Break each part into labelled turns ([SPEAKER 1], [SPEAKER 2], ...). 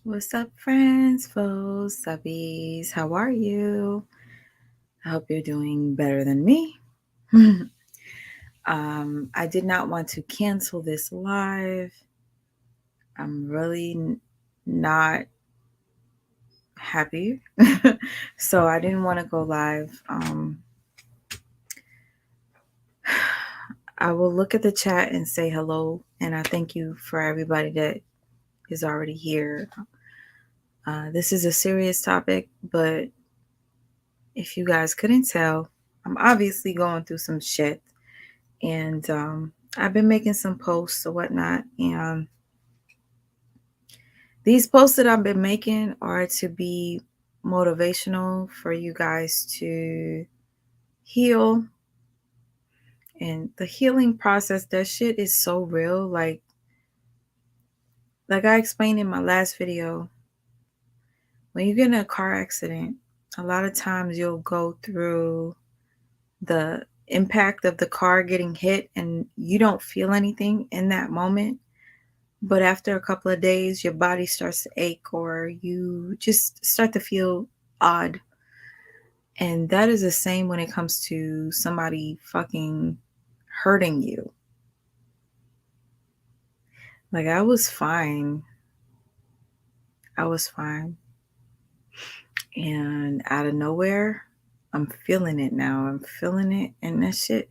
[SPEAKER 1] What's up, friends, foes, subbies? How are you? I hope you're doing better than me. I did not want to cancel this live. I'm really not happy. So I didn't want to go live. I will look at the chat and say hello. And I thank you for everybody that is already here. This is a serious topic, but if you guys couldn't tell, I'm obviously going through some shit. And I've been making some posts or whatnot. And these posts that I've been making are to be motivational for you guys to heal. And the healing process, that shit is so real. Like I explained in my last video, when you get in a car accident, a lot of times you'll go through the impact of the car getting hit and you don't feel anything in that moment. But after a couple of days, your body starts to ache or you just start to feel odd. And that is the same when it comes to somebody fucking hurting you. Like, I was fine. And out of nowhere, I'm feeling it now. I'm feeling it. And that shit,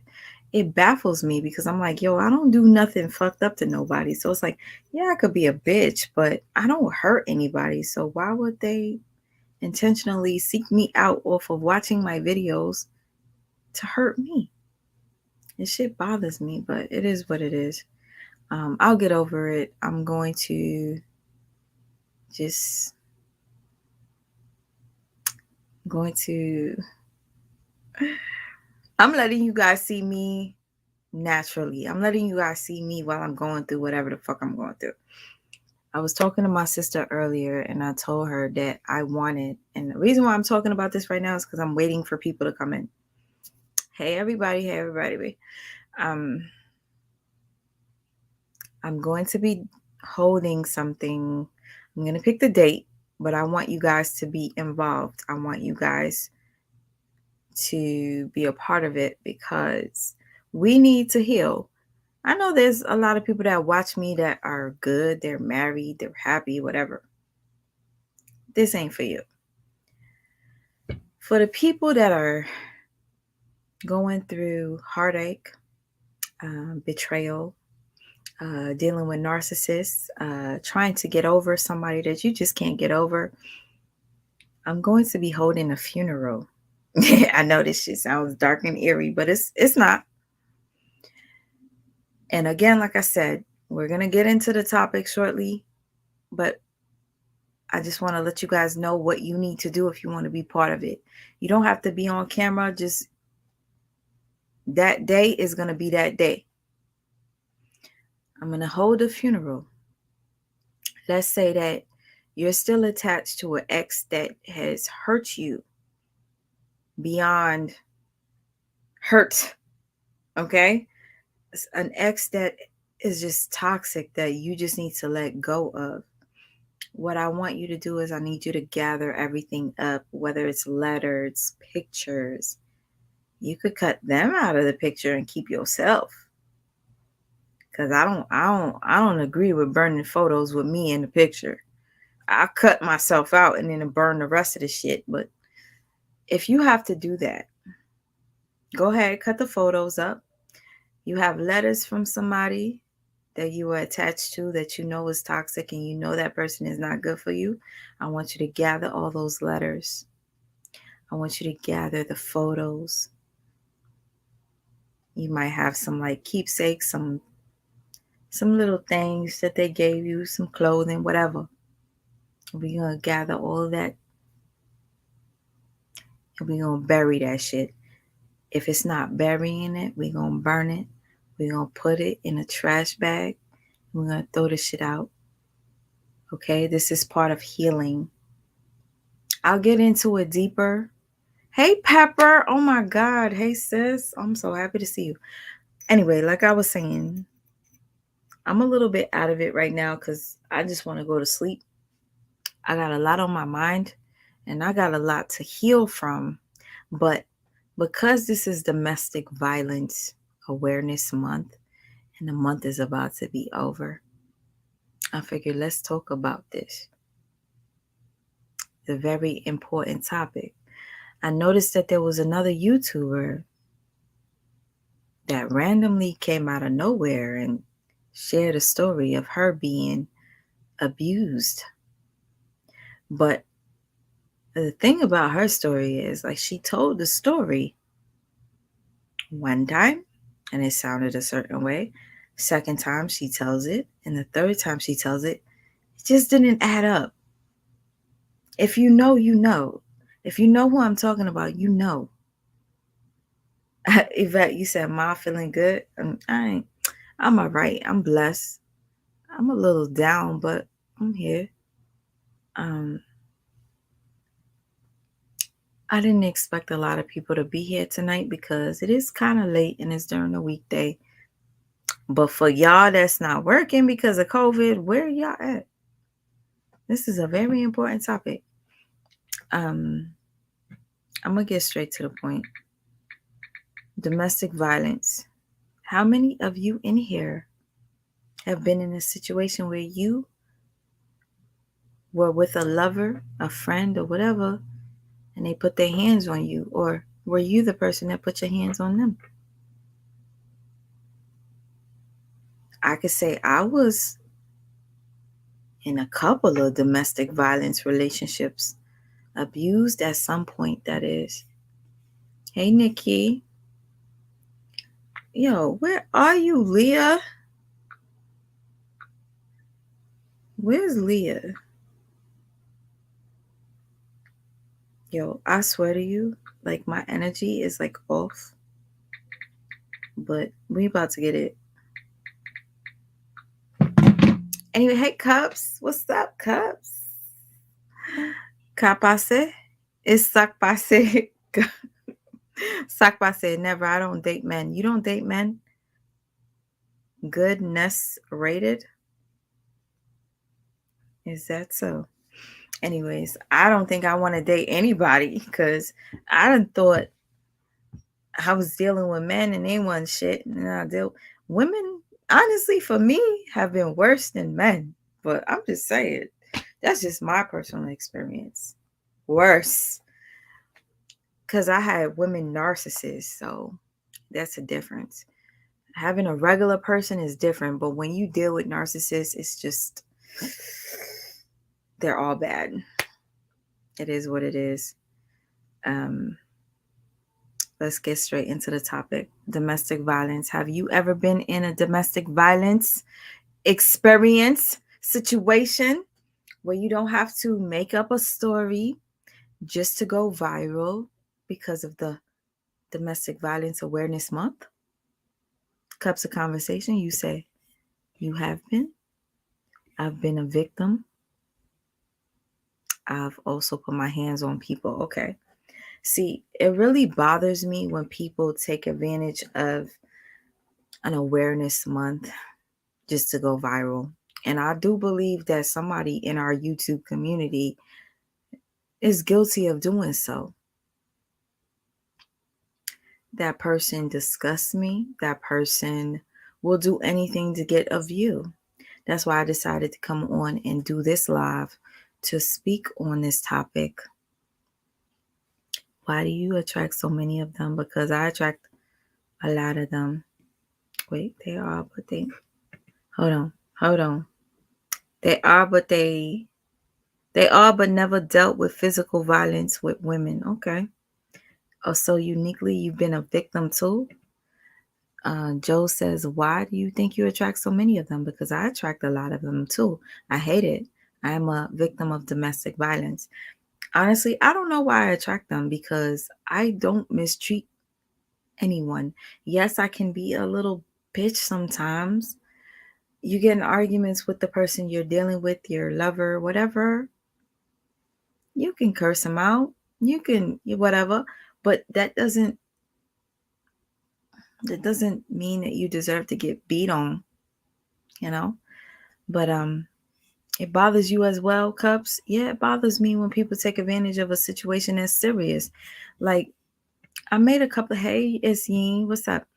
[SPEAKER 1] it baffles me because I'm like, yo, I don't do nothing fucked up to nobody. So it's like, yeah, I could be a bitch, but I don't hurt anybody. So why would they intentionally seek me out off of watching my videos to hurt me? This shit bothers me, but it is what it is. I'll get over it. I'm going to just I'm letting you guys see me naturally. I'm letting you guys see me while I'm going through whatever the fuck I'm going through. I was talking to my sister earlier and I told her that I wanted, and the reason why I'm talking about this right now is because I'm waiting for people to come in. Hey everybody. Um, I'm going to be holding something. I'm going to pick the date, but I want you guys to be involved. I want you guys to be a part of it because we need to heal. I know there's a lot of people that watch me that are good, they're married, they're happy, whatever. This ain't for you. For the people that are going through heartache, betrayal, dealing with narcissists, trying to get over somebody that you just can't get over, I'm going to be holding a funeral. I know this shit sounds dark and eerie, but it's not. And again, like I said, we're gonna get into the topic shortly, but I just want to let you guys know what you need to do if you want to be part of it. You don't have to be on camera. Just that day is gonna be that day. I'm gonna hold a funeral. Let's say that you're still attached to an ex that has hurt you beyond hurt. Okay? It's an ex that is just toxic that you just need to let go of. What I want you to do is I need you to gather everything up, whether it's letters, pictures. You could cut them out of the picture and keep yourself. Cause I don't agree with burning photos with me in the picture. I cut myself out and then burn the rest of the shit. But if you have to do that, go ahead, cut the photos up. You have letters from somebody that you are attached to that you know is toxic and you know that person is not good for you. I want you to gather all those letters. I want you to gather the photos. You might have some like keepsakes, some little things that they gave you, some clothing, whatever. We're going to gather all of that and we're going to bury that shit. If it's not burying it, we're going to burn it. We're going to put it in a trash bag. We're going to throw the shit out. Okay, this is part of healing. I'll get into it deeper. Hey, Pepper. Oh my God. Hey, sis. I'm so happy to see you. Anyway, like I was saying, I'm a little bit out of it right now because I just want to go to sleep. I got a lot on my mind and I got a lot to heal from. But because this is Domestic Violence Awareness Month and the month is about to be over, I figured let's talk about this. It's a very important topic. I noticed that there was another YouTuber that randomly came out of nowhere and shared a story of her being abused. But the thing about her story is, like, she told the story one time and it sounded a certain way. Second time she tells it, and the third time she tells it, it just didn't add up. If you know, you know. If you know who I'm talking about, you know. Yvette, you said, "Ma, feeling good?" I'm all right. I'm blessed. I'm a little down, but I'm here. Um, I didn't expect a lot of people to be here tonight because it is kind of late and it's during the weekday. But for y'all that's not working because of COVID, where y'all at? This is a very important topic. I'm gonna get straight to the point. Domestic violence. How many of you in here have been in a situation where you were with a lover, a friend, or whatever, and they put their hands on you? Or were you the person that put your hands on them? I could say I was in a couple of domestic violence relationships, abused at some point, that is. Hey, Nikki. Yo, where are you, Leah? Where's Leah? Yo, I swear to you, like, my energy is like off, but we about to get it. Anyway, hey, Cups. What's up, Cups? Capase? It's Sakpase. Sakpase, never. I don't date men. You don't date men? Goodness rated? Is that so? Anyways, I don't think I want to date anybody because I done thought I was dealing with men and they wasn't shit. And I deal women, honestly, for me, have been worse than men. But I'm just saying, that's just my personal experience. Worse. Because I had women narcissists, so that's a difference. Having a regular person is different, but when you deal with narcissists, it's just, they're all bad. It is what it is. Let's get straight into the topic. Domestic violence. Have you ever been in a domestic violence experience situation where you don't have to make up a story just to go viral because of the Domestic Violence Awareness Month? Cups of conversation, you say, you have been. I've been a victim. I've also put my hands on people. Okay. See, it really bothers me when people take advantage of an awareness month just to go viral. And I do believe that somebody in our YouTube community is guilty of doing so. That person disgusts me. That person will do anything to get a view. That's why I decided to come on and do this live to speak on this topic. Why do you attract so many of them? Because I attract a lot of them. Wait, they are, but they... Hold on. They are, but never dealt with physical violence with women. Okay. Oh, so uniquely, you've been a victim too? Joe says, why do you think you attract so many of them? Because I attract a lot of them too. I hate it. I am a victim of domestic violence. Honestly, I don't know why I attract them because I don't mistreat anyone. Yes, I can be a little bitch sometimes. You get in arguments with the person you're dealing with, your lover, whatever. You can curse them out. You can whatever, but that doesn't mean that you deserve to get beat on, you know? But It bothers you as well, Cups? Yeah, it bothers me when people take advantage of a situation that's serious. Like, I made a couple, hey, it's Yeen, what's up?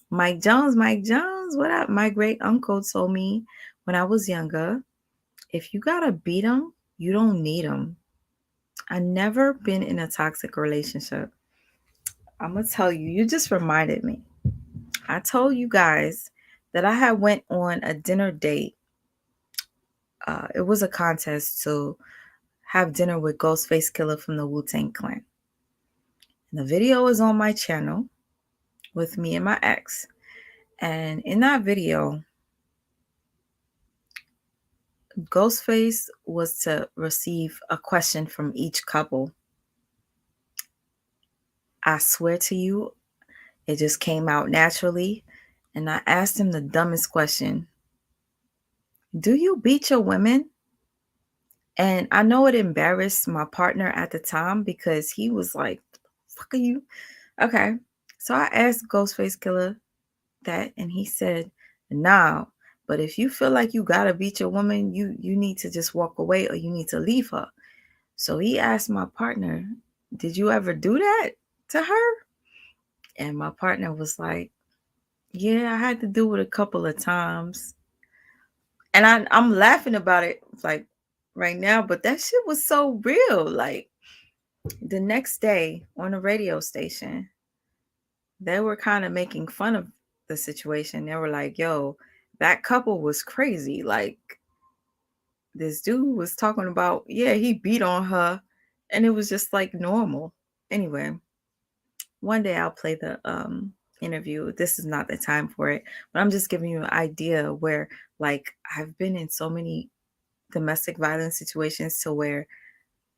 [SPEAKER 1] Mike Jones, what up? My great uncle told me when I was younger, if you gotta beat them, you don't need them. I never been in a toxic relationship. I'm gonna tell you, you just reminded me. I told you guys that I had went on a dinner date. It was a contest to have dinner with Ghostface Killer from the Wu-Tang Clan. And the video is on my channel with me and my ex. And in that video, Ghostface was to receive a question from each couple. I swear to you, it just came out naturally. And I asked him the dumbest question. Do you beat your women? And I know it embarrassed my partner at the time because he was like, fuck are you? Okay. So I asked Ghostface Killer that and he said, nah. But if you feel like you gotta beat your woman, you need to just walk away or you need to leave her. So he asked my partner, did you ever do that to her? And my partner was like, yeah, I had to do it a couple of times. And I'm laughing about it like right now, but that shit was so real. Like the next day on a radio station, they were kind of making fun of the situation. They were like, yo, that couple was crazy. Like this dude was talking about, yeah, he beat on her and it was just like normal. Anyway, one day I'll play the interview. This is not the time for it, but I'm just giving you an idea where like I've been in so many domestic violence situations to where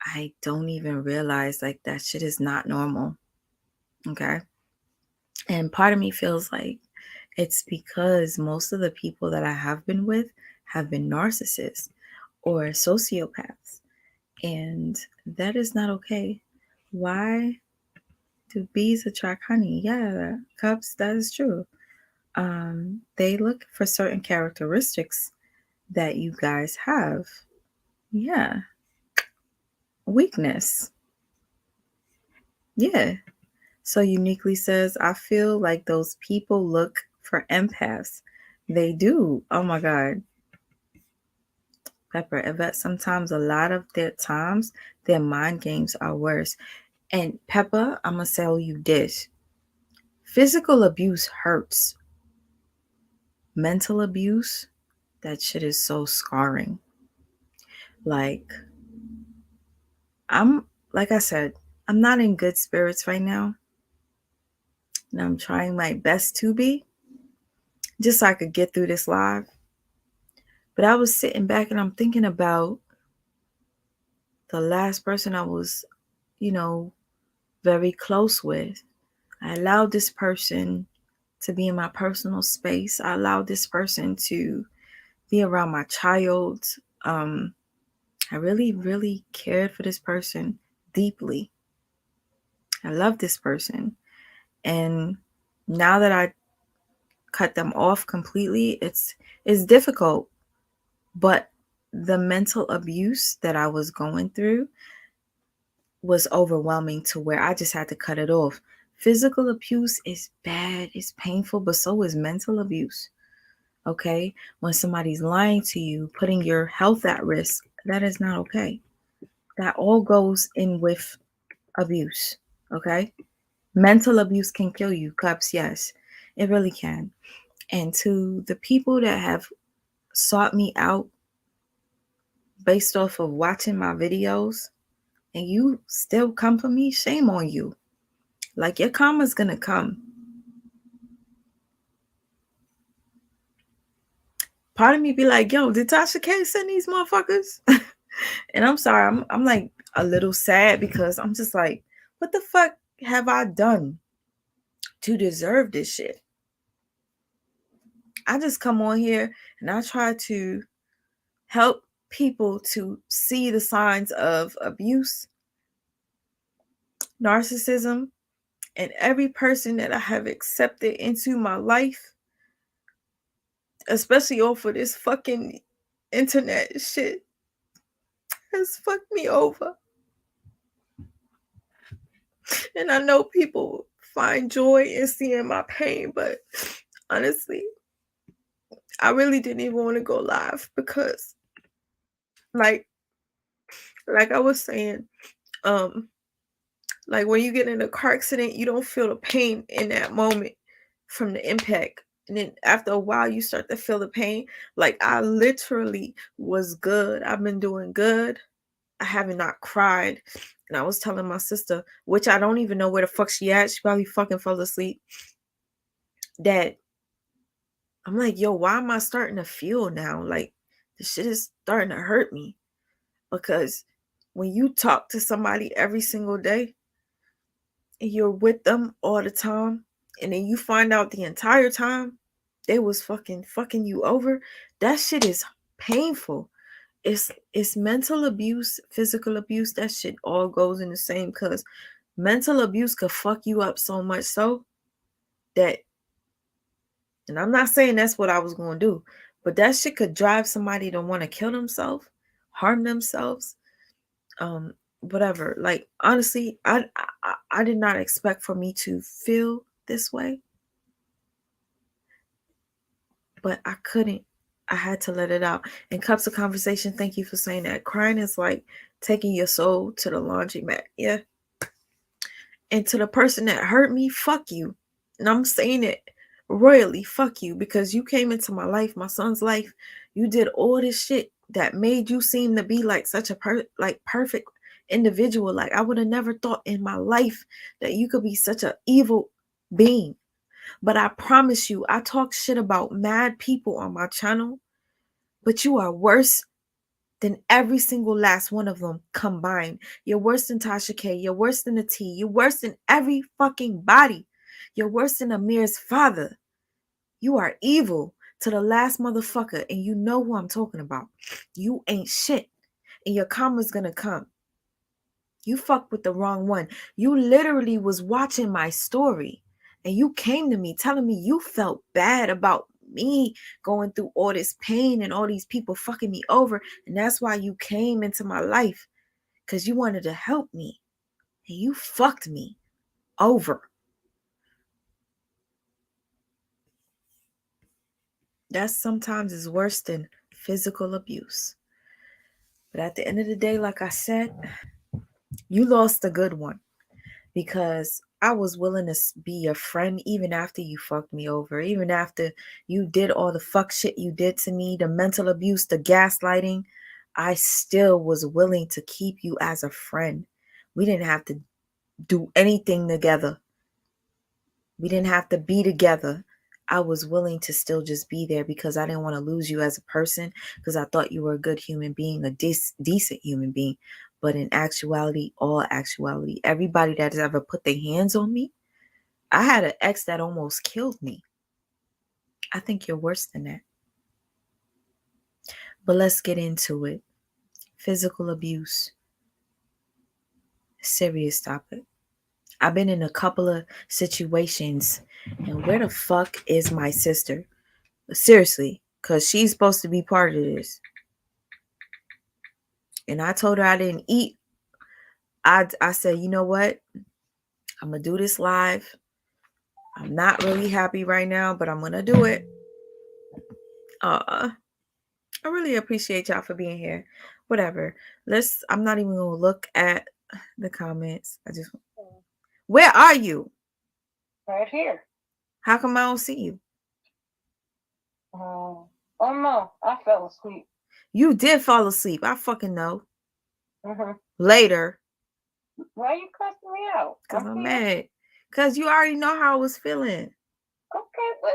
[SPEAKER 1] I don't even realize like that shit is not normal. Okay. And part of me feels like it's because most of the people that I have been with have been narcissists or sociopaths. And that is not okay. Why do bees attract honey? Yeah, cups, that is true. They look for certain characteristics that you guys have. Yeah. Weakness. Yeah. So uniquely says, I feel like those people look for empaths. They do. Oh my God. Pepper, Yvette, sometimes a lot of their times, their mind games are worse. And Pepper, I'm going to tell you this. Physical abuse hurts. Mental abuse, that shit is so scarring. Like, like I said, I'm not in good spirits right now. And I'm trying my best to be, just so I could get through this live. But I was sitting back and I'm thinking about the last person I was, very close with. I allowed this person to be in my personal space. I allowed this person to be around my child. I really, really cared for this person deeply. I love this person. And now that I cut them off completely, it's difficult. But the mental abuse that I was going through was overwhelming to where I just had to cut it off. Physical abuse is bad, it's painful, but so is mental abuse. Okay? When somebody's lying to you, putting your health at risk, that is not okay. That all goes in with abuse. Okay? Mental abuse can kill you, cups, yes. It really can. And to the people that have sought me out based off of watching my videos, and you still come for me, shame on you. Like your karma's gonna come. Part of me be like, yo, did Tasha K send these motherfuckers? And I'm sorry, I'm like a little sad because I'm just like, what the fuck have I done to deserve this shit? I just come on here and I try to help people to see the signs of abuse, narcissism, and every person that I have accepted into my life, especially off of this fucking internet shit has fucked me over. And I know people find joy in seeing my pain, but honestly, I really didn't even want to go live because like I was saying, um, like when you get in a car accident, you don't feel the pain in that moment from the impact. And then after a while, you start to feel the pain. Like I literally was good. I've been doing good. I haven't not cried. And I was telling my sister, which I don't even know where the fuck she at. She probably fucking fell asleep. That I'm like, yo, why am I starting to feel now? Like this shit is starting to hurt me. Because when you talk to somebody every single day and you're with them all the time, and then you find out the entire time they was fucking you over, that shit is painful. It's mental abuse, physical abuse, that shit all goes in the same, because mental abuse could fuck you up so much so that, and I'm not saying that's what I was going to do, but that shit could drive somebody to want to kill themselves, harm themselves, whatever. Like honestly, I did not expect for me to feel this way, but I couldn't. I had to let it out. And Cups of Conversation, thank you for saying that. Crying is like taking your soul to the laundromat. Yeah. And to the person that hurt me, fuck you. And I'm saying it royally, fuck you, because you came into my life, my son's life. You did all this shit that made you seem to be like such a perfect individual. Like I would have never thought in my life that you could be such an evil being. But I promise you, I talk shit about mad people on my channel, but you are worse than every single last one of them combined. You're worse than Tasha K. You're worse than the T. You're worse than every fucking body. You're worse than Amir's father. You are evil to the last motherfucker, and you know who I'm talking about. You ain't shit, and your karma's gonna come. You fucked with the wrong one. You literally was watching my story, and you came to me telling me you felt bad about me going through all this pain and all these people fucking me over, and that's why you came into my life, because you wanted to help me, and you fucked me over. That sometimes is worse than physical abuse. But at the end of the day, like I said, you lost a good one, because I was willing to be your friend even after you fucked me over, even after you did all the fuck shit you did to me, the mental abuse, the gaslighting. I still was willing to keep you as a friend. We didn't have to do anything together. We didn't have to be together. I was willing to still just be there because I didn't want to lose you as a person, because I thought you were a good human being, a decent human being. But in actuality, everybody that has ever put their hands on me, I had an ex that almost killed me. I think you're worse than that. But let's get into it. Physical abuse. Serious topic. I've been in a couple of situations, and where the fuck is my sister? Seriously, because she's supposed to be part of this. And I told her I didn't eat. I said, you know what? I'm going to do this live. I'm not really happy right now, but I'm going to do it. I really appreciate y'all for being here. Whatever. I'm not even going to look at the comments. Where are you?
[SPEAKER 2] Right here.
[SPEAKER 1] How come I don't see you?
[SPEAKER 2] Oh no, I fell asleep.
[SPEAKER 1] You did fall asleep. I fucking know.
[SPEAKER 2] Mm-hmm.
[SPEAKER 1] Later.
[SPEAKER 2] Why you cussing me out?
[SPEAKER 1] Because I'm mad. Because you already know how I was feeling.
[SPEAKER 2] Okay, but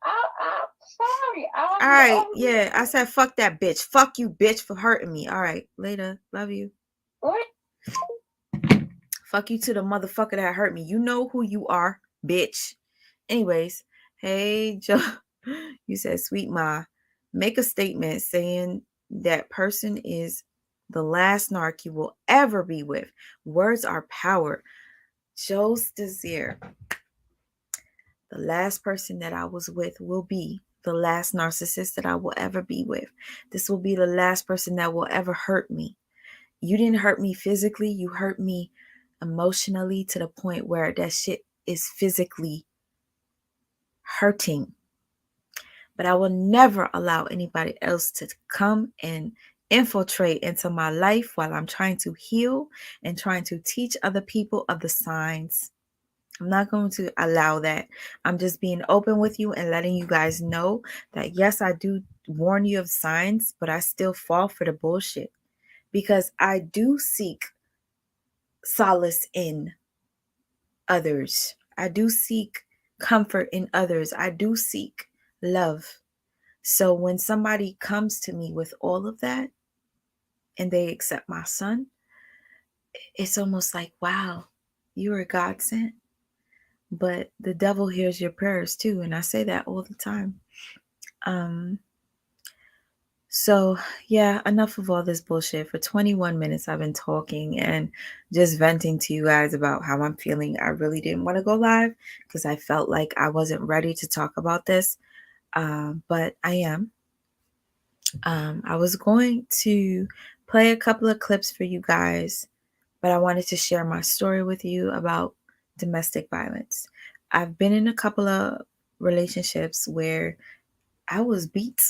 [SPEAKER 2] I'm sorry.
[SPEAKER 1] All right, yeah. I said, fuck that bitch. Fuck you, bitch, for hurting me. All right, later. Love you.
[SPEAKER 2] What?
[SPEAKER 1] Fuck you to the motherfucker that hurt me. You know who you are, bitch. Anyways, hey, Joe. You said, sweet ma, make a statement saying that person is the last narc you will ever be with. Words are power. Joe's Desire. The last person that I was with will be the last narcissist that I will ever be with. This will be the last person that will ever hurt me. You didn't hurt me physically, you hurt me emotionally to the point where that shit is physically hurting. But I will never allow anybody else to come and infiltrate into my life while I'm trying to heal and trying to teach other people of the signs. I'm not going to allow that. I'm just being open with you and letting you guys know that yes, I do warn you of signs, but I still fall for the bullshit because I do seek solace in others. I do seek comfort in others. I do seek love. So when somebody comes to me with all of that and they accept my son, it's almost like, wow, you are God sent. But the devil hears your prayers too. And I say that all the time. Um, so yeah, enough of all this bullshit. For 21 minutes, I've been talking and just venting to you guys about how I'm feeling. I really didn't want to go live because I felt like I wasn't ready to talk about this. But I am. I was going to play a couple of clips for you guys, but I wanted to share my story with you about domestic violence. I've been in a couple of relationships where I was beat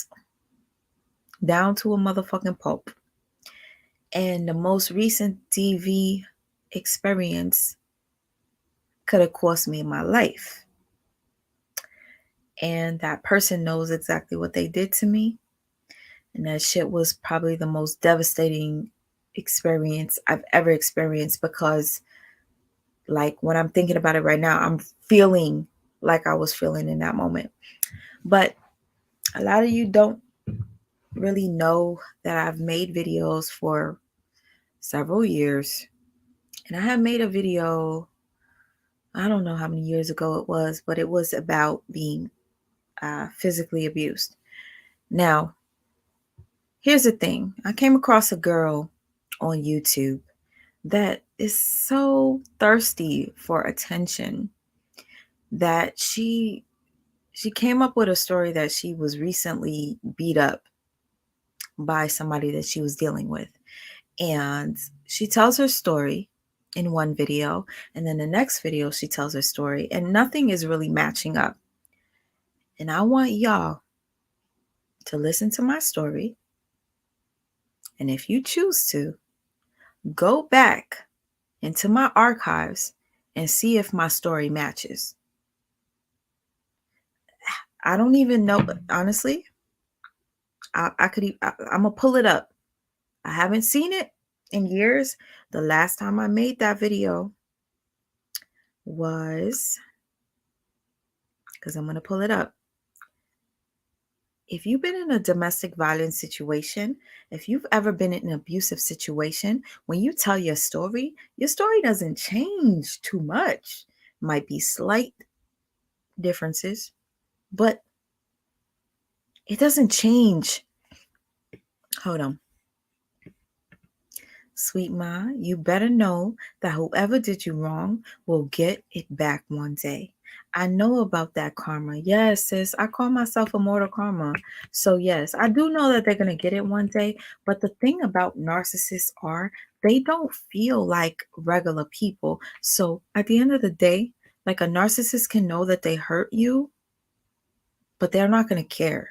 [SPEAKER 1] down to a motherfucking pulp. And the most recent DV experience could have cost me my life. And that person knows exactly what they did to me. And that shit was probably the most devastating experience I've ever experienced because, like, when I'm thinking about it right now, I'm feeling like I was feeling in that moment. But a lot of you don't really know that I've made videos for several years. And I have made a video, I don't know how many years ago it was, but it was about being physically abused. Now, here's the thing. I came across a girl on YouTube that is so thirsty for attention that she came up with a story that she was recently beat up by somebody that she was dealing with. And she tells her story in one video, and then the next video she tells her story, and nothing is really matching up. And I want y'all to listen to my story, and if you choose to, go back into my archives and see if my story matches. I don't even know, honestly. I'm gonna pull it up. I haven't seen it in years. The last time I made that video was, because I'm gonna pull it up. If you've been in a domestic violence situation, if you've ever been in an abusive situation, when you tell your story doesn't change too much. Might be slight differences, but it doesn't change. Hold on. Sweet Ma, you better know that whoever did you wrong will get it back one day. I know about that karma. Yes, sis, I call myself a mortal karma. So, yes, I do know that they're going to get it one day. But the thing about narcissists are they don't feel like regular people. So, at the end of the day, like a narcissist can know that they hurt you, but they're not going to care.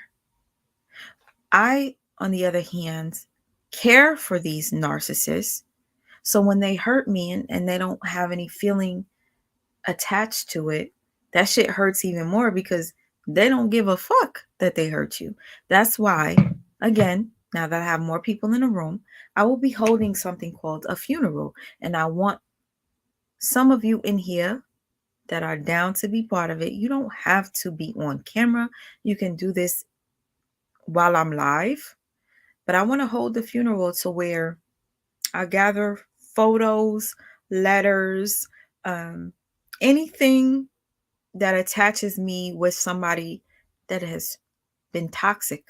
[SPEAKER 1] I, on the other hand, care for these narcissists. So when they hurt me and they don't have any feeling attached to it, that shit hurts even more because they don't give a fuck that they hurt you. That's why, again, now that I have more people in the room, I will be holding something called a funeral. And I want some of you in here that are down to be part of it. You don't have to be on camera. You can do this while I'm live. But I want to hold the funeral to where I gather photos, letters, um, anything that attaches me with somebody that has been toxic,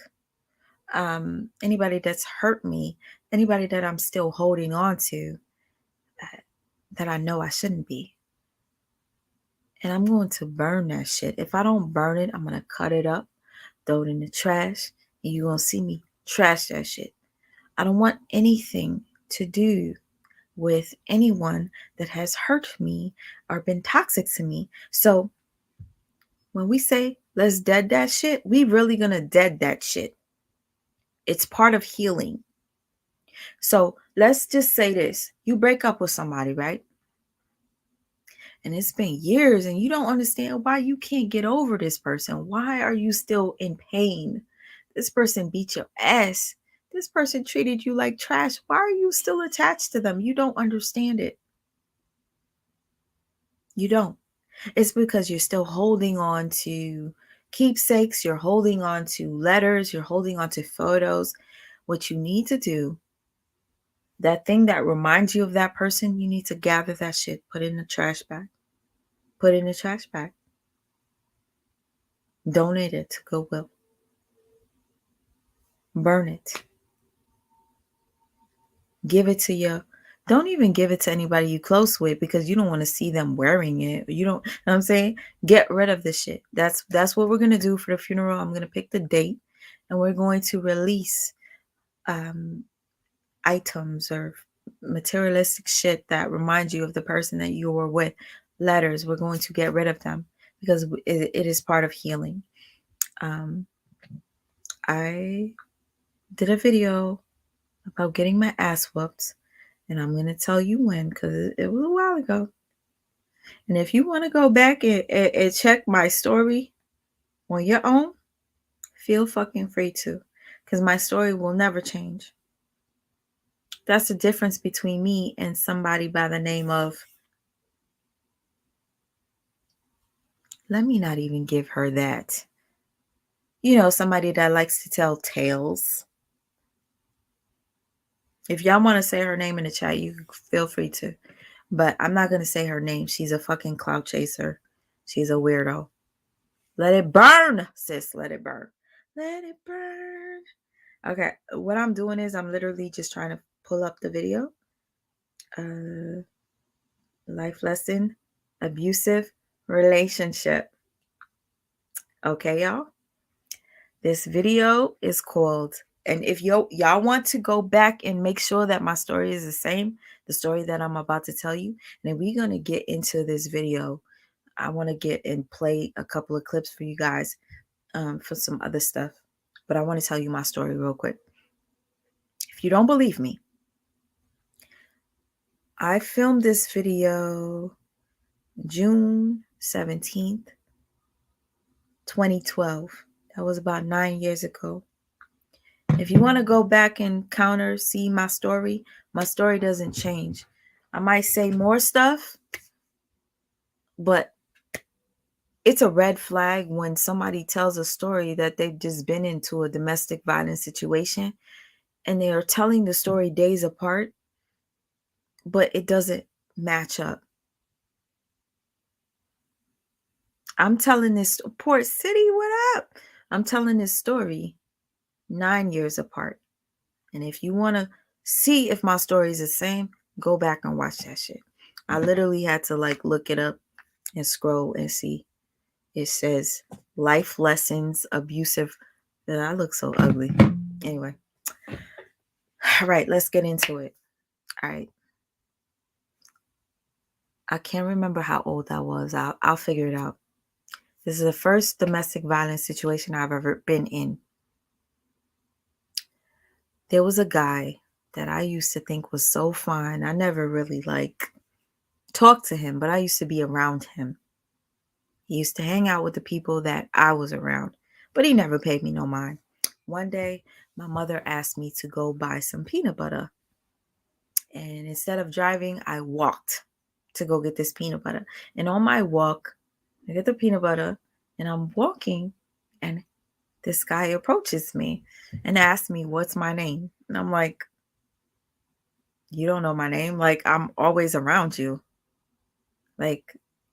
[SPEAKER 1] anybody that's hurt me, anybody that I'm still holding on to that I know I shouldn't be. And I'm going to burn that shit. If I don't burn it, I'm going to cut it up. throw it in the trash, and you're going to see me trash that shit. I don't want anything to do with anyone that has hurt me or been toxic to me. So when we say let's dead that shit, we really gonna dead that shit. It's part of healing. So let's just say this. You break up with somebody, right? And it's been years and you don't understand why you can't get over this person. Why are you still in pain? This person beat your ass. This person treated you like trash. Why are you still attached to them? You don't understand it. You don't. It's because you're still holding on to keepsakes, you're holding on to letters, you're holding on to photos. What you need to do, that thing that reminds you of that person, you need to gather that shit, put it in the trash bag. Put it in the trash bag. Donate it to Goodwill. Burn it. Give it to your don't even give it to anybody you close with because you don't want to see them wearing it. You don't know what I'm saying? Get rid of this shit. That's what we're gonna do for the funeral. I'm gonna pick the date and we're going to release um items or materialistic shit that reminds you of the person that you were with. Letters, we're going to get rid of them because it is part of healing. um I did a video about getting my ass whooped, and I'm going to tell you when because it was a while ago. And if you want to go back and check my story on your own, feel fucking free to, because my story will never change. That's the difference between me and somebody by the name of, let me not even give her that. You know, somebody that likes to tell tales. If y'all want to say her name in the chat, you feel free to. But I'm not going to say her name. She's a fucking clout chaser. She's a weirdo. Let it burn, sis. Let it burn. Let it burn. Okay, what I'm doing is I'm literally just trying to pull up the video. Life lesson, abusive relationship. Okay, y'all. This video is called, and if y'all want to go back and make sure that my story is the same, the story that I'm about to tell you, then we're gonna get into this video. I want to get and play a couple of clips for you guys for some other stuff, but I want to tell you my story real quick. If you don't believe me, I filmed this video June 17th, 2012. That was about 9 years ago. If you want to go back and see my story doesn't change. I might say more stuff, but it's a red flag when somebody tells a story that they've just been into a domestic violence situation and they are telling the story days apart, but it doesn't match up. I'm telling this, Port City, what up? I'm telling this story 9 years apart. And if you want to see if my story is the same, go back and watch that shit. I literally had to look it up and scroll and see. It says life lessons, abusive. I look so ugly. Anyway. All right, let's get into it. All right. I can't remember how old I was. I'll figure it out. This is the first domestic violence situation I've ever been in. There was a guy that I used to think was so fine. I never really talked to him, but I used to be around him. He used to hang out with the people that I was around, but he never paid me no mind. One day, my mother asked me to go buy some peanut butter. And instead of driving, I walked to go get this peanut butter. And on my walk, I get the peanut butter and I'm walking and this guy approaches me and asks me, what's my name? And I'm like, you don't know my name? I'm always around you.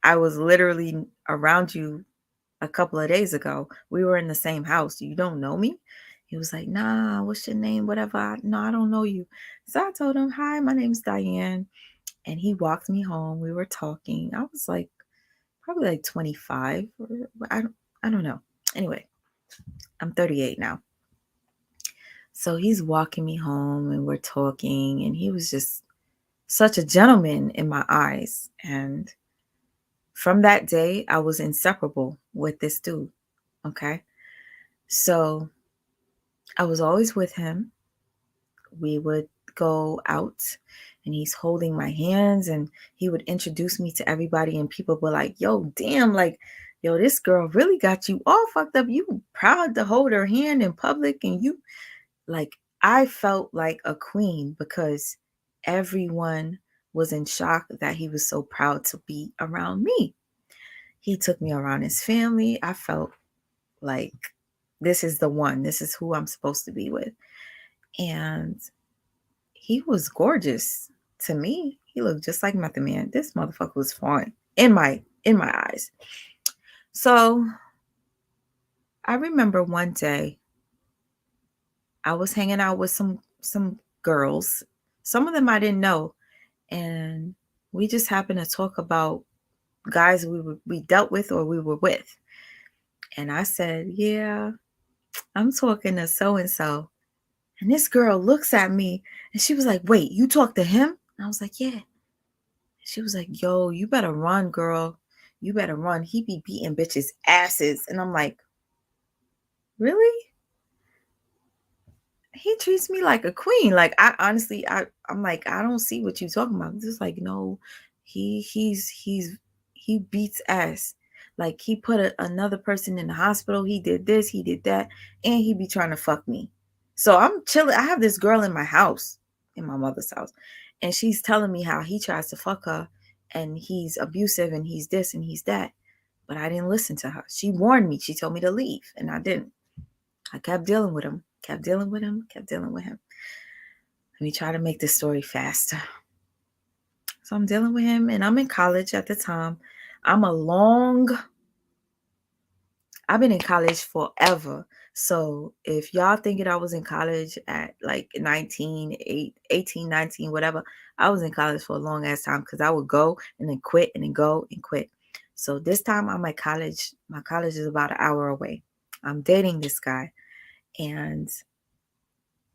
[SPEAKER 1] I was literally around you a couple of days ago. We were in the same house. You don't know me? He was like, nah, what's your name? Whatever. No, I don't know you. So I told him, hi, my name's Diane. And he walked me home. We were talking. I was probably 25. Or I don't know. Anyway, I'm 38 now. So he's walking me home and we're talking, and he was just such a gentleman in my eyes. And from that day, I was inseparable with this dude. Okay. So I was always with him. We would go out and he's holding my hands and he would introduce me to everybody, and people were like, yo, damn, like, yo, this girl really got you all fucked up. You proud to hold her hand in public, and you like, I felt like a queen because everyone was in shock that he was so proud to be around me. He took me around his family. I felt like this is the one. This is who I'm supposed to be with. And he was gorgeous to me. He looked just like Method Man. This motherfucker was fine in my eyes. So I remember one day I was hanging out with some girls. Some of them I didn't know, and we just happened to talk about guys we dealt with or we were with. And I said, "Yeah, I'm talking to so and so." And this girl looks at me and she was like, "Wait, you talk to him?" And I was like, "Yeah." She was like, "Yo, you better run, girl. You better run. He be beating bitches' asses." And I'm like, "Really?" He treats me like a queen. Like, I honestly, I'm like, I don't see what you talking about. Just like, no, he beats ass. Like, he put another person in the hospital. He did this, he did that, and he be trying to fuck me. So I'm chilling. I have this girl in my house, in my mother's house, and she's telling me how he tries to fuck her, and he's abusive, and he's this and he's that. But I didn't listen to her. She warned me. She told me to leave, and I didn't. I kept dealing with him, kept dealing with him, kept dealing with him. Let me try to make this story faster. So I'm dealing with him, and I'm in college at the time. I'm a long, I've been in college forever. So if y'all thinking I was in college at like 19, 18, 19, whatever, I was in college for a long ass time because I would go and then quit and then go and quit. So this time I'm at college. My college is about an hour away. I'm dating this guy, and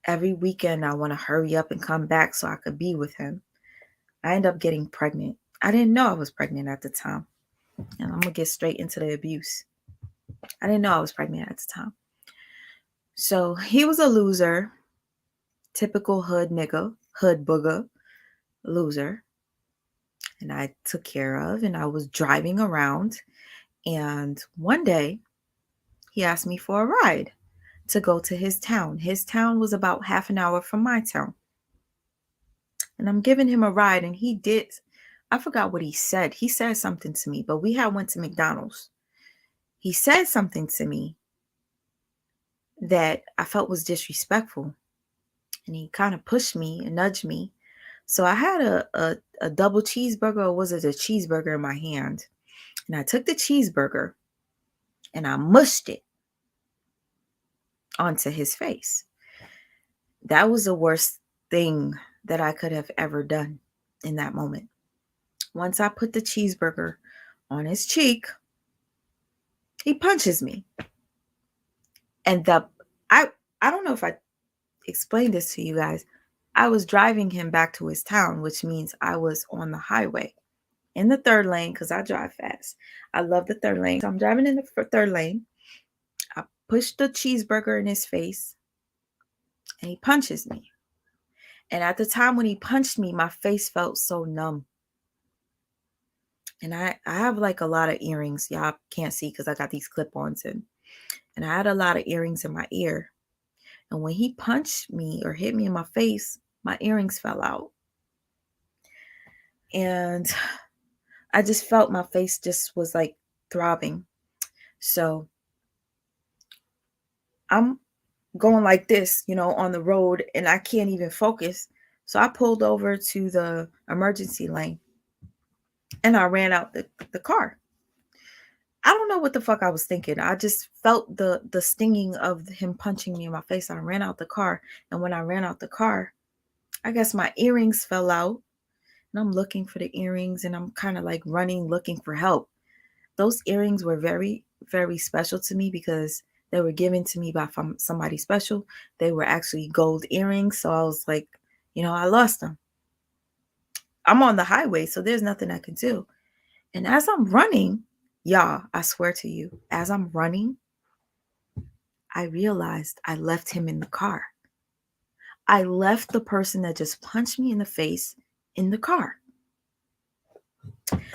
[SPEAKER 1] every weekend I want to hurry up and come back so I could be with him. I end up getting pregnant. I didn't know I was pregnant at the time. And I'm going to get straight into the abuse. I didn't know I was pregnant at the time. So he was a loser, typical hood nigga, hood booger, loser. And I took care of, and I was driving around. And one day he asked me for a ride to go to his town. His town was about half an hour from my town. And I'm giving him a ride, and he did, I forgot what he said. He said something to me, but we had went to McDonald's. He said something to me that I felt was disrespectful, and he kind of pushed me and nudged me. So I had a double cheeseburger, or was it a cheeseburger, in my hand, and I took the cheeseburger and I mushed it onto his face. That was the worst thing that I could have ever done in that moment. Once I put the cheeseburger on his cheek, he punches me. And I I don't know if I explained this to you guys. I was driving him back to his town, which means I was on the highway in the third lane because I drive fast. I love the third lane. So I'm driving in the third lane. I push the cheeseburger in his face and he punches me. And at the time when he punched me, my face felt so numb. And I have like a lot of earrings. Y'all can't see because I got these clip-ons in. And I had a lot of earrings in my ear. And when he punched me or hit me in my face, my earrings fell out. And I just felt my face just was like throbbing. So I'm going like this, on the road, and I can't even focus. So I pulled over to the emergency lane and I ran out the car. I don't know what the fuck I was thinking. I just felt the stinging of him punching me in my face. I ran out the car. And when I ran out the car, I guess my earrings fell out. And I'm looking for the earrings, and I'm kind of like running looking for help. Those earrings were very, very special to me because They were given to me by somebody special. They were actually gold earrings. So I was like, I lost them. I'm on the highway, so there's nothing I can do. And as I'm running, y'all, I swear to you, as I'm running, I realized I left him in the car. I left the person that just punched me in the face in the car.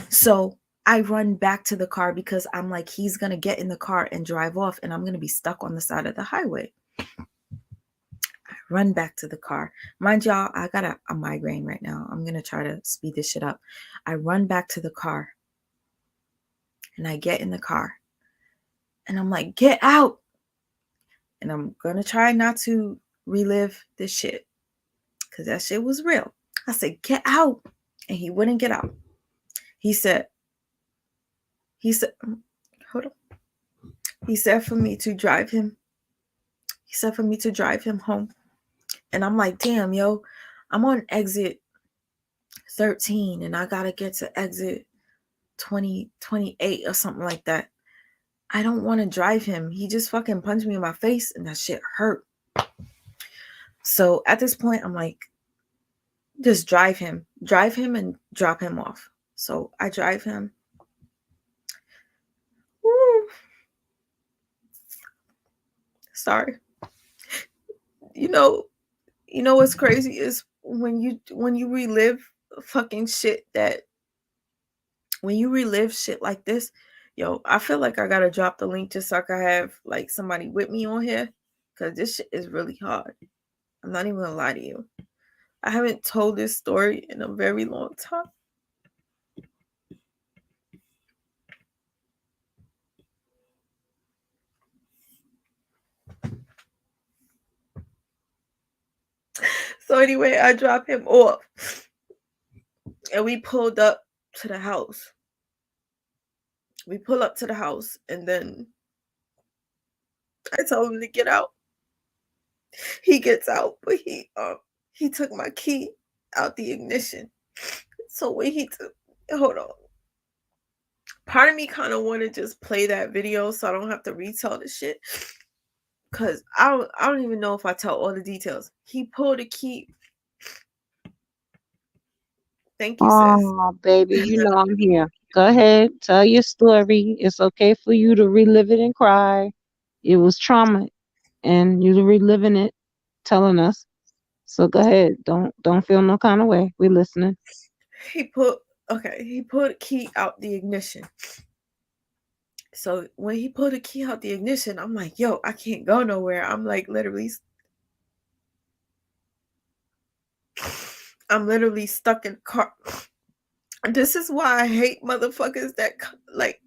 [SPEAKER 1] So I run back to the car because I'm like, he's going to get in the car and drive off, and I'm going to be stuck on the side of the highway. I run back to the car. Mind y'all, I got a migraine right now. I'm going to try to speed this shit up. I run back to the car, and I get in the car, and I'm like, get out. And I'm going to try not to relive this shit because that shit was real. I said, get out. And he wouldn't get out. He said, hold on. He said for me to drive him. He said for me to drive him home. And I'm like, damn, yo, I'm on exit 13 and I got to get to exit 20, 28 or something like that. I don't want to drive him. He just fucking punched me in my face and that shit hurt. So at this point, I'm like, just drive him and drop him off. So I drive him. Woo. Sorry. You know what's crazy is when you relive fucking shit that when you relive shit like this, yo, I feel like I gotta drop the link just so I can have like somebody with me on here, because this shit is really hard. I'm not even gonna lie to you. I haven't told this story in a very long time. So anyway, I drop him off and we pulled up to the house. We pull up to the house and then I told him to get out. He gets out, but he took my key out the ignition. So when he took, hold on. Part of me kind of want to just play that video so I don't have to retell the shit. Cause I don't even know if I tell all the details. He pulled a key. Thank you, sis.
[SPEAKER 3] Oh, baby, you know I'm here. Go ahead, tell your story. It's okay for you to relive it and cry. It was trauma, and you're reliving it, telling us. So go ahead. Don't feel no kind of way. We listening.
[SPEAKER 1] He pulled a key out the ignition. So when he pulled the key out the ignition, I'm like, yo, I can't go nowhere. I'm literally stuck in the car. This is why I hate motherfuckers that like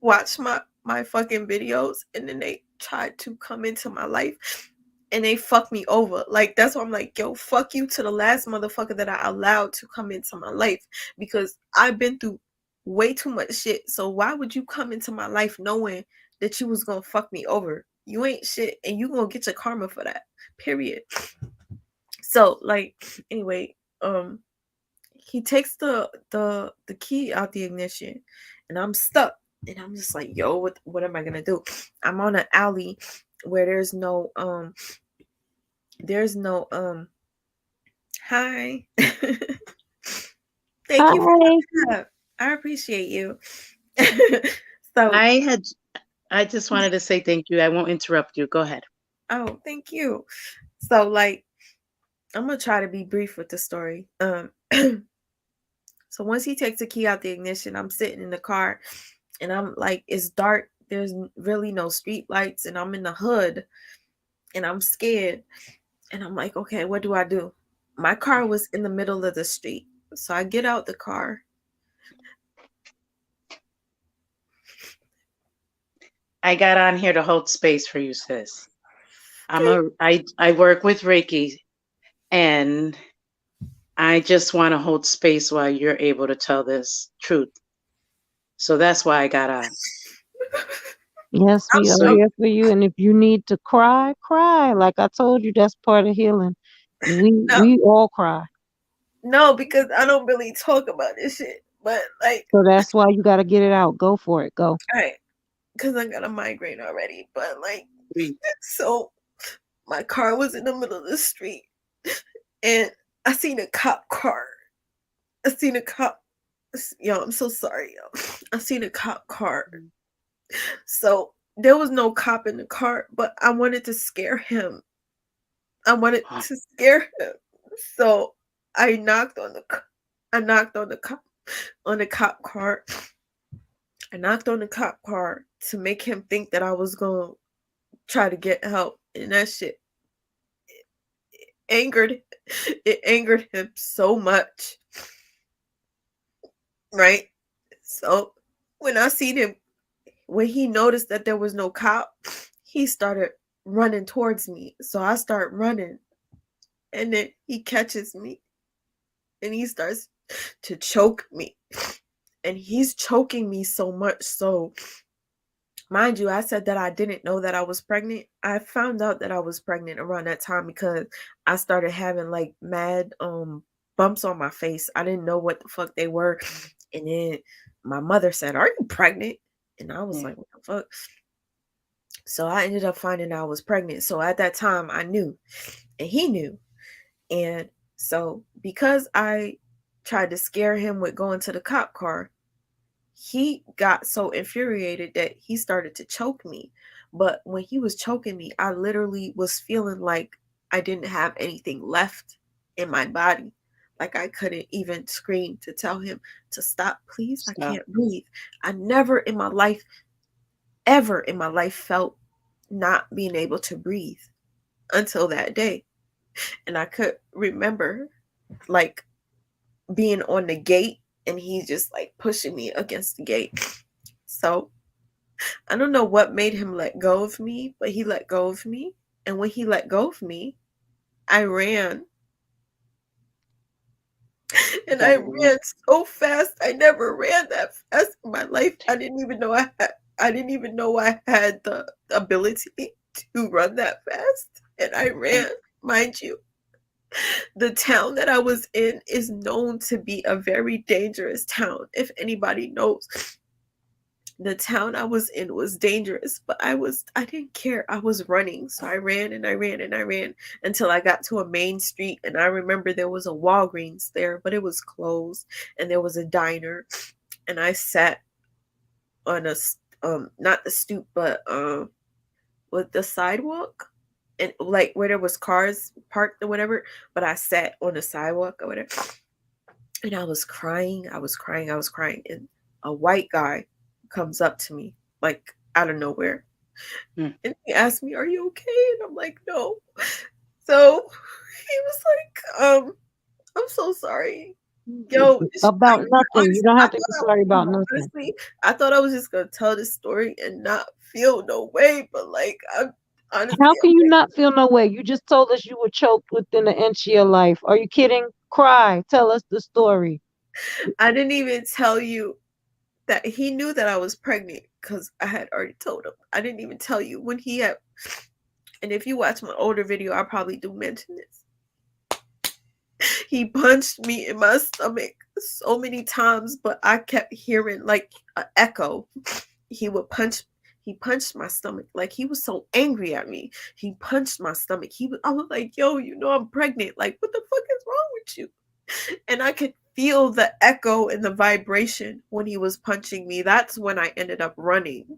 [SPEAKER 1] watch my fucking videos and then they try to come into my life and they fuck me over. Like, that's why I'm like, yo, fuck you to the last motherfucker that I allowed to come into my life, because I've been through way too much shit. So why would you come into my life knowing that you was gonna fuck me over? You ain't shit and you gonna get your karma for that. Period. So like, anyway, he takes the key out the ignition and I'm stuck. And I'm just like, yo, what am I gonna do? I'm on an alley where there's no hi. Thank you for
[SPEAKER 3] Hi.
[SPEAKER 1] coming up. I appreciate you. So
[SPEAKER 4] I just wanted to say thank you. I won't interrupt you. Go ahead.
[SPEAKER 1] oh, thank you. So like, I'm gonna try to be brief with the story. So once he takes the key out the ignition, I'm sitting in the car and I'm like, it's dark. There's really no street lights and I'm in the hood and I'm scared. And I'm like, okay, what do I do? My car was in the middle of the street. So I get out the car.
[SPEAKER 4] I got on here to hold space for you, sis. I work with Reiki, and I just want to hold space while you're able to tell this truth. So that's why I got on.
[SPEAKER 3] Yes, we are
[SPEAKER 4] So
[SPEAKER 3] here for you. And if you need to cry, cry. Like I told you, that's part of healing.
[SPEAKER 1] No,
[SPEAKER 3] We all cry.
[SPEAKER 1] no, because I don't really talk about this shit. But like,
[SPEAKER 3] So that's why you got to get it out. Go for it. Go.
[SPEAKER 1] all right, because I got a migraine already. But like,
[SPEAKER 4] Breathe.
[SPEAKER 1] So my car was in the middle of the street, and I seen a cop car. I seen a cop. Yo, I'm so sorry, yo. I seen a cop car. So there was no cop in the car, but I wanted to scare him. I wanted to scare him. So I knocked on the I knocked on the cop car. I knocked on the cop car to make him think that I was going to try to get help, and that shit angered it angered him so much, right? So when I seen him, when he noticed that there was no cop, he started running towards me. So I start running, and then he catches me, and he starts to choke me. And he's choking me so much so, mind you, I said that I didn't know that I was pregnant. I found out that I was pregnant around that time because I started having like mad bumps on my face. I didn't know what the fuck they were. And then my mother said, "Are you pregnant?" And I was like, "What the fuck?" So I ended up finding out I was pregnant. So at that time I knew, and he knew. And so because I tried to scare him with going to the cop car, he got so infuriated that he started to choke me. But when he was choking me, I literally was feeling like I didn't have anything left in my body. Like I couldn't even scream to tell him to stop, please. I
[SPEAKER 4] Stop.
[SPEAKER 1] can't breathe. I never in my life, ever in my life, felt not being able to breathe until that day. And I could remember like being on the gate, and he's just like pushing me against the gate. So I don't know what made him let go of me, but he let go of me. And when he let go of me, I ran. And I ran so fast. I never ran that fast in my life. I didn't even know I had the ability to run that fast. And I ran, mind you. The town that I was in is known to be a very dangerous town. If anybody knows, the town I was in was dangerous, but I didn't care. I was running. So I ran and I ran and I ran until I got to a main street, and I remember there was a Walgreens there, but it was closed, and there was a diner, and I sat on a not the stoop, but with the sidewalk, and like where there was cars parked or whatever, but I sat on the sidewalk or whatever. And I was crying, I was crying, I was crying, and a white guy comes up to me, like out of nowhere. And he asked me, "Are you okay?" And I'm like, "No." So he was like, "I'm so sorry." Yo,
[SPEAKER 3] About nothing. You
[SPEAKER 1] honestly,
[SPEAKER 3] don't have to be sorry about nothing.
[SPEAKER 1] I thought I was just gonna tell this story and not feel no way, but like I'm honestly,
[SPEAKER 3] How can you not feel no way? You just told us you were choked within an inch of your life. Are you kidding? Cry. Tell us the story.
[SPEAKER 1] I didn't even tell you that he knew that I was pregnant because I had already told him. I didn't even tell you when he had, and if you watch my older video, I probably do mention this. He punched me in my stomach so many times, but I kept hearing like an echo. He would punch. He punched my stomach. Like he was so angry at me. He punched my stomach. I was like, "Yo, you know I'm pregnant. Like, what the fuck is wrong with you?" And I could feel the echo and the vibration when he was punching me. That's when I ended up running.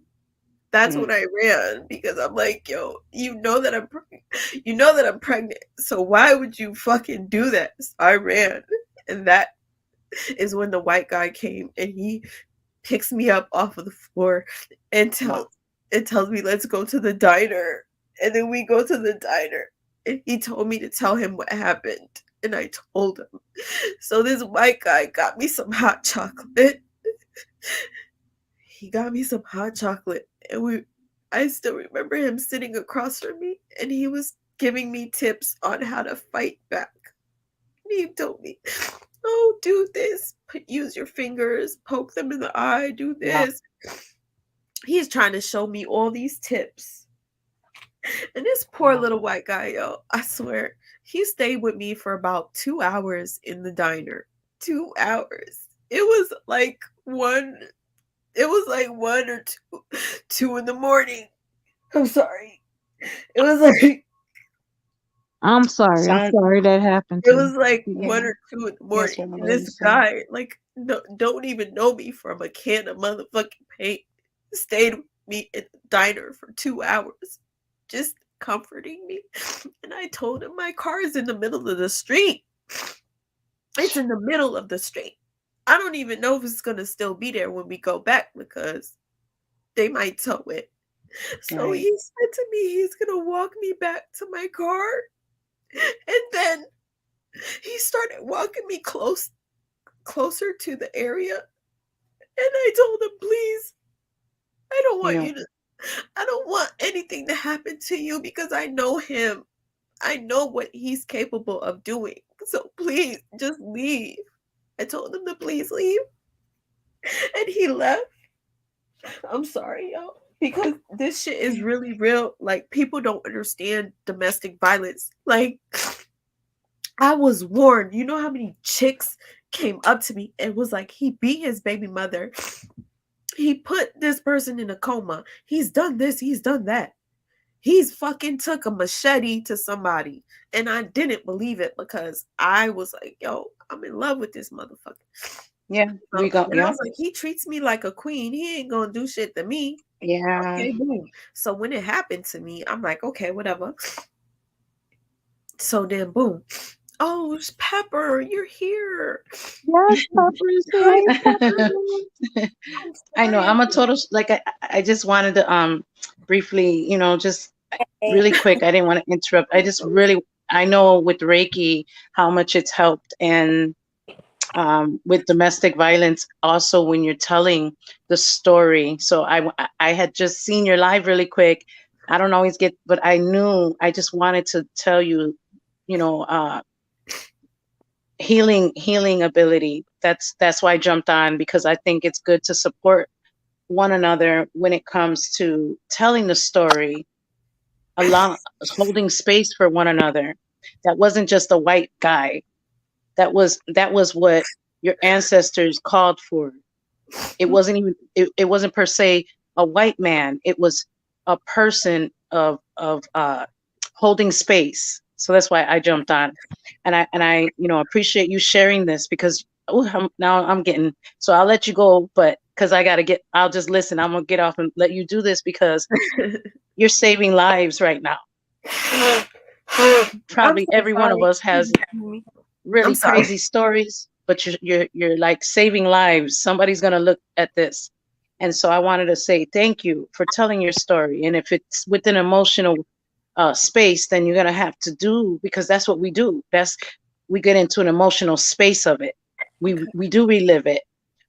[SPEAKER 1] That's when I ran because I'm like, "Yo, you know that I'm pregnant. You know that I'm pregnant. So why would you fucking do that?" So I ran. And that is when the white guy came, and he picks me up off of the floor and tells me, "Let's go to the diner." And then we go to the diner, and he told me to tell him what happened, and I told him. So this white guy got me some hot chocolate. He got me some hot chocolate, and I still remember him sitting across from me, and he was giving me tips on how to fight back. And he told me, "Oh, do this, use your fingers, poke them in the eye, do this." He's trying to show me all these tips. And this poor little white guy, yo, I swear, he stayed with me for about 2 hours in the diner. 2 hours. It was like one or two in the morning. I'm sorry. It was like
[SPEAKER 3] I'm sorry. I'm
[SPEAKER 4] Sound
[SPEAKER 3] sorry that happened
[SPEAKER 1] it
[SPEAKER 3] to you.
[SPEAKER 1] was like
[SPEAKER 4] yeah.
[SPEAKER 1] 1 or 2 in the
[SPEAKER 4] That's
[SPEAKER 1] morning,
[SPEAKER 4] what my
[SPEAKER 1] and
[SPEAKER 4] lady
[SPEAKER 1] this
[SPEAKER 4] said.
[SPEAKER 1] guy, like, don't even know me from a can of motherfucking paint, stayed with me at the diner for 2 hours, just comforting me, and I told him, "My car is in the middle of the street. It's in the middle of the street. I don't even know if it's gonna still be there when we go back because they might tow it." So
[SPEAKER 4] Right.
[SPEAKER 1] he said to me he's gonna walk me back to my car, and then he started walking me closer to the area, and I told him, "Please, I don't want
[SPEAKER 4] Yeah.
[SPEAKER 1] you to I don't want anything to happen to you because I know him. I know what he's capable of doing. So please just leave." I told him to please leave, and he left. I'm sorry, y'all, because this shit is really real. Like, people don't understand domestic violence. Like, I was warned. You know how many chicks came up to me and was like, he beat his baby mother. He put this person in a coma. He's done this, he's done that. He's fucking took a machete to somebody. And I didn't believe it because I was like, yo, I'm in love with this motherfucker.
[SPEAKER 4] Yeah. We got
[SPEAKER 1] And I
[SPEAKER 4] yeah.
[SPEAKER 1] was like, he treats me like a queen. He ain't gonna do shit to me.
[SPEAKER 4] Yeah.
[SPEAKER 1] Okay, boom. So when it happened to me, I'm like, okay, whatever. So then, boom. Oh, it's Pepper, you're here.
[SPEAKER 3] Yes, Pepper is here.
[SPEAKER 1] Hi, Pepper. I'm
[SPEAKER 4] I know.
[SPEAKER 1] sorry.
[SPEAKER 4] I'm a total like I just wanted to briefly, just really quick. I didn't want to interrupt. I just really I know with Reiki how much it's helped and with domestic violence also when you're telling the story. So I had just seen your live really quick. I don't always get, but I knew I just wanted to tell you, you know, healing ability. That's why I jumped on because I think it's good to support one another when it comes to telling the story, along holding space for one another. That wasn't just a white guy. That was what your ancestors called for. It wasn't per se a white man. It was a person of holding space. So that's why I jumped on, and I appreciate you sharing this because now I'm getting, so I'll let you go, but because I'll just listen. I'm gonna get off and let you do this because you're saving lives right now.
[SPEAKER 1] I'm
[SPEAKER 4] Probably
[SPEAKER 1] so
[SPEAKER 4] every one of
[SPEAKER 1] sorry.
[SPEAKER 4] us has
[SPEAKER 1] I'm
[SPEAKER 4] really
[SPEAKER 1] sorry.
[SPEAKER 4] crazy stories, but you're like saving lives. Somebody's gonna look at this. And so I wanted to say thank you for telling your story. And if it's within emotional space, then you're gonna have to do, because that's what we do. We get into an emotional space of it. We do relive it,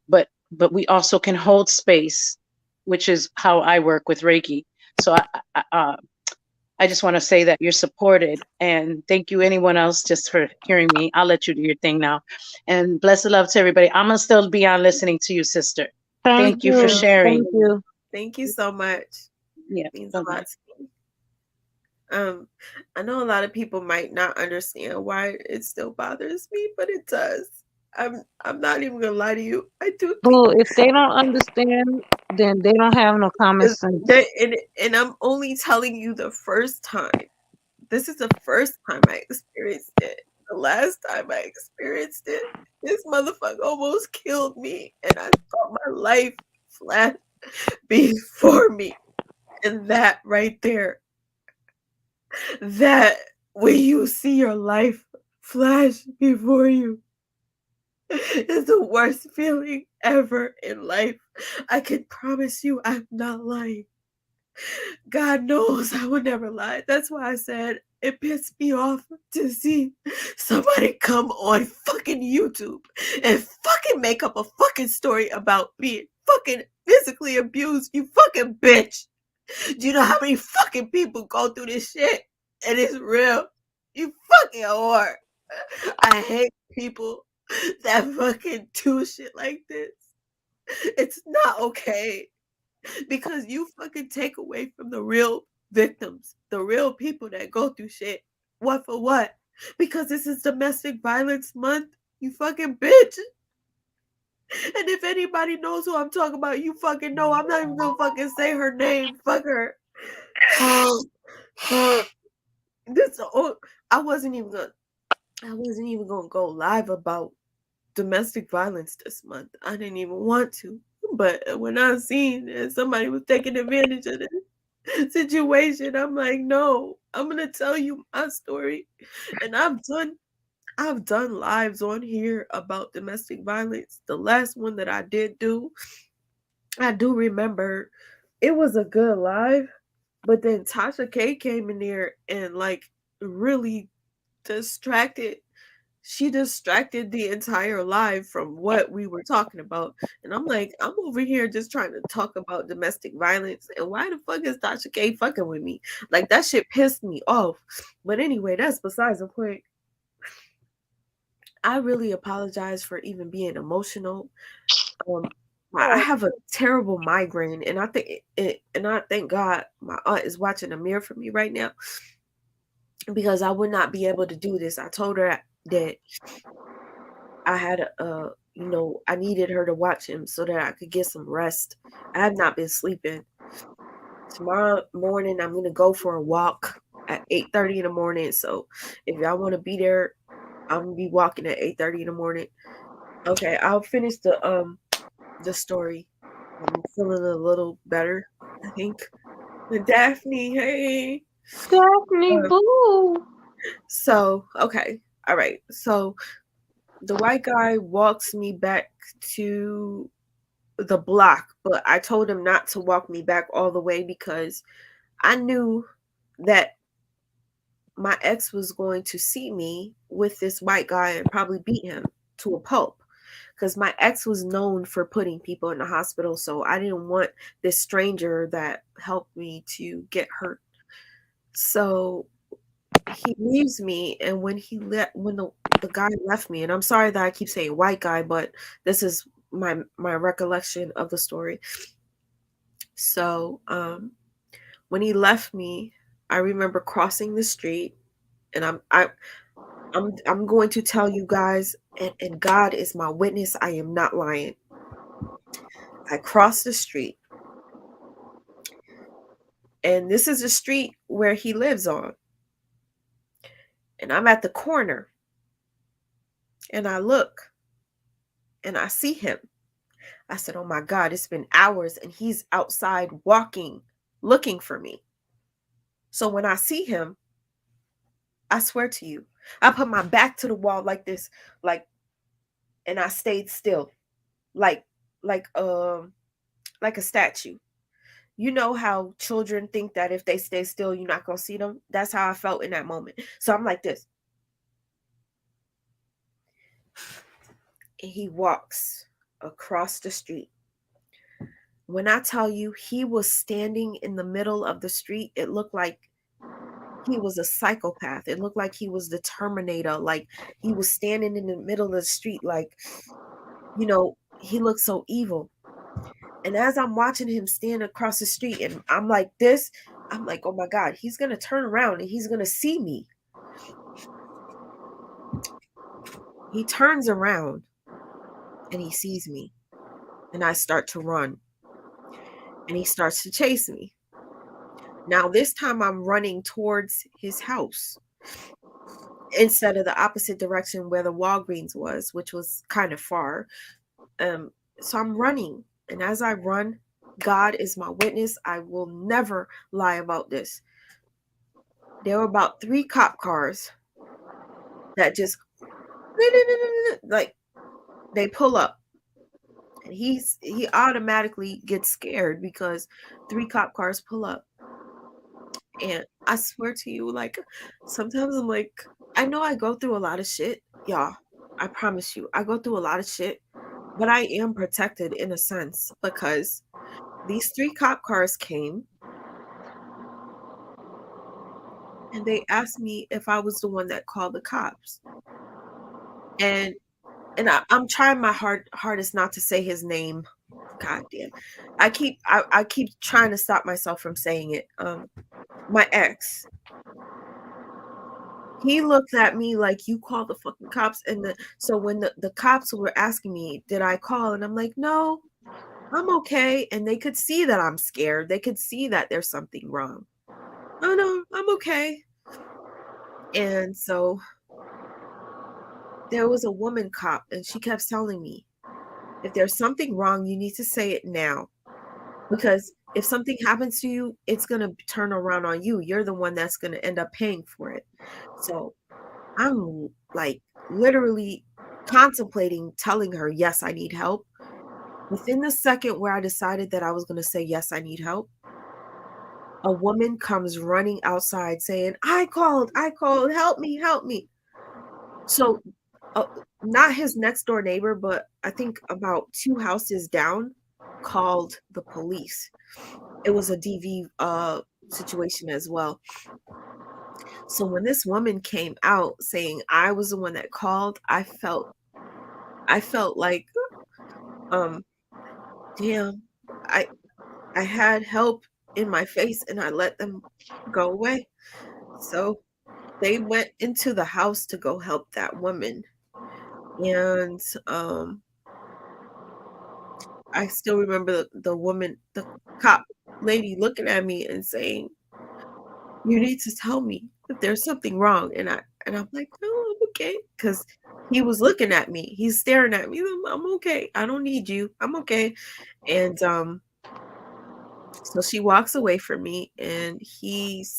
[SPEAKER 4] but we also can hold space, which is how I work with Reiki. So I just want to say that you're supported, and thank you anyone else just for hearing me. I'll let you do your thing now. And blessed love to everybody. I'm gonna still be on listening to you, sister.
[SPEAKER 3] Thank
[SPEAKER 4] Thank you for
[SPEAKER 3] you.
[SPEAKER 4] sharing.
[SPEAKER 3] Thank you.
[SPEAKER 1] Thank you so much.
[SPEAKER 4] Yeah.
[SPEAKER 1] It means a lot
[SPEAKER 4] Bye-bye.
[SPEAKER 1] to me. I know a lot of people might not understand why it still bothers me, but it does. I'm not even gonna lie to you. I do think
[SPEAKER 3] Well, if they don't understand, then they don't have no common sense.
[SPEAKER 1] that, and I'm only telling you the first time. This is the first time I experienced it. The last time I experienced it, this motherfucker almost killed me, and I saw my life flash before me. And that right there, that when you see your life flash before you, is the worst feeling ever in life. I can promise you I'm not lying. God knows I would never lie. That's why I said it pissed me off to see somebody come on fucking YouTube and fucking make up a fucking story about being fucking physically abused, you fucking bitch. Do you know how many fucking people go through this shit? And it's real. You fucking whore. I hate people that fucking do shit like this. It's not okay because you fucking take away from the real victims, the real people that go through shit. What for what? Because this is domestic violence month, you fucking bitch. And if anybody knows who I'm talking about, you fucking know. I'm not even gonna fucking say her name. Fuck her. This I wasn't even gonna go live about domestic violence this month. I didn't even want to. But when I seen that somebody was taking advantage of this situation, I'm like, no, I'm gonna tell you my story. And I've done lives on here about domestic violence. The last one that I did do, I do remember it was a good live, but then Tasha K came in there and like really distracted she distracted the entire live from what we were talking about. And I'm like, I'm over here just trying to talk about domestic violence. And why the fuck is Tasha K fucking with me? Like, that shit pissed me off. But anyway, that's besides the point. I really apologize for even being emotional. I have a terrible migraine, and I thank God my aunt is watching a mirror for me right now because I would not be able to do this. I told her that I had I needed her to watch him so that I could get some rest. I have not been sleeping. Tomorrow morning, I'm gonna go for a walk at 8:30 in the morning. So if y'all want to be there, I'm gonna be walking at 8:30 in the morning. Okay, I'll finish the story. I'm feeling a little better, I think. And Daphne, hey.
[SPEAKER 3] Daphne
[SPEAKER 1] Uh,
[SPEAKER 3] Boo.
[SPEAKER 1] so okay, all right. So the white guy walks me back to the block, but I told him not to walk me back all the way because I knew that my ex was going to see me with this white guy and probably beat him to a pulp because my ex was known for putting people in the hospital, so I didn't want this stranger that helped me to get hurt. So he leaves me, and when the guy left me, and I'm sorry that I keep saying white guy, but this is my recollection of the story. So when he left me, I remember crossing the street, and I'm going to tell you guys, and God is my witness, I am not lying. I crossed the street, and this is the street where he lives on, and I'm at the corner, and I look, and I see him. I said, oh my God, it's been hours and he's outside walking, looking for me. So when I see him, I swear to you, I put my back to the wall like this, and I stayed still, like, like, um, like a statue. You know how children think that if they stay still, you're not gonna see them? That's how I felt in that moment. So I'm like this. And he walks across the street. When I tell you he was standing in the middle of the street, it looked like he was a psychopath. It looked like he was the Terminator. Like he was standing in the middle of the street, like, he looked so evil. And as I'm watching him stand across the street and I'm like this, I'm like, oh my God, he's going to turn around and he's going to see me. He turns around and he sees me. And I start to run. And he starts to chase me. Now, this time I'm running towards his house instead of the opposite direction where the Walgreens was, which was kind of far. So I'm running. And as I run, God is my witness. I will never lie about this. There were about 3 cop cars that just like they pull up. And he automatically gets scared because 3 cop cars pull up. And I swear to you, like, sometimes I'm like, I know I go through a lot of shit, y'all. I promise you, I go through a lot of shit, but I am protected in a sense because these 3 cop cars came and they asked me if I was the one that called the cops. And I'm trying my hardest not to say his name. God damn. I keep trying to stop myself from saying it. My ex, he looked at me like, you called the fucking cops. And so when the cops were asking me, did I call? And I'm like, no, I'm okay. And they could see that I'm scared. They could see that there's something wrong. Oh no, I'm okay. And so there was a woman cop, and she kept telling me, if there's something wrong, you need to say it now. Because if something happens to you, it's going to turn around on you. You're the one that's going to end up paying for it. So I'm like literally contemplating telling her, yes, I need help. Within the second where I decided that I was going to say, yes, I need help, a woman comes running outside saying, I called, help me, help me. So, uh, not his next door neighbor, but I think about 2 houses down called the police. It was a DV situation as well. So when this woman came out saying I was the one that called, I felt like, um, damn, I I had help in my face and I let them go away. So they went into the house to go help that woman. And I still remember the woman, the cop lady looking at me and saying, "You need to tell me if there's something wrong." And I'm like, "No, I'm okay." Because he was looking at me. He's staring at me. I'm okay. I don't need you. I'm okay. And so she walks away from me and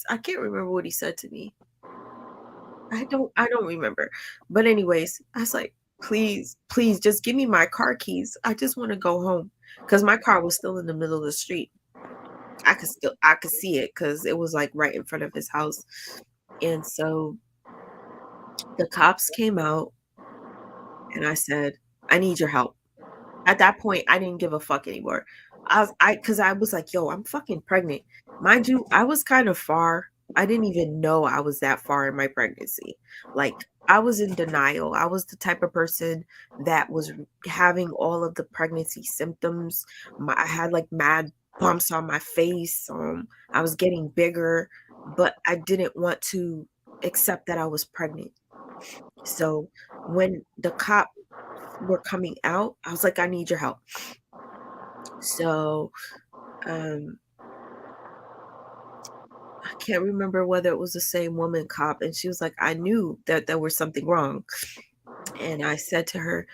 [SPEAKER 1] I can't remember what he said to me. I don't remember. But anyways, I was like, please, please just give me my car keys. I just want to go home. Because my car was still in the middle of the street. I could see it because it was like right in front of his house. And so the cops came out and I said, I need your help. At that point, I didn't give a fuck anymore. Because I was like, yo, I'm fucking pregnant. Mind you, I was kind of far. I didn't even know I was that far in my pregnancy. Like, I was in denial. I was the type of person that was having all of the pregnancy symptoms. I had like mad bumps on my face. I was getting bigger, but I didn't want to accept that I was pregnant. So when the cop were coming out, I was like, I need your help. So um I can't remember whether it was the same woman cop, and she was like, I knew that there was something wrong. And I said to her,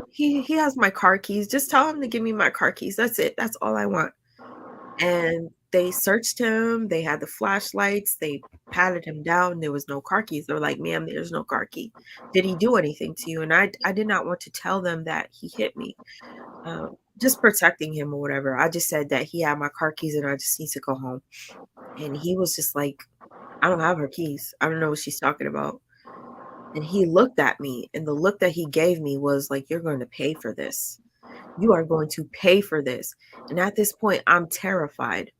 [SPEAKER 1] he has my car keys. Just tell him to give me my car keys. That's it. That's all I want. And they searched him. They had the flashlights. They patted him down. There was no car keys. They were like, ma'am, there's no car key. Did he do anything to you? And I did not want to tell them that he hit me. Just protecting him or whatever. I just said that he had my car keys and I just need to go home. And he was just like, I don't have her keys. I don't know what she's talking about. And he looked at me, and the look that he gave me was like, you're going to pay for this. You are going to pay for this. And at this point, I'm terrified.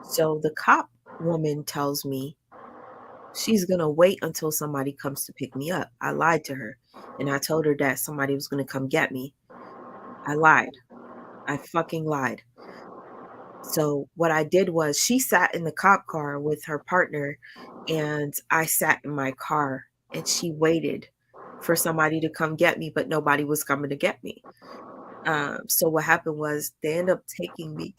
[SPEAKER 1] So the cop woman tells me she's going to wait until somebody comes to pick me up. I lied to her. And I told her that somebody was going to come get me. I lied. I fucking lied. So what I did was she sat in the cop car with her partner and I sat in my car and she waited for somebody to come get me, but nobody was coming to get me. So what happened was they ended up taking me,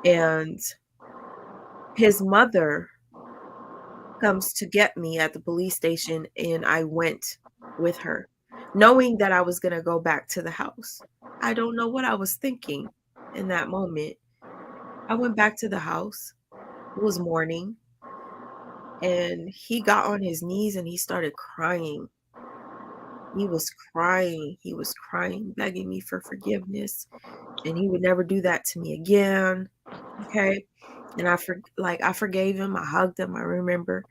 [SPEAKER 1] and his mother comes to get me at the police station, and I went with her, knowing that I was going to go back to the house. I don't know what I was thinking in that moment. I went back to the house. It was morning, and he got on his knees and he started crying. He was crying. He was crying, begging me for forgiveness, and he would never do that to me again. Okay. And I forgave him. I hugged him, I remember.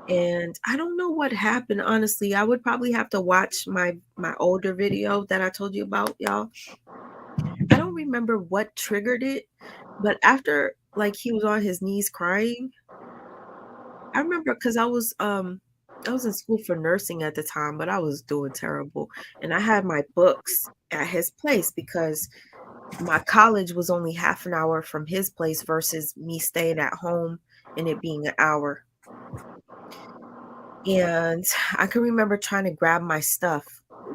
[SPEAKER 1] And I don't know what happened, honestly. I would probably have to watch my older video that I told you about, y'all. I don't remember what triggered it, but after like he was on his knees crying, I remember because I was in school for nursing at the time, but I was doing terrible. And I had my books at his place because my college was only half an hour from his place versus me staying at home and it being an hour. And I can remember trying to grab my stuff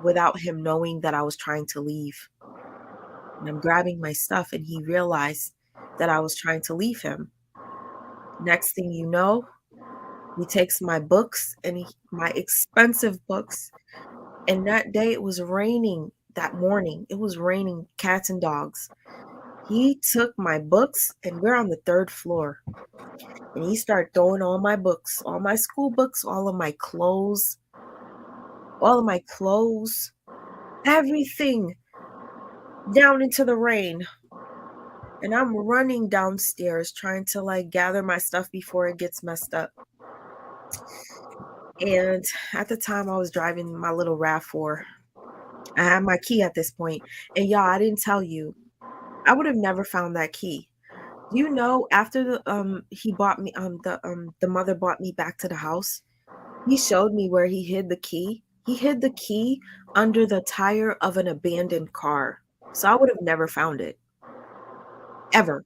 [SPEAKER 1] without him knowing that I was trying to leave. And I'm grabbing my stuff and he realized that I was trying to leave him. Next thing you know, he takes my books and my expensive books. And that day it was raining. That morning it was raining cats and dogs. He took my books, and we're on the 3rd floor. And he started throwing all my books, all my school books, all of my clothes, everything down into the rain. And I'm running downstairs trying to like gather my stuff before it gets messed up. And at the time I was driving my little RAV4. I had my key at this point. And y'all, I didn't tell you, I would have never found that key. Do you know, after he bought me the mother brought me back to the house, he showed me where he hid the key. He hid the key under the tire of an abandoned car. So I would have never found it. Ever.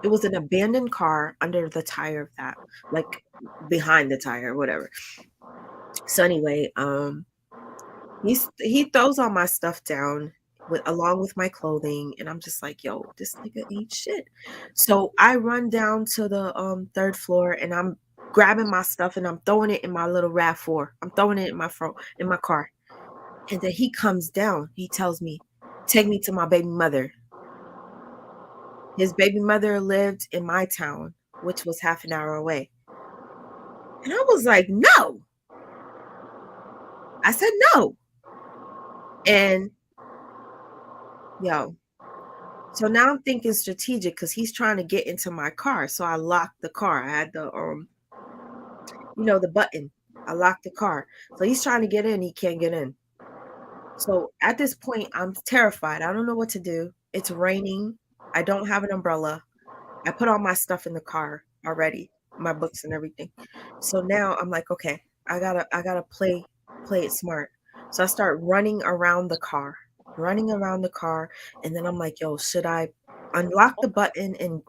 [SPEAKER 1] It was an abandoned car under the tire of that, like behind the tire, whatever. So anyway, he throws all my stuff down along with my clothing, and I'm just like, yo, this nigga ain't shit. So I run down to the 3rd floor, and I'm grabbing my stuff and I'm throwing it in my little RAV4. I'm throwing it in my car. And then he comes down. He tells me, take me to my baby mother. His baby mother lived in my town, which was half an hour away. And I was like, no. I said no. And yo, so now I'm thinking strategic because he's trying to get into my car. So I locked the car. I had the the button. I locked the car. So he's trying to get in. He can't get in. So at this point, I'm terrified. I don't know what to do. It's raining. I don't have an umbrella. I put all my stuff in the car already, my books and everything. So now I'm like, okay, I gotta play it smart. So I start running around the car, and then I'm like, yo, should I unlock the button and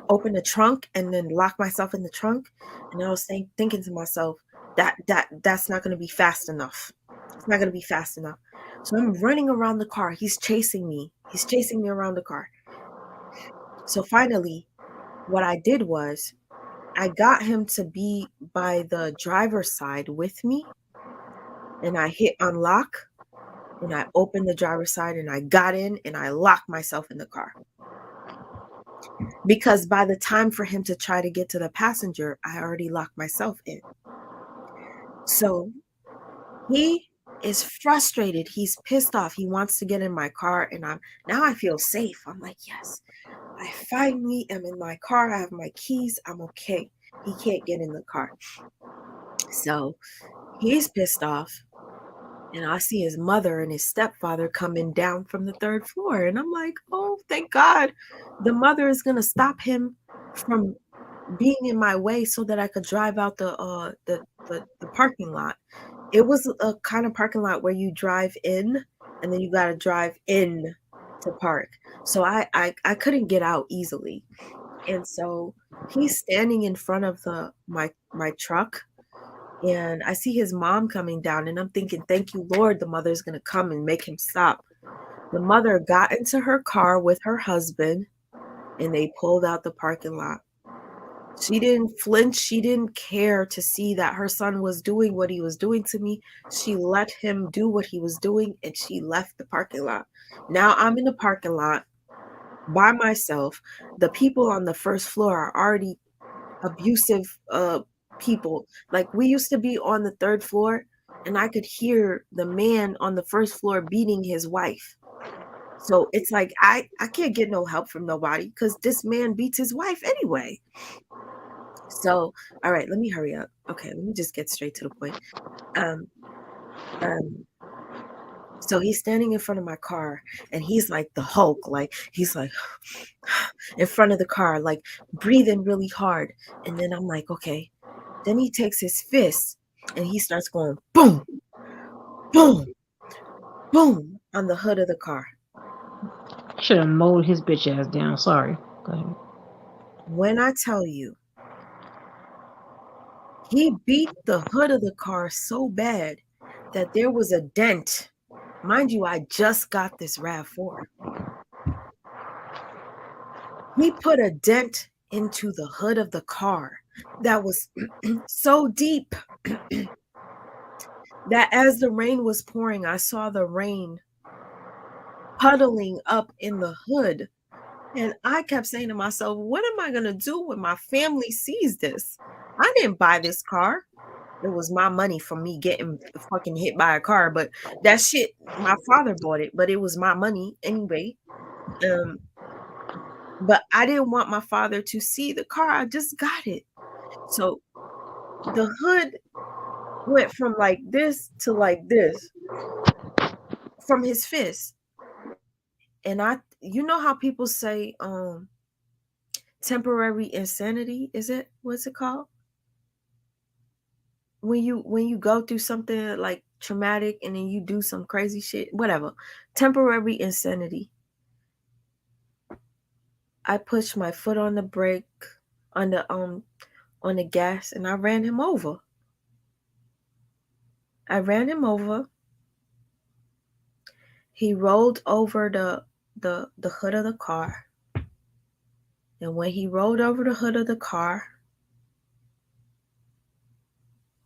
[SPEAKER 1] open the trunk and then lock myself in the trunk? And I was thinking to myself, that's not gonna be fast enough. It's not gonna be fast enough. So I'm running around the car. He's chasing me. He's chasing me around the car. So finally, what I did was I got him to be by the driver's side with me, and I hit unlock, and I opened the driver's side, and I got in, and I locked myself in the car. Because by the time for him to try to get to the passenger, I already locked myself in. So he is frustrated. He's pissed off. He wants to get in my car, and now I feel safe. I'm like, yes, I finally am in my car. I have my keys. I'm okay. He can't get in the car. So he's pissed off. And I see his mother and his stepfather coming down from the 3rd floor. And I'm like, oh, thank God. The mother is going to stop him from being in my way so that I could drive out the parking lot. It was a kind of parking lot where you drive in and then you got to drive in to park. So I couldn't get out easily. And so he's standing in front of my truck. And I see his mom coming down, and I'm thinking, thank you, Lord, the mother's going to come and make him stop. The mother got into her car with her husband, and they pulled out the parking lot. She didn't flinch. She didn't care to see that her son was doing what he was doing to me. She let him do what he was doing, and she left the parking lot. Now I'm in the parking lot by myself. The people on the 1st floor are already abusive people. Like, we used to be on the 3rd floor, and I could hear the man on the 1st floor beating his wife. So it's like I can't get no help from nobody because this man beats his wife anyway. So all right, let me hurry up. Okay, let me just get straight to the point. So he's standing in front of my car, and he's like the Hulk, like he's like in front of the car, like breathing really hard. And then I'm like, okay. Then he takes his fist and he starts going boom, boom, boom on the hood of the car.
[SPEAKER 3] Should have mowed his bitch ass down. Sorry. Go ahead.
[SPEAKER 1] When I tell you, he beat the hood of the car so bad that there was a dent. Mind you, I just got this RAV4. He put a dent into the hood of the car that was so deep that as the rain was pouring, I saw the rain puddling up in the hood. And I kept saying to myself, what am I going to do when my family sees this? I didn't buy this car. It was my money from me getting fucking hit by a car, but that shit, my father bought it, but it was my money anyway. Um, but I didn't want my father to see the car. I just got it. So the hood went from like this to like this from his fist. And you know how people say, temporary insanity, is it? What's it called? When you go through something like traumatic and then you do some crazy shit, whatever. Temporary insanity. I pushed my foot on the brake, on the gas, and I ran him over. I ran him over. He rolled over the hood of the car. And when he rolled over the hood of the car,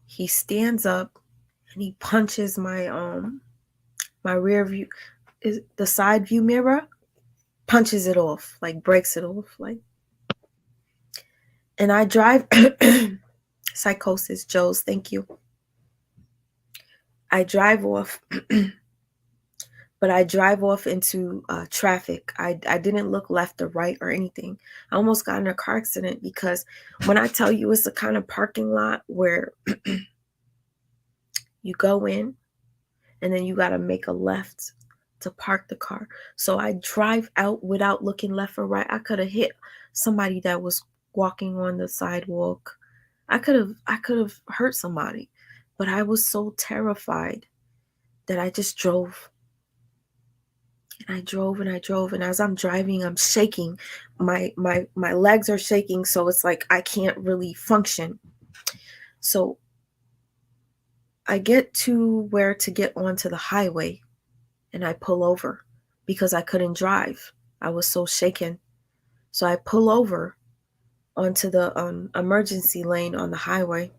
[SPEAKER 1] he stands up and he punches my rear view, is the side view mirror, punches it off, like breaks it off, like. And I drive psychosis, Joe's, thank you. I drive off, but I drive off into traffic. I didn't look left or right or anything. I almost got in a car accident because when I tell you it's the kind of parking lot where you go in and then you got to make a left to park the car. So I drive out without looking left or right. I could have hit somebody that was walking on the sidewalk. I could have hurt somebody, but I was so terrified that I just drove. And I drove and I drove, and as I'm driving, I'm shaking. My legs are shaking, so it's like I can't really function. So I get to where to get onto the highway, and I pull over because I couldn't drive. I was so shaken. So I pull over onto the emergency lane on the highway,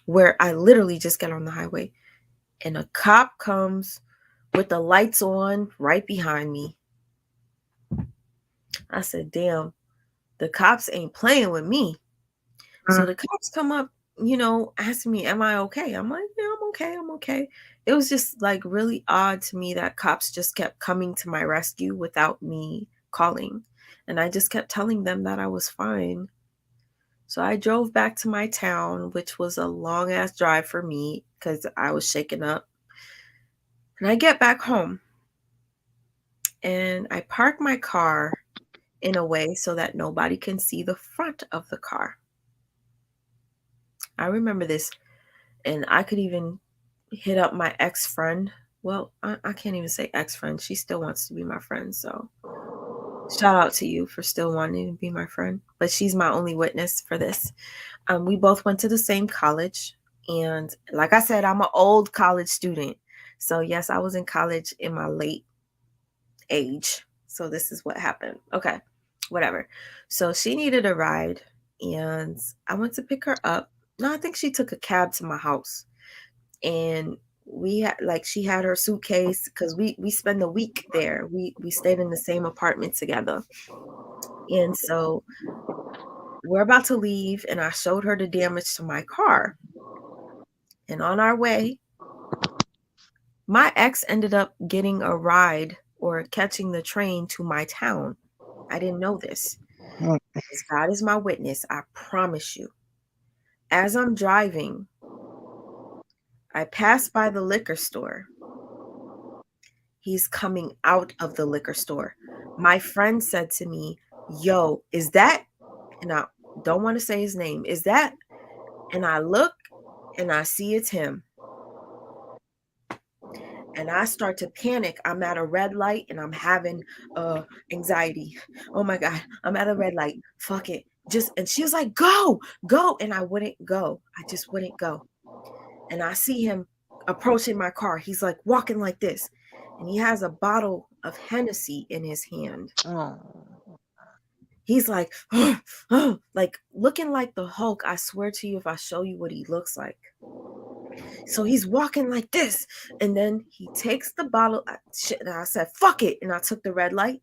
[SPEAKER 1] where I literally just get on the highway, and a cop comes with the lights on right behind me. I said, damn, the cops ain't playing with me. So the cops come up, asking me, am I okay? I'm like, yeah, I'm okay. I'm okay. It was just like really odd to me that cops just kept coming to my rescue without me calling. And I just kept telling them that I was fine. So I drove back to my town, which was a long ass drive for me because I was shaken up. And I get back home and I park my car in a way so that nobody can see the front of the car. I remember this, and I could even hit up my ex-friend. Well, I can't even say ex-friend. She still wants to be my friend, so shout out to you for still wanting to be my friend. But she's my only witness for this. We both went to the same college, and like I said, I'm an old college student. So yes, I was in college in my late age. So this is what happened. Okay, whatever. So she needed a ride, and I went to pick her up. No, I think she took a cab to my house, and she had her suitcase because we spent the week there. We stayed in the same apartment together, and so we're about to leave, and I showed her the damage to my car. And on our way, my ex ended up getting a ride or catching the train to my town. I didn't know this. As God is my witness, I promise you. As I'm driving, I pass by the liquor store. He's coming out of the liquor store. My friend said to me, yo, is that? And I don't want to say his name. Is that? And I look and I see it's him. And I start to panic. I'm at a red light and I'm having anxiety. Oh my God, I'm at a red light. Fuck it. And she was like, go. And I wouldn't go. I just wouldn't go. And I see him approaching my car. He's like walking like this. And he has a bottle of Hennessy in his hand.
[SPEAKER 3] Oh.
[SPEAKER 1] He's like, like looking like the Hulk. I swear to you, if I show you what he looks like. So he's walking like this, and then he takes the bottle. Shit, and I said, "Fuck it," and I took the red light.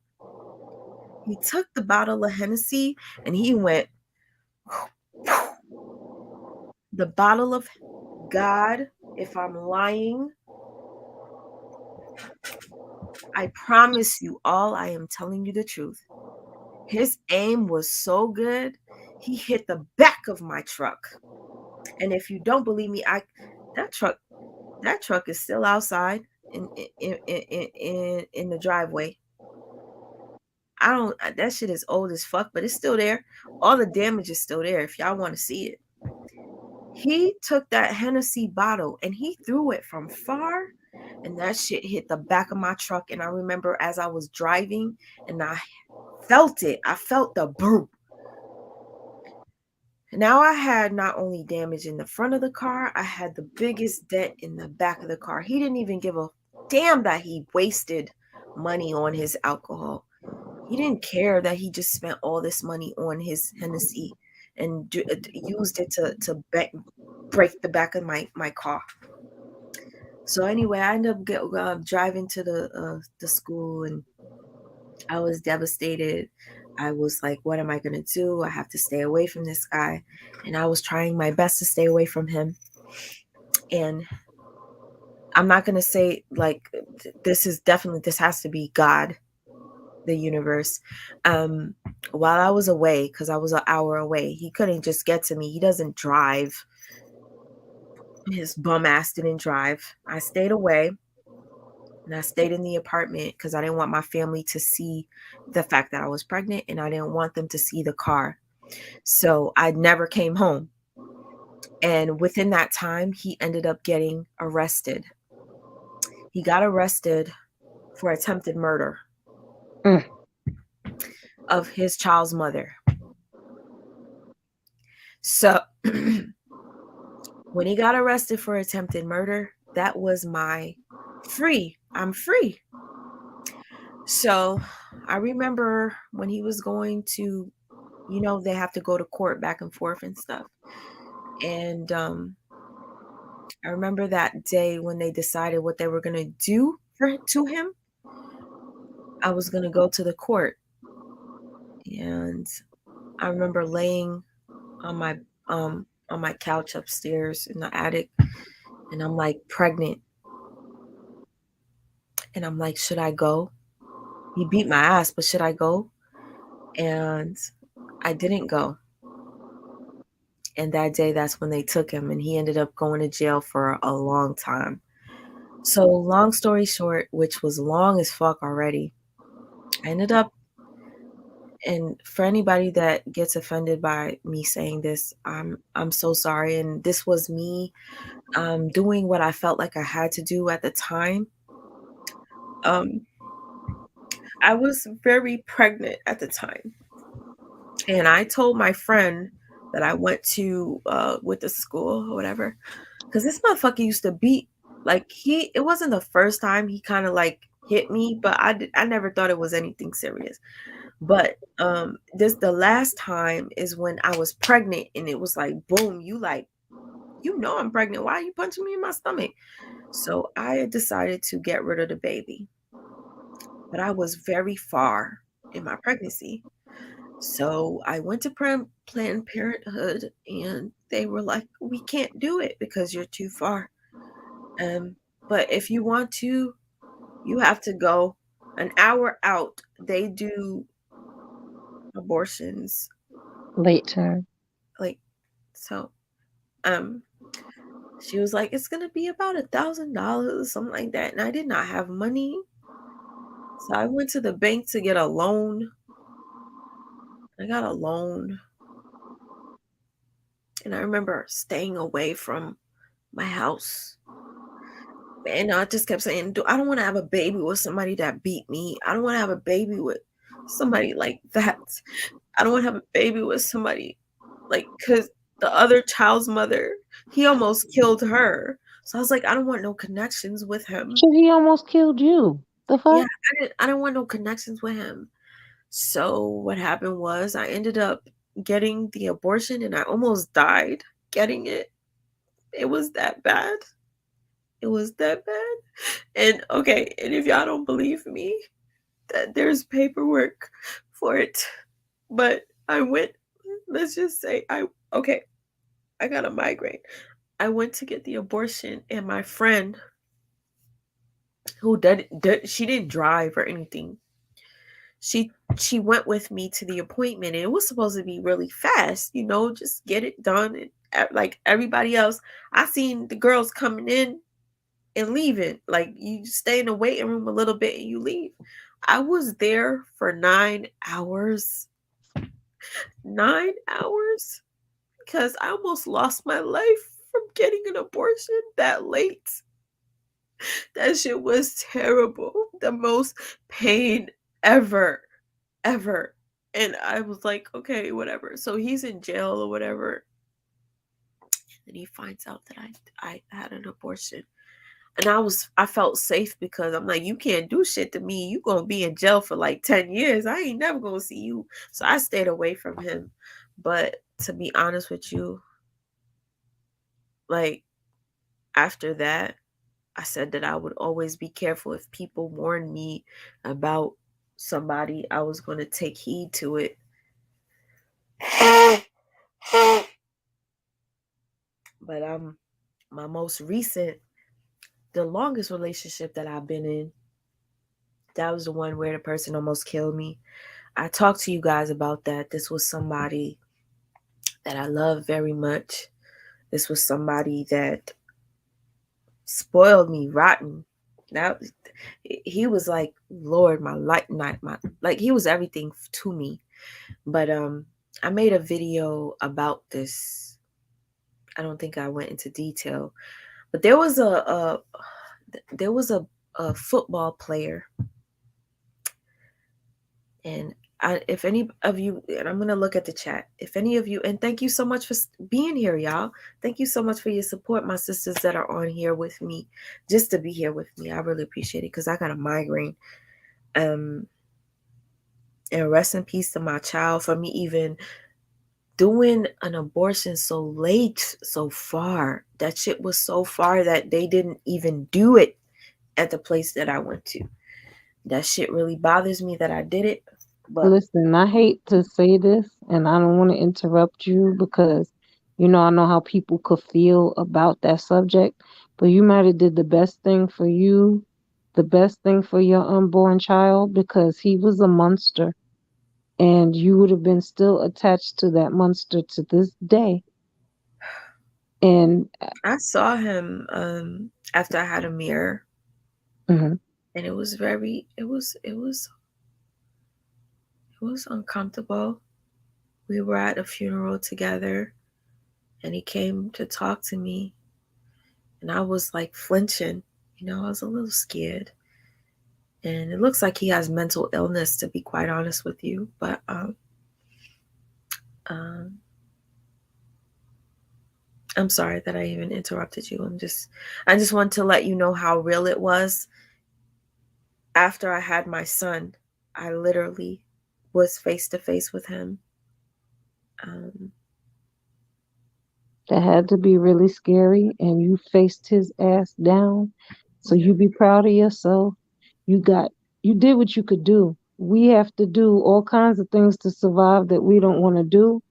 [SPEAKER 1] He took the bottle of Hennessy, and he went. The bottle of God. If I'm lying, I promise you all, I am telling you the truth. His aim was so good, he hit the back of my truck. And if you don't believe me, that truck is still outside in the driveway. I don't that shit is old as fuck, but it's still there. All the damage is still there if y'all want to see it. He took that Hennessy bottle and he threw it from far, and that shit hit the back of my truck. And I remember as I was driving and I felt it. I felt the boom. Now I had not only damage in the front of the car, I had the biggest dent in the back of the car. He didn't even give a damn that he wasted money on his alcohol. He didn't care that he just spent all this money on his Hennessy and used it to break the back of my car. So anyway, I ended up driving to the school, and I was devastated. I was like, what am I going to do? I have to stay away from this guy. And I was trying my best to stay away from him. And I'm not going to say like, this has to be God, the universe. While I was away, because I was an hour away, he couldn't just get to me. He doesn't drive. His bum ass didn't drive. I stayed away. And I stayed in the apartment because I didn't want my family to see the fact that I was pregnant, and I didn't want them to see the car. So I never came home. And within that time, he ended up getting arrested. He got arrested for attempted murder of his child's mother. So when he got arrested for attempted murder, that was my free. I'm free. So I remember when he was going to, they have to go to court back and forth and stuff. And I remember that day when they decided what they were going to do to him. I was going to go to the court. And I remember laying on my couch upstairs in the attic, and I'm like pregnant. And I'm like, should I go? He beat my ass, but should I go? And I didn't go. And that day, that's when they took him, and he ended up going to jail for a long time. So long story short, which was long as fuck already, I ended up, and for anybody that gets offended by me saying this, I'm so sorry. And this was me doing what I felt like I had to do at the time. I was very pregnant at the time. And I told my friend that I went to with the school or whatever, because this motherfucker used to beat, like it wasn't the first time he kind of like hit me, but I never thought it was anything serious. But the last time is when I was pregnant, and it was like, boom, I'm pregnant. Why are you punching me in my stomach? So I decided to get rid of the baby. But I was very far in my pregnancy. So I went to Planned Parenthood, and they were like, we can't do it because you're too far. But if you want to, you have to go an hour out. They do abortions
[SPEAKER 3] later.
[SPEAKER 1] like, so she was like, it's gonna be about $1,000, something like that. And I did not have money. So I went to the bank to get a loan. I got a loan. And I remember staying away from my house. And I just kept saying, I don't want to have a baby with somebody that beat me. I don't want to have a baby with somebody like that. I don't want to have a baby with somebody because the other child's mother, he almost killed her. So I was like, I don't want no connections with him.
[SPEAKER 3] So he almost killed you. The fuck?
[SPEAKER 1] Yeah, I didn't want no connections with him. So what happened was I ended up getting the abortion and I almost died getting it. It was that bad. It was that bad. And okay, and if y'all don't believe me, that there's paperwork for it. But I went, let's just say okay, I got a migraine. I went to get the abortion and my friend who she didn't drive or anything. She went with me to the appointment and it was supposed to be really fast, just get it done and like everybody else. I seen the girls coming in and leaving. Like you stay in the waiting room a little bit and you leave. I was there for 9 hours. 9 hours because I almost lost my life from getting an abortion that late. That shit was terrible. The most pain ever, ever. And I was like, okay, whatever. So he's in jail or whatever. And he finds out that I had an abortion. And I felt safe because I'm like, you can't do shit to me. You gonna be in jail for like 10 years. I ain't never gonna see you. So I stayed away from him. But to be honest with you, like after that, I said that I would always be careful if people warned me about somebody, I was going to take heed to it. But my most recent, the longest relationship that I've been in, that was the one where the person almost killed me. I talked to you guys about that. This was somebody that I love very much. This was somebody that spoiled me rotten. That he was like Lord, my light, my like he was everything to me. But I made a video about this. I don't think I went into detail, but there was a football player, and if any of you, and I'm gonna look at the chat. If any of you, and thank you so much for being here, y'all. Thank you so much for your support, my sisters that are on here with me, just to be here with me. I really appreciate it because I got a migraine. And rest in peace to my child for me even doing an abortion so late, so far. That shit was so far that they didn't even do it at the place that I went to. That shit really bothers me that I did it. But
[SPEAKER 3] Listen, I hate to say this, and I don't want to interrupt you because, I know how people could feel about that subject, but you might have did the best thing for you, the best thing for your unborn child, because he was a monster, and you would have been still attached to that monster to this day. And
[SPEAKER 1] I saw him after I had a mirror,
[SPEAKER 3] mhm.
[SPEAKER 1] and it was uncomfortable. We were at a funeral together, and he came to talk to me, and I was like flinching. I was a little scared. And it looks like he has mental illness, to be quite honest with you. But um, I'm sorry that I even interrupted you. I just want to let you know how real it was. After I had my son, I literally was face to face with him.
[SPEAKER 3] That had to be really scary, and you faced his ass down. So you be proud of yourself. You did what you could do. We have to do all kinds of things to survive that we don't want to do,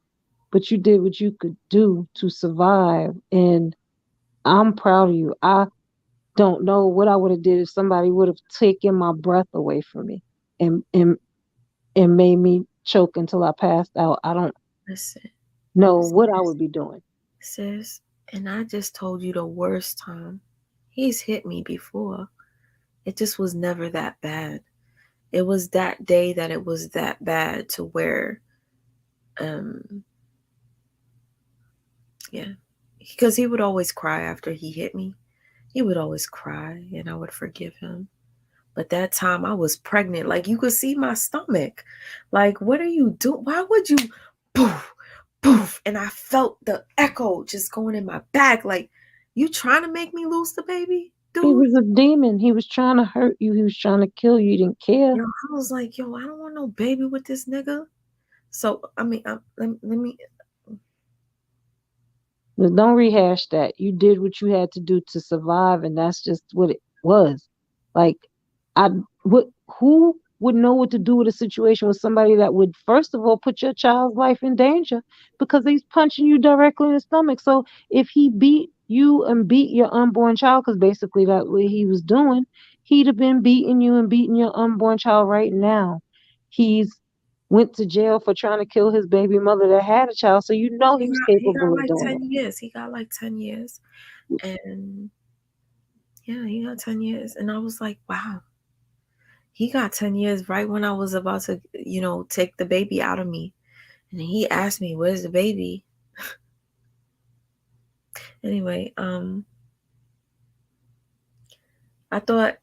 [SPEAKER 3] but you did what you could do to survive, and I'm proud of you. I don't know what I would have did if somebody would have taken my breath away from me and and and made me choke until I passed out. I don't
[SPEAKER 1] Listen,
[SPEAKER 3] know what I would be doing.
[SPEAKER 1] sis, and I just told you the worst time. He's hit me before. It just was never that bad. It was that day that it was that bad to where, um, yeah, because he would always cry after he hit me. He would always cry, and I would forgive him. But that time I was pregnant. Like you could see my stomach. Like, what are you doing? Why would you poof, poof? And I felt the echo just going in my back. Like, you trying to make me lose the baby?
[SPEAKER 3] He
[SPEAKER 1] dude.
[SPEAKER 3] was a demon. He was trying to hurt you. He was trying to kill you. He didn't care.
[SPEAKER 1] Yo, I was like, yo, I don't want no baby with this nigga. So I mean, let me.
[SPEAKER 3] But don't rehash that. You did what you had to do to survive, and that's just what it was. Like, I what who would know what to do with a situation with somebody that would first of all put your child's life in danger because he's punching you directly in the stomach. So if he beat you and beat your unborn child, because basically that's what he was doing, he'd have been beating you and beating your unborn child right now. He's went to jail for trying to kill his baby mother that had a child, so you know he was
[SPEAKER 1] He got
[SPEAKER 3] capable of
[SPEAKER 1] like
[SPEAKER 3] doing
[SPEAKER 1] 10 years. He got like 10 years, and yeah, he got 10 years. And I was like, wow, he got 10 years right when I was about to, take the baby out of me. And he asked me, "Where's the baby?" Anyway, I thought,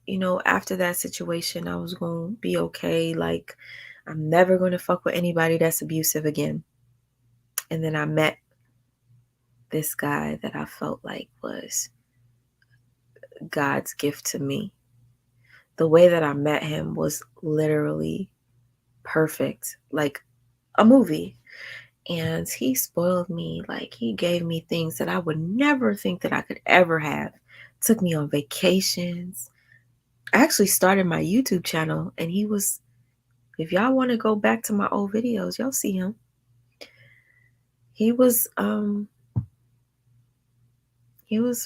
[SPEAKER 1] after that situation, I was going to be okay. Like, I'm never going to fuck with anybody that's abusive again. And then I met this guy that I felt like was God's gift to me. The way that I met him was literally perfect, like a movie. And he spoiled me. Like, he gave me things that I would never think that I could ever have. Took me on vacations. I actually started my YouTube channel, and he was, if y'all want to go back to my old videos, y'all see him. He was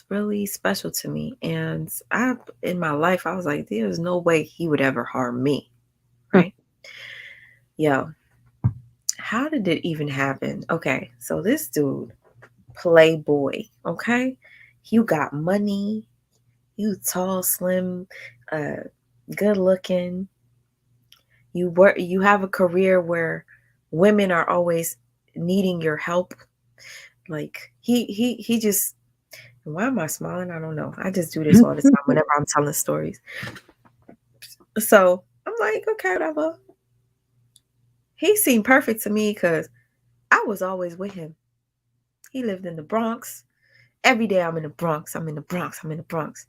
[SPEAKER 1] really special to me. And in my life, I was like, there's no way he would ever harm me.
[SPEAKER 3] it.
[SPEAKER 1] Right? Yo, how did it even happen? Okay, so this dude, playboy, okay? You got money, you tall, slim, good looking. You have a career where women are always needing your help. Like he just, why am I smiling? I don't know. I just do this all the time whenever I'm telling stories. So I'm like, okay, whatever. He seemed perfect to me because I was always with him. He lived in the Bronx. Every day I'm in the Bronx. I'm in the Bronx. I'm in the Bronx.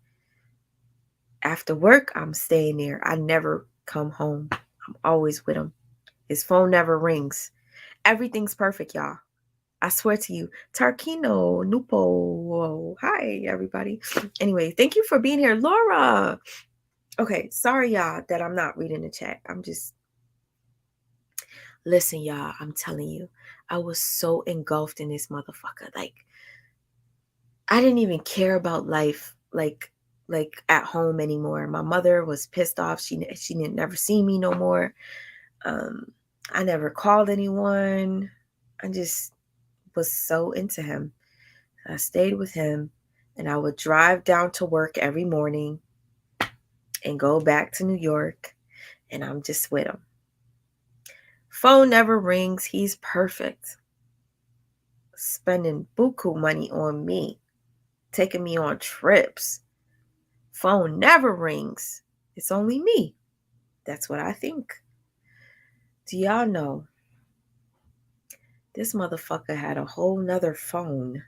[SPEAKER 1] After work, I'm staying there. I never come home. I'm always with him. His phone never rings. Everything's perfect, y'all. I swear to you. Tarkino, Nupo. Hi, everybody. Anyway, thank you for being here. Laura. Okay, sorry, y'all, that I'm not reading the chat. I'm just, listen, y'all, I'm telling you, I was so engulfed in this motherfucker. Like, I didn't even care about life, like at home anymore. My mother was pissed off. She didn't never see me no more. Um, I never called anyone. I just was so into him. I stayed with him, and I would drive down to work every morning and go back to New York, and I'm just with him. Phone never rings. He's perfect. Spending buku money on me, taking me on trips. Phone never rings. It's only me. That's what I think. Do y'all know this motherfucker had a whole nother phone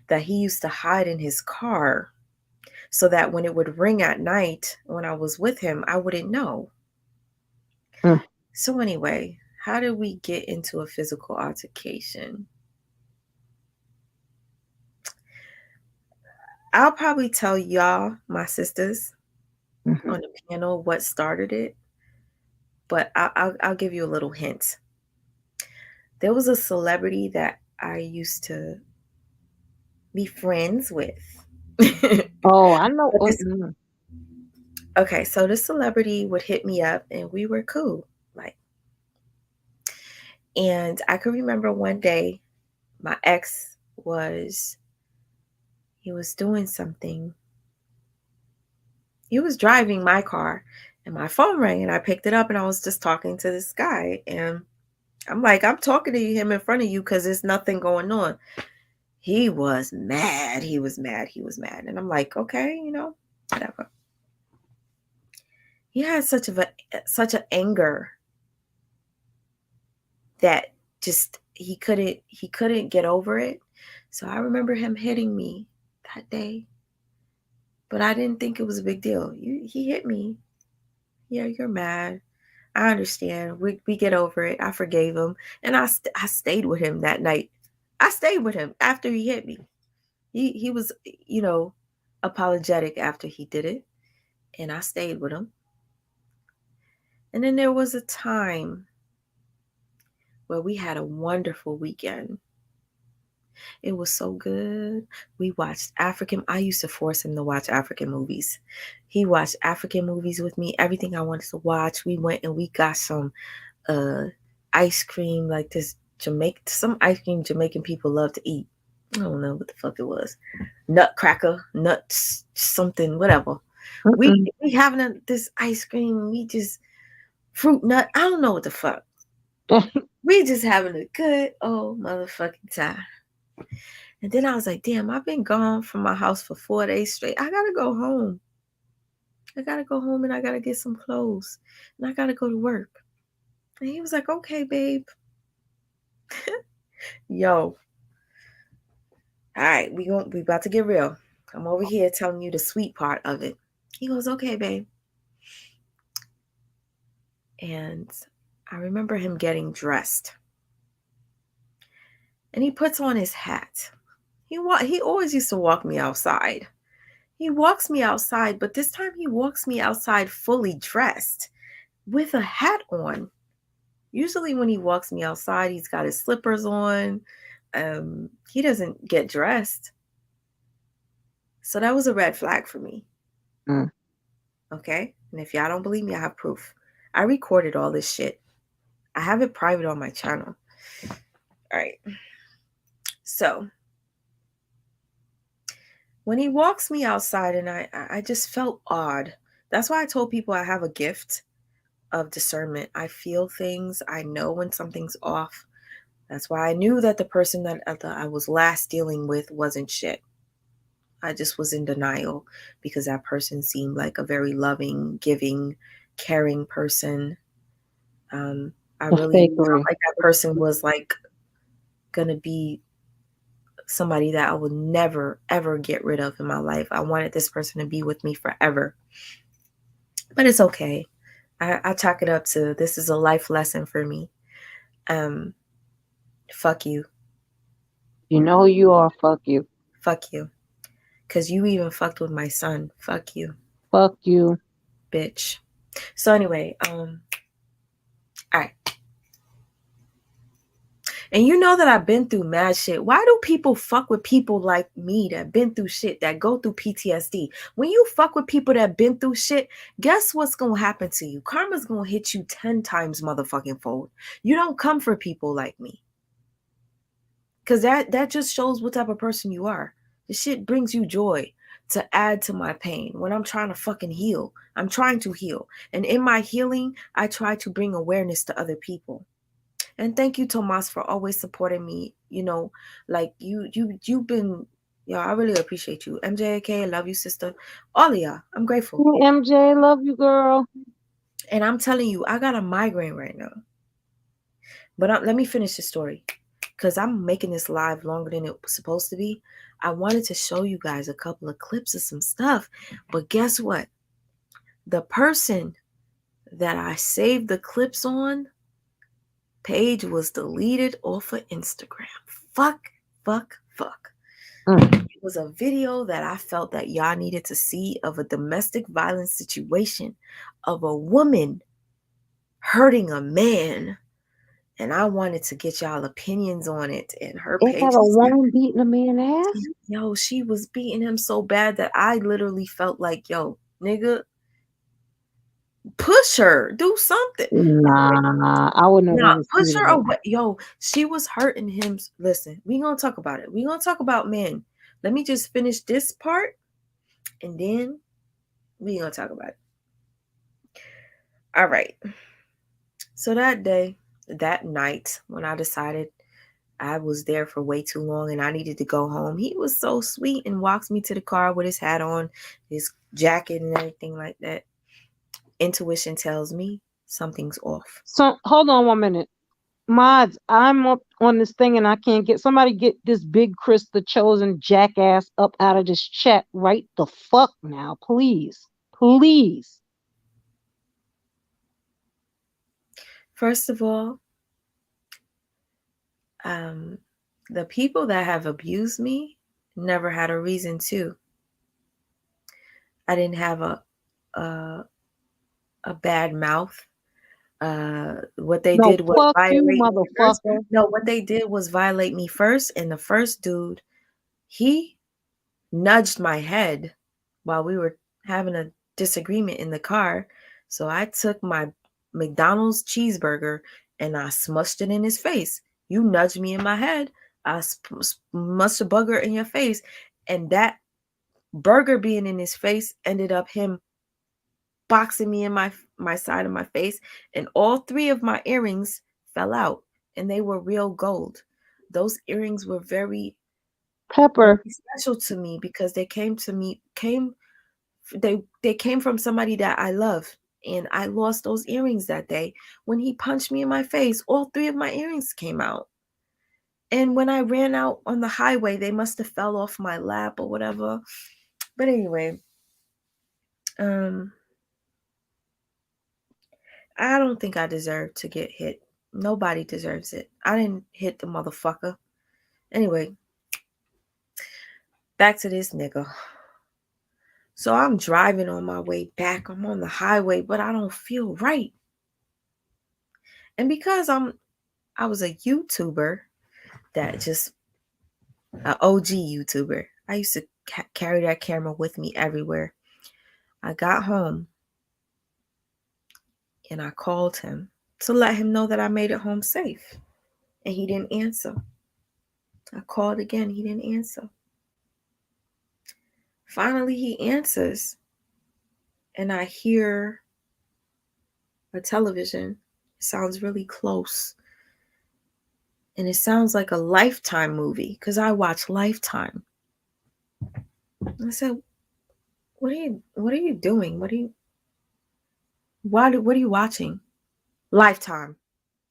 [SPEAKER 1] that he used to hide in his car so that when it would ring at night when I was with him, I wouldn't know.
[SPEAKER 3] Mm.
[SPEAKER 1] So anyway, how did we get into a physical altercation? I'll probably tell y'all, my sisters,
[SPEAKER 3] Mhm.
[SPEAKER 1] on the panel what started it, but I'll give you a little hint. There was a celebrity that I used to be friends with.
[SPEAKER 3] Oh, I know.
[SPEAKER 1] But okay, so this celebrity would hit me up and we were cool. Like, and I can remember one day my ex he was doing something. He was driving my car and my phone rang and I picked it up and I was just talking to this guy and I'm like, I'm talking to him in front of you because there's nothing going on. He was mad. He was mad. He was mad. And I'm like, okay, whatever. He had such an anger that just he couldn't get over it. So I remember him hitting me that day. But I didn't think it was a big deal. He hit me. Yeah, you're mad. I understand. We get over it. I forgave him, and I stayed with him that night. I stayed with him after he hit me. He was, you know, apologetic after he did it, and I stayed with him. And then there was a time where we had a wonderful weekend. It was so good. We watched African. I used to force him to watch African movies. He watched African movies with me. Everything I wanted to watch. We went and we got some uh ice cream, like this some ice cream Jamaican people love to eat. I don't know what the fuck it was. Nutcracker, nuts, something, whatever. We having this ice cream. We just fruit nut. I don't know what the fuck. We just having a good old motherfucking time. And then I was like, damn, I've been gone from my house for 4 days straight. I gotta go home. I gotta go home and I gotta get some clothes. And I gotta go to work. And he was like, okay, babe. Yo. All right, we about to get real. I'm over here telling you the sweet part of it. He goes, okay, babe. And I remember him getting dressed. And he puts on his hat. He always used to walk me outside. He walks me outside, but this time he walks me outside fully dressed with a hat on. Usually when he walks me outside, he's got his slippers on. He doesn't get dressed. So that was a red flag for me. Okay? And if y'all don't believe me, I have proof. I recorded all this shit. I have it private on my channel. All right. So when he walks me outside, and I just felt odd. That's why I told people I have a gift of discernment. I feel things. I know when something's off. That's why I knew that the person that I was last dealing with wasn't shit. I just was in denial because that person seemed like a very loving, giving, caring person. I really felt like that person was like gonna be somebody that I would never ever get rid of in my life. I wanted this person to be with me forever. But it's okay. I chalk it up to this is a life lesson for me. Fuck you.
[SPEAKER 3] You know who you are. Fuck you.
[SPEAKER 1] Fuck you. Because you even fucked with my son. Fuck you.
[SPEAKER 3] Fuck you.
[SPEAKER 1] Bitch. So anyway, all right. And you know that I've been through mad shit. Why do people fuck with people like me that been through shit, that go through PTSD? When you fuck with people that been through shit, guess what's going to happen to you? Karma's going to hit you 10 times motherfucking fold. You don't come for people like me. Because that just shows what type of person you are. The shit brings you joy to add to my pain when I'm trying to fucking heal. I'm trying to heal. And in my healing, I try to bring awareness to other people. And thank you, Tomas, for always supporting me. You know, like you've been, yeah, I really appreciate you. MJK, I love you, sister. All of y'all, I'm grateful.
[SPEAKER 3] Hey, MJ, love you, girl.
[SPEAKER 1] And I'm telling you, I got a migraine right now. But let me finish the story because I'm making this live longer than it was supposed to be. I wanted to show you guys a couple of clips of some stuff. But guess what? The person that I saved the clips on, page was deleted off of Instagram. Fuck. It was a video that I felt that y'all needed to see of a domestic violence situation of a woman hurting a man. And I wanted to get y'all opinions on it. And her page.
[SPEAKER 3] They had a woman beating a man's ass?
[SPEAKER 1] Yo, she was beating him so bad that I literally felt like, yo, nigga, push her, do something.
[SPEAKER 3] Nah, I wouldn't have
[SPEAKER 1] push her away. Yo, she was hurting him. Listen, we gonna talk about it. We gonna talk about men. Let me just finish this part, and then we gonna talk about it. All right. So that night, when I decided I was there for way too long and I needed to go home, he was so sweet and walks me to the car with his hat on, his jacket and everything like that. Intuition tells me something's off.
[SPEAKER 3] So hold on 1 minute. Mods, I'm on this thing and I can't get somebody get this big Chris the chosen jackass up out of this chat right the fuck now, please. Please.
[SPEAKER 1] First of all, the people that have abused me never had a reason to. I didn't have a, a bad mouth. What they
[SPEAKER 3] No,
[SPEAKER 1] did was
[SPEAKER 3] fuck you,
[SPEAKER 1] violate me first.
[SPEAKER 3] motherfucker.
[SPEAKER 1] No, what they did was violate me first. And the first dude, he nudged my head while we were having a disagreement in the car. So I took my McDonald's cheeseburger and I smushed it in his face. You nudged me in my head. I smushed a bugger in your face. And that burger being in his face ended up him boxing me in my side of my face, and all three of my earrings fell out, and they were real gold. Those earrings were very,
[SPEAKER 3] Pepper.
[SPEAKER 1] very special to me because they came from somebody that I love. And I lost those earrings that day. When he punched me in my face, all three of my earrings came out. And when I ran out on the highway, they must have fell off my lap or whatever. But anyway, I don't think I deserve to get hit. Nobody deserves it. I didn't hit the motherfucker. Anyway, back to this nigga. So I'm driving on my way back. I'm on the highway, but I don't feel right. And because I was a YouTuber that just an OG YouTuber. I used to carry that camera with me everywhere. I got home and I called him to let him know that I made it home safe. And he didn't answer. I called again. He didn't answer. Finally, he answers. And I hear a television. It sounds really close. And it sounds like a Lifetime movie because I watch Lifetime. I said, what are you doing? What are you watching? Lifetime.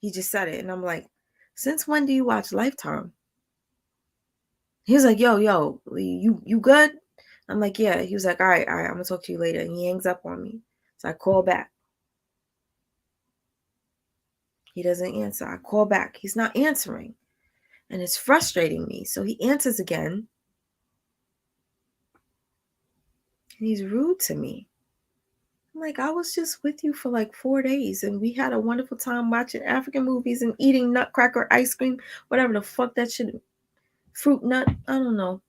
[SPEAKER 1] He just said it. And I'm like, since when do you watch Lifetime? He was like, yo, you good? I'm like, yeah. He was like, all right, I'm gonna talk to you later. And he hangs up on me. So I call back. He doesn't answer. I call back. He's not answering. And it's frustrating me. So he answers again. And he's rude to me. I'm like, I was just with you for like 4 days and we had a wonderful time watching African movies and eating nutcracker ice cream, whatever the fuck that shit, fruit nut, I don't know.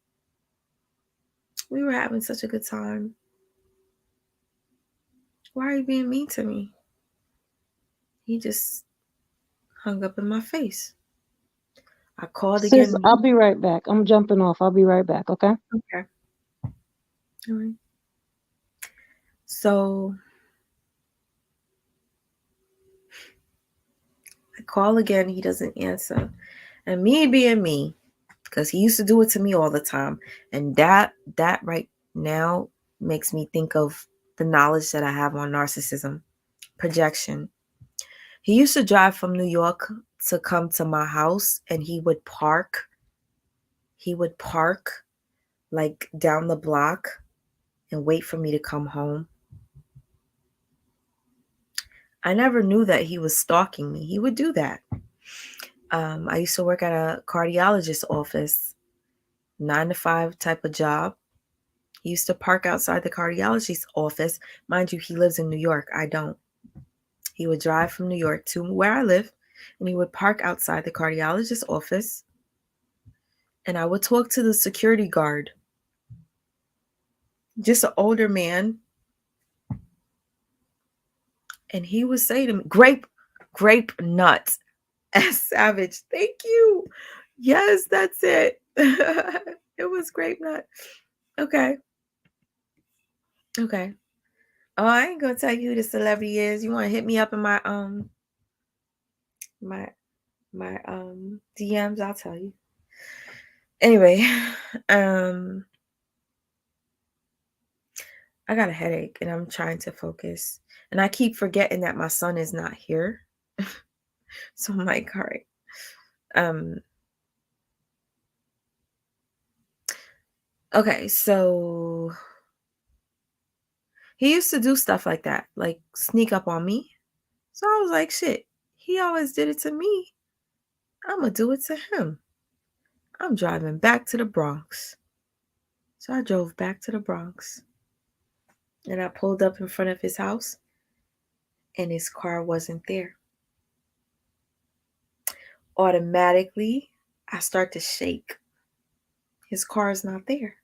[SPEAKER 1] We were having such a good time. Why are you being mean to me? He just hung up in my face. I called
[SPEAKER 3] Sis,
[SPEAKER 1] again.
[SPEAKER 3] I'll be right back. I'm jumping off. I'll be right back, okay?
[SPEAKER 1] Okay. All right. So I call again. He doesn't answer. And me being me, because he used to do it to me all the time. And that right now makes me think of the knowledge that I have on narcissism, projection. He used to drive from New York to come to my house and he would park like down the block and wait for me to come home. I never knew that he was stalking me. He would do that. I used to work at a cardiologist's office, 9 to 5 type of job. He used to park outside the cardiologist's office. Mind you, he lives in New York. I don't. He would drive from New York to where I live, and he would park outside the cardiologist's office. And I would talk to the security guard, just an older man. And he would say to me, grape nuts. Savage. Thank you. Yes, that's it. It was grape nut. Okay. Okay. Oh, I ain't gonna tell you who the celebrity is. You want to hit me up in my my DMs? I'll tell you. Anyway, I got a headache and I'm trying to focus, and I keep forgetting that my son is not here. So I'm like, all right. Um, okay, so he used to do stuff like that, like sneak up on me. So I was like, shit, he always did it to me. I'm going to do it to him. I'm driving back to the Bronx. So I drove back to the Bronx and I pulled up in front of his house and his car wasn't there. Automatically, I start to shake. His car is not there.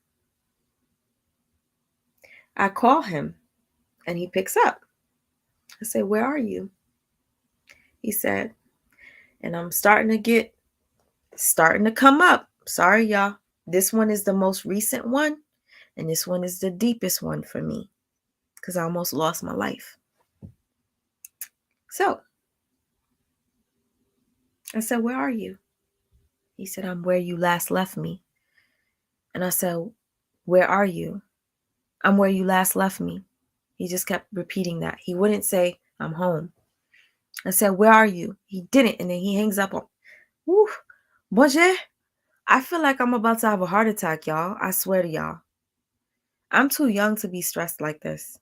[SPEAKER 1] I call him and he picks up. I say, where are you? He said, and I'm starting to come up. Sorry, y'all. This one is the most recent one, and this one is the deepest one for me because I almost lost my life. So I said, where are you? He said, I'm where you last left me. And I said, where are you? I'm where you last left me. He just kept repeating that. He wouldn't say, I'm home. I said, where are you? He didn't. And then he hangs up on, whew, bonjour. I feel like I'm about to have a heart attack, y'all. I swear to y'all. I'm too young to be stressed like this.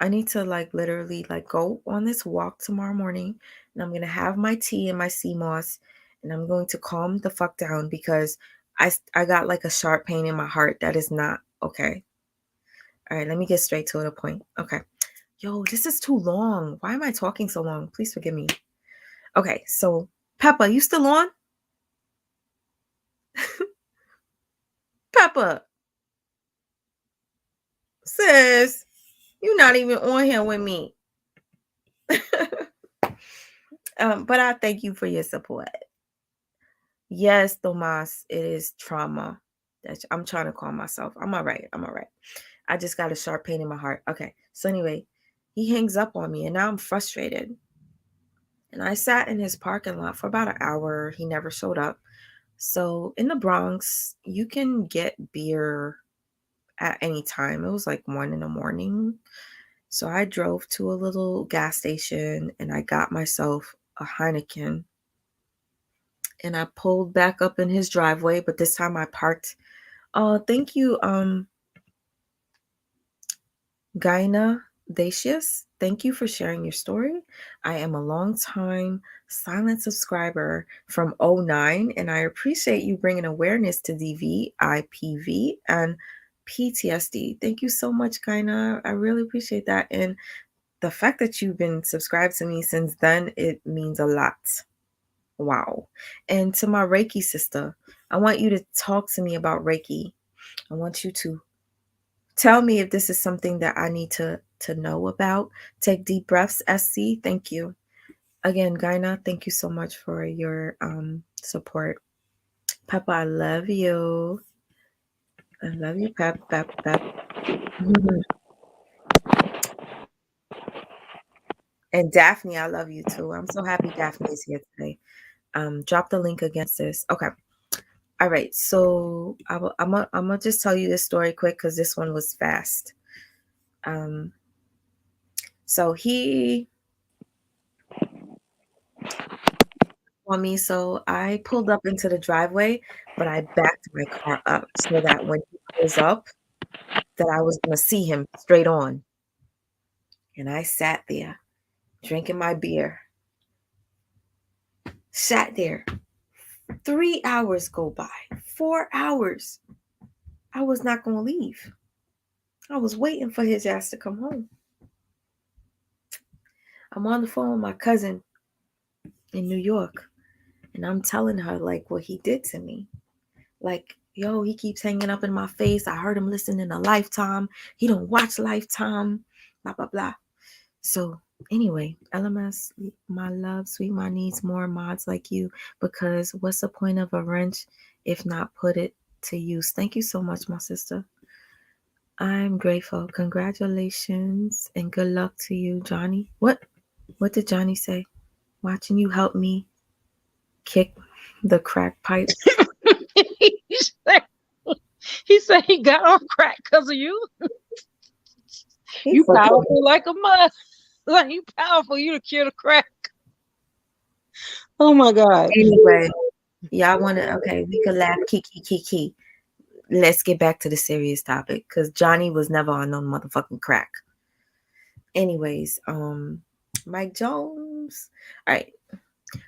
[SPEAKER 1] I need to literally go on this walk tomorrow morning and I'm going to have my tea and my sea moss and I'm going to calm the fuck down because I got like a sharp pain in my heart that is not okay. All right, let me get straight to the point. Okay. Yo, this is too long. Why am I talking so long? Please forgive me. Okay, so Peppa, you still on? Peppa, sis, you're not even on here with me. But I thank you for your support. Yes, Tomas, it is trauma. I'm trying to calm myself. I'm all right. I just got a sharp pain in my heart. Okay. So anyway, he hangs up on me and now I'm frustrated. And I sat in his parking lot for about an hour. He never showed up. So in the Bronx, you can get beer at any time. It was like 1 a.m. So I drove to a little gas station and I got myself a Heineken. And I pulled back up in his driveway, but this time I parked. Oh, thank you, Gaina Dacius. Thank you for sharing your story. I am a long time silent subscriber from '09, and I appreciate you bringing awareness to DV, IPV, and PTSD. Thank you so much, Gaina. I really appreciate that. And the fact that you've been subscribed to me since then, it means a lot. Wow. And to my Reiki sister, I want you to talk to me about Reiki. I want you to tell me if this is something that I need to know about. Take deep breaths, SC. Thank you. Again, Gaina, thank you so much for your support. Peppa, I love you. I love you, Pep. And Daphne, I love you too. I'm so happy Daphne is here today. Drop the link against this. Okay. All right. So I'm gonna just tell you this story quick because this one was fast. So he on me, so I pulled up into the driveway, but I backed my car up so that when he pulls up, that I was gonna see him straight on. And I sat there drinking my beer. Sat there. 3 hours go by. 4 hours. I was not gonna leave. I was waiting for his ass to come home. I'm on the phone with my cousin in New York, and I'm telling her what he did to me. Yo, he keeps hanging up in my face. I heard him listening to Lifetime. He don't watch Lifetime. Blah, blah, blah. So anyway, LMS, my love, sweet, my needs more mods like you, because what's the point of a wrench if not put it to use? Thank you so much, my sister. I'm grateful. Congratulations and good luck to you, Johnny. What did Johnny say? Watching you help me kick the crack pipe.
[SPEAKER 3] He said he got on crack because of you. You powerful like a mud. Like you powerful, you to cure the crack. Oh my God.
[SPEAKER 1] Anyway, y'all want to? Okay, we could laugh, kiki. Let's get back to the serious topic because Johnny was never on no motherfucking crack. Anyways, Mike Jones. All right.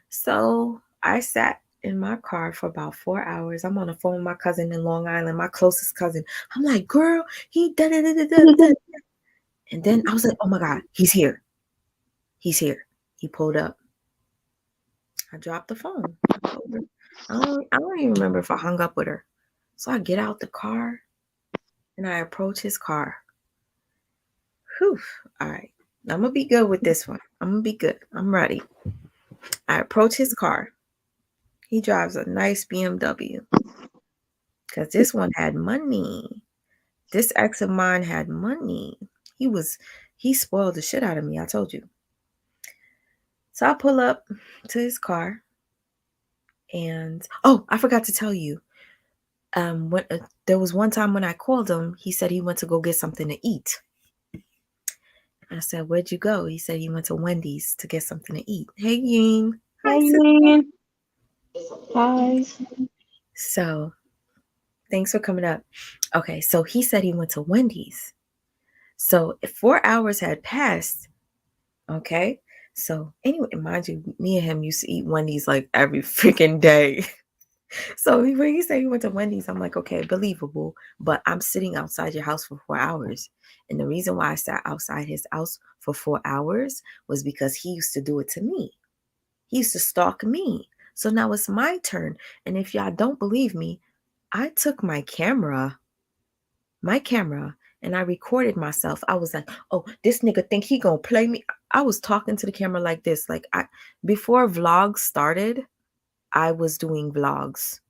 [SPEAKER 1] So I sat in my car for about 4 hours. I'm on the phone with my cousin in Long Island, my closest cousin. I'm like, girl, he da da da da da. Da. And then I was like, oh my God, he's here. He's here. He pulled up. I dropped the phone. I told her. I don't even remember if I hung up with her. So I get out the car and I approach his car. Whew. All right. I'm going to be good with this one. I'm going to be good. I'm ready. I approach his car. He drives a nice BMW. Because this one had money. This ex of mine had money. He spoiled the shit out of me. I told you. So I pull up to his car. And, oh, I forgot to tell you. When there was one time when I called him, he said he went to go get something to eat. I said, where'd you go? He said he went to Wendy's to get something to eat. Hey, Ying. Hi,
[SPEAKER 3] Hey,
[SPEAKER 1] sister.
[SPEAKER 3] man. Hi.
[SPEAKER 1] So, thanks for coming up. Okay, so he said he went to Wendy's. So, if 4 hours had passed, okay? So, anyway, mind you, me and him used to eat Wendy's like every freaking day. So when he said he went to Wendy's, I'm like, okay, believable. But I'm sitting outside your house for 4 hours. And the reason why I sat outside his house for 4 hours was because he used to do it to me. He used to stalk me. So now it's my turn. And if y'all don't believe me, I took my camera, and I recorded myself. I was like, oh, this nigga think he gonna play me. I was talking to the camera like this. Like before vlogs started, I was doing vlogs.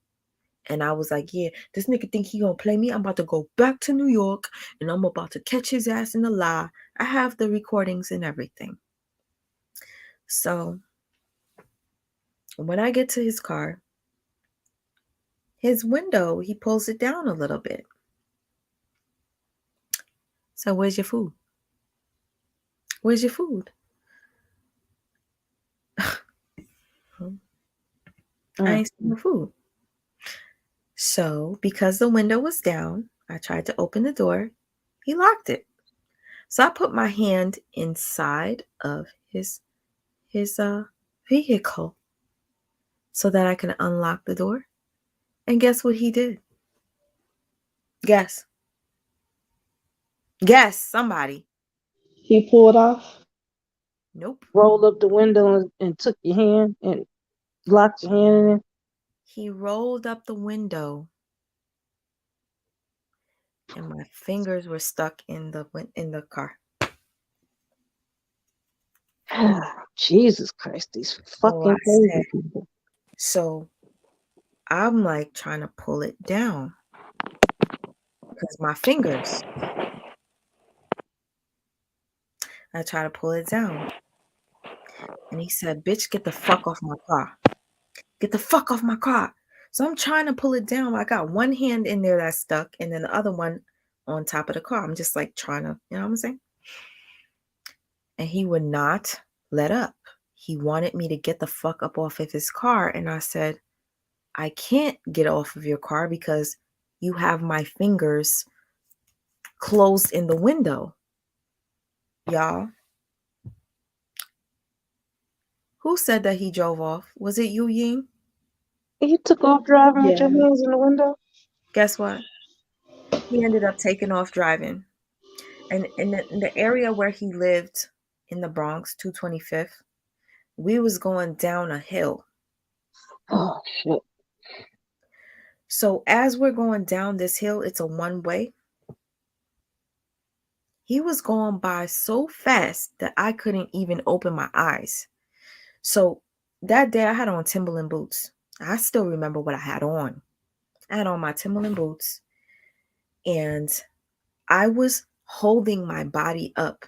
[SPEAKER 1] And I was like, yeah, this nigga think he gonna play me. I'm about to go back to New York and I'm about to catch his ass in the lie. I have the recordings and everything. So when I get to his car, his window, he pulls it down a little bit. So where's your food? Where's your food? I ain't seen no food. So because the window was down, I tried to open the door. He locked it. So I put my hand inside of his vehicle so that I can unlock the door. And guess what he did? Guess. Guess, somebody.
[SPEAKER 3] He pulled off,
[SPEAKER 1] Nope.
[SPEAKER 3] rolled up the window, and took your hand and locked your hand in it.
[SPEAKER 1] He rolled up the window and my fingers were stuck in the car.
[SPEAKER 3] Jesus Christ, these
[SPEAKER 1] So
[SPEAKER 3] fucking
[SPEAKER 1] I
[SPEAKER 3] crazy
[SPEAKER 1] said,
[SPEAKER 3] people.
[SPEAKER 1] so I'm like trying to pull it down because my fingers. I try to pull it down. And he said, bitch, get the fuck off my car. Get the fuck off my car. So I'm trying to pull it down. I got one hand in there that's stuck and then the other one on top of the car. I'm just like trying to, you know what I'm saying? And he would not let up. He wanted me to get the fuck up off of his car. And I said, I can't get off of your car because you have my fingers closed in the window. Y'all. Who said that he drove off? Was it you, Ying?
[SPEAKER 3] You took off driving with your
[SPEAKER 2] Yeah.
[SPEAKER 3] hands in the window?
[SPEAKER 1] Guess what? He ended up taking off driving. And in the area where he lived in the Bronx, 225th, we was going down a hill.
[SPEAKER 3] Oh, shit.
[SPEAKER 1] So as we're going down this hill, it's a one-way. He was going by so fast that I couldn't even open my eyes. So that day I had on Timberland boots. I still remember what I had on. I had on my Timberland boots and I was holding my body up.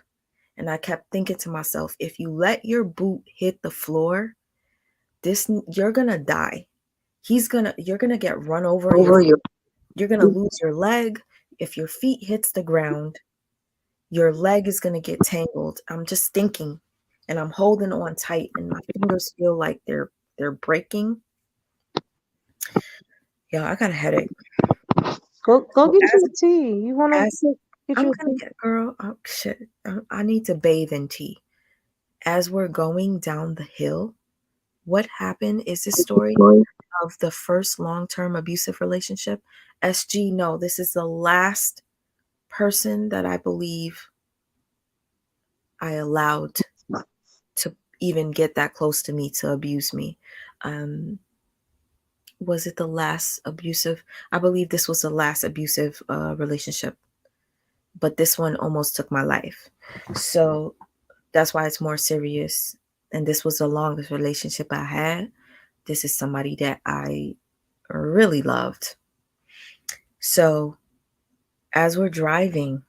[SPEAKER 1] And I kept thinking to myself, if you let your boot hit the floor, you're gonna die. You're gonna get run over. You're gonna lose your leg. If your feet hits the ground, your leg is gonna get tangled. I'm just thinking, and I'm holding on tight, and my fingers feel like they're they're breaking. Yo, I got a headache.
[SPEAKER 3] Go
[SPEAKER 1] So
[SPEAKER 3] get you a tea. You wanna
[SPEAKER 1] as
[SPEAKER 3] get
[SPEAKER 1] I'm
[SPEAKER 3] you a
[SPEAKER 1] gonna
[SPEAKER 3] tea?
[SPEAKER 1] get girl, oh shit, I need to bathe in tea. As we're going down the hill, what happened is this story of the first long-term abusive relationship. SG, no, this is the last person that I believe I allowed to even get that close to me to abuse me. Um, was it the last abusive? I believe this was the last abusive relationship, but this one almost took my life. So that's why it's more serious. And this was the longest relationship I had. This is somebody that I really loved. So as we're driving,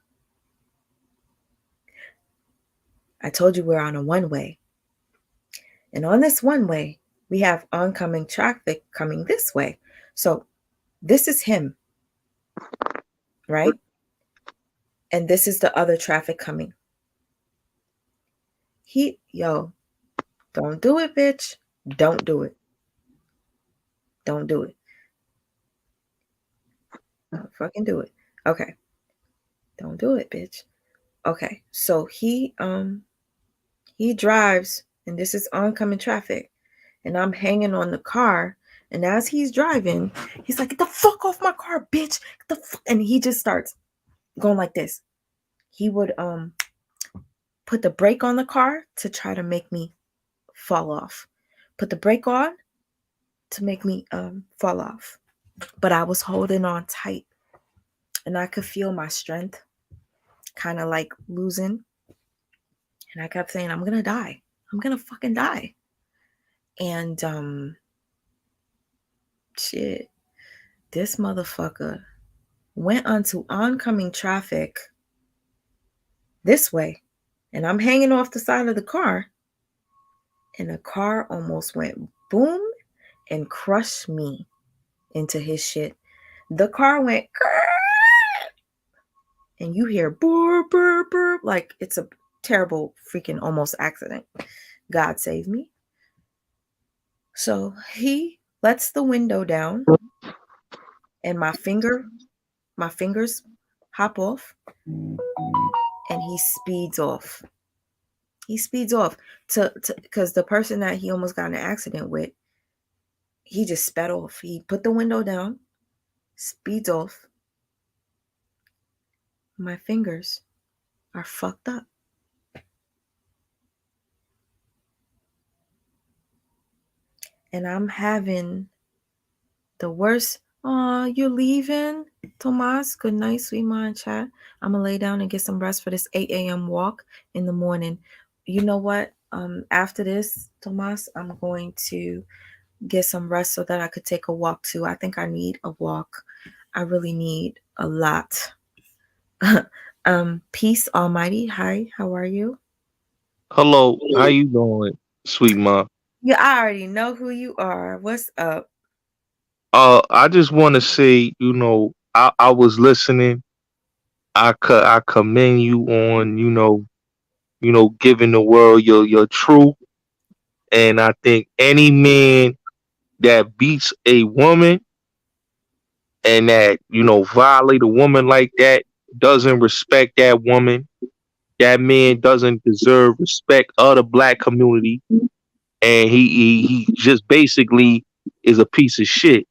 [SPEAKER 1] I told you we're on a one way. And on this one way, we have oncoming traffic coming this way. So this is him, right? And this is the other traffic coming. Yo, don't do it, bitch. Don't do it. Don't do it. Don't fucking do it. Okay. Don't do it, bitch. Okay. So he drives and this is oncoming traffic. And I'm hanging on the car. And as he's driving, he's like, get the fuck off my car, bitch. And he just starts going like this. He would put the brake on the car to try to make me fall off. Put the brake on to make me fall off. But I was holding on tight and I could feel my strength kind of like losing. And I kept saying, I'm gonna die. I'm gonna fucking die. And shit, this motherfucker went onto oncoming traffic this way. And I'm hanging off the side of the car. And the car almost went boom and crushed me into his shit. The car went and you hear burr, burr, burr, like it's a terrible freaking almost accident. God save me. So he lets the window down and my fingers hop off and he speeds off. He speeds off to because the person that he almost got in an accident with, he just sped off. He put the window down, speeds off. My fingers are fucked up. And I'm having the worst. Oh, you're leaving? Tomas, good night, sweet mind chat. I'm gonna lay down and get some rest for this 8 a.m. walk in the morning. You know what? After this, Tomas, I'm going to get some rest so that I could take a walk too. I think I need a walk. I really need a lot. Peace Almighty. Hi, how are you?
[SPEAKER 5] Hello, how you doing, sweet mom?
[SPEAKER 1] Yeah, I already know who you are. What's up?
[SPEAKER 5] I just want to say, I was listening. I commend you on, giving the world your truth, and I think any man that beats a woman and that violate a woman like that doesn't respect that woman. That man doesn't deserve respect of the black community, and he just basically is a piece of shit.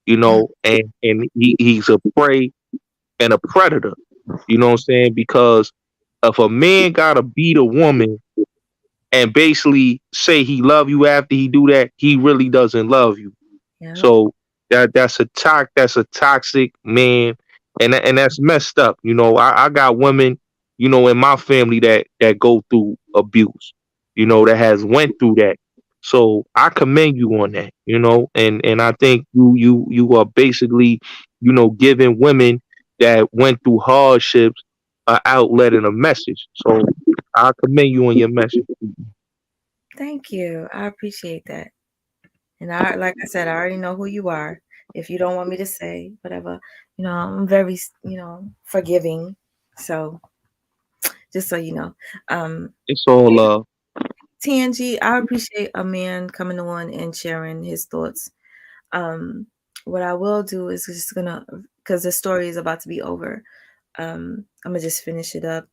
[SPEAKER 5] And he's a prey and a predator. You know what I'm saying? Because if a man gotta beat a woman and basically say he love you after he do that, he really doesn't love you.
[SPEAKER 1] Yeah.
[SPEAKER 5] So that's a toxic man, and that's messed up. I got women, in my family that go through abuse, that has went through that. So I commend you on that, and I think you are basically, giving women that went through hardships an outlet and a message. So I commend you on your message.
[SPEAKER 1] Thank you. I appreciate that. And I, like I said, I already know who you are. If you don't want me to say whatever, I'm very, forgiving. So just so you know, um,
[SPEAKER 5] It's all love.
[SPEAKER 1] Tangi, I appreciate a man coming on and sharing his thoughts. Um, what I will do is just gonna, because the story is about to be over. I'm gonna just finish it up.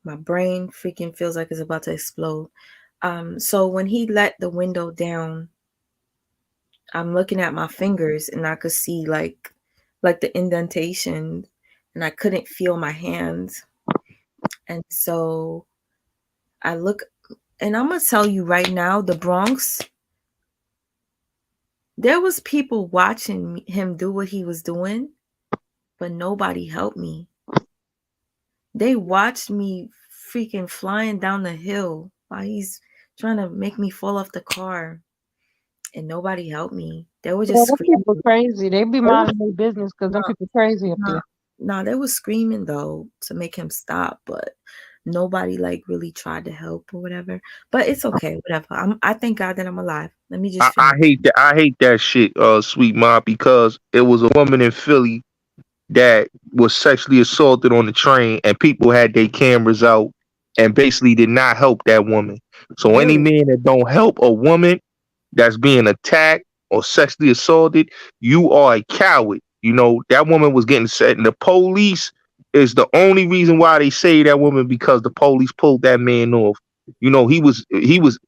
[SPEAKER 1] My brain freaking feels like it's about to explode. So when he let the window down, I'm looking at my fingers and I could see like the indentation, and I couldn't feel my hands. And so I look, and I'm gonna tell you right now, the Bronx, there was people watching him do what he was doing, but nobody helped me. They watched me freaking flying down the hill while he's trying to make me fall off the car, and nobody helped me. They were
[SPEAKER 3] Yeah,
[SPEAKER 1] just
[SPEAKER 3] them
[SPEAKER 1] screaming.
[SPEAKER 3] people crazy. They be
[SPEAKER 1] They were,
[SPEAKER 3] minding their business because them
[SPEAKER 1] no,
[SPEAKER 3] people crazy up
[SPEAKER 1] no,
[SPEAKER 3] there.
[SPEAKER 1] no, they were screaming though to make him stop, but nobody like really tried to help or whatever. But it's okay, whatever. I thank God that I'm alive. Let me just
[SPEAKER 5] I
[SPEAKER 1] finish.
[SPEAKER 5] hate that. I hate that shit, Sweet Ma, because it was a woman in Philly that was sexually assaulted on the train, and people had their cameras out and basically did not help that woman. So any
[SPEAKER 1] Really?
[SPEAKER 5] man that don't help a woman that's being attacked or sexually assaulted, you are a coward. You know, that woman was getting set, and the police is the only reason why they say that woman, because the police pulled that man off. You know, he was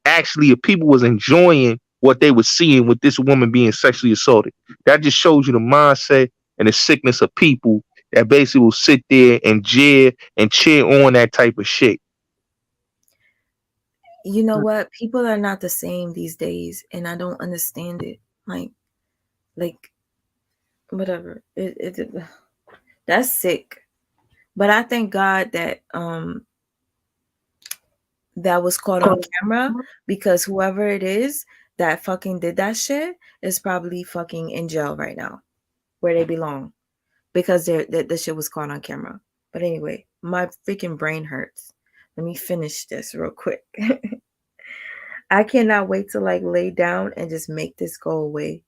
[SPEAKER 5] actually, if people was enjoying what they were seeing with this woman being sexually assaulted. That just shows you the mindset and the sickness of people that basically will sit there and jeer and cheer on that type of shit.
[SPEAKER 1] You know what? People are not the same these days, and I don't understand it. Like whatever. That's sick. But I thank God that that was caught on camera, because whoever it is that fucking did that shit is probably fucking in jail right now, where they belong, because the shit was caught on camera. But anyway, my freaking brain hurts. Let me finish this real quick. I cannot wait to like lay down and just make this go away.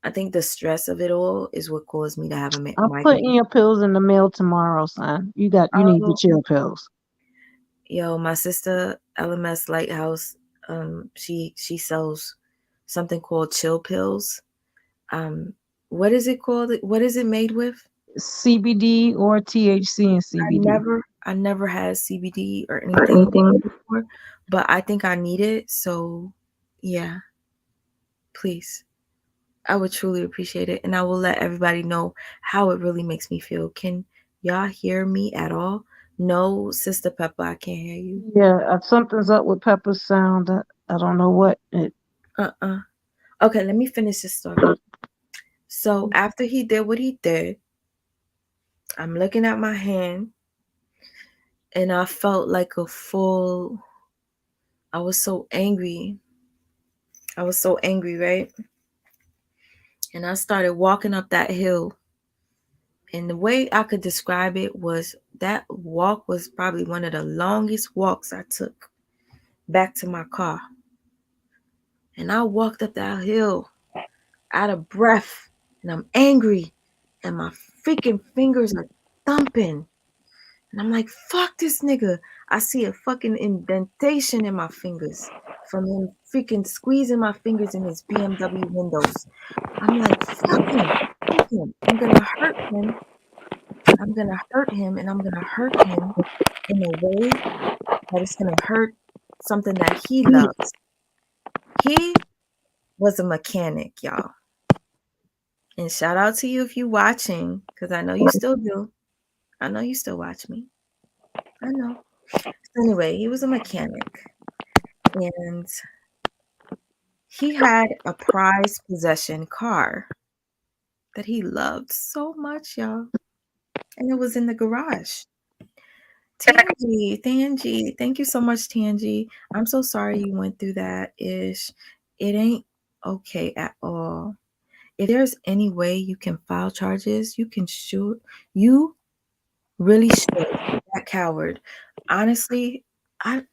[SPEAKER 1] I think the stress of it all is what caused me to have a
[SPEAKER 3] I'm putting
[SPEAKER 1] migraine.
[SPEAKER 3] your pills in the mail tomorrow, son. You need the
[SPEAKER 1] Oh,
[SPEAKER 3] chill pills.
[SPEAKER 1] yo, my sister LMS Lighthouse, she sells something called chill pills. Um, what is it called? What is it made with?
[SPEAKER 3] CBD or THC and CBD.
[SPEAKER 1] I never had CBD or
[SPEAKER 3] Or
[SPEAKER 1] anything
[SPEAKER 3] anything.
[SPEAKER 1] before, but I think I need it. So, yeah, please. I would truly appreciate it, and I will let everybody know how it really makes me feel. Can y'all hear me at all? No, Sister Pepper, I can't hear you.
[SPEAKER 3] Yeah, something's up with Pepper's sound. I don't know what.
[SPEAKER 1] Uh-uh. Okay, let me finish this story. So after he did what he did, I'm looking at my hand, and I felt like a full. I was so angry. I was so angry, right? And I started walking up that hill. And the way I could describe it was that walk was probably one of the longest walks I took back to my car. And I walked up that hill out of breath, and I'm angry, and my freaking fingers are thumping. And I'm like, fuck this nigga. I see a fucking indentation in my fingers from him freaking squeezing my fingers in his BMW windows. I'm like, fuck him. Fuck him. I'm gonna hurt him. I'm gonna hurt him, and I'm gonna hurt him in a way that is gonna hurt something that he loves. He was a mechanic, y'all. And shout out to you if you watching, because I know you still do. I know you still watch me. I know. Anyway, he was a mechanic, and he had a prized possession car that he loved so much, y'all. And it was in the garage. Tangi, thank you so much, Tangi. I'm so sorry you went through that ish. It ain't okay at all. If there's any way you can file charges, you can shoot. You really should. That coward. Honestly, I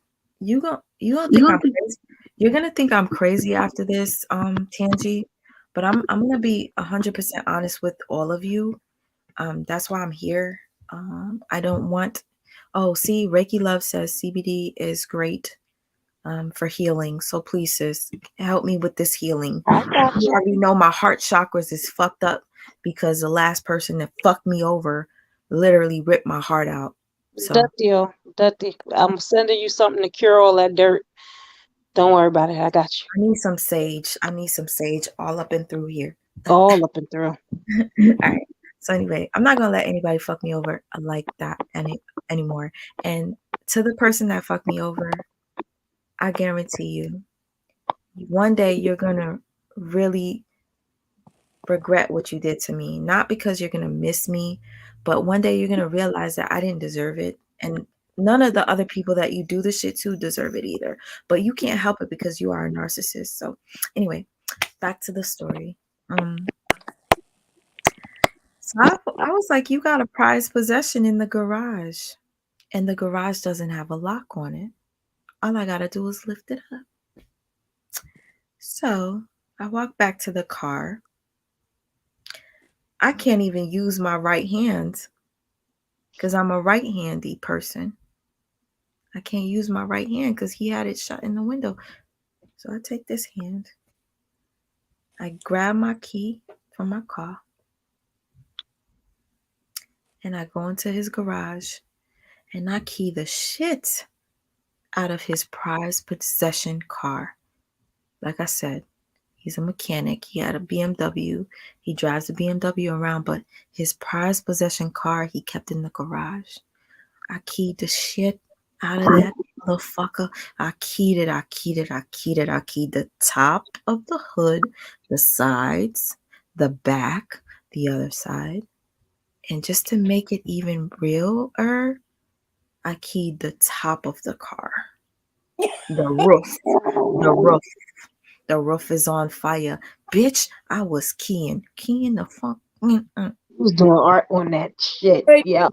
[SPEAKER 1] you gonna think
[SPEAKER 3] You
[SPEAKER 1] I'm crazy. You're gonna think I'm crazy after this, Tangi. But I'm gonna be 100% honest with all of you. That's why I'm here. I don't want. Oh, see, Reiki Love says CBD is great. for healing. So please, sis, help me with this healing.
[SPEAKER 3] I got
[SPEAKER 1] You
[SPEAKER 3] you.
[SPEAKER 1] already know my heart chakras is fucked up because the last person that fucked me over literally ripped my heart out. So
[SPEAKER 3] That deal. That deal. I'm sending you something to cure all that dirt. Don't worry about it. I got you.
[SPEAKER 1] I need some sage. I need some sage all up and through here.
[SPEAKER 3] All up and through.
[SPEAKER 1] All right. So anyway, I'm not gonna let anybody fuck me over like that anymore. And to the person that fucked me over, I guarantee you, one day you're gonna really regret what you did to me. Not because you're gonna miss me, but one day you're gonna realize that I didn't deserve it, and none of the other people that you do this shit to deserve it either. But you can't help it because you are a narcissist. So anyway, back to the story. So I was like, you got a prized possession in the garage, and the garage doesn't have a lock on it. All I gotta do is lift it up. So I walk back to the car. I can't even use my right hand because I'm a right-handy person. I can't use my right hand because he had it shut in the window. So I take this hand. I grab my key from my car. And I go into his garage. And I key the shit out of his prized possession car. Like I said, he's a mechanic. He had a BMW. He drives a BMW around, but his prized possession car he kept in the garage. I keyed the shit out of that motherfucker. I keyed it. I keyed the top of the hood, the sides, the back, the other side. And just to make it even realer, I keyed the top of the car. The roof. The roof. The roof is on fire. Bitch, I was keying the fuck.
[SPEAKER 3] Who's doing art on that shit? Yeah.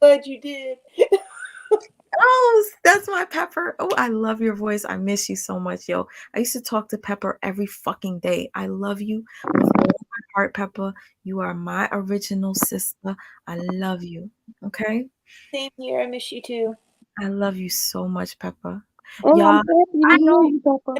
[SPEAKER 2] Glad you did.
[SPEAKER 1] Oh, that's my Pepper. Oh, I love your voice. I miss you so much, yo. I used to talk to Pepper every fucking day. I love you with all my heart, Pepper. You are my original sister. I love you. Okay?
[SPEAKER 2] Same here. I miss you too.
[SPEAKER 1] I love you so much, Pepper.
[SPEAKER 3] Oh, I'm
[SPEAKER 1] Y'all,
[SPEAKER 3] happy to
[SPEAKER 1] I
[SPEAKER 3] hear
[SPEAKER 1] know
[SPEAKER 3] you, Papa.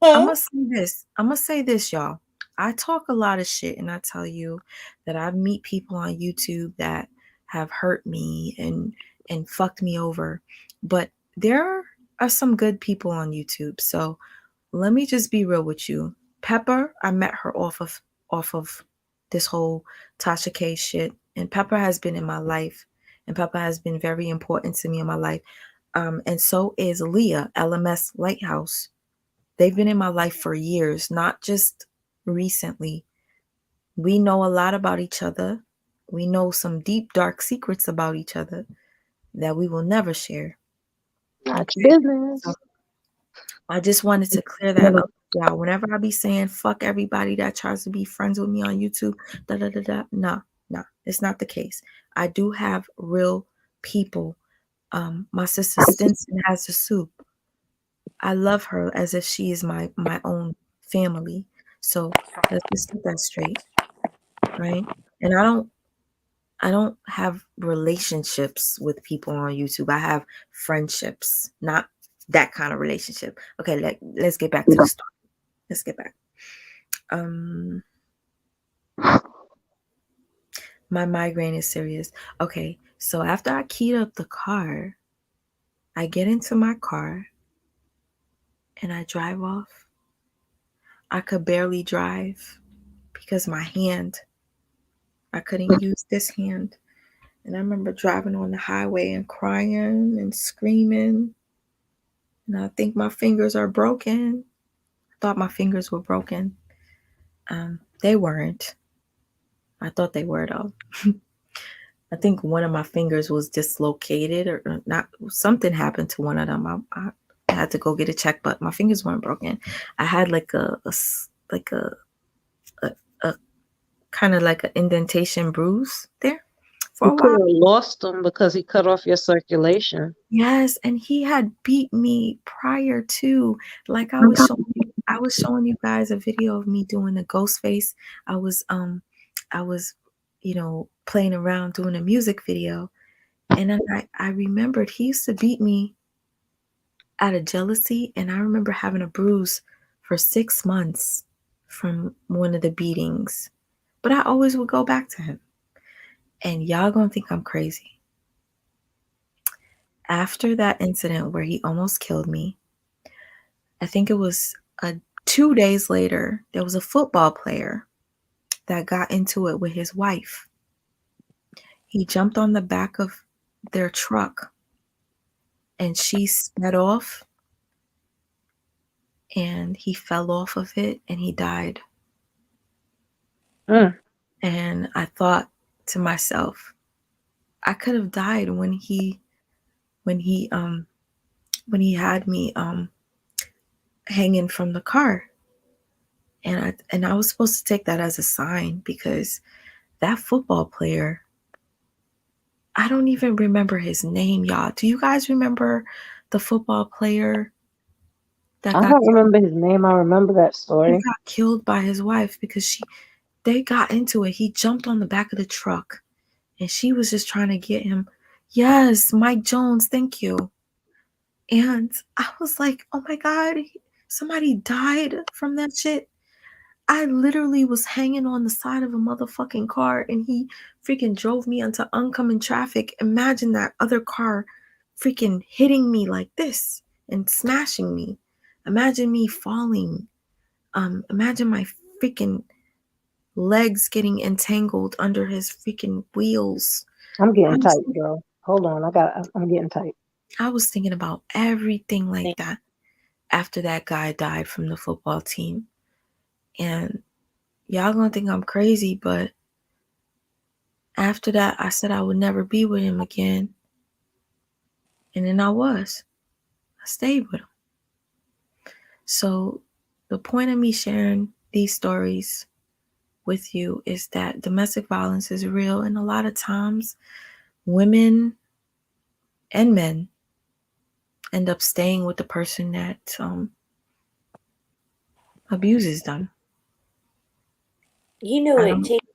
[SPEAKER 1] I'm
[SPEAKER 2] Huh?
[SPEAKER 1] gonna say this. I'm gonna say this, y'all. I talk a lot of shit, and I tell you that I meet people on YouTube that have hurt me and fucked me over. But there are some good people on YouTube. So let me just be real with you. Pepper, I met her off of this whole Tasha K shit, and Pepper has been in my life, and Pepper has been very important to me in my life. And so is Leah, LMS Lighthouse. They've been in my life for years, not just recently. We know a lot about each other. We know some deep, dark secrets about each other that we will never share.
[SPEAKER 3] Not your business.
[SPEAKER 1] So I just wanted to clear that up, y'all. Whenever I be saying fuck everybody that tries to be friends with me on YouTube, da da da da, nah, it's not the case. I do have real people. My sister Stinson has a soup. I love her as if she is my own family. So let's just get that straight, right? And I don't have relationships with people on YouTube. I have friendships, not that kind of relationship. Okay, let's get back to the story. Let's get back. My migraine is serious. Okay, so after I keyed up the car, I get into my car and I drive off. I could barely drive because I couldn't use this hand. And I remember driving on the highway and crying and screaming. And I think my fingers are broken. I thought my fingers were broken. They weren't. I thought they were though. I think one of my fingers was dislocated or not. Something happened to one of them. I had to go get a check, but my fingers weren't broken. I had like a kind of like an indentation bruise there for
[SPEAKER 3] You
[SPEAKER 1] a
[SPEAKER 3] could
[SPEAKER 1] while.
[SPEAKER 3] have lost him because he cut off your circulation.
[SPEAKER 1] Yes, and he had beat me prior to, like I was showing you guys a video of me doing a ghost face. I was I was, playing around doing a music video. And then I remembered he used to beat me out of jealousy. And I remember having a bruise for 6 months from one of the beatings. But I always would go back to him. And y'all gonna think I'm crazy. After that incident where he almost killed me, I think it was 2 days later, there was a football player that got into it with his wife. He jumped on the back of their truck and she sped off and he fell off of it and he died.
[SPEAKER 3] Mm.
[SPEAKER 1] And I thought to myself, I could have died when he had me hanging from the car. And I was supposed to take that as a sign because that football player, I don't even remember his name, y'all. Do you guys remember the football player that
[SPEAKER 3] I
[SPEAKER 1] got
[SPEAKER 3] don't remember his name. I remember that
[SPEAKER 1] he
[SPEAKER 3] story.
[SPEAKER 1] got killed by his wife because they got into it. He jumped on the back of the truck and she was just trying to get him. Yes, Mike Jones, thank you. And I was like, oh my God, somebody died from that shit. I literally was hanging on the side of a motherfucking car and he freaking drove me into oncoming traffic. Imagine that other car freaking hitting me like this and smashing me. Imagine me falling. Imagine my freaking legs getting entangled under his freaking wheels.
[SPEAKER 3] I'm getting tight,
[SPEAKER 1] Honestly,
[SPEAKER 3] girl. Hold on. I'm getting tight.
[SPEAKER 1] I was thinking about everything like that after that guy died from the football team. And y'all gonna think I'm crazy, but after that, I said I would never be with him again. And then I stayed with him. So the point of me sharing these stories with you is that domestic violence is real. And a lot of times, women and men end up staying with the person that abuses them.
[SPEAKER 2] You know,
[SPEAKER 1] I
[SPEAKER 2] it
[SPEAKER 1] don't,
[SPEAKER 2] takes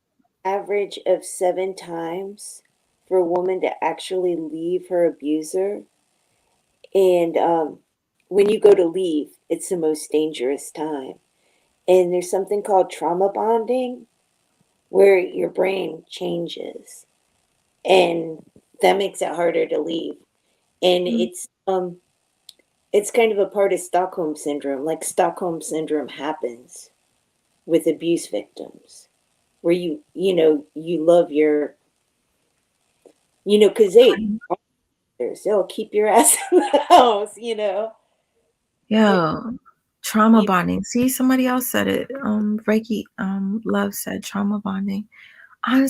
[SPEAKER 2] an average of 7 times for a woman to actually leave her abuser. And when you go to leave, it's the most dangerous time. And there's something called trauma bonding where your brain changes. And that makes it harder to leave. And it's kind of a part of Stockholm syndrome. Like Stockholm syndrome happens with abuse victims where you love your because they'll keep your ass in the house. It,
[SPEAKER 1] yeah, trauma
[SPEAKER 2] you,
[SPEAKER 1] bonding. See, somebody else said it. Reiki, Love said trauma bonding. I'm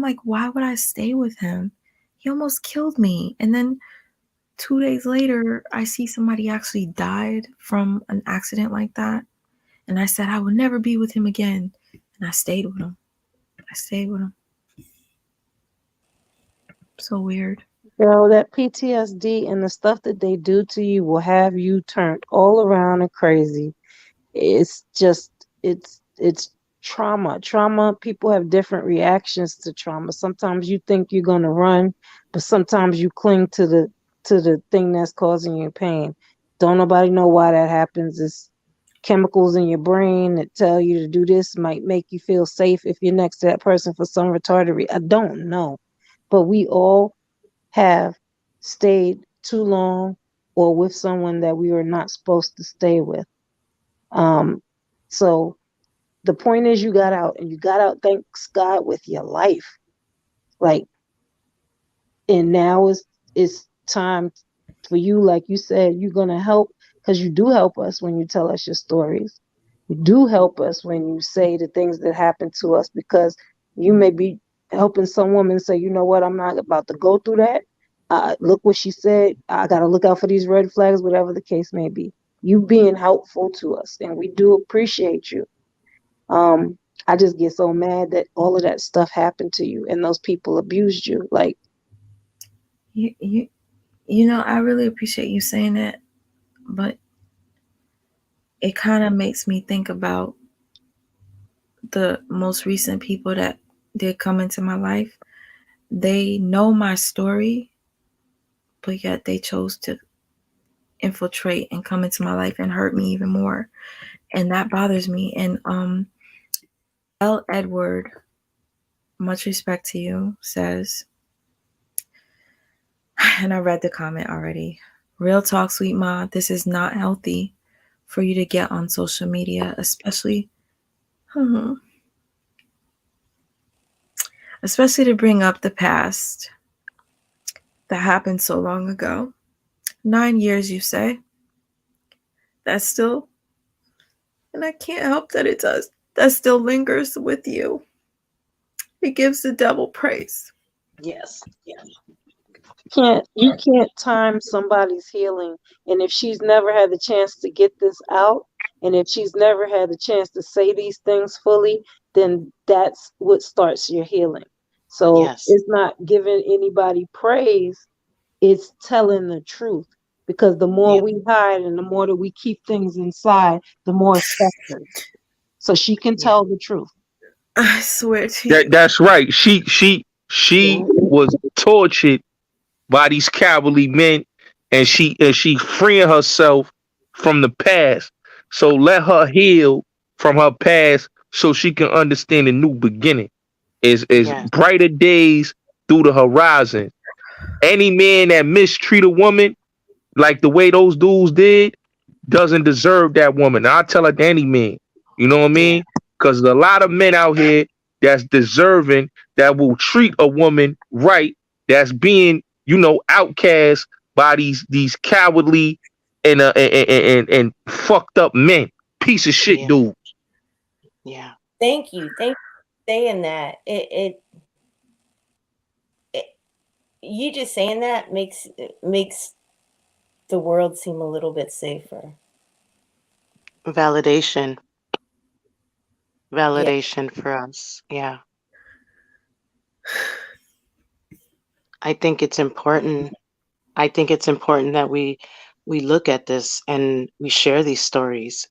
[SPEAKER 1] like, why would I stay with him? He almost killed me. And then 2 days later, I see somebody actually died from an accident like that. And I said I would never be with him again. And I stayed with him. I stayed with him. So weird.
[SPEAKER 3] Girl, that PTSD and the stuff that they do to you will have you turned all around and crazy. It's just it's trauma. Trauma, people have different reactions to trauma. Sometimes you think you're gonna run, but sometimes you cling to the thing that's causing you pain. Don't nobody know why that happens. It's chemicals in your brain that tell you to do this might make you feel safe if you're next to that person for some retarded I don't know. But we all have stayed too long or with someone that we were not supposed to stay with. Um, so the point is you got out and you got out, thanks God, with your life. Like, and now it's time for you, like you said, you're gonna help because you do help us when you tell us your stories. You do help us when you say the things that happen to us because you may be helping some woman say, you know what, I'm not about to go through that. Look what she said. I got to look out for these red flags, whatever the case may be. You being helpful to us, and we do appreciate you. Um, I just get so mad that all of that stuff happened to you and those people abused you. Like,
[SPEAKER 1] You, you, you know, I really appreciate you saying that, but it kind of makes me think about the most recent people that did come into my life. They know my story, but yet they chose to infiltrate and come into my life and hurt me even more. And that bothers me. And L. Edward, much respect to you, says, and I read the comment already. Real talk, sweet ma, this is not healthy for you to get on social media, especially to bring up the past that happened so long ago. 9 years, you say? That still, and I can't help that it does, that still lingers with you. It gives the devil praise.
[SPEAKER 4] Yes.
[SPEAKER 3] You can't time somebody's healing. And if she's never had the chance to get this out, and if she's never had the chance to say these things fully, then that's what starts your healing. So
[SPEAKER 4] Yes.
[SPEAKER 3] it's not giving anybody praise, it's telling the truth. Because the more
[SPEAKER 4] Yeah.
[SPEAKER 3] we hide and the more that we keep things inside, the more it festers. So she can
[SPEAKER 4] Yeah.
[SPEAKER 3] tell the truth.
[SPEAKER 1] I swear to
[SPEAKER 5] That
[SPEAKER 1] you.
[SPEAKER 5] that's right. She was tortured by these cowardly men, and she freeing herself from the past. So let her heal from her past so she can understand a new beginning. Is
[SPEAKER 4] Yes.
[SPEAKER 5] brighter days through the horizon. Any man that mistreat a woman like the way those dudes did doesn't deserve that woman. And I tell it to any man. You know what I
[SPEAKER 4] Yeah.
[SPEAKER 5] mean? Because there's a lot of men out here that's deserving, that will treat a woman right, that's being, outcast by these cowardly and fucked up men. Piece of shit
[SPEAKER 4] Yeah.
[SPEAKER 5] dude.
[SPEAKER 4] Yeah.
[SPEAKER 2] Thank you. Thank you for saying that. It you just saying that makes the world seem a little bit safer.
[SPEAKER 4] Validation.
[SPEAKER 2] Yeah.
[SPEAKER 4] Validation for us. Yeah. I think it's important. I think it's important that we look at this and we share these stories.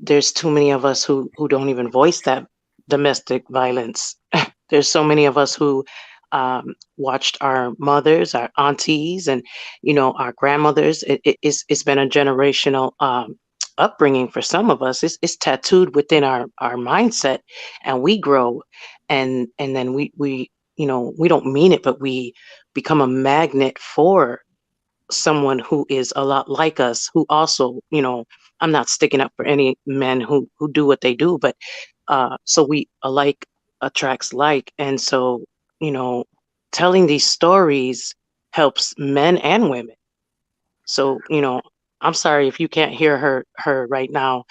[SPEAKER 4] There's too many of us who don't even voice that domestic violence. There's so many of us who watched our mothers, our aunties, and our grandmothers. It's been a generational upbringing for some of us. It's tattooed within our mindset, and we grow, and then we don't mean it, but we become a magnet for someone who is a lot like us, who also, I'm not sticking up for any men who do what they do, but so we alike attracts like. And so, you know, telling these stories helps men and women. So, I'm sorry if you can't hear her right now.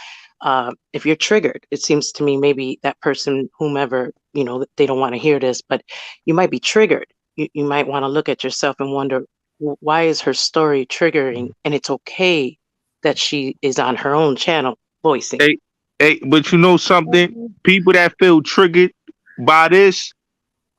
[SPEAKER 4] If you're triggered, it seems to me maybe that person, whomever, they don't want to hear this, but you might be triggered. You might want to look at yourself and wonder, why is her story triggering? And it's okay that she is on her own channel voicing.
[SPEAKER 5] Hey, hey, but you know something? People that feel triggered by this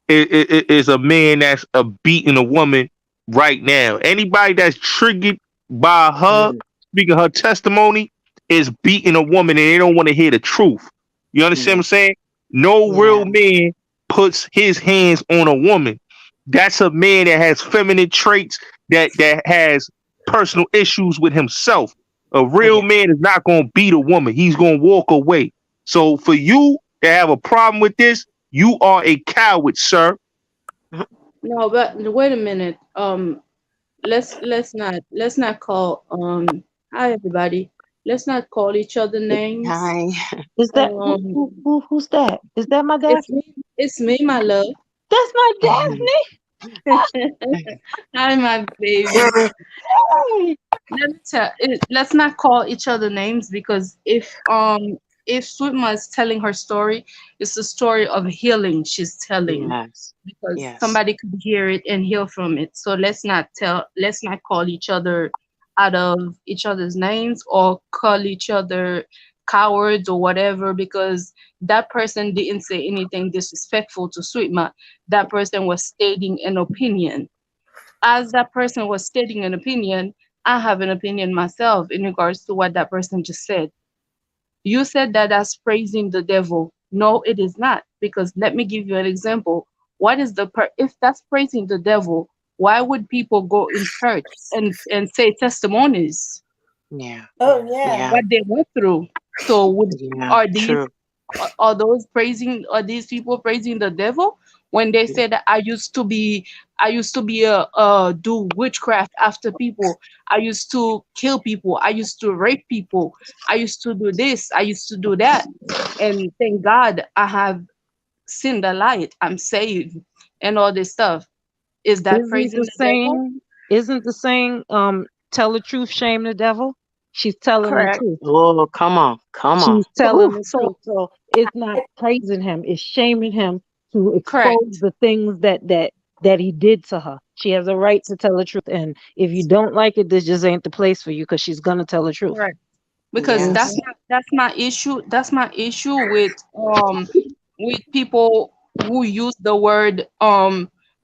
[SPEAKER 5] is a man that's beating a woman right now. Anybody that's triggered by her
[SPEAKER 4] Mm,
[SPEAKER 5] speaking her testimony is beating a woman, and they don't want to hear the truth. You understand what
[SPEAKER 4] yeah,
[SPEAKER 5] I'm saying? No
[SPEAKER 4] yeah,
[SPEAKER 5] real man puts his hands on a woman. That's a man that has feminine traits, that has personal issues with himself. A real
[SPEAKER 4] yeah.
[SPEAKER 5] man is not going to beat a woman. He's going to walk away. So for you to have a problem with this, you are a coward, sir.
[SPEAKER 4] Mhm.
[SPEAKER 3] No, but wait a minute. Let's not call hi everybody. Let's not call each other names.
[SPEAKER 4] Hi.
[SPEAKER 3] Is that who's that? Is that my
[SPEAKER 1] It's
[SPEAKER 3] Daphne?
[SPEAKER 1] me. It's me, my love.
[SPEAKER 3] That's my Daphne.
[SPEAKER 1] Hi, my baby.
[SPEAKER 3] Hey.
[SPEAKER 1] Let's not call each other names because if Sweetma is telling her story, it's a story of healing she's telling
[SPEAKER 4] Yes,
[SPEAKER 1] because
[SPEAKER 4] yes,
[SPEAKER 1] somebody could hear it and heal from it. So let's not call each other out of each other's names or call each other cowards or whatever because that person didn't say anything disrespectful to Sweetma. That person was stating an opinion. As that person was stating an opinion, I have an opinion myself in regards to what that person just said. You said that as praising the devil. No, it is not. Because let me give you an example. What is if that's praising the devil?
[SPEAKER 6] why would people go in church and say testimonies
[SPEAKER 4] Yeah.
[SPEAKER 2] Oh yeah.
[SPEAKER 4] Yeah.
[SPEAKER 6] what they went through? So would
[SPEAKER 4] Yeah.
[SPEAKER 6] are these
[SPEAKER 4] True.
[SPEAKER 6] are these people praising the devil when they say that I used to be a do witchcraft after people, I used to kill people, I used to rape people, I used to do this, I used to do that, and thank God I have seen the light, I'm saved, and all this stuff. Is that
[SPEAKER 3] Isn't
[SPEAKER 6] praising
[SPEAKER 3] the
[SPEAKER 6] the devil?
[SPEAKER 3] saying? Isn't the saying? Tell the truth, shame the devil. She's telling the
[SPEAKER 6] Correct.
[SPEAKER 3] truth.
[SPEAKER 4] Oh, come on. Come on.
[SPEAKER 3] She's telling
[SPEAKER 6] Whew.
[SPEAKER 3] the
[SPEAKER 6] So
[SPEAKER 3] truth. So it's not praising him, it's shaming him to expose
[SPEAKER 6] correct.
[SPEAKER 3] the things that he did to her. She has a right to tell the truth. And if you don't like it, this just ain't the place for you because she's gonna tell the truth.
[SPEAKER 6] Correct. Because
[SPEAKER 4] Yeah.
[SPEAKER 3] Hmm.
[SPEAKER 6] that's my issue. That's my issue with people who use the word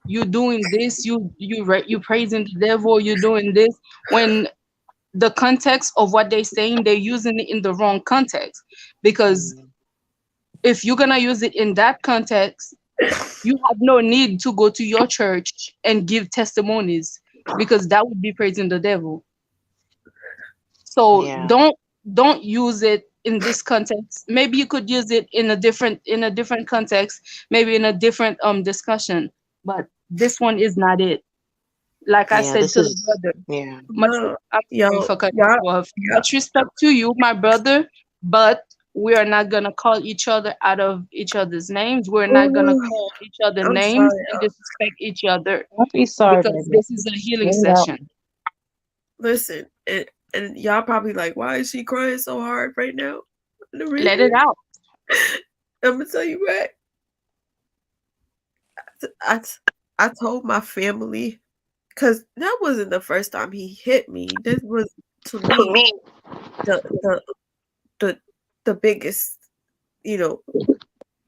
[SPEAKER 6] you doing this, you praising the devil, you doing this, when the context of what they're saying, they're using it in the wrong context. Because
[SPEAKER 4] Mm.
[SPEAKER 6] if you're gonna use it in that context, you have no need to go to your church and give testimonies, because that would be praising the devil. So
[SPEAKER 4] Yeah.
[SPEAKER 6] don't use it in this context. Maybe you could use it in a different context, maybe in a different discussion. But this one is not it. Like I
[SPEAKER 4] Yeah.
[SPEAKER 6] said
[SPEAKER 4] This
[SPEAKER 6] to the
[SPEAKER 4] is.
[SPEAKER 6] brother,
[SPEAKER 4] Yeah.
[SPEAKER 1] No,
[SPEAKER 6] I'm sorry
[SPEAKER 1] yo,
[SPEAKER 6] for cutting
[SPEAKER 1] y'all,
[SPEAKER 6] you off.
[SPEAKER 1] yeah.
[SPEAKER 6] Much respect to you, my brother, but we are not gonna call each other out of each other's names. We're not gonna
[SPEAKER 1] Ooh,
[SPEAKER 6] call each other
[SPEAKER 1] I'm
[SPEAKER 6] names
[SPEAKER 1] sorry,
[SPEAKER 6] and
[SPEAKER 1] y'all.
[SPEAKER 6] disrespect each other,
[SPEAKER 3] Don't be sorry,
[SPEAKER 6] because
[SPEAKER 3] baby.
[SPEAKER 6] this is a healing
[SPEAKER 3] Let it out.
[SPEAKER 6] session.
[SPEAKER 1] Listen, and y'all probably like, why is she crying so hard right now? The
[SPEAKER 6] Let it
[SPEAKER 1] reason
[SPEAKER 6] out.
[SPEAKER 1] I'm gonna tell you what I I told my family, because that wasn't the first time he hit me. This was, to me, the the the the biggest, you know,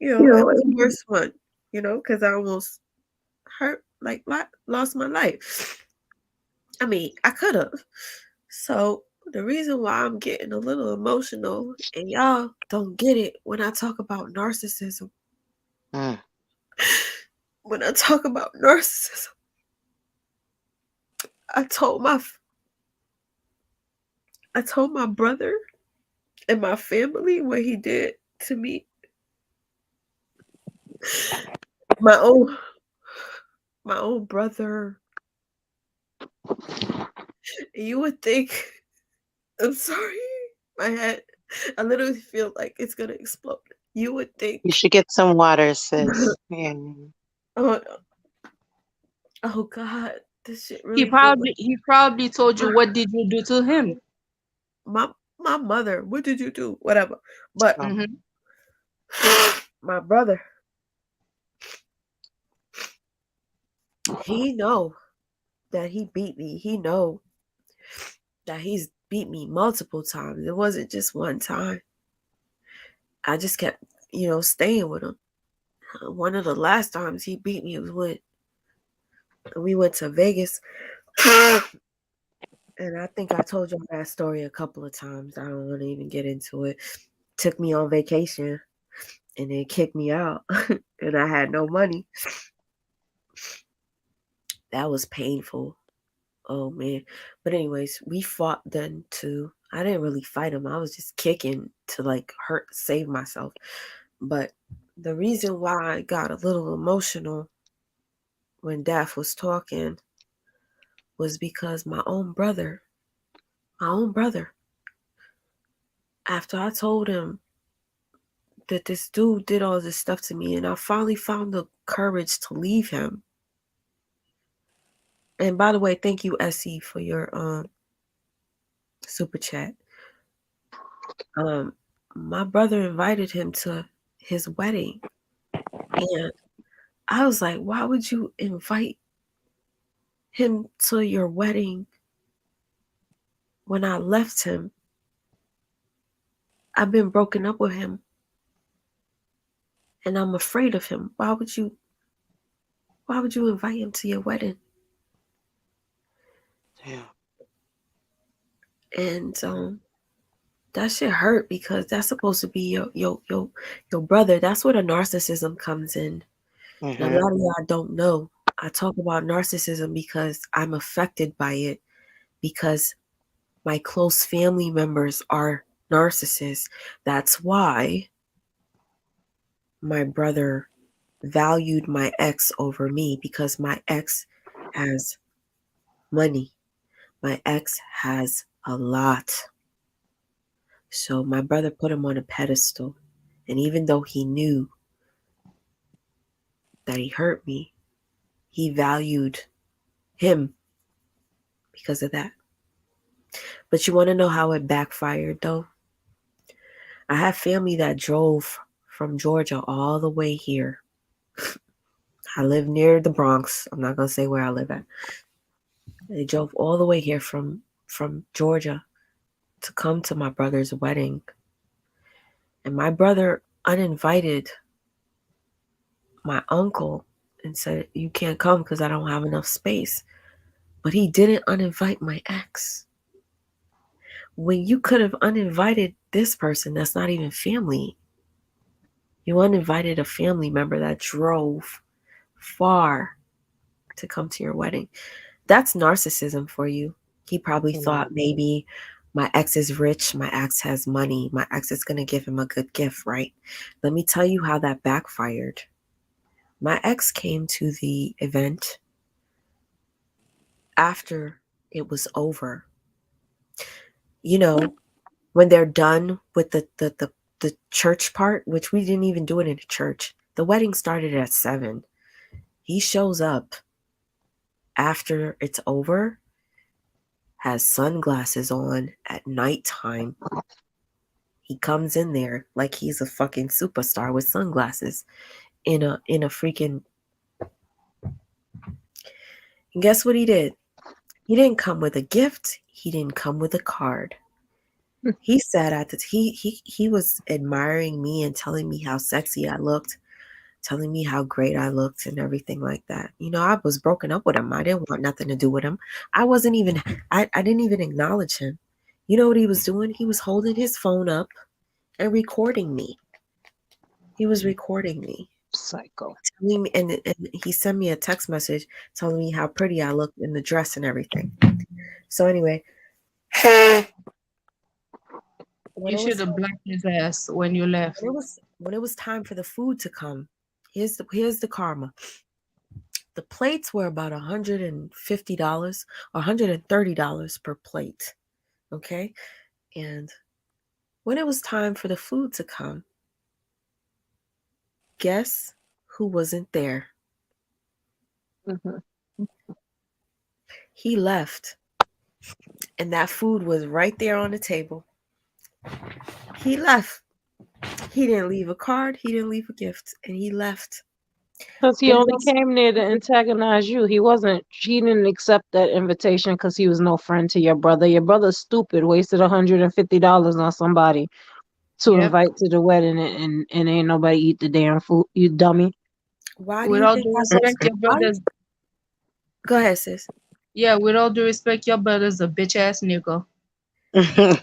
[SPEAKER 1] it was the worst one, because I almost hurt, like, lost my life. I mean, I could have. So the reason why I'm getting a little emotional, and y'all don't get it when I talk about narcissism.
[SPEAKER 4] Mm.
[SPEAKER 1] When I talk about narcissism, I told my I told my brother and my family what he did to me. My own my own brother. And you would think, I'm sorry, my head, I literally feel like it's gonna explode. You would
[SPEAKER 4] You
[SPEAKER 1] think,
[SPEAKER 4] should get some water, sis. Yeah.
[SPEAKER 1] oh, oh God, this shit
[SPEAKER 6] He
[SPEAKER 1] really feels like
[SPEAKER 6] probably he probably told you, what did you do to him?
[SPEAKER 1] my my mother. What did you do? Whatever. But
[SPEAKER 4] Oh.
[SPEAKER 6] Hmm.
[SPEAKER 1] my brother, he know that he beat me. He know that he's beat me multiple times. It wasn't just one time. I just kept, staying with him. One of the last times he beat me was when we went to Vegas. And I think I told y'all that story a couple of times. I don't want to even get into it. Took me on vacation and then kicked me out. And I had no money. That was painful. Oh man. But anyways, we fought then too. I didn't really fight him. I was just kicking to like save myself. But the reason why I got a little emotional when Daff was talking was because my own brother, after I told him that this dude did all this stuff to me and I finally found the courage to leave him. And by the way, thank you, Essie, for your super chat. Um, my brother invited him to his wedding, and I was like, why would you invite him to your wedding when I left him? I've been broken up with him, and I'm afraid of him. Why would you invite him to your wedding?
[SPEAKER 4] Yeah.
[SPEAKER 1] And that shit hurt because that's supposed to be your brother. That's where the narcissism comes in. And a
[SPEAKER 4] Mm-hmm.
[SPEAKER 1] lot of y'all don't know. I talk about narcissism because I'm affected by it, because my close family members are narcissists. That's why my brother valued my ex over me, because my ex has money. My ex has a lot. So my brother put him on a pedestal. And even though he knew that he hurt me, he valued him because of that. But you want to know how it backfired though? I have family that drove from Georgia all the way here. I live near the Bronx. I'm not going to say where I live at. They drove all the way here from Georgia to come to my brother's wedding. And my brother uninvited my uncle and said, "You can't come because I don't have enough space." But he didn't uninvite my ex. When you could have uninvited this person that's not even family, you uninvited a family member that drove far to come to your wedding. That's narcissism for you. He probably thought maybe my ex is rich, my ex has money, my ex is going to give him a good gift, right? Let me tell you how that backfired. My ex came to the event after it was over. You know, when they're done with the church part, which we didn't even do it in a church. The wedding started at 7. He shows up after it's over, has sunglasses on at nighttime. He comes in there like he's a fucking superstar with sunglasses in a freaking. And guess what he did? He didn't come with a gift. He didn't come with a card. He sat at the he was admiring me and telling me how sexy I looked, telling me how great I looked and everything like that. You know, I was broken up with him. I didn't want nothing to do with him. I didn't even acknowledge him. You know what he was doing? He was holding his phone up and recording me. He was recording me.
[SPEAKER 3] Psycho.
[SPEAKER 1] Telling me, and he sent me a text message telling me how pretty I looked in the dress and everything. So anyway, when
[SPEAKER 6] You
[SPEAKER 1] it
[SPEAKER 6] should
[SPEAKER 1] was
[SPEAKER 6] have blocked his ass when you left.
[SPEAKER 1] when it was time for the food to come, here's the karma. The plates were about $150 or $130 per plate. Okay. And when it was time for the food to come, guess who wasn't there?
[SPEAKER 3] Mhm.
[SPEAKER 1] He left. And that food was right there on the table. He left. He didn't leave a card. He didn't leave a gift. And he left.
[SPEAKER 3] Because he
[SPEAKER 1] When it
[SPEAKER 3] only
[SPEAKER 1] was,
[SPEAKER 3] came there to antagonize you. He didn't accept that invitation because he was no friend to your brother. Your brother's stupid, wasted $150 on somebody to
[SPEAKER 6] Yep.
[SPEAKER 3] invite to the wedding and ain't nobody eat the damn food. You dummy.
[SPEAKER 1] why do
[SPEAKER 6] With
[SPEAKER 1] you
[SPEAKER 6] all
[SPEAKER 1] think
[SPEAKER 6] due
[SPEAKER 1] I go?
[SPEAKER 6] respect, your
[SPEAKER 1] Why?
[SPEAKER 6] brother's
[SPEAKER 1] Go ahead, sis.
[SPEAKER 6] yeah, with all due respect, your brother's a bitch ass nigga.
[SPEAKER 1] And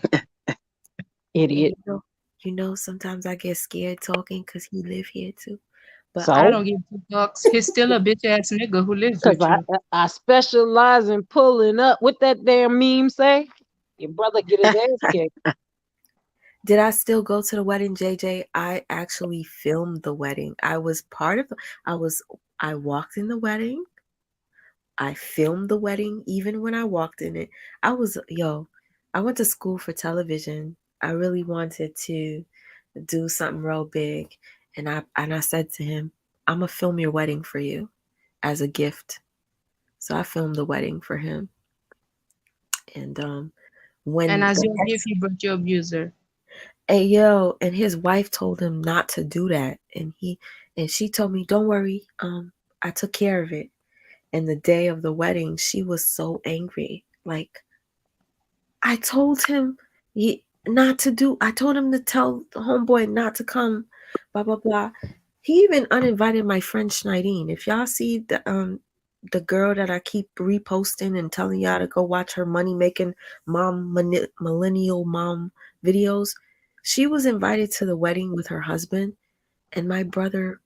[SPEAKER 3] Idiot.
[SPEAKER 1] you know, sometimes I get scared talking because he live here too. But
[SPEAKER 6] I
[SPEAKER 3] So,
[SPEAKER 6] don't give two fucks. He's still a bitch ass nigga who lives
[SPEAKER 3] because
[SPEAKER 6] with you.
[SPEAKER 3] I specialize in pulling up. What that damn meme say? Your brother get his ass kicked.
[SPEAKER 1] did I still go to the wedding, JJ? I actually filmed the wedding. I was part of I walked in the wedding. I filmed the wedding even when I walked in it. I went to school for television. I really wanted to do something real big. And I said to him, I'm gonna film your wedding for you as a gift. So I filmed the wedding for him. And
[SPEAKER 6] And
[SPEAKER 1] when
[SPEAKER 6] as
[SPEAKER 1] the
[SPEAKER 6] your gift,
[SPEAKER 1] ex
[SPEAKER 6] he brought your abuser.
[SPEAKER 1] Hey yo, and his wife told him not to do that. And she told me, "Don't worry, I took care of it." And the day of the wedding, she was so angry. Like, I told him not to do. I told him to tell the homeboy not to come. Blah blah blah. He even uninvited my friend Schneidine. If y'all see the girl that I keep reposting and telling y'all to go watch her money making millennial mom videos, she was invited to the wedding with her husband, and my brother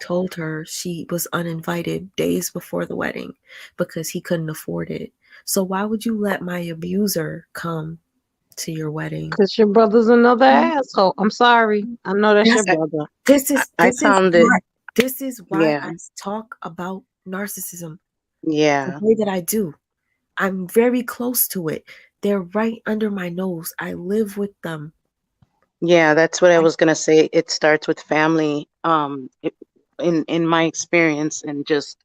[SPEAKER 1] told her she was uninvited days before the wedding because he couldn't afford it. So why would you let my abuser come to your wedding?
[SPEAKER 3] Because your brother's another asshole. I'm sorry. I know that's your
[SPEAKER 1] That's
[SPEAKER 3] brother.
[SPEAKER 1] this
[SPEAKER 4] I,
[SPEAKER 1] is
[SPEAKER 4] I
[SPEAKER 1] this is
[SPEAKER 4] found it.
[SPEAKER 1] why this is why
[SPEAKER 4] Yeah,
[SPEAKER 1] I talk about narcissism the
[SPEAKER 4] yeah,
[SPEAKER 1] way that I do. I'm very close to it. They're right under my nose. I live with them.
[SPEAKER 4] yeah. That's what I
[SPEAKER 1] I,
[SPEAKER 4] was gonna say. It starts with family. In my experience, and just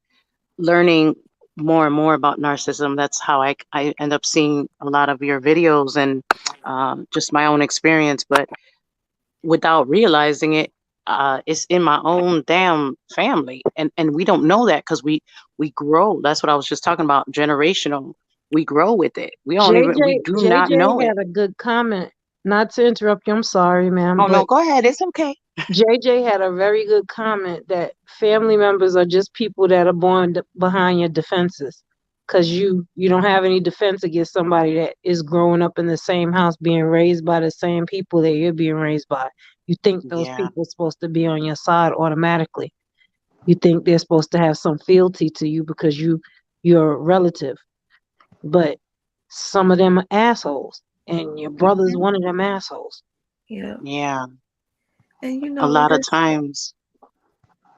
[SPEAKER 4] learning more and more about narcissism. That's how I end up seeing a lot of your videos and just my own experience. But without realizing it, it's in my own damn family, and we don't know that because we grow. That's what I was just talking about. Generational. We grow with it. We
[SPEAKER 3] JJ
[SPEAKER 4] do not know
[SPEAKER 3] JJ
[SPEAKER 4] it.
[SPEAKER 3] had a good comment. Not to interrupt you, I'm sorry, ma'am,
[SPEAKER 4] Oh no,
[SPEAKER 3] but
[SPEAKER 4] go ahead. It's okay.
[SPEAKER 3] JJ had a very good comment that family members are just people that are born behind your defenses. Cause you don't have any defense against somebody that is growing up in the same house, being raised by the same people that you're being raised by. You think those
[SPEAKER 4] Yeah.
[SPEAKER 3] people are supposed to be on your side automatically. You think they're supposed to have some fealty to you because you're a relative. But some of them are assholes, and your brother's
[SPEAKER 4] Mhm.
[SPEAKER 3] one of them assholes.
[SPEAKER 1] yeah.
[SPEAKER 4] Yeah.
[SPEAKER 1] And
[SPEAKER 4] A
[SPEAKER 1] it
[SPEAKER 4] lot of
[SPEAKER 1] is
[SPEAKER 4] times.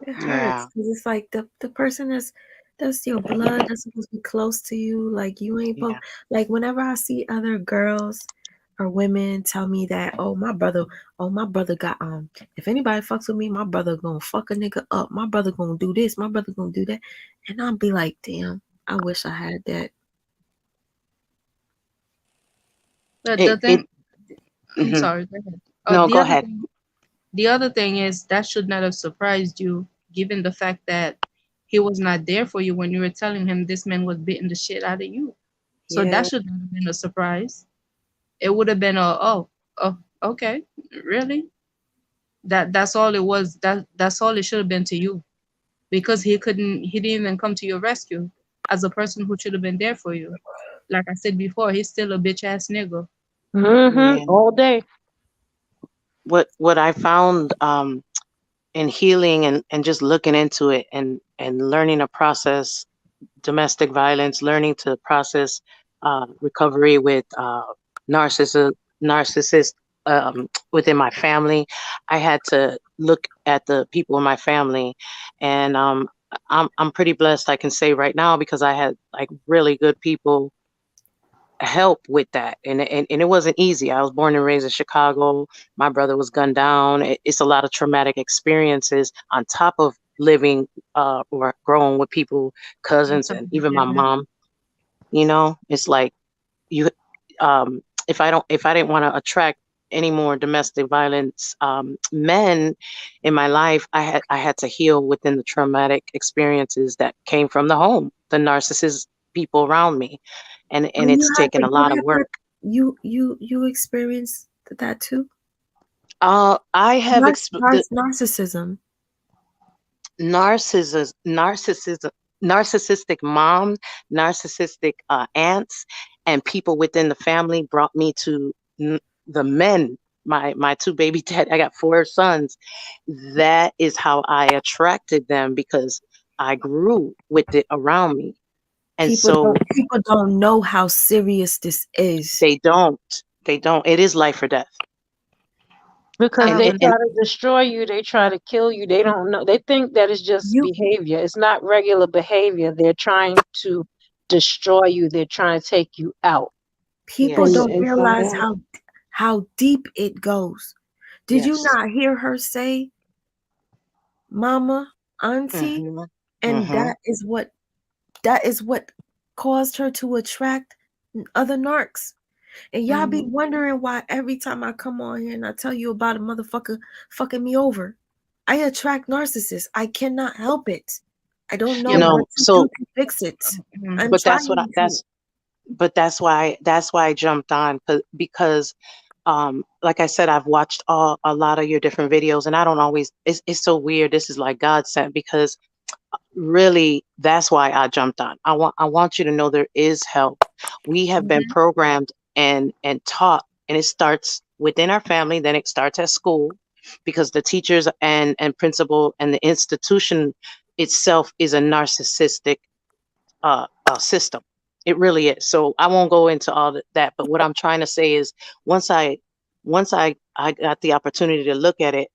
[SPEAKER 1] it hurts
[SPEAKER 4] Yeah.
[SPEAKER 1] because it's like the person that's your blood, that's supposed to be close to you. Like you ain't
[SPEAKER 4] Yeah.
[SPEAKER 1] like whenever I see other girls or women tell me that, oh my brother got if anybody fucks with me, my brother gonna fuck a nigga up. My brother gonna do this, my brother gonna do that. And I'll be like, damn, I wish I had that.
[SPEAKER 6] The
[SPEAKER 4] It.
[SPEAKER 6] thing, I'm
[SPEAKER 4] Mhm.
[SPEAKER 6] sorry, go ahead.
[SPEAKER 4] No,
[SPEAKER 6] The
[SPEAKER 4] go
[SPEAKER 6] other
[SPEAKER 4] ahead.
[SPEAKER 6] thing, the other thing is that should not have surprised you, given the fact that he was not there for you when you were telling him this man was beating the shit out of you. So
[SPEAKER 1] Yeah.
[SPEAKER 6] that should not have been a surprise. It would have been a oh okay, really? That's all it was. That's all it should have been to you, because he didn't even come to your rescue as a person who should have been there for you. Like I said before, he's still a bitch ass nigga.
[SPEAKER 3] Mm-hmm.
[SPEAKER 4] Yeah.
[SPEAKER 3] All day.
[SPEAKER 4] What I found in healing and just looking into it and learning to process domestic violence, learning to process recovery with narcissist within my family. I had to look at the people in my family, and I'm pretty blessed. I can say right now because I had like really good people help with that, and it wasn't easy. I was born and raised in Chicago. My brother was gunned down. It's a lot of traumatic experiences on top of living or growing with people,
[SPEAKER 6] On
[SPEAKER 4] cousins,
[SPEAKER 6] top
[SPEAKER 4] and
[SPEAKER 6] of
[SPEAKER 4] even my
[SPEAKER 6] everything.
[SPEAKER 4] mom. It's like you if I didn't want to attract any more domestic violence men in my life, I had to heal within the traumatic experiences that came from the home, the narcissist people around me,
[SPEAKER 1] Oh,
[SPEAKER 4] and it's taken a
[SPEAKER 1] you
[SPEAKER 4] lot of
[SPEAKER 1] had that
[SPEAKER 4] work.
[SPEAKER 1] you experienced that too?
[SPEAKER 4] I have
[SPEAKER 1] Narcissism.
[SPEAKER 4] narcissism, narcissistic mom, narcissistic aunts, and people within the family brought me to the men. My two baby dad. I got four sons. That is how I attracted them because I grew with it around me, and so
[SPEAKER 1] People don't know how serious this is.
[SPEAKER 4] they don't. They don't. It is life or death,
[SPEAKER 6] I
[SPEAKER 3] Because
[SPEAKER 6] have
[SPEAKER 3] they
[SPEAKER 6] an
[SPEAKER 3] try to destroy you, they try to kill you. They don't know. They think that it's just
[SPEAKER 1] You
[SPEAKER 3] behavior. It's not regular behavior. They're trying to destroy you. They're trying to take you out.
[SPEAKER 1] People
[SPEAKER 3] And,
[SPEAKER 4] yes,
[SPEAKER 1] don't
[SPEAKER 3] and from
[SPEAKER 1] realize
[SPEAKER 3] that,
[SPEAKER 1] how deep it goes. Did you
[SPEAKER 4] yes.
[SPEAKER 1] not hear her say mama, auntie?
[SPEAKER 4] Hmm.
[SPEAKER 1] And
[SPEAKER 4] Hmm.
[SPEAKER 1] that is what caused her to attract other narcs. And y'all be
[SPEAKER 3] mhm.
[SPEAKER 1] wondering why every time I come on here and I tell you about a motherfucker fucking me over, I attract narcissists. I cannot help it. I don't know
[SPEAKER 6] yeah, but
[SPEAKER 4] No,
[SPEAKER 1] what to do
[SPEAKER 4] so
[SPEAKER 1] to fix it.
[SPEAKER 6] mm,
[SPEAKER 1] I'm
[SPEAKER 4] but that's what
[SPEAKER 1] trying to.
[SPEAKER 4] that's why I jumped on because like I said, I've watched a lot of your different videos, and I don't always it's so weird. This is like God sent because really that's why I jumped on. I want you to know there is help. We have been
[SPEAKER 6] mhm,
[SPEAKER 4] programmed and taught, and it starts within our family, then it starts at school, because the teachers and principal and the institution itself is a narcissistic system. It really is. So I won't go into all that, but what I'm trying to say is once I once I got the opportunity to look at it,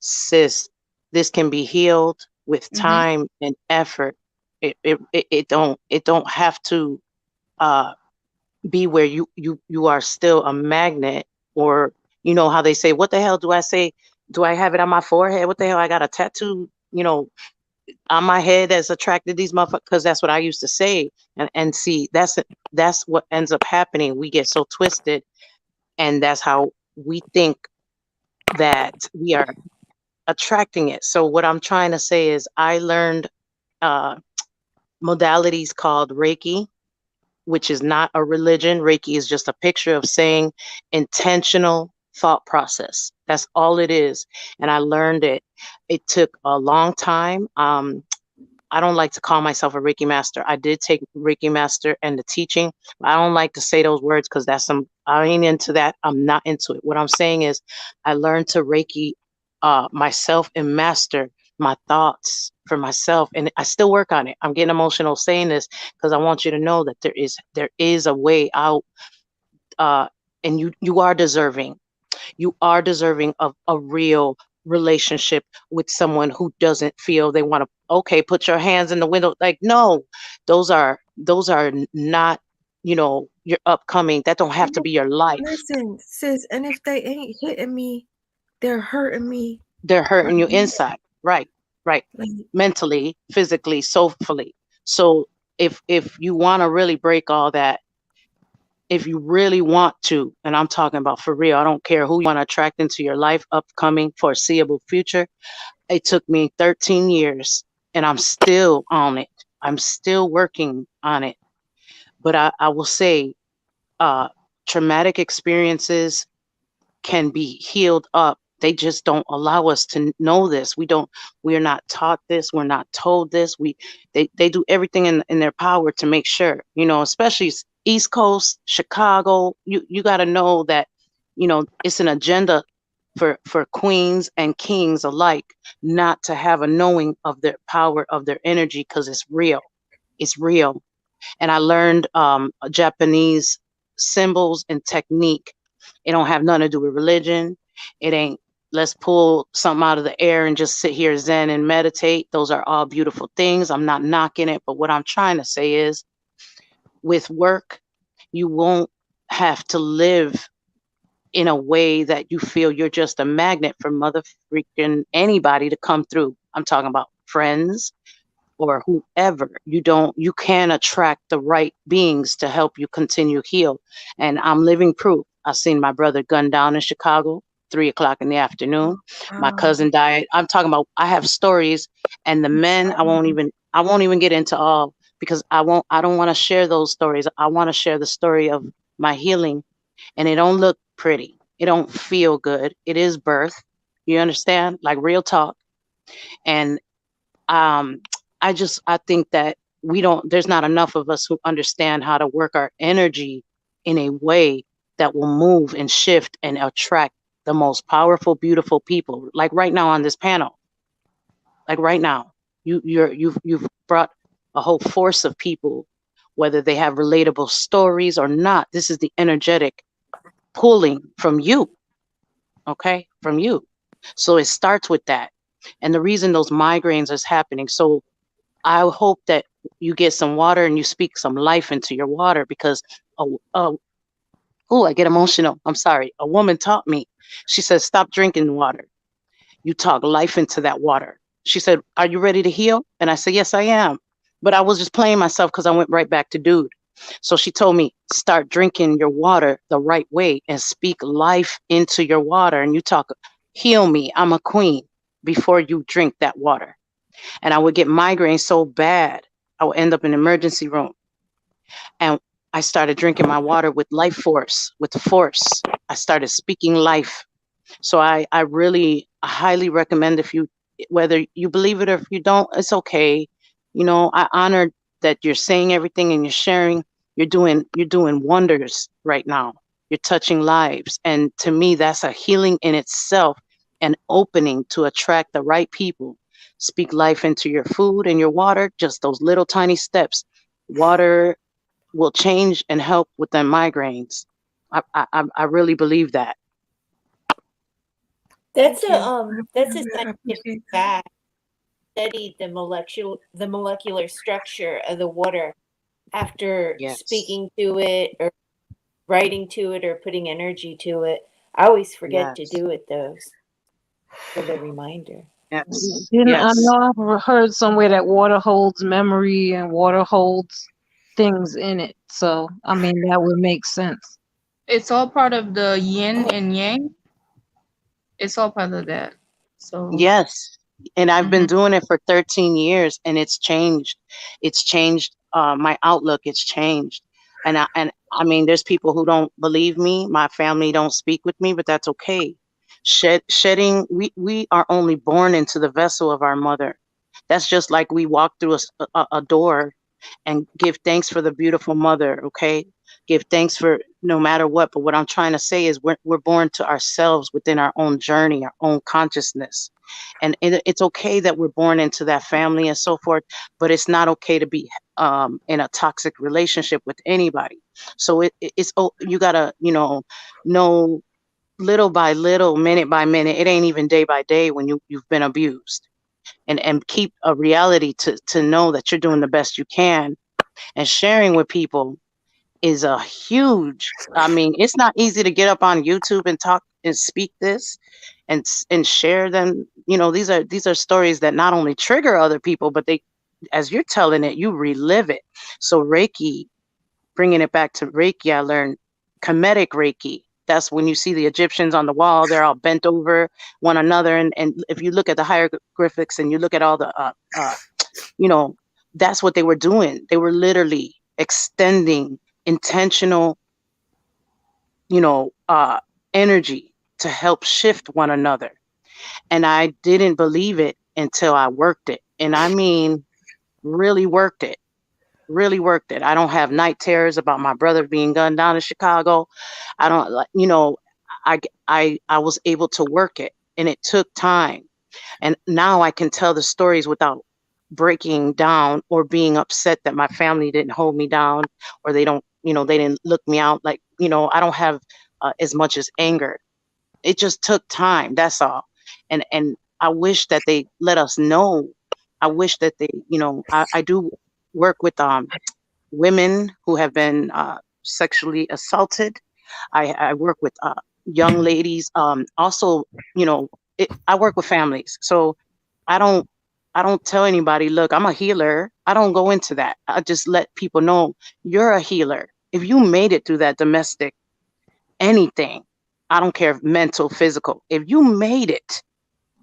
[SPEAKER 4] sis, this can be healed with
[SPEAKER 1] Mm-hmm.
[SPEAKER 4] time and effort. It don't have to uh be where you are still a magnet, or you know how they say, what the hell do I say? Do I have it on my forehead? What the hell? I got a tattoo, on my head that's attracted these motherfuckers, because that's what I used to say. And see, that's what ends up happening. We get so twisted, and that's how we think that we are attracting it. So what I'm trying to say is I learned uh modalities called Reiki, which is not a religion. Reiki is just a picture of saying intentional thought process. That's all it is. And I learned it. It took a long time. I don't like to call myself a Reiki master. I did take Reiki master and the teaching. I don't like to say those words because I ain't into that. I'm not into it. What I'm saying is I learned to Reiki myself and master my thoughts for myself. And I still work on it. I'm getting emotional saying this because I want you to know that there is a way out. Uh, and you are deserving. You are deserving of a real relationship with someone who doesn't feel they want to, okay, put your hands in the window. Like, no, those are not, your upcoming. That don't have
[SPEAKER 1] And
[SPEAKER 4] to be your life.
[SPEAKER 1] listen, sis, and if they ain't hitting me, they're hurting me
[SPEAKER 4] They're
[SPEAKER 1] right
[SPEAKER 4] hurting you
[SPEAKER 1] now.
[SPEAKER 4] inside. Right, right.
[SPEAKER 1] Like,
[SPEAKER 4] Mentally, physically, soulfully. So if you want to really break all that, if you really want to, and I'm talking about for real, I don't care who you want to attract into your life, upcoming, foreseeable future. It took me 13 years and I'm still on it. I'm still working on it. But I will say, uh, traumatic experiences can be healed up. They just don't allow us to know this. We're not taught this. We're not told this. They do everything in their power to make sure, especially East Coast, Chicago, you got to know that, it's an agenda for queens and kings alike, not to have a knowing of their power of their energy, because it's real. It's real. And I learned Japanese symbols and technique. It don't have nothing to do with religion. It ain't, let's pull something out of the air and just sit here zen and meditate. Those are all beautiful things. I'm not knocking it, but what I'm trying to say is, with work, you won't have to live in a way that you feel you're just a magnet for mother freaking anybody to come through. I'm talking about friends, or whoever. You can attract the right beings to help you continue heal. And I'm living proof. I seen my brother gunned down in Chicago, 3 o'clock in the afternoon. My
[SPEAKER 1] wow,
[SPEAKER 4] cousin died. I'm talking about, I have stories, and the
[SPEAKER 1] I'm
[SPEAKER 4] men,
[SPEAKER 1] sorry.
[SPEAKER 4] I won't even get into all, because I don't want to share those stories. I want to share the story of my healing. And it don't look pretty. It don't feel good. It is birth. You understand? Like, real talk. And um I think that there's not enough of us who understand how to work our energy in a way that will move and shift and attract the most powerful, beautiful people, like right now on this panel. Like right now, you've brought a whole force of people, whether they have relatable stories or not. This is the energetic pulling from you. Okay, from you. So it starts with that. And the reason those migraines is happening, so I hope that you get some water and you speak some life into your water, because oh, I get emotional. I'm sorry. A woman taught me. She said, stop drinking water. You talk life into that water. She said, are you ready to heal? And I said, yes, I am. But I was just playing myself because I went right back to dude. So she told me, start drinking your water the right way and speak life into your water. And you talk, heal me. I'm a queen, before you drink that water. And I would get migraines so bad, I would end up in the emergency room. And I started drinking my water with life force, with force. I started speaking life. So I really highly recommend, if you, whether you believe it or if you don't, it's okay. I honor that you're saying everything and you're sharing. You're doing wonders right now. You're touching lives. And to me, that's a healing in itself. and opening to attract the right people. Speak life into your food and your water, just those little tiny steps. Water will change and help with the migraines. I really believe that.
[SPEAKER 2] That's
[SPEAKER 1] Thank
[SPEAKER 2] a
[SPEAKER 1] you.
[SPEAKER 2] that's a
[SPEAKER 1] I
[SPEAKER 2] scientific
[SPEAKER 1] appreciate that.
[SPEAKER 2] fact. Studied the molecular structure of the water after
[SPEAKER 4] Yes.
[SPEAKER 2] speaking to it or writing to it or putting energy to it. I always forget to
[SPEAKER 4] Yes.
[SPEAKER 2] do it though for the reminder.
[SPEAKER 4] Yes.
[SPEAKER 3] Didn't I
[SPEAKER 4] Yes.
[SPEAKER 3] know I've heard somewhere that water holds memory and water holds things in it. So I mean that would make sense.
[SPEAKER 6] It's all part of the yin and yang. It's all part of that. So,
[SPEAKER 4] Yes. And I've been
[SPEAKER 6] mhm.
[SPEAKER 4] doing it for 13 years and it's changed. It's changed my outlook. It's changed. And I mean there's people who don't believe me. My family don't speak with me, but that's okay. Shedding we are only born into the vessel of our mother. That's just like we walk through a door and give thanks for the beautiful mother, okay? Give thanks for no matter what. But what I'm trying to say is we're born to ourselves within our own journey, our own consciousness. And it's okay that we're born into that family and so forth, but it's not okay to be in a toxic relationship with anybody. So you gotta, know little by little, minute by minute. It ain't even day by day when you've been abused, and keep a reality to know that you're doing the best you can, and sharing with people is a huge. I mean, it's not easy to get up on YouTube and talk and speak this and share them. These are stories that not only trigger other people, but they, as you're telling it, you relive it. So Reiki, bringing it back to Reiki, I learned Kemetic Reiki. That's when you see the Egyptians on the wall, they're all bent over one another. And if you look at the hieroglyphics and you look at all the, you know, that's what they were doing. They were literally extending intentional, you know, uh, energy to help shift one another. And I didn't believe it until I worked it. And I mean, really worked it. Really worked it. I don't have night terrors about my brother being gunned down in Chicago. I don't like, I was able to work it, and it took time. And now I can tell the stories without breaking down or being upset that my family didn't hold me down, or they didn't look me out. Like, I don't have as much as anger. It just took time. That's all. And I wish that they let us know. I wish that I do work with women who have been sexually assaulted. I work with young ladies. Also, I work with families. So I don't I don't tell anybody, look, I'm a healer. I don't go into that. I just let people know you're a healer. If you made it through that domestic anything, I don't care if mental, physical, if you made it,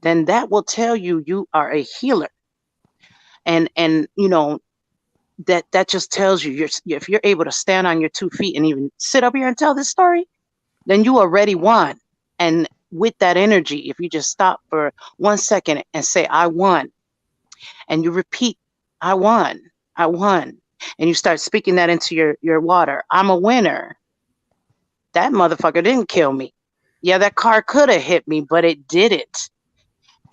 [SPEAKER 4] then that will tell you you are a healer. And that just tells you if you're able to stand on your 2 feet and even sit up here and tell this story, then you already won. And with that energy, if you just stop for 1 second and say, I won, and you repeat, I won, I won, and you start speaking that into your water, I'm a winner. That motherfucker didn't kill me. Yeah, that car could have hit me, but it didn't.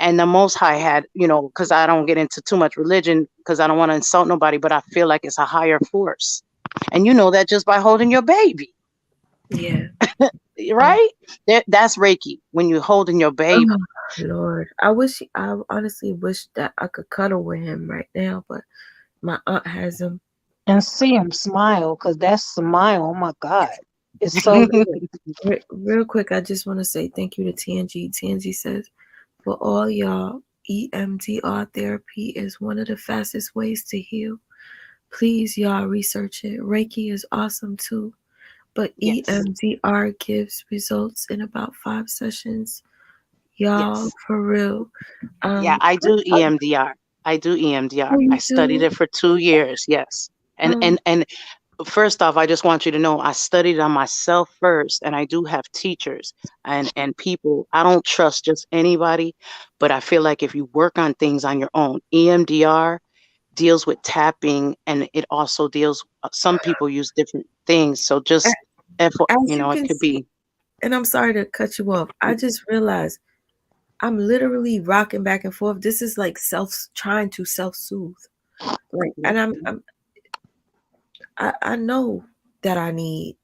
[SPEAKER 4] And the Most High had, because I don't get into too much religion because I don't want to insult nobody, but I feel like it's a higher force. And you know that just by holding your baby,
[SPEAKER 1] Yeah. Yeah.
[SPEAKER 4] right? That's Reiki, when you're holding your baby.
[SPEAKER 1] Oh, Lord. I honestly wish that I could cuddle with him right now, but my aunt has him.
[SPEAKER 3] And see him smile, because that smile, oh my God, it's so good.
[SPEAKER 1] Real quick, I just want to say thank you to Tangi. Tangi says, for all y'all, EMDR therapy is one of the fastest ways to heal. Please, y'all, research it. Reiki is awesome too, but
[SPEAKER 4] Yes,
[SPEAKER 1] EMDR gives results in about 5 sessions. Y'all,
[SPEAKER 4] yes.
[SPEAKER 1] for real.
[SPEAKER 4] Yeah,
[SPEAKER 1] Um,
[SPEAKER 4] I do
[SPEAKER 1] I,
[SPEAKER 4] EMDR. I do
[SPEAKER 1] oh,
[SPEAKER 4] EMDR. I
[SPEAKER 1] you
[SPEAKER 4] studied
[SPEAKER 1] do?
[SPEAKER 4] it for 2 years. Yes. And
[SPEAKER 1] Um,
[SPEAKER 4] and and first off, I just want you to know I studied on myself first, and I do have teachers and people. I don't trust just anybody, but I feel like if you work on things on your own, EMDR deals with tapping, and it also deals. Some people use different things, so
[SPEAKER 1] a-
[SPEAKER 4] just
[SPEAKER 1] as you
[SPEAKER 4] it
[SPEAKER 1] can
[SPEAKER 4] could
[SPEAKER 1] see,
[SPEAKER 4] be.
[SPEAKER 1] and I'm sorry to cut you off. I just realized I'm literally rocking back and forth. This is like trying to self-soothe. Like, and I know that I need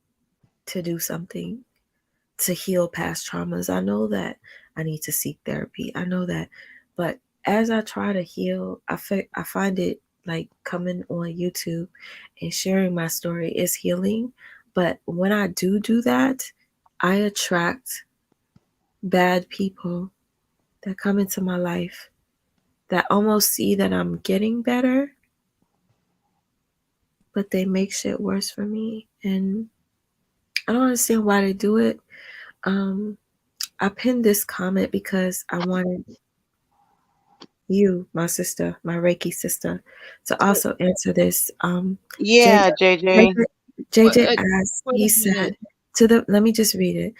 [SPEAKER 1] to do something to heal past traumas. I know that I need to seek therapy. I know that. But as I try to heal, I find it like coming on YouTube and sharing my story is healing. But when I do that, I attract bad people that come into my life that almost see that I'm getting better, but they make shit worse for me. And I don't understand why they do it. Um, I pinned this comment because I wanted you, my sister, my Reiki sister, to also answer this.
[SPEAKER 4] Yeah, JJ.
[SPEAKER 6] Well,
[SPEAKER 1] JJ asked,
[SPEAKER 6] wait
[SPEAKER 1] he
[SPEAKER 6] a minute.
[SPEAKER 1] said, let me just read it.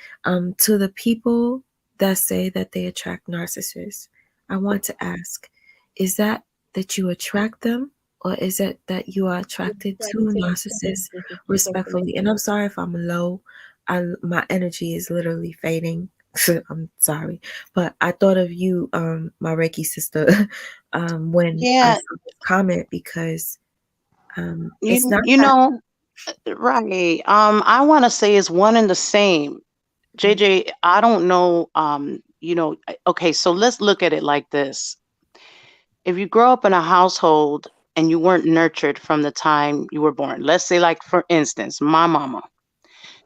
[SPEAKER 1] To the people that say that they attract narcissists, I want to ask, is that you attract them, or is it that you are attracted to narcissists respectfully? And I'm sorry if I'm low. My energy is literally fading. I'm sorry, but I thought of you, my Reiki sister, when I
[SPEAKER 4] Yeah,
[SPEAKER 1] saw this comment because it's
[SPEAKER 4] you
[SPEAKER 1] not
[SPEAKER 4] you
[SPEAKER 1] that.
[SPEAKER 4] know, right. I want to say it's one and the same. JJ, I don't know. Okay, so let's look at it like this. If you grow up in a household and you weren't nurtured from the time you were born, let's say, like for instance, my mama,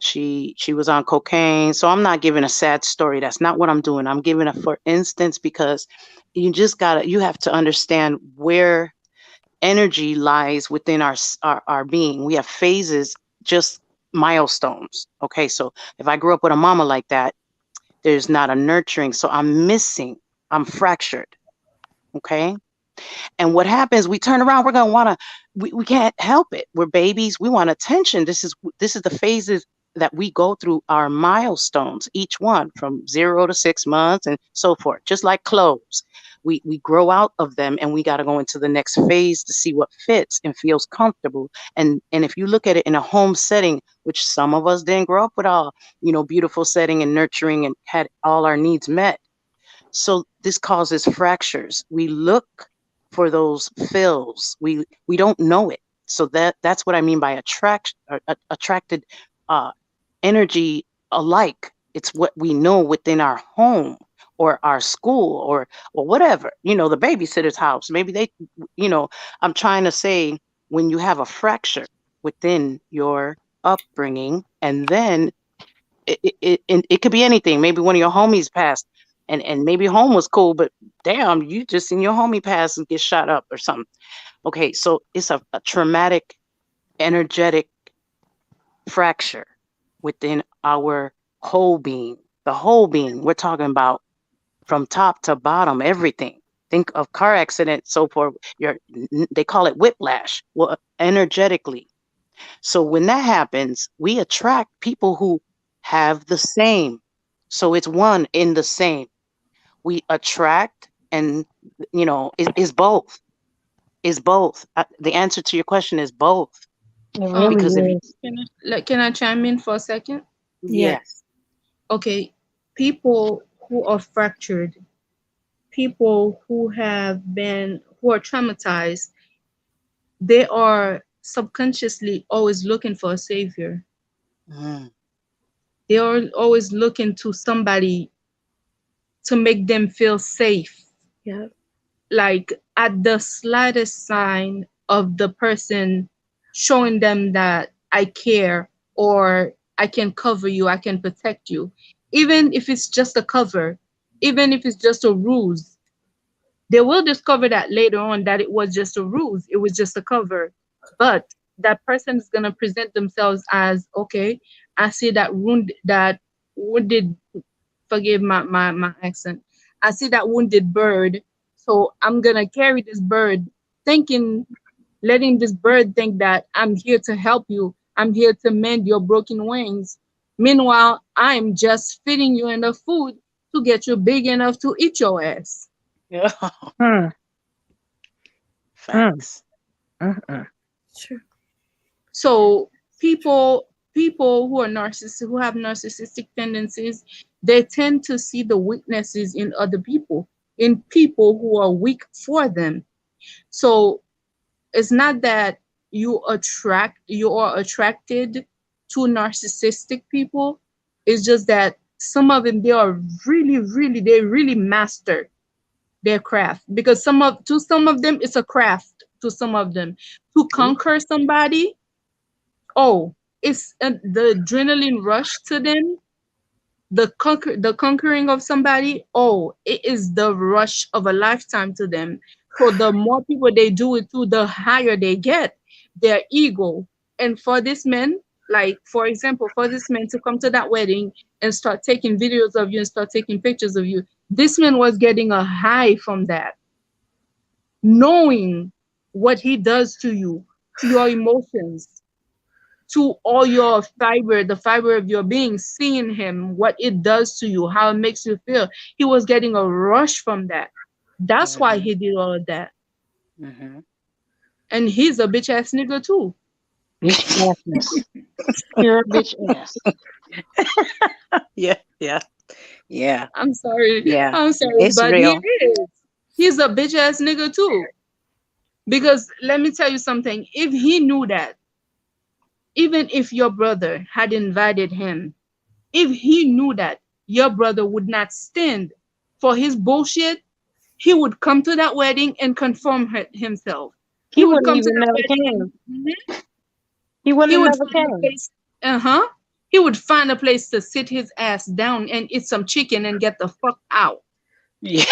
[SPEAKER 4] she was on cocaine. So I'm not giving a sad story. That's not what I'm doing. I'm giving a for instance because you have to understand where energy lies within our being. We have phases, just milestones. Okay, so if I grew up with a mama like that, there's not a nurturing, so I'm missing, I'm fractured. Okay, and what happens, we turn around, we're going to want to, we can't help it, we're babies, we want attention. This is the phases that we go through, our milestones, each one from 0 to 6 months and so forth, just like clothes. We grow out of them and we got to go into the next phase to see what fits and feels comfortable. And if you look at it in a home setting, which some of us didn't grow up with all, beautiful setting and nurturing and had all our needs met, so this causes fractures. We look for those fills. We don't know it. So that's what I mean by attracted uh, energy alike. It's what we know within our home or our school or whatever. The babysitter's house. Maybe you know, I'm trying to say, when you have a fracture within your upbringing, and then it could be anything. Maybe one of your homies passed, and maybe home was cool, but damn, you just seen your homie pass and get shot up or something. Okay, so it's a traumatic, energetic fracture within our whole being. The whole being. We're talking about from top to bottom, everything. Think of car accident, so forth. They call it whiplash. Well, energetically. So when that happens, we attract people who have the same. So it's one in the same. We attract, and is both. Is both. The answer to your question is both.
[SPEAKER 3] It
[SPEAKER 6] Um,
[SPEAKER 3] really
[SPEAKER 4] Because if you,
[SPEAKER 3] is.
[SPEAKER 6] can I chime in for a second?
[SPEAKER 1] Yes.
[SPEAKER 4] yes,
[SPEAKER 6] Okay, people who are fractured, people who are traumatized, they are subconsciously always looking for a savior.
[SPEAKER 4] mm,
[SPEAKER 6] They are always looking to somebody to make them feel safe.
[SPEAKER 1] Yep.
[SPEAKER 6] Like at the slightest sign of the person showing them that I care, or I can cover you, I can protect you, even if it's just a cover, even if it's just a ruse, they will discover that later on that it was just a ruse, it was just a cover. But that person is going to present themselves as, okay, I see that wounded, forgive my accent, I see that wounded bird, so I'm going to carry this bird, thinking, letting this bird think that I'm here to help you, I'm here to mend your broken wings. Meanwhile, I'm just feeding you enough food to get you big enough to eat your ass.
[SPEAKER 4] yeah,
[SPEAKER 3] Hmm. Hmm.
[SPEAKER 4] facts.
[SPEAKER 3] Mm-mm.
[SPEAKER 1] Sure.
[SPEAKER 6] So people who are narcissists, who have narcissistic tendencies, They tend to see the weaknesses in other people, in people who are weak for them. So it's not that you are attracted to narcissistic people. It's just that some of them, they are they really master their craft, because some of them it's a craft. To some of them, to conquer somebody, oh, it's the adrenaline rush to them. The conquering of somebody, oh, it is the rush of a lifetime to them. So the more people they do it to, the higher they get their ego. And for this man, like for example, for this man to come to that wedding and start taking videos of you and start taking pictures of you, this man was getting a high from that, knowing what he does to you, to your emotions, to all your fiber, the fiber of your being, seeing him, what it does to you, how it makes you feel. He was getting a rush from that. That's why
[SPEAKER 4] Mhm.
[SPEAKER 6] he did all of that.
[SPEAKER 4] Mhm.
[SPEAKER 6] And he's a bitch ass nigga too.
[SPEAKER 3] Madness. Pure bitch ass.
[SPEAKER 4] Yeah, yeah, yeah,
[SPEAKER 6] I'm sorry.
[SPEAKER 4] yeah.
[SPEAKER 6] I'm sorry,
[SPEAKER 4] It's
[SPEAKER 6] but he
[SPEAKER 4] real.
[SPEAKER 6] is. He's a bitch ass nigga too. Because let me tell you something. If he knew that, even if your brother had invited him, if he knew that your brother would not stand for his bullshit, he would come to that wedding and conform himself. He
[SPEAKER 3] He
[SPEAKER 6] would
[SPEAKER 3] wouldn't
[SPEAKER 6] come to
[SPEAKER 3] even
[SPEAKER 6] that
[SPEAKER 3] never
[SPEAKER 6] wedding
[SPEAKER 3] came.
[SPEAKER 6] and
[SPEAKER 3] He wouldn't
[SPEAKER 6] he
[SPEAKER 3] have
[SPEAKER 6] would
[SPEAKER 3] never
[SPEAKER 6] find a
[SPEAKER 3] came.
[SPEAKER 6] place. Uh-huh. He would find a place to sit his ass down and eat some chicken and get the fuck out.
[SPEAKER 4] Yeah.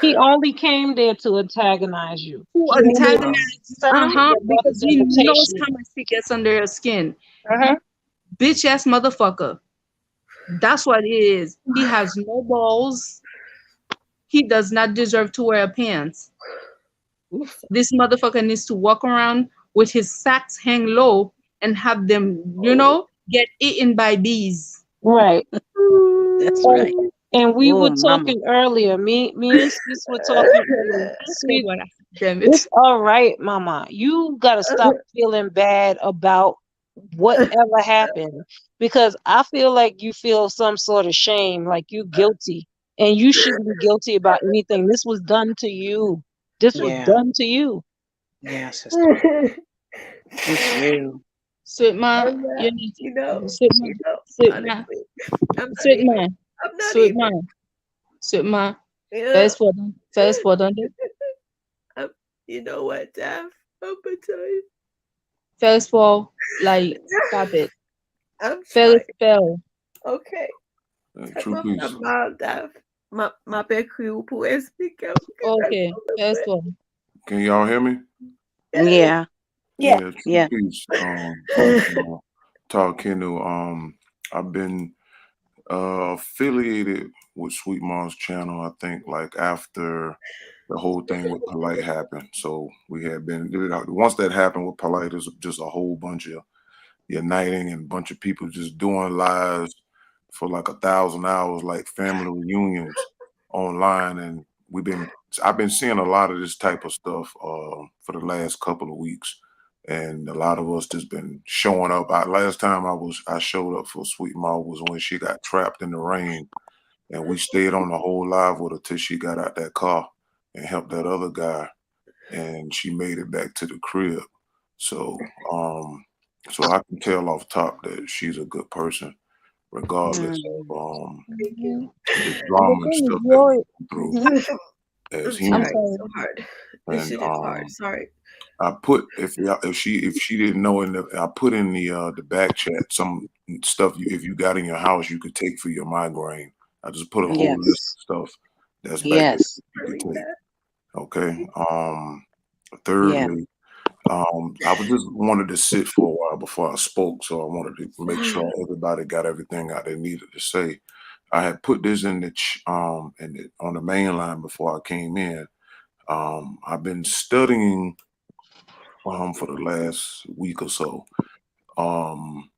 [SPEAKER 3] He only came there to antagonize you.
[SPEAKER 6] To
[SPEAKER 3] He only
[SPEAKER 6] antagonize,
[SPEAKER 3] accepted
[SPEAKER 6] uh-huh,
[SPEAKER 3] your
[SPEAKER 6] because
[SPEAKER 3] brother's
[SPEAKER 6] he knows
[SPEAKER 3] invitation.
[SPEAKER 6] how much he gets under your skin.
[SPEAKER 3] Uh-huh.
[SPEAKER 6] Bitch ass motherfucker. That's what it is. He has no balls. He does not deserve to wear pants. This motherfucker needs to walk around with his sacks hang low and have them, get eaten by bees.
[SPEAKER 3] Right.
[SPEAKER 4] That's
[SPEAKER 3] And,
[SPEAKER 4] right.
[SPEAKER 3] and we
[SPEAKER 4] Oh,
[SPEAKER 3] were
[SPEAKER 4] mama.
[SPEAKER 3] talking earlier. Me and sis were talking earlier.
[SPEAKER 6] I said
[SPEAKER 3] Sweet,
[SPEAKER 6] what I damn
[SPEAKER 3] it's
[SPEAKER 6] it.
[SPEAKER 3] all right, mama. You gotta stop feeling bad about whatever happened, because I feel like you feel some sort of shame, like you guilty. And you shouldn't be guilty about anything. This was done to you. This was
[SPEAKER 4] Yeah,
[SPEAKER 3] done to you.
[SPEAKER 4] yeah, sister. It's real.
[SPEAKER 6] Sweet ma,
[SPEAKER 1] I'm not,
[SPEAKER 6] you need to,
[SPEAKER 1] you know,
[SPEAKER 6] sweet ma, sweet ma,
[SPEAKER 1] honestly,
[SPEAKER 6] sweet ma,
[SPEAKER 1] I'm not
[SPEAKER 6] sweet
[SPEAKER 1] even,
[SPEAKER 6] ma, sweet ma.
[SPEAKER 1] yeah.
[SPEAKER 6] First for done.
[SPEAKER 1] I'm, you know what, Daph? I'm gonna tell you.
[SPEAKER 6] First for, like, stop it.
[SPEAKER 1] I'm
[SPEAKER 6] First
[SPEAKER 1] trying.
[SPEAKER 6] spell.
[SPEAKER 1] Okay. Tell
[SPEAKER 7] True
[SPEAKER 1] my
[SPEAKER 7] peace.
[SPEAKER 1] mom, Daph. Ma pecu puede explicar porque está
[SPEAKER 6] Okay,
[SPEAKER 1] como
[SPEAKER 6] first
[SPEAKER 1] fue.
[SPEAKER 6] one.
[SPEAKER 7] Can y'all hear me?
[SPEAKER 1] Yes.
[SPEAKER 4] Yeah,
[SPEAKER 2] Yeah.
[SPEAKER 7] Yeah, true
[SPEAKER 4] yeah.
[SPEAKER 7] peace. I'm Todd Kendall. I've been affiliated with Sweet Mom's channel, I think, like after the whole thing with Polite happened. So we had been once that happened with Polite, there's just a whole bunch of uniting and a bunch of people just doing lives for like 1,000 hours, like family reunions online. And I've been seeing a lot of this type of stuff for the last couple of weeks. And a lot of us just been showing up. Last time I showed up for Sweet Ma was when she got trapped in the rain, and we stayed on the whole live with her till she got out that car and helped that other guy, and she made it back to the crib. So, so I can tell off top that she's a good person, regardless
[SPEAKER 4] Mm.
[SPEAKER 7] of
[SPEAKER 1] Thank you.
[SPEAKER 6] Mhm.
[SPEAKER 7] the
[SPEAKER 6] And the
[SPEAKER 7] drama and
[SPEAKER 6] thing is,
[SPEAKER 7] stuff that we
[SPEAKER 6] you're.
[SPEAKER 7] go through
[SPEAKER 6] Mhm.
[SPEAKER 7] as
[SPEAKER 1] I'm
[SPEAKER 6] I'm
[SPEAKER 7] humans.
[SPEAKER 1] trying
[SPEAKER 6] sorry.
[SPEAKER 1] so hard. This
[SPEAKER 7] And
[SPEAKER 1] shit is hard. Sorry.
[SPEAKER 7] I put if she didn't know I put in the back chat some stuff if you got in your house you could take for your migraine. I just put a whole list
[SPEAKER 4] Yes,
[SPEAKER 7] of stuff that's back there
[SPEAKER 4] yes,
[SPEAKER 7] you
[SPEAKER 1] I
[SPEAKER 7] could
[SPEAKER 1] read
[SPEAKER 7] take.
[SPEAKER 1] that.
[SPEAKER 7] Okay.
[SPEAKER 4] yeah.
[SPEAKER 7] Thirdly, I was just wanted to sit for a while before I spoke, so I wanted to make sure everybody got everything out they needed to say. I had put this on the main line before I came in. I've been studying for the last week or so um,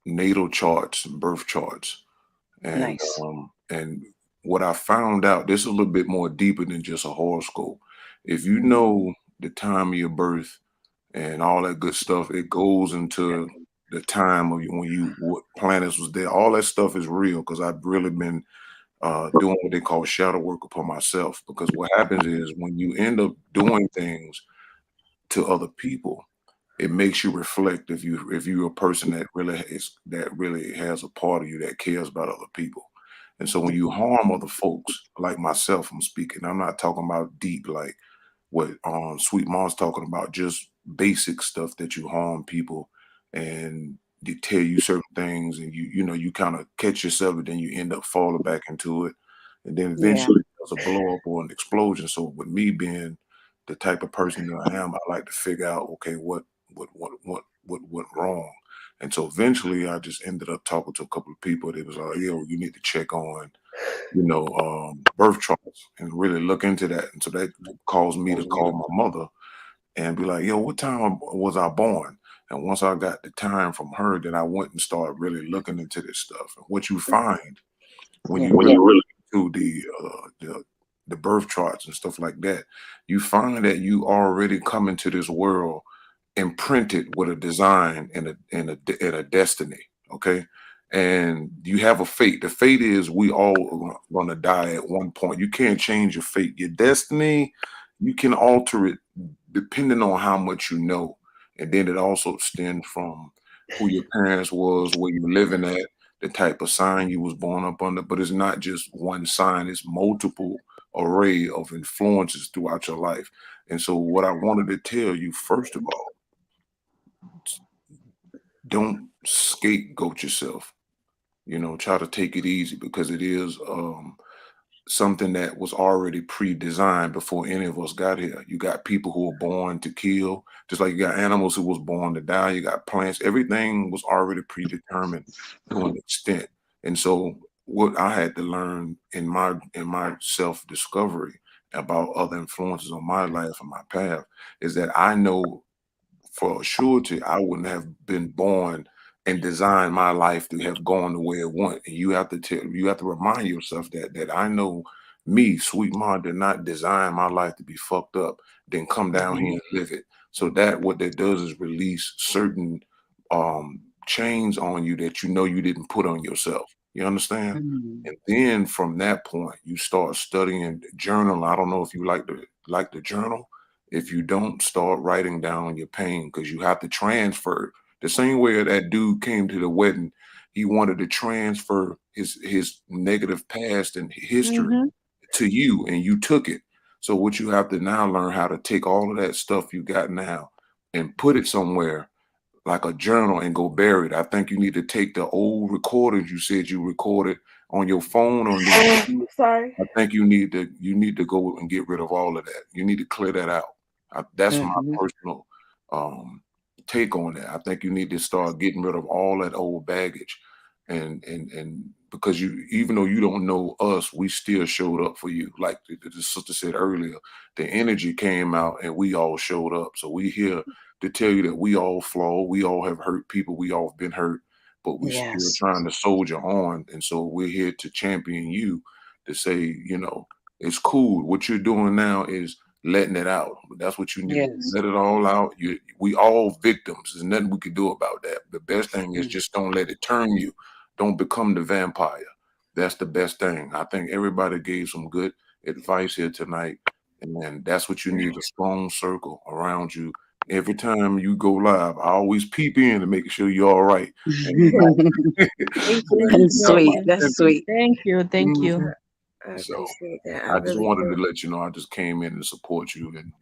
[SPEAKER 7] natal charts, birth charts,
[SPEAKER 4] Nice.
[SPEAKER 7] and what I found out. This is a little bit more deeper than just a horoscope. If you
[SPEAKER 6] Mhm.
[SPEAKER 7] know the time of your birth and all that good stuff, it goes into the time of when you what planets was there. All that stuff is real because I've really been doing what they call shadow work upon myself. Because what happens is when you end up doing things to other people, it makes you reflect if you're a person that really has a part of you that cares about other people. And so when you harm other folks, like myself, I'm speaking, I'm not talking about deep like what Sweet Mom's talking about, just basic stuff that you harm people and they tell you certain things and you kind of catch yourself and then you end up falling back into it. And then
[SPEAKER 4] Yeah.
[SPEAKER 7] eventually there's a blow up or an explosion. So with me being the type of person that I am, I like to figure out, okay, what went wrong. And so eventually I just ended up talking to a couple of people that was like, yo, you need to check on birth charts and really look into that. And so that caused me to call my mother and be like, yo, what time was I born? And once I got the time from her, then I went and started really looking into this stuff. And what you find when
[SPEAKER 4] Yeah.
[SPEAKER 7] you really do the birth charts and stuff like that, you find that you already come into this world imprinted with a design and a destiny. Okay. And you have a fate. The fate is we all are gonna die at one point. You can't change your fate. Your destiny, you can alter it depending on how much you know. And then it also stems from who your parents was, where you're living at, the type of sign you was born up under. But it's not just one sign, it's multiple array of influences throughout your life. And so what I wanted to tell you, first of all, don't scapegoat yourself. Try to take it easy because it is something that was already pre-designed before any of us got here. You got people who were born to kill, just like you got animals who was born to die. You got plants. Everything was already predetermined to an extent. And so what I had to learn in my self-discovery about other influences on my life and my path is that I know for a surety, I wouldn't have been born and designed my life to have gone the way it went. And you have to remind yourself that I know me, Sweet Mom, did not design my life to be fucked up, then come down here
[SPEAKER 4] Mhm.
[SPEAKER 7] and live it. So that what that does is release certain chains on you that you know you didn't put on yourself. You understand?
[SPEAKER 4] Mhm.
[SPEAKER 7] And then from that point, you start studying journal. I don't know if you like the journal. If you don't, start writing down your pain because you have to transfer. The same way that dude came to the wedding, he wanted to transfer his negative past and history
[SPEAKER 3] Mm-hmm.
[SPEAKER 7] to you, and you took it. So what you have to now learn how to take all of that stuff you got now and put it somewhere like a journal and go bury it. I think you need to take the old recordings you said you recorded on your phone on the
[SPEAKER 1] Sorry.
[SPEAKER 7] I think you need to go and get rid of all of that. You need to clear that out. That's my
[SPEAKER 4] Mhm.
[SPEAKER 7] personal um, take on that. I think you need to start getting rid of all that old baggage, and because you, even though you don't know us, we still showed up for you. Like the sister said earlier, the energy came out and we all showed up. So we here to tell you that we all flawed, we all have hurt people, we all have been hurt, but we still
[SPEAKER 4] Yes.
[SPEAKER 7] trying to soldier on. And so we're here to champion you to say, it's cool. What you're doing now is letting it out. That's what you need to do.
[SPEAKER 4] Yes.
[SPEAKER 7] Let it all out. We all victims. There's nothing we can do about that. The best thing is
[SPEAKER 4] Mm.
[SPEAKER 7] just don't let it turn you. Don't become the vampire. That's the best thing. I think everybody gave some good advice here tonight. And then that's what you need, a strong circle around you. Every time you go live, I always peep in to make sure you're all right. And
[SPEAKER 6] Thank
[SPEAKER 7] so
[SPEAKER 6] you.
[SPEAKER 7] that you
[SPEAKER 6] Thank
[SPEAKER 4] That's
[SPEAKER 6] you
[SPEAKER 7] can
[SPEAKER 6] very
[SPEAKER 7] have my
[SPEAKER 4] sweet.
[SPEAKER 6] much.
[SPEAKER 4] That's
[SPEAKER 7] sympathy.
[SPEAKER 4] sweet.
[SPEAKER 6] Thank you. Thank you.
[SPEAKER 7] Mhm.
[SPEAKER 1] I
[SPEAKER 7] So
[SPEAKER 1] appreciate that. I
[SPEAKER 7] I just
[SPEAKER 1] really
[SPEAKER 7] wanted to
[SPEAKER 1] do.
[SPEAKER 7] let you know I just came in to support you, and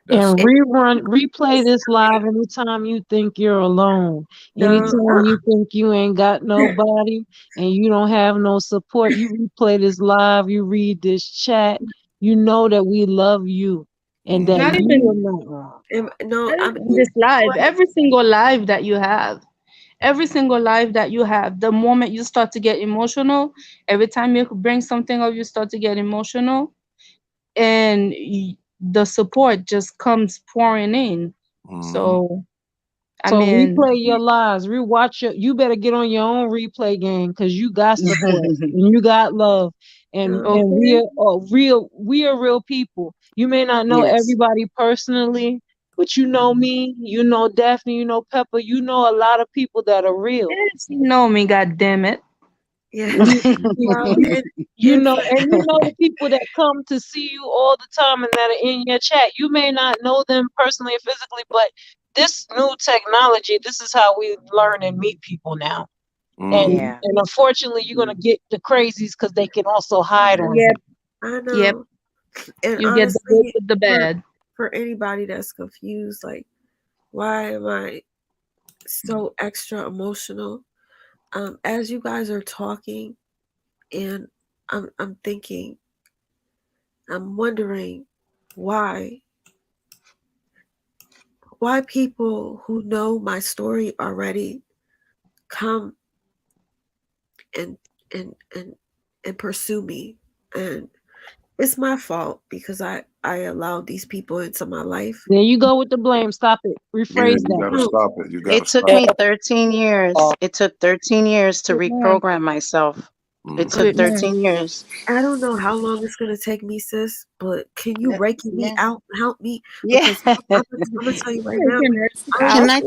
[SPEAKER 7] that's
[SPEAKER 3] And
[SPEAKER 1] And
[SPEAKER 3] replay this live anytime you think you're alone.
[SPEAKER 1] no,
[SPEAKER 3] Anytime you think you ain't got nobody and you don't have no support, you replay this live, you read this chat, you know that we love you and that
[SPEAKER 6] Not
[SPEAKER 7] mhm,
[SPEAKER 3] you
[SPEAKER 6] even
[SPEAKER 3] are not wrong.
[SPEAKER 1] no,
[SPEAKER 6] not
[SPEAKER 1] I'm.
[SPEAKER 6] even this live. Every single live that you have. Every single life that you have, the moment you start to get emotional, every time you bring something up, you start to get emotional, and the support just comes pouring in.
[SPEAKER 7] mhm,
[SPEAKER 6] So, I
[SPEAKER 3] So
[SPEAKER 6] mean,
[SPEAKER 3] replay your lives, rewatch you better get on your own replay game because you got support and you got love and
[SPEAKER 6] okay,
[SPEAKER 3] we are real people. You may not know
[SPEAKER 4] Yes.
[SPEAKER 3] everybody personally, But you know me, you know Daphne, you know Pepper, you know a lot of people that are real.
[SPEAKER 6] Yes, you know me, god damn it.
[SPEAKER 1] Yeah.
[SPEAKER 3] You,
[SPEAKER 1] Well,
[SPEAKER 3] you
[SPEAKER 1] and
[SPEAKER 3] know,
[SPEAKER 1] for
[SPEAKER 3] and you know the people that come to see you all the time and that are in your chat. You may not know them personally or physically, but this new technology, this is how we learn and meet people now.
[SPEAKER 7] Mm-hmm.
[SPEAKER 3] And
[SPEAKER 4] Yeah.
[SPEAKER 3] and unfortunately, you're gonna get the crazies because they can also hide on
[SPEAKER 6] Yep,
[SPEAKER 3] here.
[SPEAKER 1] I
[SPEAKER 6] yep.
[SPEAKER 1] know, and
[SPEAKER 6] You get the good
[SPEAKER 1] honestly,
[SPEAKER 6] with the
[SPEAKER 1] for
[SPEAKER 6] bad.
[SPEAKER 1] for anybody that's confused, like, why am I so extra emotional? As you guys are talking, and I'm thinking, I'm wondering why people who know my story already come and and and and pursue me, and it's my fault because I allowed these people into my life.
[SPEAKER 3] There you go with the blame. Stop it.
[SPEAKER 7] Yeah,
[SPEAKER 3] Rephrase
[SPEAKER 7] you
[SPEAKER 3] that.
[SPEAKER 7] gotta stop it. You gotta
[SPEAKER 4] It took
[SPEAKER 7] stop
[SPEAKER 4] me
[SPEAKER 7] it.
[SPEAKER 4] 13 years. It took 13 years to
[SPEAKER 6] Mm-mm.
[SPEAKER 4] reprogram myself. It
[SPEAKER 7] Mm-hmm.
[SPEAKER 4] took
[SPEAKER 6] Mm-mm.
[SPEAKER 4] 13 years.
[SPEAKER 1] I don't know how long it's gonna take me, sis, but can you
[SPEAKER 4] Yeah.
[SPEAKER 1] reiki me
[SPEAKER 4] Yeah.
[SPEAKER 1] out and help me?
[SPEAKER 4] Yeah.
[SPEAKER 1] Because I'm gonna tell you right
[SPEAKER 6] You
[SPEAKER 1] now,
[SPEAKER 6] can rest it
[SPEAKER 1] I'm
[SPEAKER 6] out.
[SPEAKER 8] Can I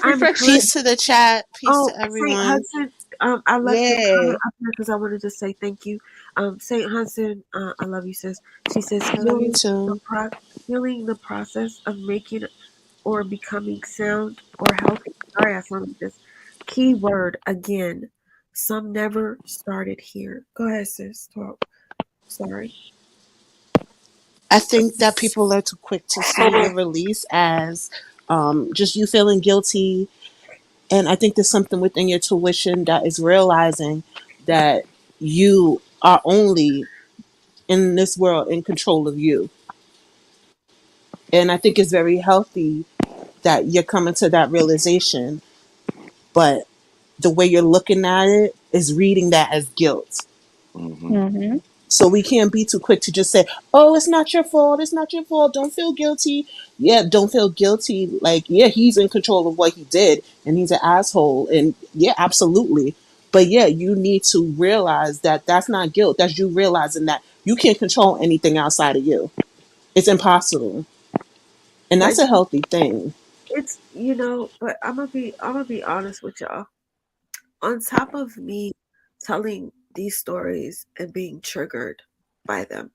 [SPEAKER 1] I'm
[SPEAKER 6] Self-reflection.
[SPEAKER 1] good.
[SPEAKER 8] peace to the chat? Peace
[SPEAKER 1] Oh,
[SPEAKER 8] to
[SPEAKER 1] Saint
[SPEAKER 8] everyone.
[SPEAKER 1] Hudson, I left your
[SPEAKER 8] Yay.
[SPEAKER 1] comment up here because I wanted to say thank you. Saint Hudson, I love you, sis. She says
[SPEAKER 8] I love you too.
[SPEAKER 1] healing the process of making or becoming sound or healthy. Sorry, I sound like this. Key word again. Some never started here. Go ahead, sis. Talk. Sorry.
[SPEAKER 8] I think that people are too quick to see the release as just you feeling guilty. And I think there's something within your tuition that is realizing that you are only in this world in control of you. And I think it's very healthy that you're coming to that realization. But the way you're looking at it is reading that as guilt.
[SPEAKER 7] Mm-hmm.
[SPEAKER 6] Mm-hmm.
[SPEAKER 8] So we can't be too quick to just say, "Oh, it's not your fault. It's not your fault. Don't feel guilty." Yeah, don't feel guilty. Like, yeah, he's in control of what he did, and he's an asshole. And yeah, absolutely. But yeah, you need to realize that that's not guilt. That's you realizing that you can't control anything outside of you. It's impossible, and
[SPEAKER 1] But
[SPEAKER 8] that's a healthy thing.
[SPEAKER 1] it's but I'm gonna be honest with y'all. On top of me telling these stories and being triggered by them,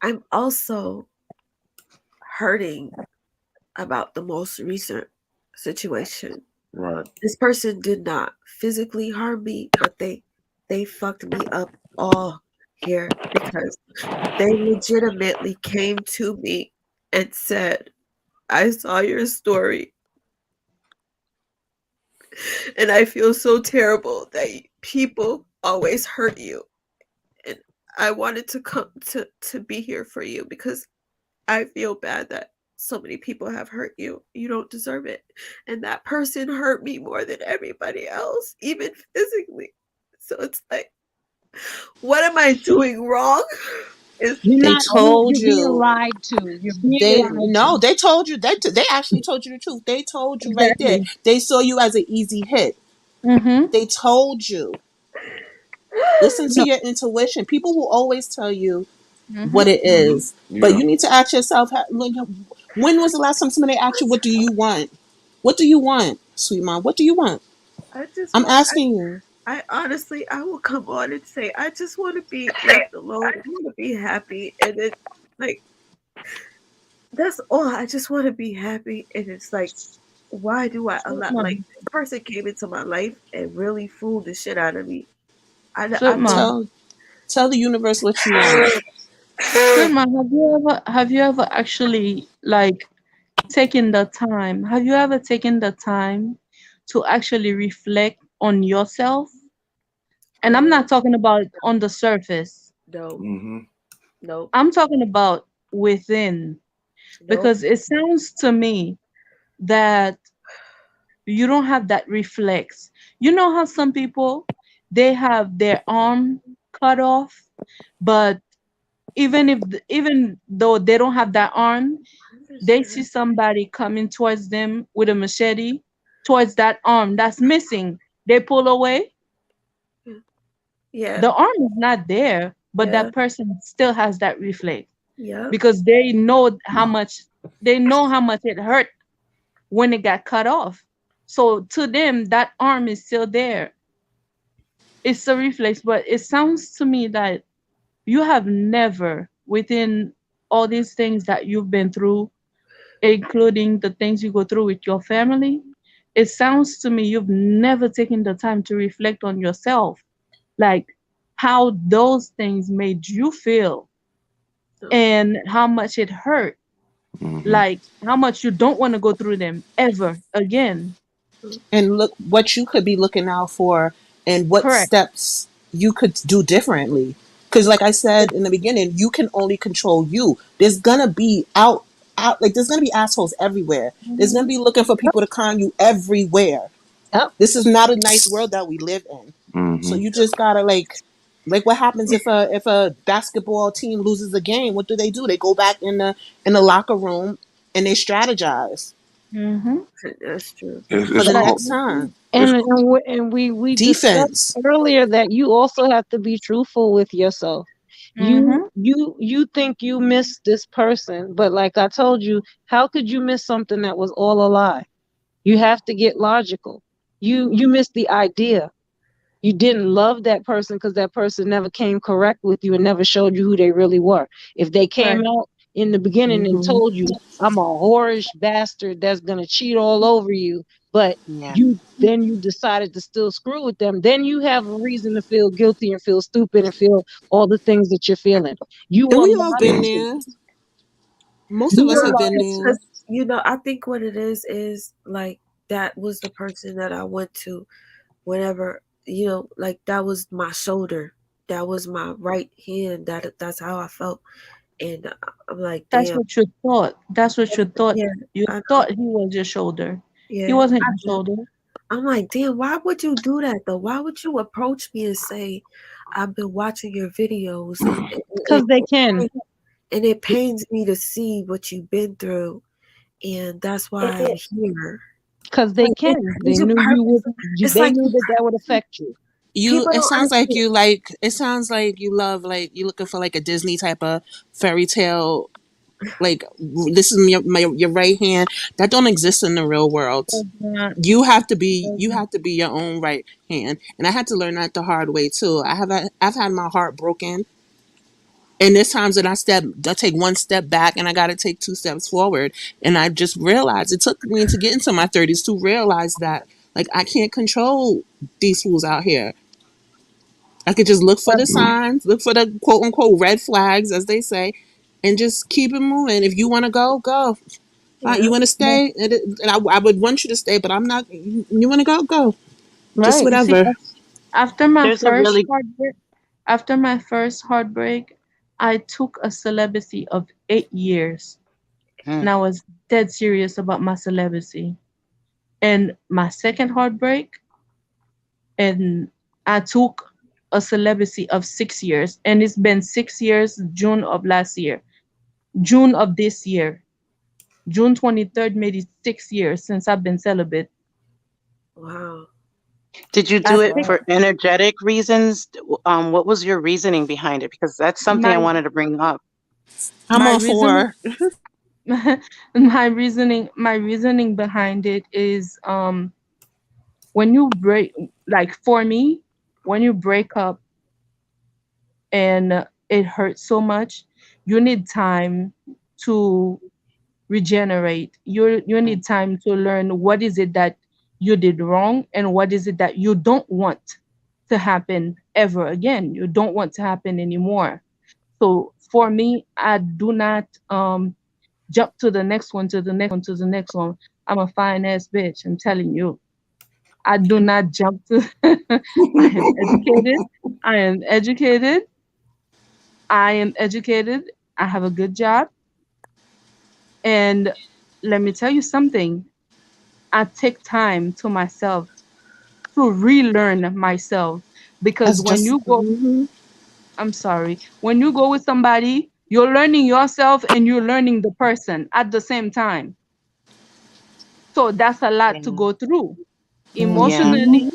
[SPEAKER 1] I'm also hurting about the most recent situation.
[SPEAKER 7] Right.
[SPEAKER 1] This person did not physically harm me, but they fucked me up all here because they legitimately came to me and said, "I saw your story and I feel so terrible that people always hurt you, and I wanted to come to be here for you because I feel bad that so many people have hurt you. You don't deserve it." And that person hurt me more than everybody else, even physically. So it's like, what am I doing wrong? Is
[SPEAKER 3] You're
[SPEAKER 8] They
[SPEAKER 3] not wrong.
[SPEAKER 8] told
[SPEAKER 3] You're being
[SPEAKER 8] you.
[SPEAKER 3] lied to. You're being
[SPEAKER 8] They
[SPEAKER 3] lied
[SPEAKER 8] no.
[SPEAKER 3] to.
[SPEAKER 8] They told you. They actually told you the truth. They told you right there.
[SPEAKER 6] Exactly.
[SPEAKER 8] They saw you as an easy hit.
[SPEAKER 6] Mm-hmm.
[SPEAKER 8] They told you. Listen to
[SPEAKER 6] No.
[SPEAKER 8] your intuition. People will always tell you
[SPEAKER 6] Mm-hmm.
[SPEAKER 8] what it
[SPEAKER 7] Mm-hmm.
[SPEAKER 8] is, but
[SPEAKER 7] Yeah.
[SPEAKER 8] you need to ask yourself, like, when was the last time somebody asked you, what do you want? What do you want, sweet mom? What do you want?
[SPEAKER 1] I just
[SPEAKER 8] I'm
[SPEAKER 1] want
[SPEAKER 8] asking you.
[SPEAKER 1] I honestly I will come on and say I just want to be left alone. I want to be happy, and it like that's all. I just want to be happy, and it's like, why do I
[SPEAKER 6] Sweet
[SPEAKER 1] allow, like,
[SPEAKER 6] mom.
[SPEAKER 1] this person came into my life and really fooled the shit out of me. I
[SPEAKER 6] Sweet
[SPEAKER 1] don't.
[SPEAKER 6] mom.
[SPEAKER 8] Tell the universe what you want.
[SPEAKER 6] Sweet mom. Have you ever actually like taken the time? Have you ever taken the time to actually reflect on yourself? And I'm
[SPEAKER 1] No,
[SPEAKER 6] not talking about on the surface.
[SPEAKER 1] no,
[SPEAKER 7] Mm-hmm.
[SPEAKER 1] nope,
[SPEAKER 6] I'm talking about within.
[SPEAKER 1] nope.
[SPEAKER 6] Because it sounds to me that you don't have that reflex. You know how some people they have their arm cut off, but even though they don't have that arm, they see
[SPEAKER 1] Understand.
[SPEAKER 6] somebody coming towards them with a machete towards that arm that's missing. They pull away.
[SPEAKER 1] Yeah,
[SPEAKER 6] The arm is not there, but
[SPEAKER 1] yeah,
[SPEAKER 6] that person still has that reflex
[SPEAKER 1] yeah.
[SPEAKER 6] because they know how much They know how much it hurt when it got cut off. So to them, that arm is still there. It's a reflex, but it sounds to me that you have never, within all these things that you've been through, including the things you go through with your family, it sounds to me you've never taken the time to reflect on yourself, like how those things made you feel and how much it hurt,
[SPEAKER 7] Hmm.
[SPEAKER 6] like how much you don't want to go through them ever again.
[SPEAKER 8] And look what you could be looking out for and what
[SPEAKER 6] Correct.
[SPEAKER 8] steps you could do differently. Because like I said in the beginning, you can only control you. There's gonna be out like there's gonna be assholes everywhere. There's gonna
[SPEAKER 6] Mhm.
[SPEAKER 8] be looking for
[SPEAKER 3] Yep.
[SPEAKER 8] people to con you everywhere.
[SPEAKER 3] Yep.
[SPEAKER 8] This is not a nice world that we live in. So
[SPEAKER 7] Hmm.
[SPEAKER 8] you just gotta like what happens if a basketball team loses a game? What do? They go back in the locker room and they strategize
[SPEAKER 6] Mhm.
[SPEAKER 1] That's true.
[SPEAKER 8] for
[SPEAKER 7] It's
[SPEAKER 8] the
[SPEAKER 6] Like
[SPEAKER 7] called
[SPEAKER 8] next time.
[SPEAKER 7] it's
[SPEAKER 3] And we discussed
[SPEAKER 8] Defense.
[SPEAKER 3] earlier that you also have to be truthful with yourself. You
[SPEAKER 6] mhm.
[SPEAKER 3] you you think you missed this person, but like I told you, how could you miss something that was all a lie? You have to get logical. You missed the idea. You didn't love that person because that person never came correct with you and never showed you who they really were. If they came
[SPEAKER 6] Right.
[SPEAKER 3] out in the beginning and
[SPEAKER 1] Hmm.
[SPEAKER 3] told you, I'm a whorish bastard that's gonna cheat all over you, but
[SPEAKER 4] Yeah.
[SPEAKER 3] you decided to still screw with them, then you have a reason to feel guilty and feel stupid and feel all the things that you're feeling. You
[SPEAKER 8] And
[SPEAKER 3] were
[SPEAKER 8] we all been
[SPEAKER 3] lying
[SPEAKER 7] mm,
[SPEAKER 3] to
[SPEAKER 8] there. Most
[SPEAKER 3] you
[SPEAKER 8] of us
[SPEAKER 3] were
[SPEAKER 8] have been
[SPEAKER 3] lying.
[SPEAKER 1] It's
[SPEAKER 8] there.
[SPEAKER 1] because I think what it is like that was the person that I went to whenever like that was my shoulder, that was my right hand. That's how I felt, and I'm like,
[SPEAKER 6] That's
[SPEAKER 1] damn,
[SPEAKER 6] what you thought. That's what you thought.
[SPEAKER 1] yeah,
[SPEAKER 6] You
[SPEAKER 1] I know,
[SPEAKER 6] thought he was your shoulder. He
[SPEAKER 1] yeah,
[SPEAKER 6] wasn't
[SPEAKER 1] I
[SPEAKER 6] your
[SPEAKER 1] did.
[SPEAKER 6] shoulder.
[SPEAKER 1] I'm like, damn, why would you do that though? Why would you approach me and say, I've been watching your videos and
[SPEAKER 3] Because they can.
[SPEAKER 1] it pains me to see what you've been through, and that's why I'm
[SPEAKER 2] It,
[SPEAKER 1] here.
[SPEAKER 3] Because they
[SPEAKER 1] Like it
[SPEAKER 3] can. They
[SPEAKER 1] pains you
[SPEAKER 3] knew you
[SPEAKER 1] purpose.
[SPEAKER 3] would.
[SPEAKER 1] It's
[SPEAKER 3] They
[SPEAKER 1] like
[SPEAKER 3] knew that that would affect you.
[SPEAKER 8] You
[SPEAKER 1] people
[SPEAKER 8] it
[SPEAKER 1] don't
[SPEAKER 8] sounds like
[SPEAKER 1] understand.
[SPEAKER 8] you like it sounds like you love like you're looking for like a Disney type of fairy tale like this is your right hand that don't exist in the real world.
[SPEAKER 6] Does not.
[SPEAKER 8] You have to be your own right hand. And I had to learn that the hard way too. I've had my heart broken and there's times that I take one step back and I got to take two steps forward. And I just realized it took me to get into my 30s to realize that like I can't control these fools out here. I could just look for the signs, look for the quote unquote red flags, as they say, and just keep it moving. If you want to go, go. Fine. You
[SPEAKER 1] Yeah.
[SPEAKER 8] want to stay, and I would want you to stay, but I'm not. You want to go, go. Just
[SPEAKER 3] Right.
[SPEAKER 6] You see,
[SPEAKER 8] whatever.
[SPEAKER 6] after my
[SPEAKER 4] There's a
[SPEAKER 6] first
[SPEAKER 4] really
[SPEAKER 6] heartbreak, I took a celibacy of 8 years, and
[SPEAKER 4] mm,
[SPEAKER 6] I was dead serious about my celibacy. And my second heartbreak, and I took a celibacy of 6 years, and it's been 6 years. June of last year, June of this year, June 23rd made it 6 years since I've been celibate.
[SPEAKER 1] Wow.
[SPEAKER 4] did you
[SPEAKER 6] I
[SPEAKER 4] do it
[SPEAKER 6] think
[SPEAKER 4] for
[SPEAKER 1] Wow.
[SPEAKER 4] energetic reasons? What was your reasoning behind it? Because that's something
[SPEAKER 6] my
[SPEAKER 4] I wanted to bring up.
[SPEAKER 8] I'm
[SPEAKER 6] my
[SPEAKER 8] all
[SPEAKER 6] reason
[SPEAKER 8] for.
[SPEAKER 6] my reasoning behind it is when you break, like for me, when you break up and it hurts so much, you need time to regenerate. You
[SPEAKER 4] Mm,
[SPEAKER 6] need time to learn what is it that you did wrong and what is it that you don't want to happen ever again. You don't want to happen anymore. So for me, I do not jump to the next one, to the next one, to the next one. I'm a fine ass bitch. I'm telling you. I do not jump to. I am educated. I am educated. I am educated. I have a good job. And let me tell you something. I take time to myself to relearn myself, because
[SPEAKER 8] That's
[SPEAKER 6] when
[SPEAKER 8] just.
[SPEAKER 6] you go, I'm sorry, when you go with somebody, you're learning yourself and you're learning the person at the same time. So that's a lot to
[SPEAKER 4] yeah.
[SPEAKER 6] go through.
[SPEAKER 4] Yeah.
[SPEAKER 6] Emotionally,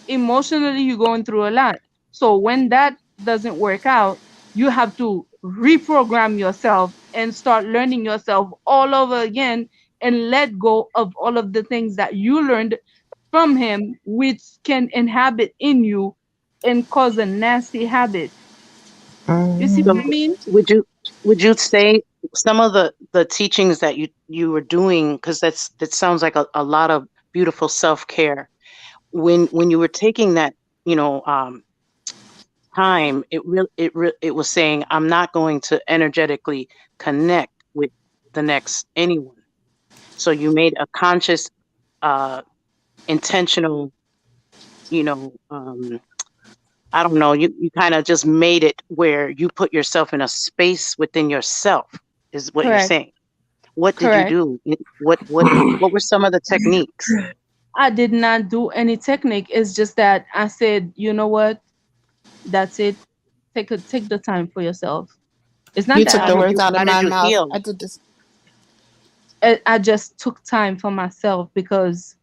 [SPEAKER 6] emotionally you're going through a lot. So when that doesn't work out, you have to reprogram yourself and start learning yourself all over again and let go of all of the things that you learned from him, which can inhabit in you and cause a nasty habit. You see what
[SPEAKER 3] Mm-hmm.
[SPEAKER 6] I
[SPEAKER 4] So
[SPEAKER 6] mean?
[SPEAKER 4] would you say some of the teachings that you were doing, because that sounds like a lot of beautiful self-care, when you were taking that, you know, time, it was saying, I'm not going to energetically connect with the next anyone. So you made a conscious, uh intentional, you know, I don't know, you kind of just made it where you put yourself in a space within yourself, is what you're
[SPEAKER 6] Correct.
[SPEAKER 4] saying. What did you
[SPEAKER 6] Correct.
[SPEAKER 4] do? What were some of the techniques?
[SPEAKER 6] I did not do any technique. It's just that I said, you know what? That's it. Take the time for yourself. It's not
[SPEAKER 8] You
[SPEAKER 6] that
[SPEAKER 8] took
[SPEAKER 6] I
[SPEAKER 8] the
[SPEAKER 6] don't.
[SPEAKER 8] words out of
[SPEAKER 4] How did
[SPEAKER 8] my
[SPEAKER 4] you
[SPEAKER 8] mouth. I
[SPEAKER 4] heal?
[SPEAKER 8] did this.
[SPEAKER 6] I just took time for myself because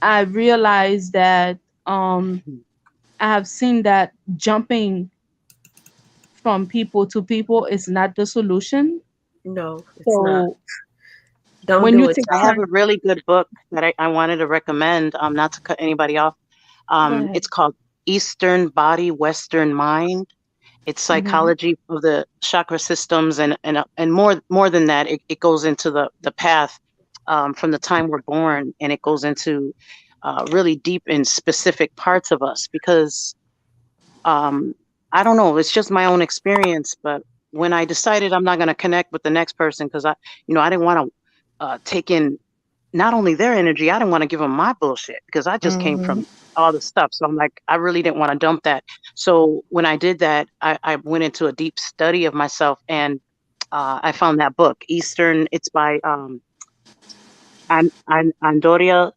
[SPEAKER 6] I realized that I have seen that jumping from people to people is not the solution.
[SPEAKER 1] No, it's not.
[SPEAKER 6] So
[SPEAKER 1] Don't
[SPEAKER 6] when
[SPEAKER 1] do
[SPEAKER 6] you
[SPEAKER 1] it,
[SPEAKER 6] take
[SPEAKER 4] I have
[SPEAKER 1] child.
[SPEAKER 4] a
[SPEAKER 6] time,
[SPEAKER 4] really good book that I wanted to recommend, not to cut anybody off.
[SPEAKER 6] go ahead.
[SPEAKER 4] It's called Eastern Body, Western Mind. It's
[SPEAKER 6] Hmm.
[SPEAKER 4] psychology of the chakra systems, and more than that, it goes into the path, from the time we're born, and it goes into, really deep in specific parts of us, because, um, I don't know, it's just my own experience. But when I decided I'm not going to connect with the next person, because I didn't want to, take in not only their energy, I didn't want to give them my bullshit, because I just came
[SPEAKER 8] Hmm.
[SPEAKER 4] from all the stuff. So I'm like, I really didn't want to dump that. So when I did that, I went into a deep study of myself, and, I found that book, Eastern. It's by, Andoria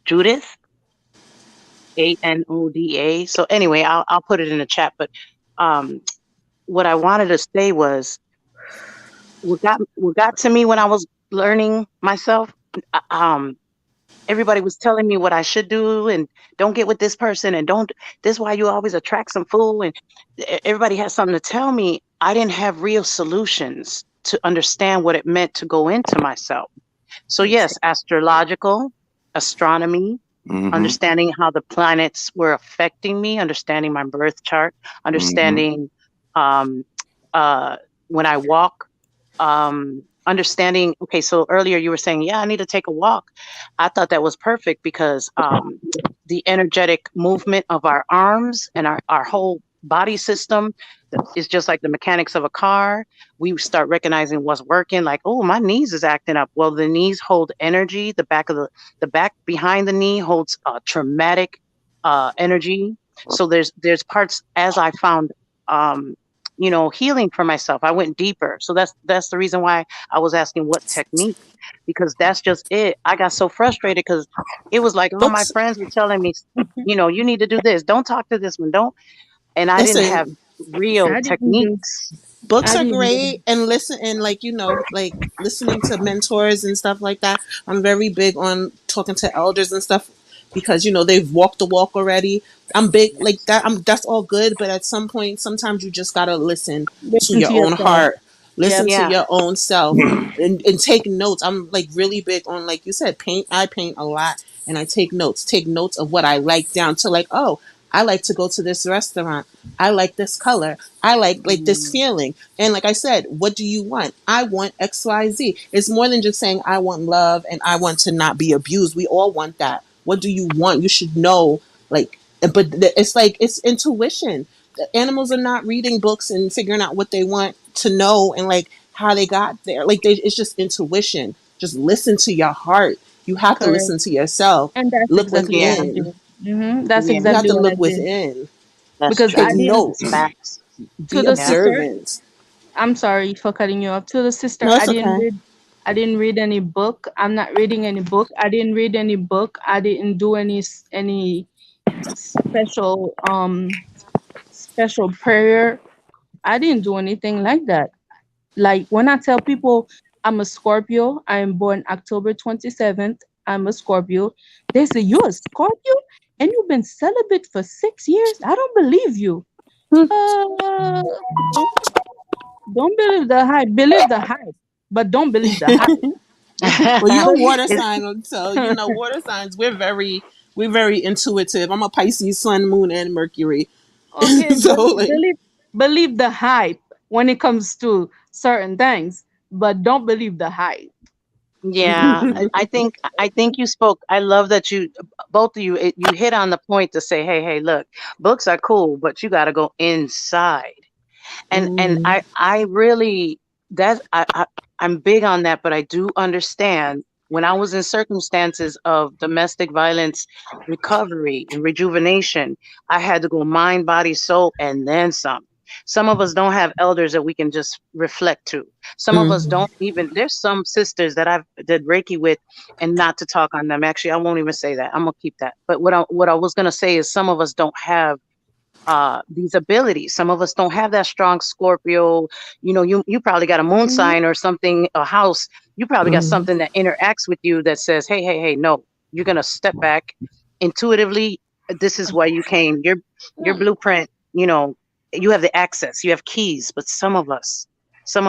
[SPEAKER 4] Judith, Anoda. So anyway, I'll put it in the chat. But, um, what I wanted to say was, what got to me when I was learning myself. uh, Um, Everybody was telling me what I should do, and don't get with this person, and don't, this is why you always attract some fool, and everybody has something to tell me. I didn't have real solutions to understand what it meant to go into myself. So yes,
[SPEAKER 1] Exactly.
[SPEAKER 4] astrological, astronomy,
[SPEAKER 7] Mm-hmm.
[SPEAKER 4] understanding how the planets were affecting me, understanding my birth chart,
[SPEAKER 7] Mm-hmm.
[SPEAKER 4] understanding, um, uh, when I walk, understanding. Okay, so earlier you were saying, yeah, I need to take a walk. I thought that was perfect, because, the energetic movement of our arms and our whole body system is just like the mechanics of a car. We start recognizing what's working, like, oh, my knees is acting up. Well, the knees hold energy. The back behind the knee holds, traumatic, energy. So there's parts, as I found, um healing for myself, I went deeper. So that's the reason why I was asking what technique, because that's just it. I got so frustrated, because it was like all my
[SPEAKER 8] Books.
[SPEAKER 4] friends were telling me, you need to do this, don't talk to this one, don't. And I didn't have
[SPEAKER 8] Listen,
[SPEAKER 4] real
[SPEAKER 6] I didn't do.
[SPEAKER 4] techniques.
[SPEAKER 8] books
[SPEAKER 6] I
[SPEAKER 8] are
[SPEAKER 6] didn't do.
[SPEAKER 8] great, and listen, and like like listening to mentors and stuff like that. I'm very big on talking to elders and stuff because they've walked the walk already. I'm big like
[SPEAKER 4] Yes.
[SPEAKER 8] that. That's all good, but at some point, sometimes you just gotta listen to
[SPEAKER 6] Listen
[SPEAKER 8] your
[SPEAKER 6] to
[SPEAKER 8] own
[SPEAKER 6] yourself.
[SPEAKER 8] heart,
[SPEAKER 6] Yep.
[SPEAKER 8] listen to
[SPEAKER 4] Yeah.
[SPEAKER 8] your own self, and take notes. I'm like really big on, like you said, paint. I paint a lot, and I take notes of what I like down to, like, oh, I like to go to this restaurant. I like this color. I like this
[SPEAKER 4] Mm,
[SPEAKER 8] feeling. And like I said, what do you want? I want XYZ. It's more than just saying I want love and I want to not be abused. We all want that. What do you want? You should know, like, but it's like it's intuition. The animals are not reading books and figuring out what they want to know and like how they got there. It's just intuition. Just listen to your heart. You have to
[SPEAKER 6] Correct.
[SPEAKER 8] listen to yourself.
[SPEAKER 6] And that's
[SPEAKER 8] Look
[SPEAKER 6] exactly what
[SPEAKER 4] yeah.
[SPEAKER 6] I
[SPEAKER 8] within.
[SPEAKER 6] did. That's
[SPEAKER 4] Yeah.
[SPEAKER 8] You have
[SPEAKER 6] exactly
[SPEAKER 8] to
[SPEAKER 6] what I
[SPEAKER 8] look
[SPEAKER 6] did.
[SPEAKER 8] within.
[SPEAKER 4] That's
[SPEAKER 6] Because
[SPEAKER 8] Take
[SPEAKER 6] I
[SPEAKER 4] true.
[SPEAKER 6] didn't.
[SPEAKER 4] That's
[SPEAKER 8] notes.
[SPEAKER 4] facts.
[SPEAKER 6] To
[SPEAKER 8] Be
[SPEAKER 6] the
[SPEAKER 4] Yeah.
[SPEAKER 6] sister,
[SPEAKER 8] observant.
[SPEAKER 6] I'm sorry for cutting you off. To the sister,
[SPEAKER 8] No, it's okay.
[SPEAKER 6] I didn't read any book. I'm not reading any book. I didn't read any book. I didn't do any special special prayer. I didn't do anything like that. Like when I tell people I'm a Scorpio, I am born October 27th. I'm a Scorpio. They say, "You're a Scorpio and you've been celibate for 6 years? I don't believe you."
[SPEAKER 3] Hmm.
[SPEAKER 6] Uh, Don't believe the hype. Believe the hype, but don't believe the hype.
[SPEAKER 8] Well, you're a water
[SPEAKER 6] Believe.
[SPEAKER 8] sign, so you know water signs. We're very intuitive. I'm a Pisces, Sun, Moon, and Mercury.
[SPEAKER 6] Okay,
[SPEAKER 8] So like,
[SPEAKER 6] believe the hype when it comes to certain things, but don't believe the hype.
[SPEAKER 4] Yeah, I think you spoke. I love that you both of you you hit on the point to say, hey, look, books are cool, but you got to go inside. And
[SPEAKER 8] mm,
[SPEAKER 4] I really that I'm big on that, but I do understand when I was in circumstances of domestic violence recovery and rejuvenation, I had to go mind, body, soul, and then some. Some of us don't have elders that we can just reflect to. Some of us
[SPEAKER 8] mm,
[SPEAKER 4] don't even. There's some sisters that I've did Reiki with, and not to talk on them. Actually, I won't even say that. I'm gonna keep that. But what I was gonna say is some of us don't have these abilities. Some of us don't have that strong Scorpio. You probably got a moon
[SPEAKER 6] Mhm.
[SPEAKER 4] sign or something, a house. You probably got
[SPEAKER 8] mm,
[SPEAKER 4] something that interacts with you that says, hey, no, you're gonna step back intuitively. This is why you came. Your
[SPEAKER 6] Mm,
[SPEAKER 4] blueprint, you have the access, you have keys, but some of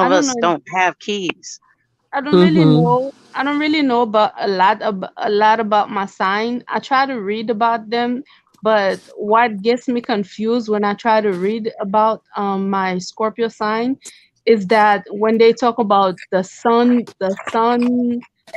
[SPEAKER 6] I don't
[SPEAKER 4] us
[SPEAKER 6] know.
[SPEAKER 4] don't have keys.
[SPEAKER 6] I don't really
[SPEAKER 8] mm,
[SPEAKER 6] know. I don't really know about a lot about my sign. I try to read about them, but what gets me confused when I try to read about my Scorpio sign is that when they talk about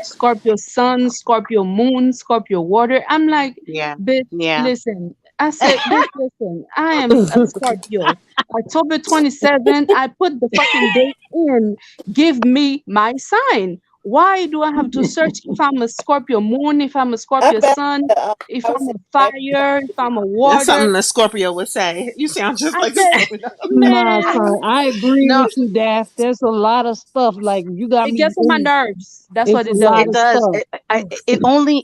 [SPEAKER 6] Scorpio sun, Scorpio moon, Scorpio water, I'm like,
[SPEAKER 4] Yeah,
[SPEAKER 6] bitch,
[SPEAKER 4] yeah.
[SPEAKER 6] listen. I said, bitch, listen. I am a Scorpio. October 27th, I put the fucking date in. Give me my sign. Why do I have to search if I'm a Scorpio moon, if I'm a
[SPEAKER 2] I'm
[SPEAKER 6] Scorpio
[SPEAKER 2] about
[SPEAKER 6] sun,
[SPEAKER 2] to,
[SPEAKER 6] if
[SPEAKER 2] I was
[SPEAKER 6] I'm
[SPEAKER 2] saying
[SPEAKER 6] a
[SPEAKER 2] exactly
[SPEAKER 6] fire, if I'm a
[SPEAKER 8] that's
[SPEAKER 6] water?
[SPEAKER 8] something a Scorpio would say. You sound just
[SPEAKER 6] I
[SPEAKER 8] like a
[SPEAKER 6] said,
[SPEAKER 8] Scorpio.
[SPEAKER 3] Nah,
[SPEAKER 6] man,
[SPEAKER 3] son, I agree
[SPEAKER 4] No,
[SPEAKER 3] with you, Daph. There's a lot of stuff like you got
[SPEAKER 6] it
[SPEAKER 3] me
[SPEAKER 6] gets on my
[SPEAKER 3] going.
[SPEAKER 6] nerves. That's
[SPEAKER 3] It's
[SPEAKER 6] what
[SPEAKER 3] a
[SPEAKER 6] it
[SPEAKER 3] lot
[SPEAKER 4] it
[SPEAKER 3] of
[SPEAKER 6] does.
[SPEAKER 4] does.
[SPEAKER 3] stuff.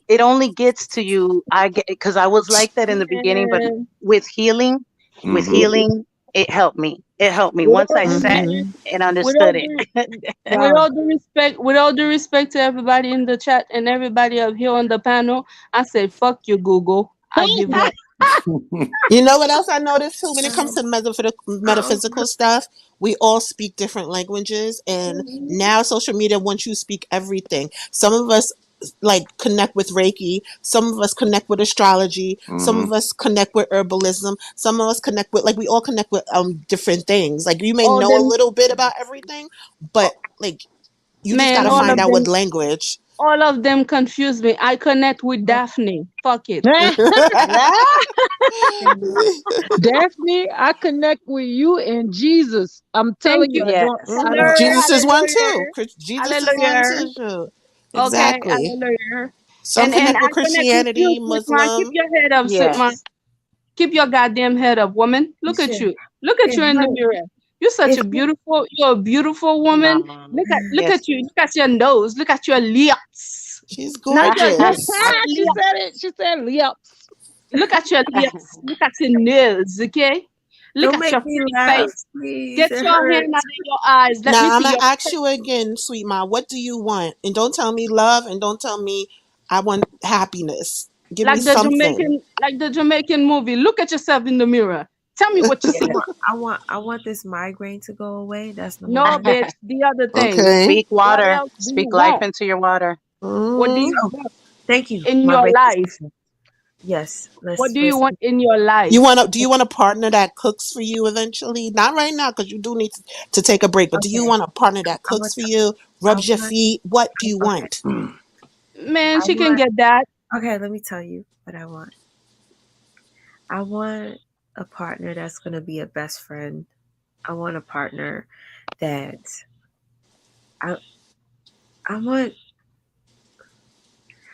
[SPEAKER 4] It only gets to you. I get because I was like that in the beginning, but
[SPEAKER 6] Man,
[SPEAKER 4] with healing, with
[SPEAKER 7] Mm-hmm.
[SPEAKER 4] healing, it helped me. It helped me
[SPEAKER 6] with
[SPEAKER 4] once
[SPEAKER 6] all,
[SPEAKER 4] I sat
[SPEAKER 6] man,
[SPEAKER 8] Mm-hmm.
[SPEAKER 4] and
[SPEAKER 6] with all
[SPEAKER 4] understood it.
[SPEAKER 6] due,
[SPEAKER 1] Wow.
[SPEAKER 6] with all due respect to everybody in the chat and everybody up here on the panel, I say, fuck you, Google. I give up.
[SPEAKER 8] You know what else I noticed too? When it comes
[SPEAKER 1] Um,
[SPEAKER 8] to
[SPEAKER 1] um,
[SPEAKER 8] metaphysical stuff, we all speak different languages, and
[SPEAKER 6] Mhm.
[SPEAKER 8] now social media wants you to speak everything. Some of us like connect with Reiki, some of us connect with astrology, some
[SPEAKER 7] Mm-hmm.
[SPEAKER 8] of us connect with herbalism, some of us connect with we all connect with different things. Like you may
[SPEAKER 6] All
[SPEAKER 8] know a
[SPEAKER 6] them,
[SPEAKER 8] little bit about everything, but like you just got
[SPEAKER 6] man,
[SPEAKER 8] to find out what language.
[SPEAKER 6] all of them confuse me. I connect with Daphne. Fuck it.
[SPEAKER 3] Daphne, I connect with you and Jesus. I'm
[SPEAKER 6] Thank
[SPEAKER 3] telling you,
[SPEAKER 6] you.
[SPEAKER 3] I don't,
[SPEAKER 4] Yes.
[SPEAKER 3] I don't.
[SPEAKER 6] Hallelujah,
[SPEAKER 8] Jesus is one too.
[SPEAKER 6] hallelujah,
[SPEAKER 8] Jesus is one
[SPEAKER 6] hallelujah.
[SPEAKER 8] too. Shoot.
[SPEAKER 6] Okay,
[SPEAKER 8] Exactly.
[SPEAKER 6] hallelujah.
[SPEAKER 8] Some
[SPEAKER 6] And
[SPEAKER 8] connect
[SPEAKER 6] I
[SPEAKER 8] with
[SPEAKER 6] connect with you,
[SPEAKER 8] Christianity,
[SPEAKER 6] sweet man. Keep
[SPEAKER 8] Muslim.
[SPEAKER 6] your head up, sweet man.
[SPEAKER 4] Yes.
[SPEAKER 6] Keep your goddamn head up, woman. Look at
[SPEAKER 1] sure.
[SPEAKER 6] you. Look at
[SPEAKER 1] It
[SPEAKER 6] you in the
[SPEAKER 1] hurt.
[SPEAKER 6] mirror. You're such
[SPEAKER 1] It
[SPEAKER 6] a
[SPEAKER 1] hurt.
[SPEAKER 6] beautiful. You're a beautiful woman. Look
[SPEAKER 4] Yes.
[SPEAKER 6] at you. Look at your nose. Look at your lips.
[SPEAKER 8] She's
[SPEAKER 6] Not your lips.
[SPEAKER 8] gorgeous.
[SPEAKER 6] Your
[SPEAKER 3] She
[SPEAKER 6] lips.
[SPEAKER 3] said it. She said, "Yep."
[SPEAKER 6] Look at your lips. Look at your nails. Okay. Look
[SPEAKER 1] Don't
[SPEAKER 6] at
[SPEAKER 1] make
[SPEAKER 6] your
[SPEAKER 1] me
[SPEAKER 6] pretty
[SPEAKER 1] laugh,
[SPEAKER 6] face.
[SPEAKER 1] please.
[SPEAKER 6] Get
[SPEAKER 1] It
[SPEAKER 6] your hand out
[SPEAKER 1] hurts.
[SPEAKER 6] of your eyes. Let me
[SPEAKER 8] Now I'm
[SPEAKER 6] see
[SPEAKER 8] gonna
[SPEAKER 6] your
[SPEAKER 8] ask you again, sweet ma, what do you want? And don't tell me love and don't tell me I want happiness. Give me something.
[SPEAKER 6] Like the Jamaican movie. Look at yourself in the mirror. Tell me what you
[SPEAKER 1] I
[SPEAKER 6] see.
[SPEAKER 1] want, I want this migraine to go away. That's number
[SPEAKER 6] No,
[SPEAKER 1] one.
[SPEAKER 6] bitch. The other thing.
[SPEAKER 8] Okay.
[SPEAKER 4] Speak
[SPEAKER 6] What
[SPEAKER 4] water.
[SPEAKER 6] else do you
[SPEAKER 4] Speak life
[SPEAKER 6] want?
[SPEAKER 4] into your water.
[SPEAKER 6] What do you
[SPEAKER 8] Mm.
[SPEAKER 1] Oh,
[SPEAKER 6] want
[SPEAKER 1] thank you.
[SPEAKER 6] in
[SPEAKER 1] My
[SPEAKER 6] your
[SPEAKER 1] brain is
[SPEAKER 6] life?
[SPEAKER 1] yes.
[SPEAKER 6] What
[SPEAKER 1] Let's
[SPEAKER 6] do you
[SPEAKER 1] let's.
[SPEAKER 6] want in your
[SPEAKER 8] You
[SPEAKER 6] life?
[SPEAKER 8] want to? Do you want a partner that cooks for you eventually? Not right now, because you do need to take a break. But do you
[SPEAKER 1] Okay.
[SPEAKER 8] want a partner that
[SPEAKER 1] I
[SPEAKER 8] cooks
[SPEAKER 1] want.
[SPEAKER 8] for you,
[SPEAKER 1] I
[SPEAKER 8] rubs your
[SPEAKER 1] want.
[SPEAKER 8] feet? What do you
[SPEAKER 1] Okay.
[SPEAKER 8] want?
[SPEAKER 6] Man,
[SPEAKER 1] I
[SPEAKER 6] she can
[SPEAKER 1] want.
[SPEAKER 6] get that.
[SPEAKER 1] Okay. Let me tell you what I want. I want a partner that's gonna be a best friend. I want a partner that I. I want.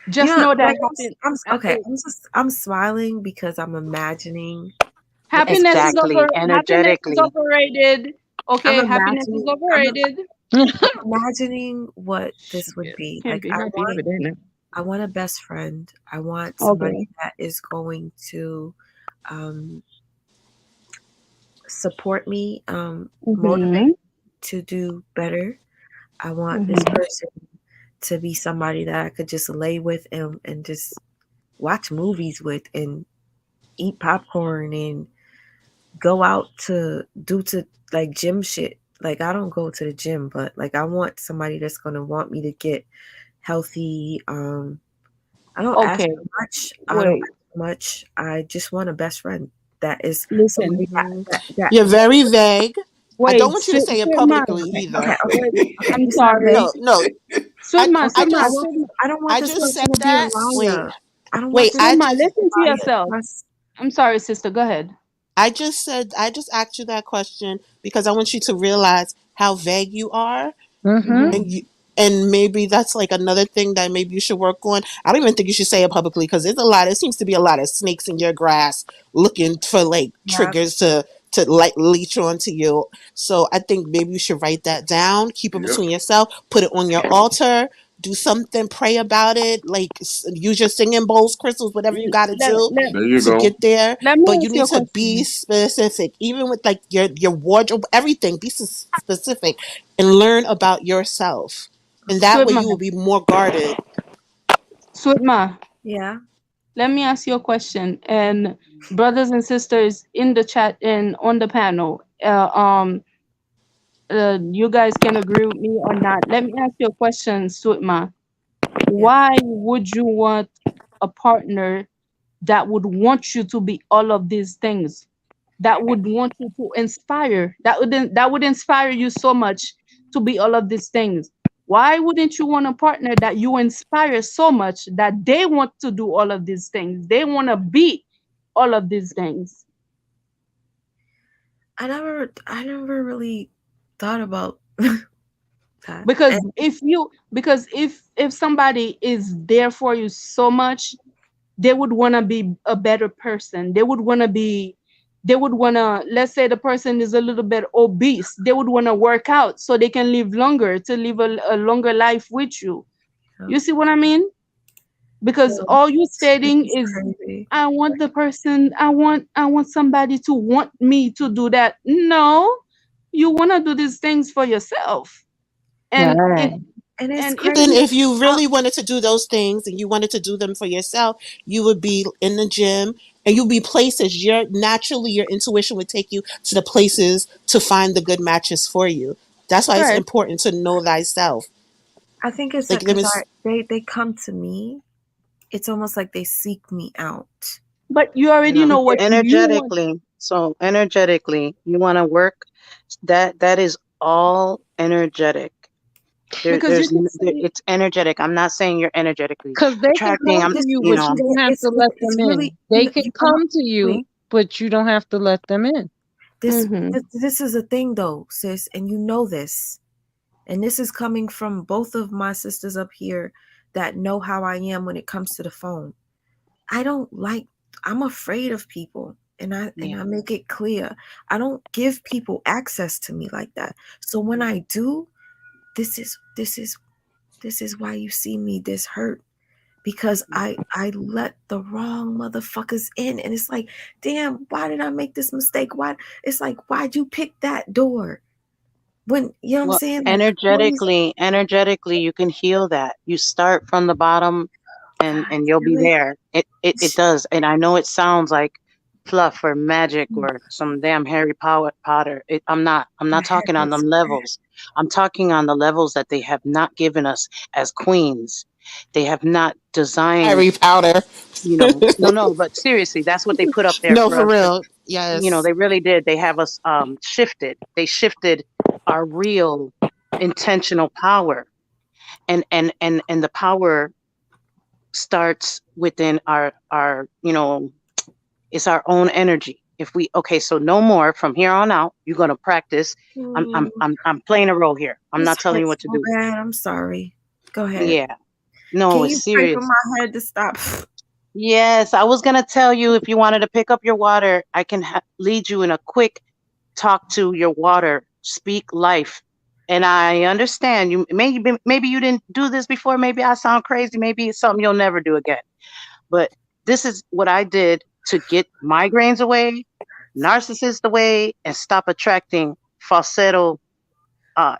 [SPEAKER 6] Just know that
[SPEAKER 1] Like okay. I'm smiling because I'm imagining what this
[SPEAKER 6] happiness is
[SPEAKER 1] person.
[SPEAKER 4] Exactly.
[SPEAKER 6] happiness is
[SPEAKER 4] Energetically.
[SPEAKER 6] overrated.
[SPEAKER 1] I'm
[SPEAKER 6] Okay, happiness is
[SPEAKER 1] imagining.
[SPEAKER 6] overrated.
[SPEAKER 1] I'm imagining what this would
[SPEAKER 6] Shit,
[SPEAKER 1] be.
[SPEAKER 6] can't
[SPEAKER 1] Like
[SPEAKER 6] be happy every day now.
[SPEAKER 1] I want a best friend. I want somebody
[SPEAKER 6] Okay.
[SPEAKER 1] that is going to um, support me, motivate
[SPEAKER 6] Mhm.
[SPEAKER 1] to do better. I want this
[SPEAKER 6] Mhm.
[SPEAKER 1] person to be somebody that I could just lay with and just watch movies with and eat popcorn and go out to do to like gym shit. Like I don't go to the gym, but like I want somebody that's gonna want me to get healthy. I don't ask
[SPEAKER 6] Okay,
[SPEAKER 1] for much. I don't
[SPEAKER 6] wait,
[SPEAKER 1] ask for much. I just want a best friend that is
[SPEAKER 6] listen,
[SPEAKER 1] somebody
[SPEAKER 8] Mhm.
[SPEAKER 1] that
[SPEAKER 8] You're very vague. I don't
[SPEAKER 6] wait,
[SPEAKER 8] want you to say it
[SPEAKER 6] Sweet
[SPEAKER 8] publicly
[SPEAKER 6] Man,
[SPEAKER 1] okay,
[SPEAKER 8] either.
[SPEAKER 1] okay, okay,
[SPEAKER 6] wait,
[SPEAKER 1] okay.
[SPEAKER 6] I'm
[SPEAKER 1] It's not vague.
[SPEAKER 6] sorry.
[SPEAKER 8] No, no.
[SPEAKER 6] Sweet Man,
[SPEAKER 8] I
[SPEAKER 1] Okay,
[SPEAKER 6] Sweet Man,
[SPEAKER 8] just
[SPEAKER 1] I don't want
[SPEAKER 8] I
[SPEAKER 1] this
[SPEAKER 8] just
[SPEAKER 1] person
[SPEAKER 8] said
[SPEAKER 1] to be a
[SPEAKER 8] that. Wait,
[SPEAKER 1] liar. I don't want
[SPEAKER 8] wait.
[SPEAKER 1] this
[SPEAKER 8] I
[SPEAKER 6] Sweet Man,
[SPEAKER 8] just
[SPEAKER 6] listen to
[SPEAKER 1] out here
[SPEAKER 6] yourself.
[SPEAKER 1] trust.
[SPEAKER 6] I'm sorry, sister, go ahead.
[SPEAKER 8] I just asked you that question because I want you to realize how vague you are,
[SPEAKER 3] Mm-hmm.
[SPEAKER 8] and
[SPEAKER 6] Mm-hmm.
[SPEAKER 8] you and maybe that's like another thing that maybe you should work on. I don't even think you should say it publicly because there's a lot. It seems to be a lot of snakes in your grass looking for like
[SPEAKER 1] Yeah.
[SPEAKER 8] triggers to like leech onto you. So I think maybe you should write that down, keep it
[SPEAKER 7] Yep.
[SPEAKER 8] between yourself, put it on your altar, do something, pray about it, like use your singing bowls, crystals, whatever you got to
[SPEAKER 6] Let,
[SPEAKER 8] do
[SPEAKER 6] let,
[SPEAKER 7] There you
[SPEAKER 8] to
[SPEAKER 7] go.
[SPEAKER 8] get there.
[SPEAKER 6] let me
[SPEAKER 8] But you
[SPEAKER 6] ask you
[SPEAKER 8] need
[SPEAKER 6] a
[SPEAKER 8] to be
[SPEAKER 6] question.
[SPEAKER 8] specific, even with like your wardrobe, everything. Be specific and learn about yourself, and
[SPEAKER 1] Okay.
[SPEAKER 8] that
[SPEAKER 6] Sweet
[SPEAKER 8] way you
[SPEAKER 6] Man,
[SPEAKER 8] will be more guarded.
[SPEAKER 6] Sweet Man,
[SPEAKER 1] Yeah.
[SPEAKER 6] let me ask you a question. And brothers and sisters in the chat and on the panel, you guys can agree with me or not. Let me ask you a question, Sweet Man.
[SPEAKER 1] Yeah.
[SPEAKER 6] Why would you want a partner that would want you to be all of these things, that would want you to inspire, that would inspire you so much to be all of these things? Why wouldn't you want a partner that you inspire so much that they want to do all of these things, they want to be all of these things?
[SPEAKER 1] I never really thought about that.
[SPEAKER 6] Because
[SPEAKER 1] And
[SPEAKER 6] if somebody is there for you so much, they would want to be a better person. They would want to, let's say the person is a little bit obese, they would want to work out so they can live longer, to live a longer life with you.
[SPEAKER 1] uh,
[SPEAKER 6] You see what I mean? Because
[SPEAKER 1] no,
[SPEAKER 6] all you're
[SPEAKER 1] this
[SPEAKER 6] stating
[SPEAKER 1] is
[SPEAKER 6] is,
[SPEAKER 1] crazy.
[SPEAKER 6] I want the person, I want somebody to want me to do that. No, you want to do these things for yourself. and if
[SPEAKER 3] Right.
[SPEAKER 1] And it's
[SPEAKER 6] and if
[SPEAKER 8] Then
[SPEAKER 1] crazy.
[SPEAKER 6] you
[SPEAKER 8] if you
[SPEAKER 6] uh,
[SPEAKER 8] really wanted to do those things and you wanted to do them for yourself, you would be in the gym and you'd be places your naturally your intuition would take you to the places to find the good matches for you. That's why it's
[SPEAKER 6] correct,
[SPEAKER 8] important to know thyself.
[SPEAKER 1] I think it's
[SPEAKER 8] Like
[SPEAKER 1] like
[SPEAKER 8] there
[SPEAKER 1] because
[SPEAKER 8] is
[SPEAKER 1] they come to me. It's almost like they seek me out.
[SPEAKER 6] but you already
[SPEAKER 4] No,
[SPEAKER 6] know what you want.
[SPEAKER 4] energetically. So energetically, you want to work. That is all energetic.
[SPEAKER 6] Because you can say,
[SPEAKER 4] It's energetic. I'm not saying you're energetically
[SPEAKER 3] Because they can
[SPEAKER 4] attracting.
[SPEAKER 3] come
[SPEAKER 4] I'm,
[SPEAKER 3] to
[SPEAKER 1] This
[SPEAKER 3] you,
[SPEAKER 4] you
[SPEAKER 3] but
[SPEAKER 1] this
[SPEAKER 3] you
[SPEAKER 4] know,
[SPEAKER 3] don't have to let
[SPEAKER 1] it's
[SPEAKER 3] them
[SPEAKER 1] really
[SPEAKER 3] in. They can
[SPEAKER 1] you know
[SPEAKER 3] come to
[SPEAKER 1] wait
[SPEAKER 3] you, but you don't have to let them in.
[SPEAKER 6] mm-hmm,
[SPEAKER 1] this is a thing though, sis, and you know this. And this is coming from both of my sisters up here that know how I am when it comes to the phone. I don't like I'm afraid of people. And
[SPEAKER 4] yeah.
[SPEAKER 1] I make it clear. I don't give people access to me like that. So when I do, this is this is this is why you see me this hurt because I let the wrong motherfuckers in and it's like, damn, why did I make this mistake? Why it's like why'd you pick that door? When you know what I'm
[SPEAKER 4] Well,
[SPEAKER 1] saying? Like please
[SPEAKER 4] energetically, you can heal that. You start from the bottom, and
[SPEAKER 1] God
[SPEAKER 4] you'll be
[SPEAKER 1] damn it.
[SPEAKER 4] there. It does, and I know it sounds like fluff or magic or some damn Potter. I'm
[SPEAKER 1] My
[SPEAKER 4] not
[SPEAKER 1] head
[SPEAKER 4] talking on
[SPEAKER 1] hurts
[SPEAKER 4] them
[SPEAKER 1] so
[SPEAKER 4] levels. I'm talking on the levels that they have not given us as queens. They have not designed.
[SPEAKER 8] Harry Powder.
[SPEAKER 4] No, but seriously, that's what they put up there
[SPEAKER 8] No,
[SPEAKER 4] for
[SPEAKER 8] for
[SPEAKER 4] us.
[SPEAKER 8] real. Yes.
[SPEAKER 4] They really did. They have us shifted. They shifted our real intentional power, and the power starts within our it's our own energy. If we Okay, so no more from here on out. You're gonna practice.
[SPEAKER 1] bad.
[SPEAKER 4] I'm playing a role here. I'm
[SPEAKER 1] This
[SPEAKER 4] not telling you
[SPEAKER 1] hurts
[SPEAKER 4] what to
[SPEAKER 1] so
[SPEAKER 4] do.
[SPEAKER 1] bad. I'm sorry. Go ahead.
[SPEAKER 4] Yeah, no,
[SPEAKER 1] Can
[SPEAKER 4] it's
[SPEAKER 1] you pray for
[SPEAKER 4] serious.
[SPEAKER 1] my head to stop?
[SPEAKER 4] Yes, I was gonna tell you, if you wanted to pick up your water, I can lead you in a quick talk to your water, speak life. And I understand you, maybe you didn't do this before, maybe I sound crazy, maybe it's something you'll never do again. But this is what I did to get migraines away, narcissists away, and stop attracting falsetto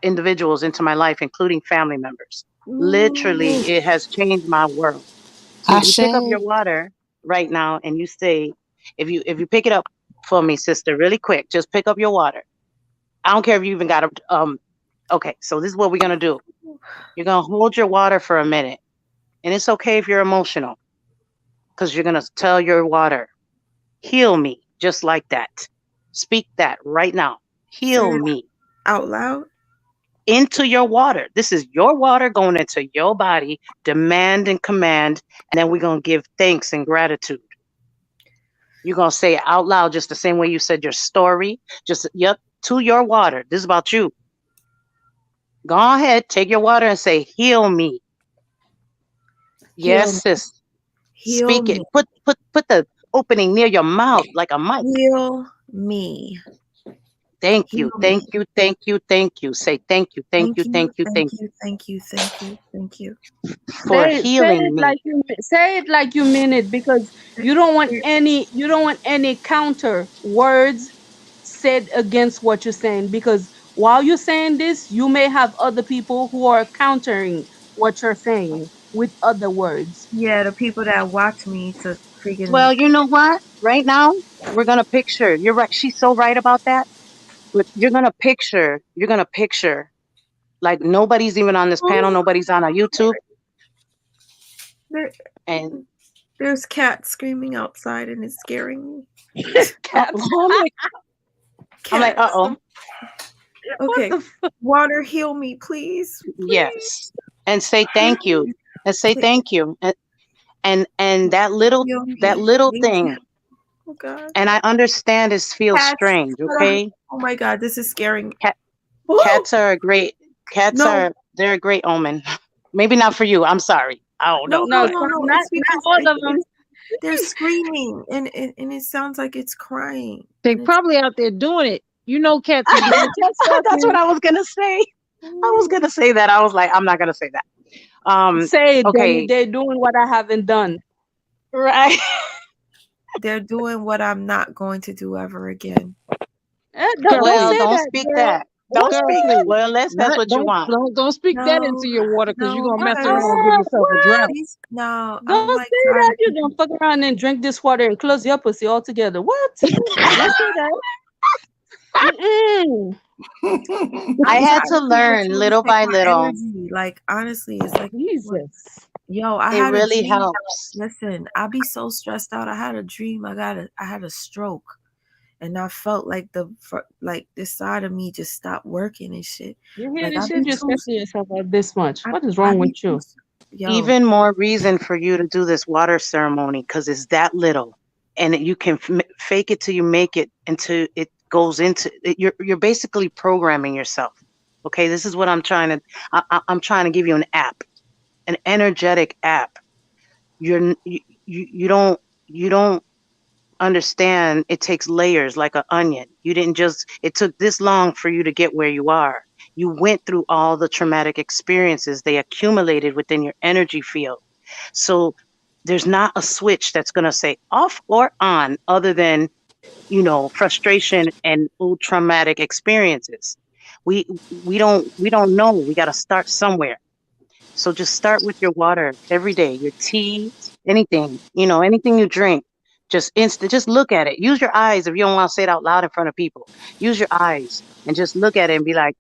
[SPEAKER 4] individuals into my life, including family members. Literally,
[SPEAKER 1] Ooh.
[SPEAKER 4] it has changed my world. So you pick up
[SPEAKER 8] Ashe.
[SPEAKER 4] your water right now and you say, if you pick it up for me, sister, really quick, just pick up your water. I don't care if you even got a okay, so this is what we're gonna do. You're gonna hold your water for a minute. And it's okay if you're emotional, because you're gonna tell your water, heal me, just like that. Speak that right now.
[SPEAKER 1] Say
[SPEAKER 4] Heal
[SPEAKER 1] it
[SPEAKER 4] me
[SPEAKER 1] out loud.
[SPEAKER 4] into your water. This is your water going into your body, demand and command, and then we're gonna give thanks and gratitude. You're gonna say it out loud just the same way you said your story. Just yep, to your water. This is about you. Go ahead, take your water and say, heal me.
[SPEAKER 1] Heal
[SPEAKER 4] Yes,
[SPEAKER 1] me.
[SPEAKER 4] sis.
[SPEAKER 1] Heal
[SPEAKER 4] Speak
[SPEAKER 1] me.
[SPEAKER 4] it. Put the opening near your mouth like a mic.
[SPEAKER 1] Heal me.
[SPEAKER 4] Thank
[SPEAKER 1] Heal
[SPEAKER 4] you,
[SPEAKER 1] me.
[SPEAKER 4] thank you, thank you, thank you. Say thank you, thank
[SPEAKER 1] Thank
[SPEAKER 4] you,
[SPEAKER 1] you.
[SPEAKER 4] thank you,
[SPEAKER 1] Thank
[SPEAKER 4] thank
[SPEAKER 1] you. Thank you. Thank you. Thank you.
[SPEAKER 4] you for
[SPEAKER 6] Say
[SPEAKER 4] healing
[SPEAKER 6] it
[SPEAKER 4] me.
[SPEAKER 6] like say it like you mean it, because you don't want any counter words said against what you're saying, because while you're saying this, you may have other people who are countering what you're saying with other words.
[SPEAKER 1] Yeah, the people that watch me to freaking.
[SPEAKER 4] Well, you know what? Right now, we're gonna picture. You're right. She's so right about that. But you're gonna picture like nobody's even on this panel,
[SPEAKER 1] Oh,
[SPEAKER 4] nobody's on our YouTube,
[SPEAKER 1] there,
[SPEAKER 4] and
[SPEAKER 1] there's cats screaming outside and it's scaring me.
[SPEAKER 6] Cats.
[SPEAKER 4] I'm like, uh
[SPEAKER 1] Cats.
[SPEAKER 4] oh,
[SPEAKER 6] What
[SPEAKER 1] Okay.
[SPEAKER 6] the
[SPEAKER 1] Water, heal me, please. Please.
[SPEAKER 4] yes, and say thank you,
[SPEAKER 1] Please.
[SPEAKER 4] and say
[SPEAKER 1] Please.
[SPEAKER 4] thank you, and
[SPEAKER 1] Heal
[SPEAKER 4] that
[SPEAKER 1] me.
[SPEAKER 4] little
[SPEAKER 1] Thank you.
[SPEAKER 4] thing.
[SPEAKER 1] Oh, God.
[SPEAKER 4] And I understand this feels
[SPEAKER 1] Cats.
[SPEAKER 4] strange, okay?
[SPEAKER 1] Oh, my God. This is scaring me.
[SPEAKER 4] Cat,
[SPEAKER 1] Oh,
[SPEAKER 4] cats are a great cats
[SPEAKER 1] no.
[SPEAKER 4] are they're a great omen. Maybe not for you. I'm sorry. I don't
[SPEAKER 1] No,
[SPEAKER 4] know.
[SPEAKER 1] no,
[SPEAKER 6] No,
[SPEAKER 4] But
[SPEAKER 1] no, no.
[SPEAKER 6] not
[SPEAKER 1] It's
[SPEAKER 6] not
[SPEAKER 1] because
[SPEAKER 6] all of them.
[SPEAKER 1] they're screaming and it sounds like it's crying.
[SPEAKER 3] They
[SPEAKER 1] And it's.
[SPEAKER 3] probably out there doing it. You know, cats will do it.
[SPEAKER 6] Just
[SPEAKER 4] that's what
[SPEAKER 6] talking.
[SPEAKER 4] I was gonna say. I was gonna say that. I was like, I'm not gonna say that.
[SPEAKER 6] Say it, then
[SPEAKER 4] Okay,
[SPEAKER 6] they're doing what I haven't done.
[SPEAKER 4] right.
[SPEAKER 1] They're doing what I'm not going to do ever again.
[SPEAKER 3] Girl,
[SPEAKER 6] Don't
[SPEAKER 4] Well,
[SPEAKER 3] please.
[SPEAKER 6] say
[SPEAKER 4] don't
[SPEAKER 6] that,
[SPEAKER 4] speak
[SPEAKER 6] girl.
[SPEAKER 4] that. Don't
[SPEAKER 6] What?
[SPEAKER 3] Girl,
[SPEAKER 4] speak.
[SPEAKER 3] please.
[SPEAKER 4] Well, unless that's
[SPEAKER 3] Not
[SPEAKER 4] what you want.
[SPEAKER 3] don't speak that into
[SPEAKER 1] No,
[SPEAKER 3] your water because you're
[SPEAKER 1] no,
[SPEAKER 3] gonna mess
[SPEAKER 1] because
[SPEAKER 3] around and give yourself a
[SPEAKER 6] What?
[SPEAKER 3] drought.
[SPEAKER 1] these no, I'm
[SPEAKER 6] Don't
[SPEAKER 1] like
[SPEAKER 6] say
[SPEAKER 1] tired
[SPEAKER 6] that.
[SPEAKER 1] of
[SPEAKER 6] You're
[SPEAKER 1] people.
[SPEAKER 6] gonna fuck around and drink this water and close your pussy altogether. What? Don't say that. Mm-mm.
[SPEAKER 4] I
[SPEAKER 1] I'm
[SPEAKER 4] had
[SPEAKER 1] tired
[SPEAKER 4] to
[SPEAKER 1] of people
[SPEAKER 4] learn
[SPEAKER 1] trying to
[SPEAKER 4] little
[SPEAKER 1] take
[SPEAKER 4] by
[SPEAKER 1] my
[SPEAKER 4] little.
[SPEAKER 1] energy. Like honestly, it's like what-
[SPEAKER 6] Jesus.
[SPEAKER 1] yo, I
[SPEAKER 4] It
[SPEAKER 1] had a
[SPEAKER 4] really
[SPEAKER 1] dream.
[SPEAKER 4] helps.
[SPEAKER 1] Listen, I be so stressed out. I had a dream. I had a stroke. And I felt like like this side of me just stopped working and shit.
[SPEAKER 6] You hear
[SPEAKER 1] Like
[SPEAKER 6] this shit? You're stressing yourself out this much. What is
[SPEAKER 1] I
[SPEAKER 6] wrong
[SPEAKER 1] be
[SPEAKER 6] with
[SPEAKER 1] too
[SPEAKER 6] you?
[SPEAKER 1] yo.
[SPEAKER 4] Even more reason for you to do this water ceremony because it's that little, and you can fake it till you make it until it goes into it. You're basically programming yourself. Okay, this is what I'm trying to. I'm trying to give you an app, an energetic app. You don't understand. It takes layers like an onion. You didn't just. It took this long for you to get where you are. You went through all the traumatic experiences. They accumulated within your energy field. So there's not a switch that's going to say off or on other than, frustration and old traumatic experiences. We don't know. We got to start somewhere. So just start with your water every day, your tea, anything, anything you drink. Just look at it. Use your eyes if you don't want to say it out loud in front of people. Use your eyes and just look at it and be like,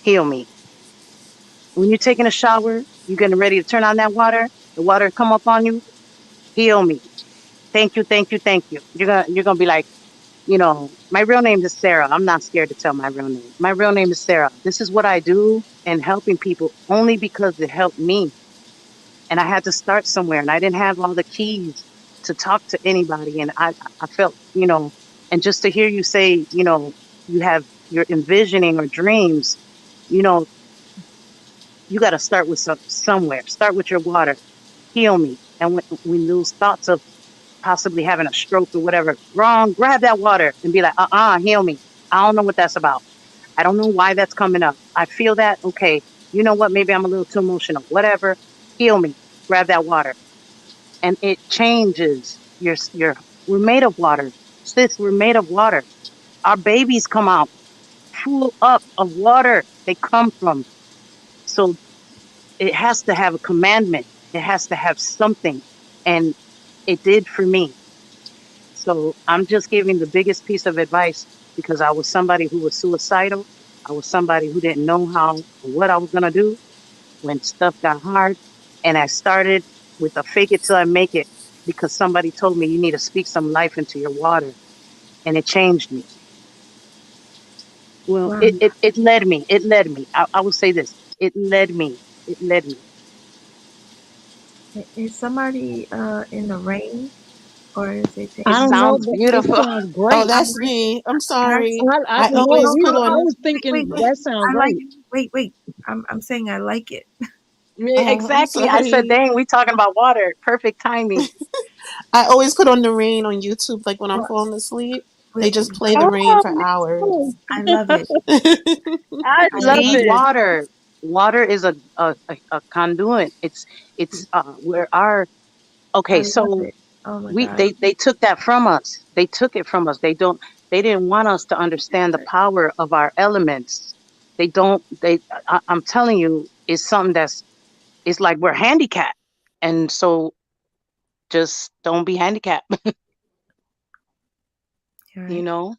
[SPEAKER 4] heal me. When you're taking a shower, you're getting ready to turn on that water, the water come up on you, heal me. Thank you, thank you, thank you. You're gonna be like, my real name is Sarah. I'm not scared to tell my real name. My real name is Sarah. This is what I do and helping people only because it helped me. And I had to start somewhere and I didn't have all the keys to talk to anybody. And I felt, and just to hear you say, you're envisioning or dreams, you know, you got to start with somewhere. Start with your water. Heal me. And when those thoughts of possibly having a stroke or whatever, wrong, grab that water and be like, heal me. I don't know what that's about. I don't know why that's coming up. I feel that. Okay. You know what? Maybe I'm a little too emotional. Whatever. Heal me. Grab that water. And it changes we're made of water. Sis, we're made of water. Our babies come out full up of water they come from. So it has to have a commandment. It has to have something. And it did for me. So I'm just giving the biggest piece of advice because I was somebody who was suicidal. I was somebody who didn't know how what I was gonna do when stuff got hard, and I started with a fake it till I make it because somebody told me you need to speak some life into your water, and it changed me. Well,
[SPEAKER 1] Wow.
[SPEAKER 4] it led me. It led me. I will say this. It led me. It led me.
[SPEAKER 1] Is somebody in the rain, or is it
[SPEAKER 3] I
[SPEAKER 4] It
[SPEAKER 1] taking?
[SPEAKER 3] don't know,
[SPEAKER 4] sounds
[SPEAKER 3] but it
[SPEAKER 4] beautiful.
[SPEAKER 3] sounds
[SPEAKER 8] Oh,
[SPEAKER 3] great.
[SPEAKER 8] that's me. I'm
[SPEAKER 1] Can I
[SPEAKER 8] sorry.
[SPEAKER 1] say?
[SPEAKER 3] I
[SPEAKER 8] I
[SPEAKER 1] Wait,
[SPEAKER 3] no,
[SPEAKER 8] always
[SPEAKER 1] no,
[SPEAKER 3] we.
[SPEAKER 8] put
[SPEAKER 1] no,
[SPEAKER 3] I
[SPEAKER 8] on.
[SPEAKER 1] no.
[SPEAKER 3] was
[SPEAKER 1] Wait, wait,
[SPEAKER 3] thinking
[SPEAKER 1] wait.
[SPEAKER 3] that sounds
[SPEAKER 1] I like
[SPEAKER 3] great.
[SPEAKER 1] it. Wait, wait. I'm saying I like it.
[SPEAKER 8] I'm
[SPEAKER 4] Exactly. I said,
[SPEAKER 8] sorry.
[SPEAKER 4] dang, we talking about water. Perfect timing.
[SPEAKER 8] I always put on the rain on YouTube, like when I'm
[SPEAKER 1] Well,
[SPEAKER 8] falling asleep. They
[SPEAKER 1] wait,
[SPEAKER 8] just play the rain
[SPEAKER 3] Oh,
[SPEAKER 8] for
[SPEAKER 3] me too.
[SPEAKER 8] hours.
[SPEAKER 1] I love it.
[SPEAKER 3] I
[SPEAKER 1] I
[SPEAKER 3] love
[SPEAKER 4] See,
[SPEAKER 1] love
[SPEAKER 3] it.
[SPEAKER 1] it.
[SPEAKER 4] water. Water is a conduit. It's where our
[SPEAKER 1] I
[SPEAKER 4] okay.
[SPEAKER 1] love
[SPEAKER 4] So
[SPEAKER 1] it. Oh my
[SPEAKER 4] we
[SPEAKER 1] God.
[SPEAKER 4] they took that from us. They took it from us. They didn't want us to understand the power of our elements. They don't. I'm telling you, it's something that's it's like we're handicapped, and so just don't be handicapped.
[SPEAKER 1] You're
[SPEAKER 4] You
[SPEAKER 1] right.
[SPEAKER 4] know,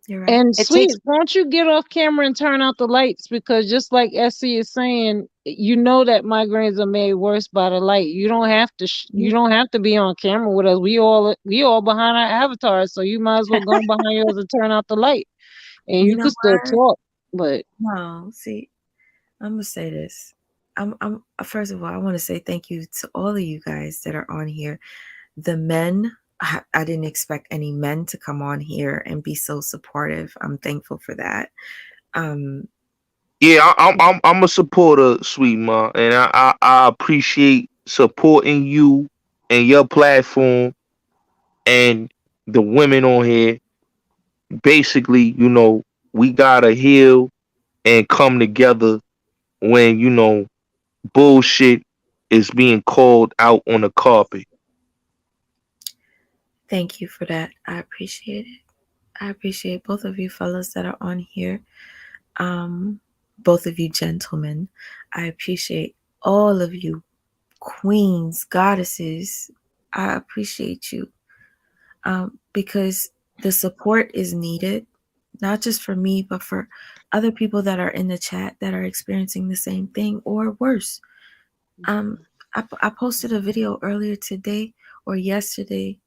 [SPEAKER 1] You're right.
[SPEAKER 3] And
[SPEAKER 4] it takes.
[SPEAKER 3] sweet, won't you get off camera and turn out the lights? Because just like Essie is saying, you know that migraines are made worse by the light. You don't have to. You
[SPEAKER 1] You,
[SPEAKER 3] don't have to be on camera with us. We all behind our avatars, so you might as well go behind yours and turn out the light, and
[SPEAKER 1] you
[SPEAKER 3] you
[SPEAKER 1] know
[SPEAKER 3] could still
[SPEAKER 1] what?
[SPEAKER 3] talk. But
[SPEAKER 1] No, see, I'm gonna say this. I'm first of all, I want to say thank you to all of you guys that are on here. The men, I didn't expect any men to come on here and be so supportive. I'm thankful for that. Um,
[SPEAKER 5] Yeah, I'm a supporter, sweet ma, and I appreciate supporting you and your platform and the women on here. Basically, we gotta heal and come together when bullshit is being called out on the carpet.
[SPEAKER 1] Thank you for that. I appreciate it. I appreciate both of you fellas that are on here. Um, both of you gentlemen. I appreciate all of you queens, goddesses. I appreciate you because the support is needed, not just for me, but for other people that are in the chat that are experiencing the same thing or worse. Um, I posted a video earlier today or yesterday,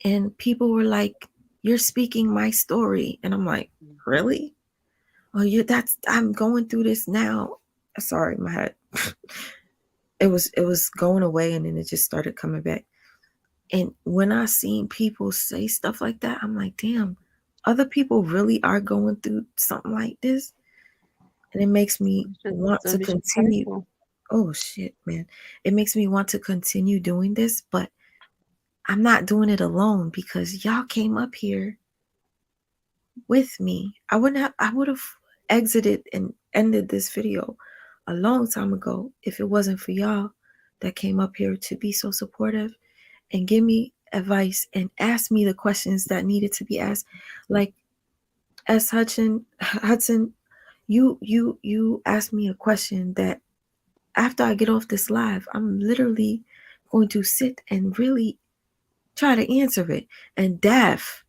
[SPEAKER 1] and people were like, "You're speaking my story," and I'm like, "Really? Oh, I'm going through this now." Sorry, my head. It was going away, and then it just started coming back. And when I seen people say stuff like that, I'm like, damn, other people really are going through something like this. And it makes me want to
[SPEAKER 3] be
[SPEAKER 1] continue.
[SPEAKER 3] careful.
[SPEAKER 1] Oh shit, man. It makes me want to continue doing this, but I'm not doing it alone because y'all came up here with me. I would have exited and ended this video a long time ago if it wasn't for y'all that came up here to be so supportive and give me advice and ask me the questions that needed to be asked. Like as Hudson, you asked me a question that after I get off this live, I'm literally going to sit and really try to answer it. And Daph,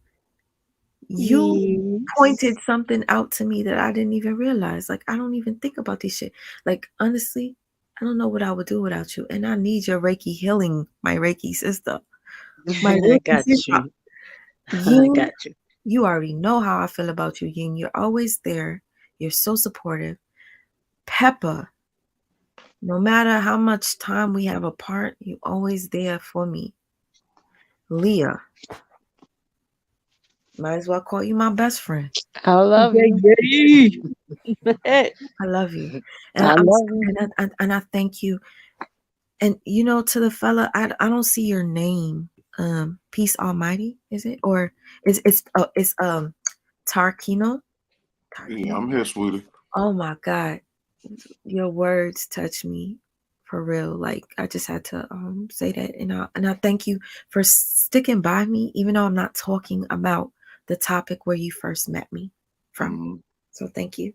[SPEAKER 1] you
[SPEAKER 3] Yes.
[SPEAKER 1] pointed something out to me that I didn't even realize. Like I don't even think about this shit. Like honestly, I don't know what I would do without you. And I need your Reiki healing, my Reiki sister. My
[SPEAKER 4] I
[SPEAKER 1] Reiki
[SPEAKER 4] got
[SPEAKER 1] sister.
[SPEAKER 4] you. I
[SPEAKER 1] Yin,
[SPEAKER 4] got you.
[SPEAKER 1] you already know how I feel about you, Yin. You're always there. You're so supportive. Peppa, no matter how much time we have apart, you're always there for me. Leah, might as well call you my best friend.
[SPEAKER 3] I love
[SPEAKER 6] Yeah,
[SPEAKER 3] you.
[SPEAKER 6] yeah.
[SPEAKER 1] I love you, and
[SPEAKER 3] I
[SPEAKER 1] I'm
[SPEAKER 3] love you.
[SPEAKER 1] and I thank you. And to the fella, I don't see your name. Peace Almighty, is it or it's Tarkino?
[SPEAKER 7] Yeah,
[SPEAKER 1] Tarkino.
[SPEAKER 7] I'm here, sweetie.
[SPEAKER 1] Oh my God, your words touch me for real. Like I just had to say that, and I thank you for sticking by me, even though I'm not talking about the topic where you first met me from.
[SPEAKER 7] Hmm.
[SPEAKER 1] So thank you.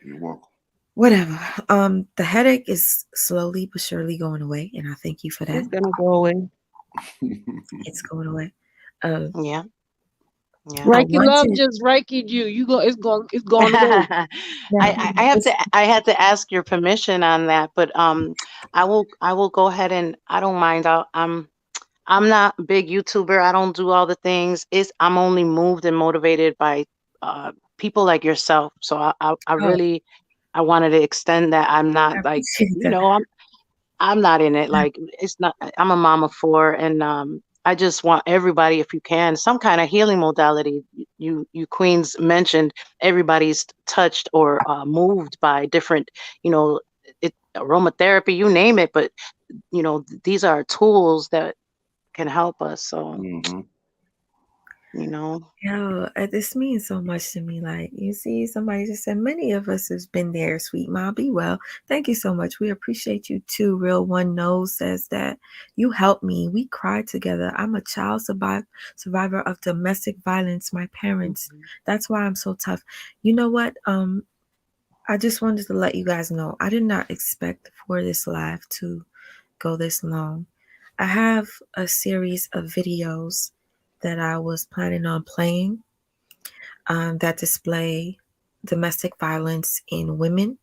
[SPEAKER 7] You're welcome.
[SPEAKER 1] Whatever. The headache is slowly but surely going away, and I thank you for that.
[SPEAKER 6] It's gonna go away.
[SPEAKER 1] It's going away. Um,
[SPEAKER 4] Yeah. Yeah.
[SPEAKER 1] I
[SPEAKER 3] Reiki
[SPEAKER 1] want
[SPEAKER 3] love
[SPEAKER 1] to.
[SPEAKER 3] just Reiki you. You go. It's gone away.
[SPEAKER 1] Now,
[SPEAKER 4] I have
[SPEAKER 1] it's,
[SPEAKER 4] to I had to ask your permission on that, but I will go ahead and I don't mind. I'm not a big YouTuber. I don't do all the things. I'm only moved and motivated by uh people like yourself. So I
[SPEAKER 1] oh,
[SPEAKER 4] really I wanted to extend that. I'm
[SPEAKER 1] I
[SPEAKER 4] not like,
[SPEAKER 1] appreciate that.
[SPEAKER 4] I'm not in it. Like it's not. I'm a mom of four, and I just want everybody, if you can, some kind of healing modality. You queens mentioned everybody's touched or moved by different, you know, aromatherapy, you name it. But these are tools that can help us. So
[SPEAKER 7] Mm-hmm.
[SPEAKER 4] you know,
[SPEAKER 1] Yo, this means so much to me. Like, you see, somebody just said, many of us has been there, sweet mom. Be well. Thank you so much. We appreciate you too. Real One Knows says that you helped me. We cried together. I'm a child survivor of domestic violence. My parents.
[SPEAKER 4] mhm.
[SPEAKER 1] That's why I'm so tough. You know what? I just wanted to let you guys know I did not expect for this live to go this long. I have a series of videos that I was planning on playing that display domestic violence in women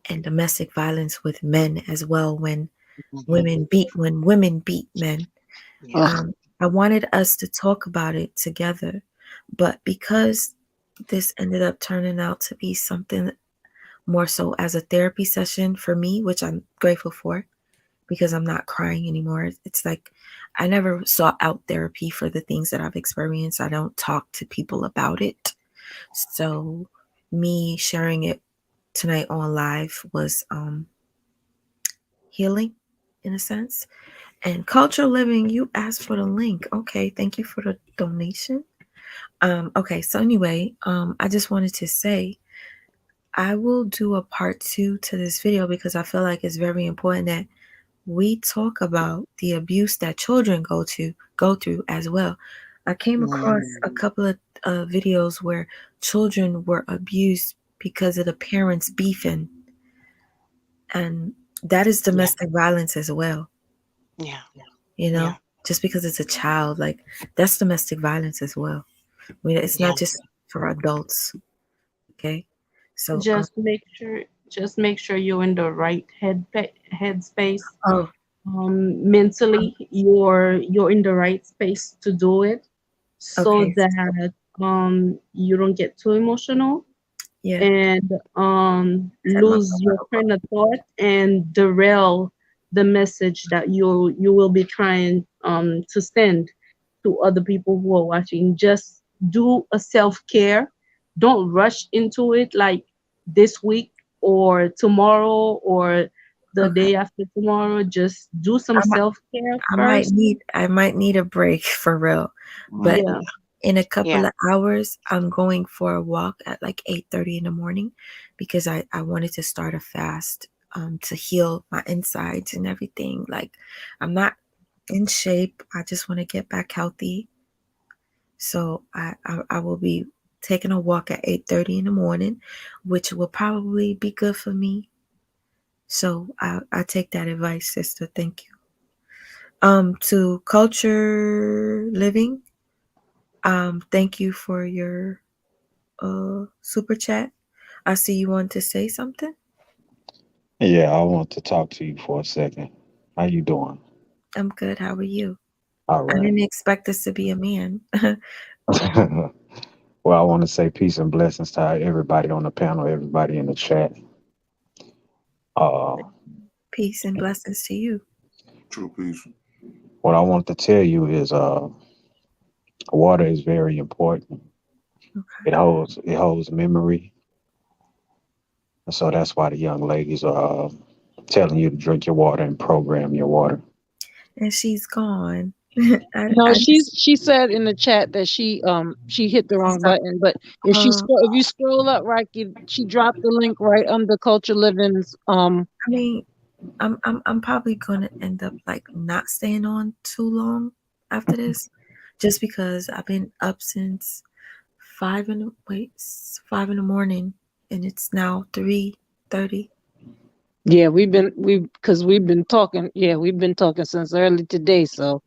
[SPEAKER 1] and domestic violence with men as well
[SPEAKER 4] Mhm.
[SPEAKER 1] when women beat men.
[SPEAKER 4] Yeah.
[SPEAKER 3] Ugh.
[SPEAKER 1] I wanted us to talk about it together, but because this ended up turning out to be something more so as a therapy session for me, which I'm grateful for because I'm not crying anymore. It's like I never sought out therapy for the things that I've experienced. I don't talk to people about it. So me sharing it tonight on live was healing in a sense. And cultural living, you asked for the link. Okay, thank you for the donation. Okay, so anyway, I just wanted to say I will do a part two to this video because I feel like it's very important that we talk about the abuse that children go through as well. I came across a
[SPEAKER 4] Mm.
[SPEAKER 1] couple of videos where children were abused because of the parents beefing, and that is
[SPEAKER 4] Yeah.
[SPEAKER 1] domestic violence as well.
[SPEAKER 4] Yeah.
[SPEAKER 1] You know,
[SPEAKER 4] Yeah.
[SPEAKER 1] just because it's a child, like that's domestic violence as well. I mean, it's
[SPEAKER 4] Yeah.
[SPEAKER 1] not just for adults. Okay, so
[SPEAKER 6] Just make sure, you're in the right headspace.
[SPEAKER 1] oh,
[SPEAKER 6] Mentally, you're in the right space to do it, so
[SPEAKER 1] okay,
[SPEAKER 6] that you don't get too emotional
[SPEAKER 1] yeah,
[SPEAKER 6] and
[SPEAKER 1] set
[SPEAKER 6] lose
[SPEAKER 1] myself
[SPEAKER 6] your
[SPEAKER 1] up.
[SPEAKER 6] train of thought and derail the message that you will be trying to send to other people who are watching. Just do a self-care. Don't rush into it like this week or tomorrow or the
[SPEAKER 1] Okay,
[SPEAKER 6] day after tomorrow. Just do some
[SPEAKER 1] I might,
[SPEAKER 6] self-care first.
[SPEAKER 1] I might need a break for real, but
[SPEAKER 7] Mm-hmm.
[SPEAKER 6] Yeah.
[SPEAKER 1] in a
[SPEAKER 4] Yeah.
[SPEAKER 1] couple of hours, I'm going for a walk at like 8:30 in the morning because I wanted to start a fast to heal my insides and everything. Like I'm not in shape. I just want to get back healthy. So I will be taking a walk at 8:30 in the morning, which will probably be good for me. So I take that advice, sister. Thank you. To culture living, thank you for your super chat. I see you want to say something.
[SPEAKER 9] Yeah, I want to talk to you for a second. How you doing?
[SPEAKER 1] I'm good. How are you?
[SPEAKER 9] All
[SPEAKER 1] I
[SPEAKER 9] right.
[SPEAKER 1] didn't expect this to be a man.
[SPEAKER 9] Well, I want to say peace and blessings to everybody on the panel, everybody in the chat. Uh,
[SPEAKER 1] Peace and blessings to you.
[SPEAKER 7] True peace.
[SPEAKER 9] what I want to tell you is, water is very important. It holds memory, and so that's why the young ladies are telling you to drink your water and program your water.
[SPEAKER 1] And she's gone.
[SPEAKER 3] No,
[SPEAKER 1] I just
[SPEAKER 3] she said in the chat that she hit the wrong
[SPEAKER 1] stop.
[SPEAKER 3] button. But
[SPEAKER 1] Uh,
[SPEAKER 3] if you scroll up, right, she dropped the link right under Culture Living's.
[SPEAKER 1] I mean, I'm probably gonna end up like not staying on too long after this, just because I've been up since 5 in the morning, and it's now 3:30.
[SPEAKER 3] Yeah, we've been talking. Yeah, we've been talking since early today. So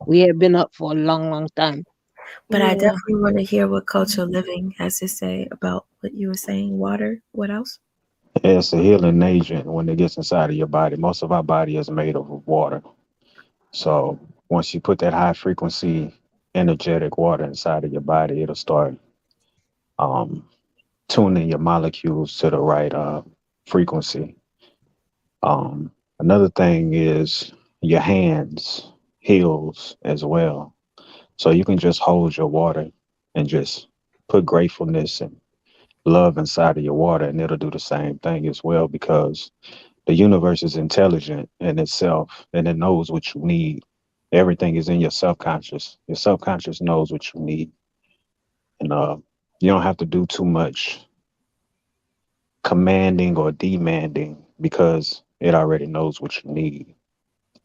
[SPEAKER 3] we have been up for a long, long time.
[SPEAKER 1] But I
[SPEAKER 6] Yeah.
[SPEAKER 1] definitely want to hear what Culture Living has to say about what you were saying. Water. What else?
[SPEAKER 9] It's a healing agent when it gets inside of your body. Most of our body is made of water. So once you put that high frequency, energetic water inside of your body, it'll start um, tuning your molecules to the right frequency. Another thing is your hands heals as well. So you can just hold your water and just put gratefulness and love inside of your water, and it'll do the same thing as well because the universe is intelligent in itself and it knows what you need. Everything is in your subconscious. Your subconscious knows what you need, and you don't have to do too much commanding or demanding because it already knows what you need.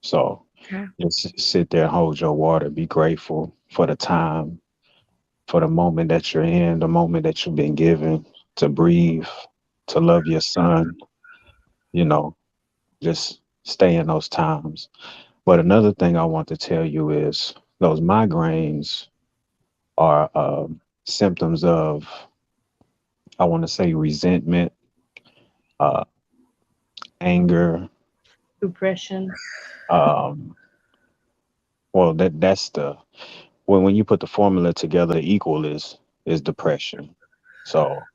[SPEAKER 9] So
[SPEAKER 1] Okay.
[SPEAKER 9] just sit there and hold your water. Be grateful for the time, for the moment that you're in, the moment that you've been given to breathe, to love your son. You know, just stay in those times. But another thing I want to tell you is those migraines are symptoms of, I want to say, resentment, uh, anger.
[SPEAKER 6] Depression.
[SPEAKER 9] Um, well, that's the when you put the formula together, the equal is depression. So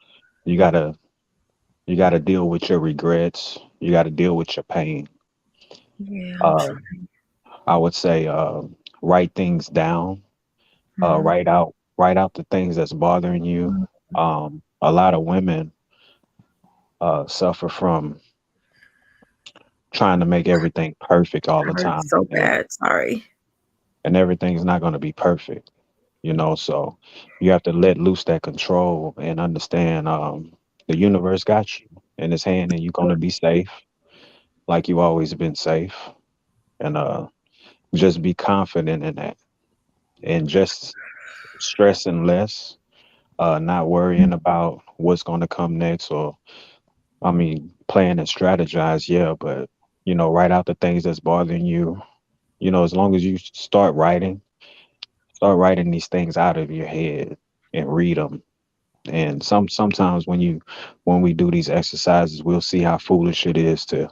[SPEAKER 9] you gotta you gotta deal with your regrets. You gotta deal with your pain.
[SPEAKER 1] Yeah, I'm
[SPEAKER 9] Uh,
[SPEAKER 1] sure.
[SPEAKER 9] I would say write things down.
[SPEAKER 1] Hmm.
[SPEAKER 9] Write out the things that's bothering you. A lot of women suffer from trying to make everything perfect all the
[SPEAKER 1] Hurts
[SPEAKER 9] time,
[SPEAKER 1] so
[SPEAKER 9] and,
[SPEAKER 1] bad. Sorry.
[SPEAKER 9] and everything's not going to be perfect, you know. So you have to let loose that control and understand the universe got you in its hand, and you're going to be safe, like you always been safe, and just be confident in that, and just stressing less, not worrying about what's going to come next, or I mean, plan and strategize, yeah, but write out the things that's bothering you. As long as you start writing these things out of your head and read them. And sometimes when we do these exercises, we'll see how foolish it is to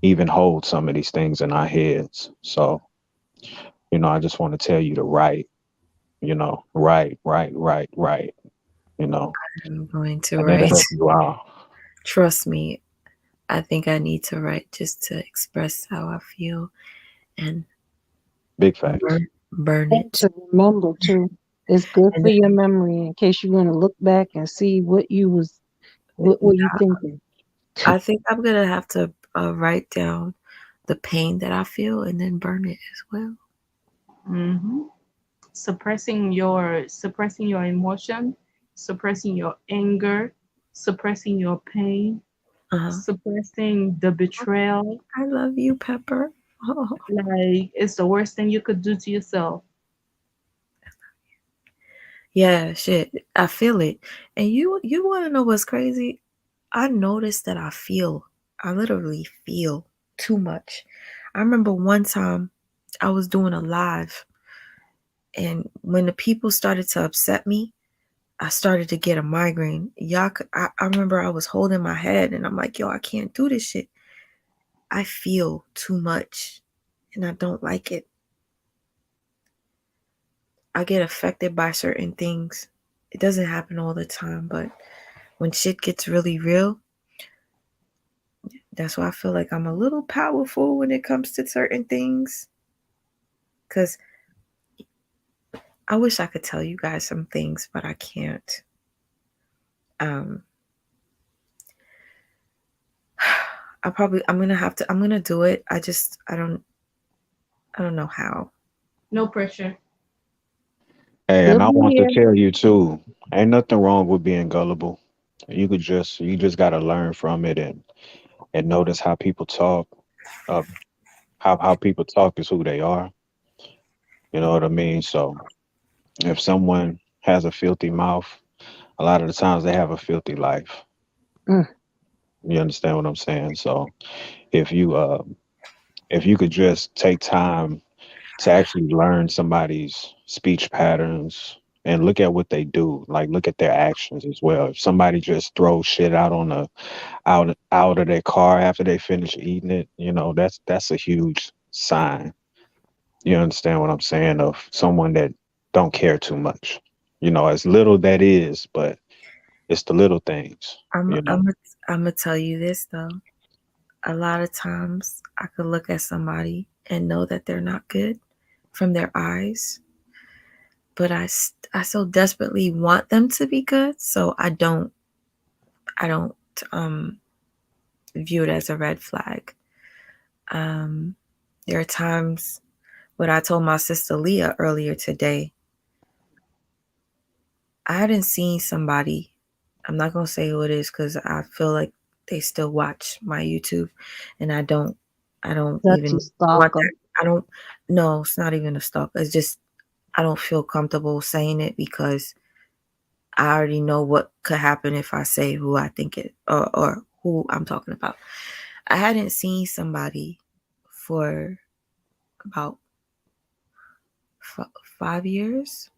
[SPEAKER 9] even hold some of these things in our heads. So, I just want to tell you to write, write, you know,
[SPEAKER 1] I'm going to
[SPEAKER 9] and it'll
[SPEAKER 1] write.
[SPEAKER 9] help you out.
[SPEAKER 1] Trust me, I think I need to write just to express how I feel and
[SPEAKER 9] Big facts.
[SPEAKER 1] burn
[SPEAKER 3] And
[SPEAKER 1] it.
[SPEAKER 3] to remember too, it's good
[SPEAKER 1] And
[SPEAKER 3] for your memory in case you want to look back and see what
[SPEAKER 1] then,
[SPEAKER 3] were you thinking.
[SPEAKER 1] I think I'm gonna have to write down the pain that I feel and then burn it as well.
[SPEAKER 6] Hmm. Suppressing your emotion, suppressing your anger, suppressing your pain,
[SPEAKER 1] Uh-huh.
[SPEAKER 6] suppressing the betrayal.
[SPEAKER 1] I love you, Pepper.
[SPEAKER 6] Like it's the worst thing you could do to yourself.
[SPEAKER 1] Yeah, shit. I feel it. And you want to know what's crazy? I noticed that I literally feel too much. I remember one time I was doing a live, and when the people started to upset me, I started to get a migraine. I remember I was holding my head and I'm like, yo, I can't do this shit. I feel too much and I don't like it. I get affected by certain things. It doesn't happen all the time, but when shit gets really real, that's why I feel like I'm a little powerful when it comes to certain things. Because I wish I could tell you guys some things, but I can't. Um, I'm gonna do it. I don't know how.
[SPEAKER 6] No pressure.
[SPEAKER 9] Hey,
[SPEAKER 3] We'll
[SPEAKER 9] and I
[SPEAKER 3] be
[SPEAKER 9] want to
[SPEAKER 3] here.
[SPEAKER 9] tell you too, ain't nothing wrong with being gullible. You just gotta learn from it and notice how people talk. Uh, how people talk is who they are. You know what I mean? So if someone has a filthy mouth, a lot of the times they have a filthy life.
[SPEAKER 3] Mm.
[SPEAKER 9] You understand what I'm saying? So if you uh if you could just take time to actually learn somebody's speech patterns, and look at what they do. Like look at their actions as well. If somebody just throws shit out on the out of their car after they finish eating it, that's a huge sign. You understand what I'm saying? Of someone that don't care too much. As little that is, but it's the little things,
[SPEAKER 1] I'm
[SPEAKER 9] you know.
[SPEAKER 1] I'm I'm gonna tell you this though. A lot of times I could look at somebody and know that they're not good from their eyes, but I so desperately want them to be good, so I don't um view it as a red flag. Um, there are times what I told my sister Leah earlier today. I hadn't seen somebody. I'm not gonna say who it is because I feel like they still watch my YouTube, and I don't
[SPEAKER 3] Dirty
[SPEAKER 1] even want
[SPEAKER 3] stalker.
[SPEAKER 1] that. I don't. No, it's not even a stalk. It's just I don't feel comfortable saying it because I already know what could happen if I say who I think it or who I'm talking about. I hadn't seen somebody for about 5 years,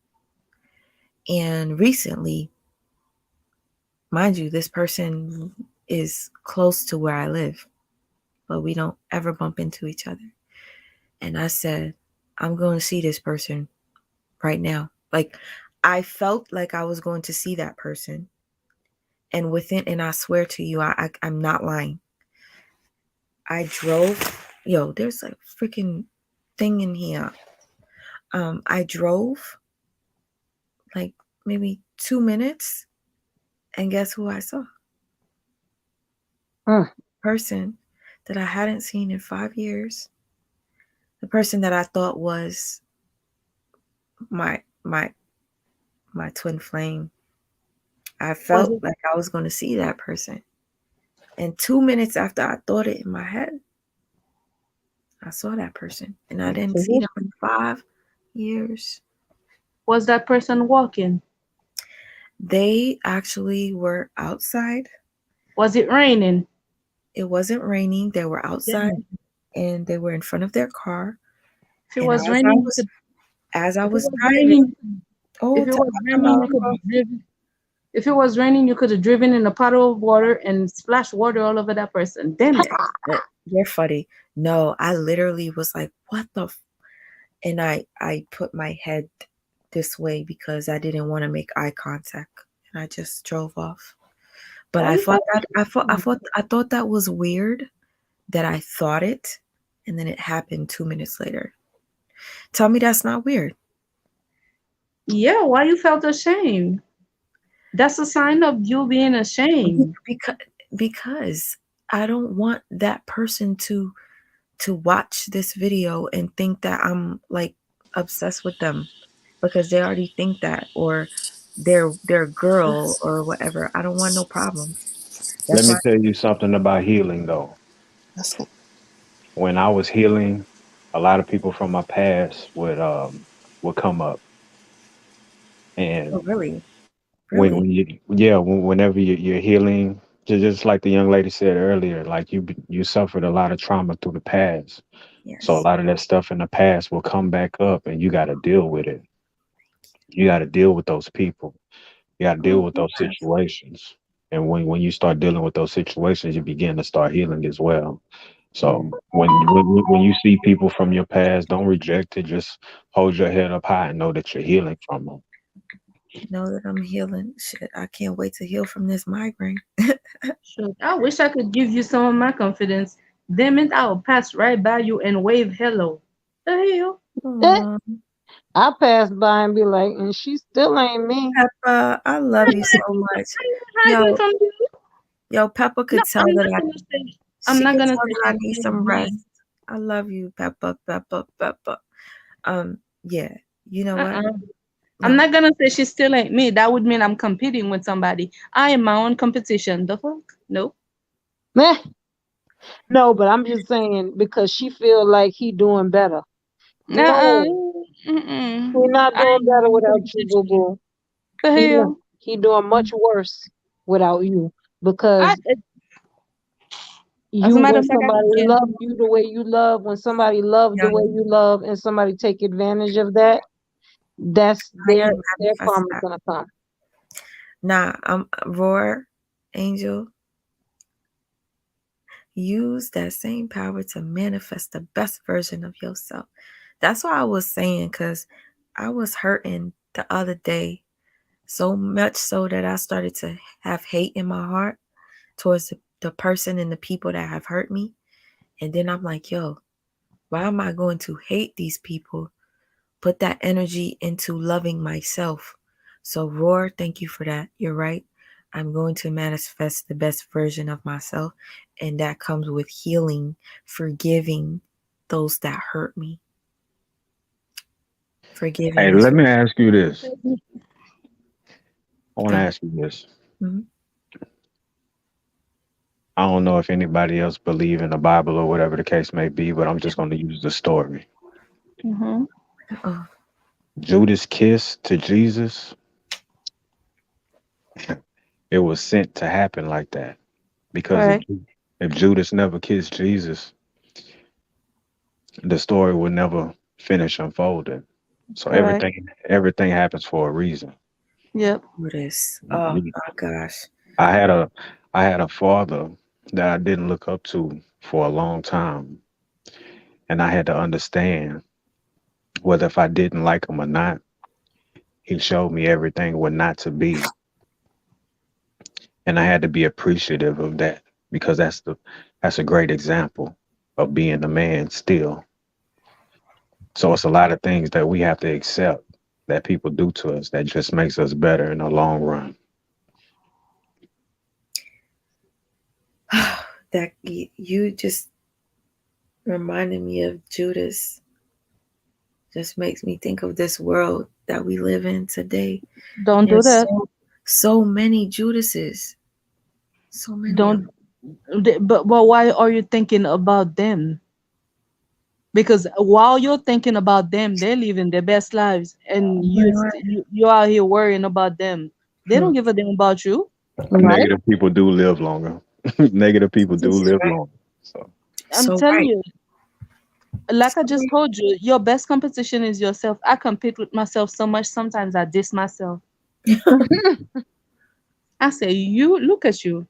[SPEAKER 1] and recently, mind you, this person is close to where I live, but we don't ever bump into each other. And I said, I'm going to see this person right now. Like, I felt like I was going to see that person. And I swear to you, I'm not lying. I drove, yo, there's a freaking thing in here. I drove like maybe 2 minutes, and guess who I saw?
[SPEAKER 3] Mm.
[SPEAKER 1] Person that I hadn't seen in 5 years. The person that I thought was my my my twin flame. I
[SPEAKER 6] Was
[SPEAKER 1] felt
[SPEAKER 6] it
[SPEAKER 1] like I was going to see that person. And 2 minutes after I thought it in my head, I saw that person. And I didn't see them in 5 years.
[SPEAKER 6] was that person walking?
[SPEAKER 1] They actually were outside.
[SPEAKER 6] Was it raining?
[SPEAKER 1] It wasn't raining. They were outside
[SPEAKER 6] Damn.
[SPEAKER 1] and they were in front of their car.
[SPEAKER 6] If it
[SPEAKER 1] And
[SPEAKER 6] was
[SPEAKER 1] as I
[SPEAKER 6] raining, you
[SPEAKER 1] was
[SPEAKER 6] could.
[SPEAKER 1] as I
[SPEAKER 6] If it
[SPEAKER 1] was
[SPEAKER 6] was
[SPEAKER 1] driving,
[SPEAKER 6] raining,
[SPEAKER 1] oh,
[SPEAKER 6] if it
[SPEAKER 1] tell
[SPEAKER 6] was
[SPEAKER 1] my
[SPEAKER 6] raining, you could
[SPEAKER 1] mama.
[SPEAKER 6] have driven. If it was raining, you could have driven in a puddle of water and splashed water all over that person. Damn it.
[SPEAKER 1] You're funny. No, I literally was like, what the and I put my head this way because I didn't want to make eye contact, and I just drove off. But
[SPEAKER 6] Why you
[SPEAKER 1] I thought that was weird that I thought it, and then it happened 2 minutes later. Tell me that's not weird.
[SPEAKER 6] Yeah, why you felt ashamed? That's a sign of you being ashamed.
[SPEAKER 1] Because because I don't want that person to watch this video and think that I'm like obsessed with them because they already think that, or they're a girl or whatever. I don't want no problems.
[SPEAKER 9] Let
[SPEAKER 1] That's
[SPEAKER 9] me
[SPEAKER 1] why.
[SPEAKER 9] tell you something about healing though.
[SPEAKER 8] That's
[SPEAKER 9] When I was healing, a lot of people from my past would come up,
[SPEAKER 1] Oh,
[SPEAKER 9] and
[SPEAKER 1] really?
[SPEAKER 9] when
[SPEAKER 1] Really?
[SPEAKER 9] you yeah whenever you're healing, just like the young lady said earlier, like you suffered a lot of trauma through the past, so a
[SPEAKER 1] Yes.
[SPEAKER 9] lot of that stuff in the past will come back up, and you got to deal with it. You got to deal with those people. You got to deal
[SPEAKER 1] Oh,
[SPEAKER 9] with those
[SPEAKER 1] yes.
[SPEAKER 9] situations. And when you start dealing with those situations, you begin to start healing as well. So
[SPEAKER 1] Mm.
[SPEAKER 9] when you see people from your past, don't reject it. Just hold your head up high and know that you're healing from them.
[SPEAKER 1] Know that I'm healing. Shit, I can't wait to heal from this migraine.
[SPEAKER 6] Shoot, I wish I could give you some of my confidence. Damn it, I'll pass right by you and wave hello. The hell?
[SPEAKER 1] Aw,
[SPEAKER 3] I pass by and be like, and she still ain't me.
[SPEAKER 1] Peppa, I love you so much.
[SPEAKER 6] I'm not hiding
[SPEAKER 1] Yo,
[SPEAKER 6] from you.
[SPEAKER 1] yo, Peppa
[SPEAKER 6] No,
[SPEAKER 1] could tell that
[SPEAKER 6] I'm
[SPEAKER 1] she
[SPEAKER 6] not
[SPEAKER 1] could
[SPEAKER 6] gonna
[SPEAKER 1] tell
[SPEAKER 6] say
[SPEAKER 1] that I
[SPEAKER 6] she's
[SPEAKER 1] need
[SPEAKER 6] still
[SPEAKER 1] some rest.
[SPEAKER 6] me.
[SPEAKER 1] I love you, Peppa, Peppa, Peppa. Yeah. You know what?
[SPEAKER 6] Uh-uh. I'm
[SPEAKER 1] No,
[SPEAKER 6] not gonna say she still ain't me. That would mean I'm competing with somebody. I am my own competition. The fuck? Nope.
[SPEAKER 3] Meh. No, but I'm just saying because she feel like he doing better.
[SPEAKER 6] Uh-uh.
[SPEAKER 3] No, he
[SPEAKER 6] Mm-mm.
[SPEAKER 3] not
[SPEAKER 6] I
[SPEAKER 3] doing
[SPEAKER 6] am my
[SPEAKER 3] better
[SPEAKER 6] own
[SPEAKER 3] without you, boo
[SPEAKER 6] competition.
[SPEAKER 3] boo.
[SPEAKER 6] The hell?
[SPEAKER 3] He doing much worse without you
[SPEAKER 6] I,
[SPEAKER 3] because
[SPEAKER 6] as
[SPEAKER 3] you
[SPEAKER 6] a matter
[SPEAKER 3] when
[SPEAKER 6] of fact, I
[SPEAKER 3] somebody
[SPEAKER 6] could get
[SPEAKER 3] love you the way you love, when somebody love the way
[SPEAKER 1] yo,
[SPEAKER 3] you love, and somebody take advantage of that, That's
[SPEAKER 1] How you
[SPEAKER 3] their
[SPEAKER 1] manifest
[SPEAKER 3] karma's
[SPEAKER 1] that?
[SPEAKER 3] gonna come.
[SPEAKER 1] Nah, Roar, Angel, use that same power to manifest the best version of yourself. That's what I was saying, because I was hurting the other day, so much so that I started to have hate in my heart towards the person and the people that have hurt me. And then I'm like, yo, why am I going to hate these people? Put that energy into loving myself. So, Roar, thank you for that. You're right. I'm going to manifest the best version of myself. And that comes with healing, forgiving those that hurt me.
[SPEAKER 9] Hey,
[SPEAKER 1] Forgiving is
[SPEAKER 9] let me ask you this. I want to
[SPEAKER 1] good.
[SPEAKER 9] ask you this.
[SPEAKER 1] Mhm.
[SPEAKER 9] I don't know if anybody else believe in the Bible or whatever the case may be, but I'm just going to use the story.
[SPEAKER 6] Mm-hmm.
[SPEAKER 1] Oh,
[SPEAKER 9] Judas' kiss to Jesus, it was sent to happen like that because
[SPEAKER 6] Correct.
[SPEAKER 9] if Judas never kissed Jesus, the story would never finish unfolding. So
[SPEAKER 6] Correct.
[SPEAKER 9] everything happens for a reason.
[SPEAKER 6] Yep.
[SPEAKER 1] Buddhist. Oh my gosh.
[SPEAKER 9] I had a I had a father that I didn't look up to for a long time, and I had to understand whether if I didn't like him or not, he showed me everything what not to be, and I had to be appreciative of that because that's a great example of being a man still. So it's a lot of things that we have to accept that people do to us that just makes us better in the long run.
[SPEAKER 1] That you just reminded me of Judas. Just makes me think of this world that we live in today.
[SPEAKER 6] Don't do
[SPEAKER 1] There's
[SPEAKER 6] that.
[SPEAKER 1] so many Judases. So many of
[SPEAKER 6] Don't. But why are you thinking about them? Because while you're thinking about them, they're living their best lives, and
[SPEAKER 1] them. Right.
[SPEAKER 6] you're out here worrying about them. They
[SPEAKER 1] Hmm.
[SPEAKER 6] don't give a damn about you.
[SPEAKER 3] Right?
[SPEAKER 9] Negative people do live longer. Negative people
[SPEAKER 1] This
[SPEAKER 9] do
[SPEAKER 1] is
[SPEAKER 9] live
[SPEAKER 1] right.
[SPEAKER 9] longer. So
[SPEAKER 6] I'm
[SPEAKER 1] So
[SPEAKER 6] telling
[SPEAKER 1] right.
[SPEAKER 6] you, like I
[SPEAKER 1] So
[SPEAKER 6] just told you, your best competition is yourself. I compete with myself so much. Sometimes I diss myself.
[SPEAKER 1] right.
[SPEAKER 6] I say, you look at you,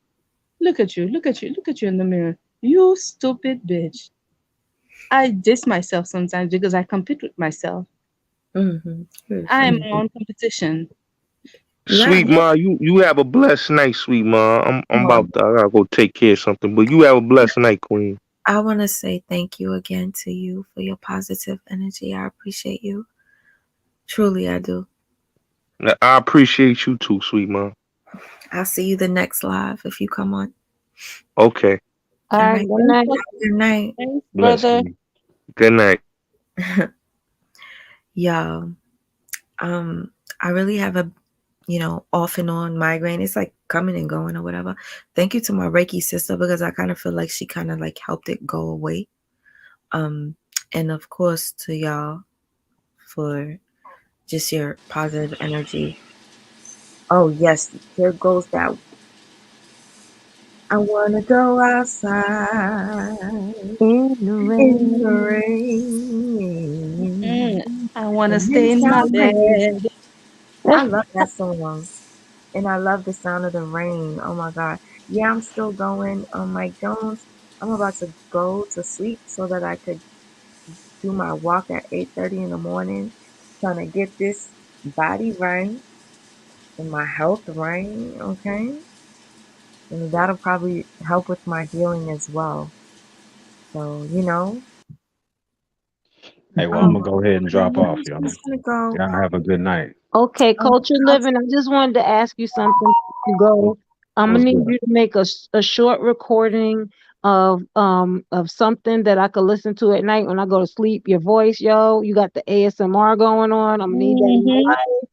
[SPEAKER 6] look at you, look at you, look at you in the mirror. You stupid bitch. I diss myself sometimes because I compete with myself.
[SPEAKER 1] Mm-hmm. Good
[SPEAKER 6] I
[SPEAKER 1] for
[SPEAKER 6] am
[SPEAKER 1] you.
[SPEAKER 6] my own competition.
[SPEAKER 1] Yeah.
[SPEAKER 5] Sweet Ma, you have a blessed night, Sweet Ma. I'm
[SPEAKER 1] Oh,
[SPEAKER 5] about to I gotta go take care of something, but you have a blessed night, Queen.
[SPEAKER 1] I want to say thank you again to you for your positive energy. I appreciate you. Truly, I do.
[SPEAKER 5] I appreciate you too, Sweet Ma.
[SPEAKER 1] I'll see you the next live if you come on.
[SPEAKER 5] Okay.
[SPEAKER 3] All
[SPEAKER 1] All
[SPEAKER 3] right,
[SPEAKER 1] right.
[SPEAKER 3] good
[SPEAKER 6] Thanks,
[SPEAKER 3] night.
[SPEAKER 1] Good night.
[SPEAKER 6] thanks,
[SPEAKER 9] bless
[SPEAKER 6] brother.
[SPEAKER 9] you.
[SPEAKER 5] Good night.
[SPEAKER 1] Y'all, I really have a, off and on migraine. It's like coming and going or whatever. Thank you to my Reiki sister because I kind of feel like she kind of like helped it go away. Um, and of course to y'all for just your positive energy. Oh yes, here goes that. I wanna go outside
[SPEAKER 3] In the
[SPEAKER 1] in the
[SPEAKER 3] rain.
[SPEAKER 6] Mm,
[SPEAKER 1] rain.
[SPEAKER 6] I want to
[SPEAKER 1] And you
[SPEAKER 6] stay in my
[SPEAKER 1] sound rain.
[SPEAKER 6] bed.
[SPEAKER 1] I love that song. And I love the sound of the rain. Oh my God. Yeah, I'm still going on Mike Jones. I'm about to go to sleep so that I could do my walk at 8:30 in the morning, trying to get this body right and my health right, okay? And that'll probably help with my healing as well. So,
[SPEAKER 9] Hey, well, I'm
[SPEAKER 1] um,
[SPEAKER 9] gonna go ahead and drop
[SPEAKER 1] I'm
[SPEAKER 9] off, y'all.
[SPEAKER 1] just gonna go.
[SPEAKER 9] Y'all have a good night.
[SPEAKER 3] Okay,
[SPEAKER 1] Um,
[SPEAKER 3] culture living. I just wanted to ask you something to
[SPEAKER 9] What's,
[SPEAKER 3] go. I'm
[SPEAKER 9] what's
[SPEAKER 3] gonna need
[SPEAKER 9] good?
[SPEAKER 3] you to make a short recording of something that I could listen to at night when I go to sleep. Your voice, yo, you got the ASMR going on. I'm gonna need that in my
[SPEAKER 6] Hmm.
[SPEAKER 3] life.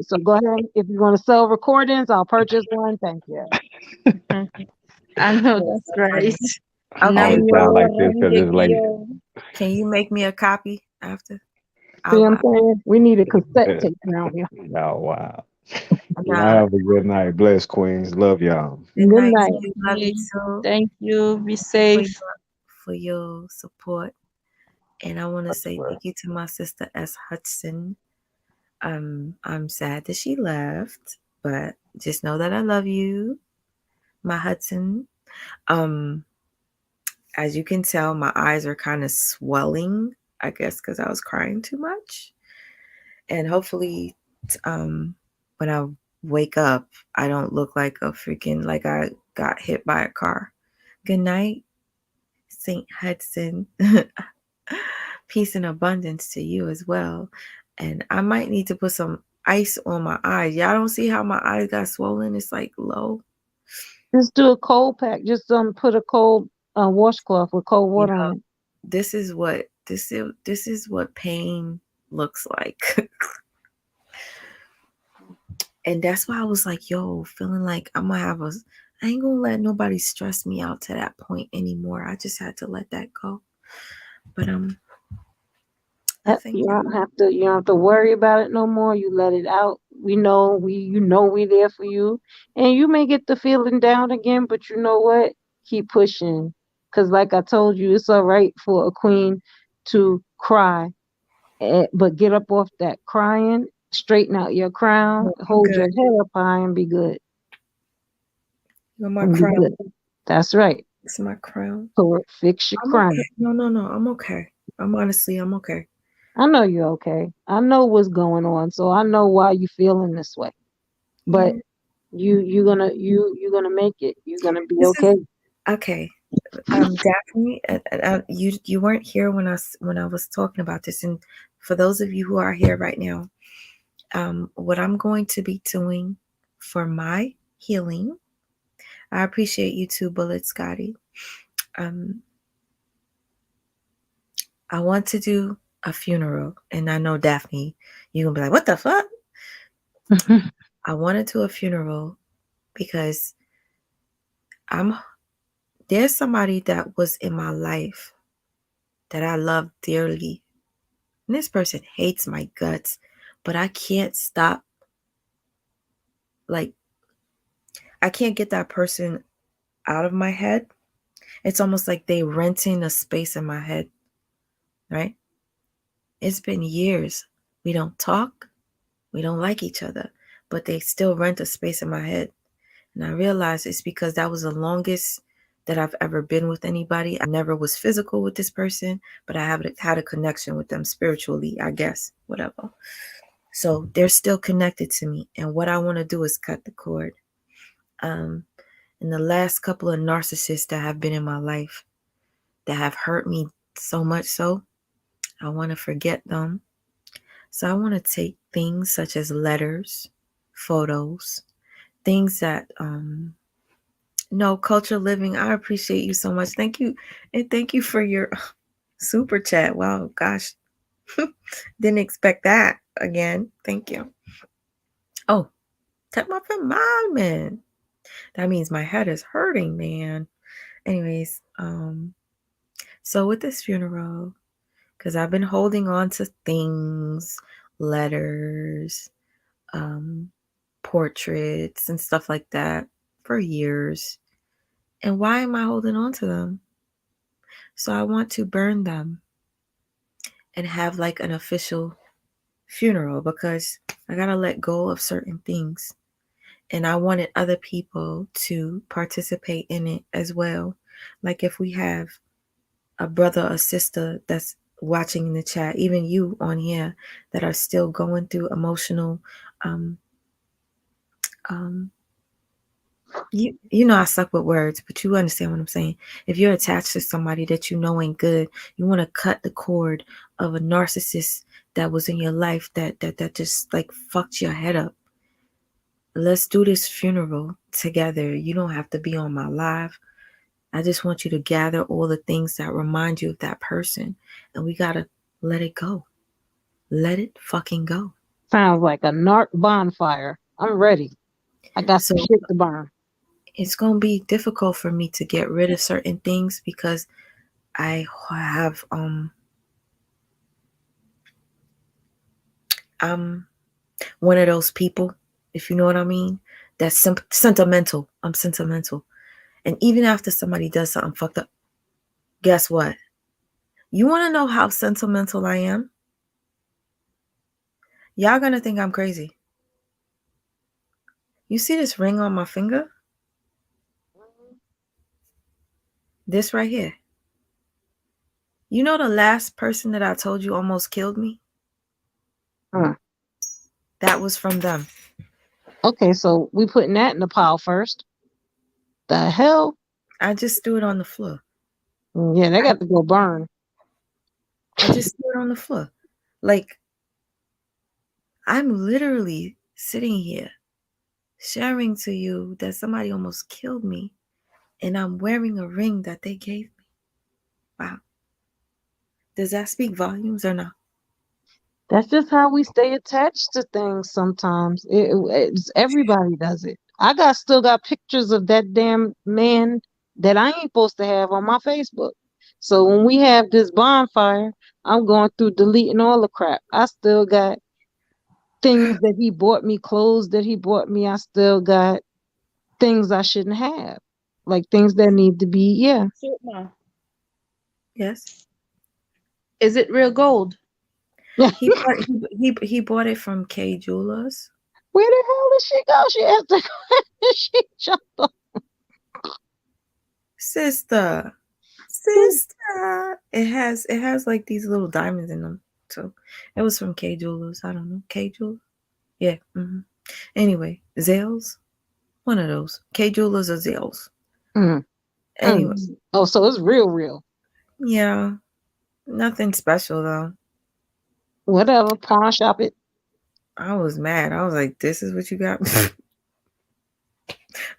[SPEAKER 3] So go ahead. If you want to sell recordings, I'll purchase one. Thank you.
[SPEAKER 6] I know
[SPEAKER 1] yes,
[SPEAKER 6] that's right.
[SPEAKER 1] definitely.
[SPEAKER 9] I
[SPEAKER 1] Okay,
[SPEAKER 9] only
[SPEAKER 6] Namyo
[SPEAKER 9] sound like this because it's late.
[SPEAKER 6] Renge-kyo.
[SPEAKER 1] can you make me a copy after?
[SPEAKER 3] See what
[SPEAKER 1] I'll,
[SPEAKER 3] I'm saying? We need a cassette tape around here.
[SPEAKER 9] Y'all, wow. Y'all
[SPEAKER 1] nah,
[SPEAKER 9] have a good night. Bless, Queens. Love y'all.
[SPEAKER 1] good
[SPEAKER 3] Good
[SPEAKER 1] night to
[SPEAKER 3] night.
[SPEAKER 1] you. Love you
[SPEAKER 6] Okay.
[SPEAKER 1] too.
[SPEAKER 6] Thank you. Be
[SPEAKER 1] For
[SPEAKER 6] safe.
[SPEAKER 1] your support. And I want to
[SPEAKER 9] Much
[SPEAKER 1] say
[SPEAKER 9] love.
[SPEAKER 1] thank you to my sister S. Hudson. I'm sad that she left, but just know that I love you, my Hudson. Um, as you can tell, my eyes are kind of swelling, I guess, because I was crying too much. And hopefully, when I wake up, I don't look like a freaking, like I got hit by a car. Good night, St. Hudson. Peace and abundance to you as well. And I might need to put some ice on my eyes. Y'all don't see how my eyes got swollen? It's like low.
[SPEAKER 3] Just do a cold pack. Just put a cold washcloth with cold
[SPEAKER 1] You
[SPEAKER 3] water
[SPEAKER 1] know,
[SPEAKER 3] on it.
[SPEAKER 1] this is what pain looks like. And that's why I was like, yo, feeling like I ain't gonna let nobody stress me out to that point anymore. I just had to let that go. But I think
[SPEAKER 3] You don't have to worry about it no more. You let it out. We there for you. And you may get the feeling down again, but you know what? Keep pushing. Cause like I told you, it's all right for a queen to cry. But get up off that crying, straighten out your crown,
[SPEAKER 1] no, I'm
[SPEAKER 3] hold
[SPEAKER 1] good.
[SPEAKER 3] your head up high and be good.
[SPEAKER 1] You're my
[SPEAKER 3] And be
[SPEAKER 1] crown.
[SPEAKER 3] good. That's right.
[SPEAKER 1] It's my crown.
[SPEAKER 3] So fix your
[SPEAKER 1] I'm okay.
[SPEAKER 3] crown.
[SPEAKER 1] No. I'm okay. I'm okay.
[SPEAKER 3] I know you're okay. I know what's going on, so I know why you feeling this way. But
[SPEAKER 1] Yeah.
[SPEAKER 3] you're gonna make it. You're gonna be
[SPEAKER 1] This is
[SPEAKER 3] okay.
[SPEAKER 1] okay. Daphne, you weren't here when I was talking about this, and for those of you who are here right now, what I'm going to be doing for my healing, I appreciate you too, Bullet Scotty. Um, I want to do a funeral, and I know Daphne, you're gonna be like, "What the fuck?" I want to do a funeral because I'm there's somebody that was in my life that I love dearly. And this person hates my guts, but I can't stop. Like, I can't get that person out of my head. It's almost like they renting a space in my head, right? It's been years. We don't talk. We don't like each other, but they still rent a space in my head. And I realize it's because that was the longest that I've ever been with anybody. I never was physical with this person, but I have had a connection with them spiritually, I guess, whatever. So they're still connected to me. And what I want to do is cut the cord. Um, and the last couple of narcissists that have been in my life that have hurt me so much so, I want to forget them. So I want to take things such as letters, photos, things that no culture living. I appreciate you so much. Thank you. And thank you for your super chat. Wow, gosh. Didn't expect that again. Thank you. Oh, tap my man. That means my head is hurting, man. Anyways, so with this funeral, because I've been holding on to things, letters, um, portraits, and stuff like that for years. And why am I holding on to them? So I want to burn them and have like an official funeral because I gotta let go of certain things. And I wanted other people to participate in it as well. Like if we have a brother or sister that's watching in the chat, even you on here that are still going through emotional, um, um, you know I suck with words, but you understand what I'm saying. If you're attached to somebody that you know ain't good, you want to cut the cord of a narcissist that was in your life that just like fucked your head up. Let's do this funeral together. You don't have to be on my live. I just want you to gather all the things that remind you of that person, and we gotta let it go. Let it fucking go.
[SPEAKER 3] Sounds like a narc bonfire. I'm ready. I got some
[SPEAKER 1] So
[SPEAKER 3] shit to burn.
[SPEAKER 1] it's gonna be difficult for me to get rid of certain things because I have I'm one of those people, if you know what I mean, that's sentimental. I'm sentimental. And even after somebody does something fucked up, guess what? You want to know how sentimental I am? Y'all gonna think I'm crazy. You see this ring on my finger? This right here. You know the last person that I told you almost killed me?
[SPEAKER 3] Hmm.
[SPEAKER 1] That was from them.
[SPEAKER 3] Okay, so we putting that in the pile first. The hell?
[SPEAKER 1] I just threw it on the floor.
[SPEAKER 3] Yeah, they got to go burn.
[SPEAKER 1] I just threw it on the floor. Like, I'm literally sitting here sharing to you that somebody almost killed me, and I'm wearing a ring that they gave me. Wow. Does that speak volumes or not?
[SPEAKER 3] That's just how we stay attached to things sometimes. Everybody does it. Still got pictures of that damn man that I ain't supposed to have on my Facebook. So when we have this bonfire, I'm going through deleting all the crap. I still got things that he bought me, clothes that he bought me. I still got things I shouldn't have. Like things that need to be, yeah.
[SPEAKER 6] Sukma,
[SPEAKER 1] Yes.
[SPEAKER 6] is it real gold?
[SPEAKER 1] He bought he bought it from K Jewelers.
[SPEAKER 3] Where the hell did she go? She asked the question. She jumped off.
[SPEAKER 1] Sister. Sister. It has like these little diamonds in them. So it was from K Jewelers. I don't know. K Jewelers? Yeah. Anyway, Zales? One of those. K Jewelers or Zales.
[SPEAKER 3] Mm,
[SPEAKER 1] Anyway.
[SPEAKER 3] Oh, so it's real, real.
[SPEAKER 1] Yeah. Nothing special though.
[SPEAKER 3] Whatever, pawn shop it.
[SPEAKER 1] I was mad. I was like, this is what you got?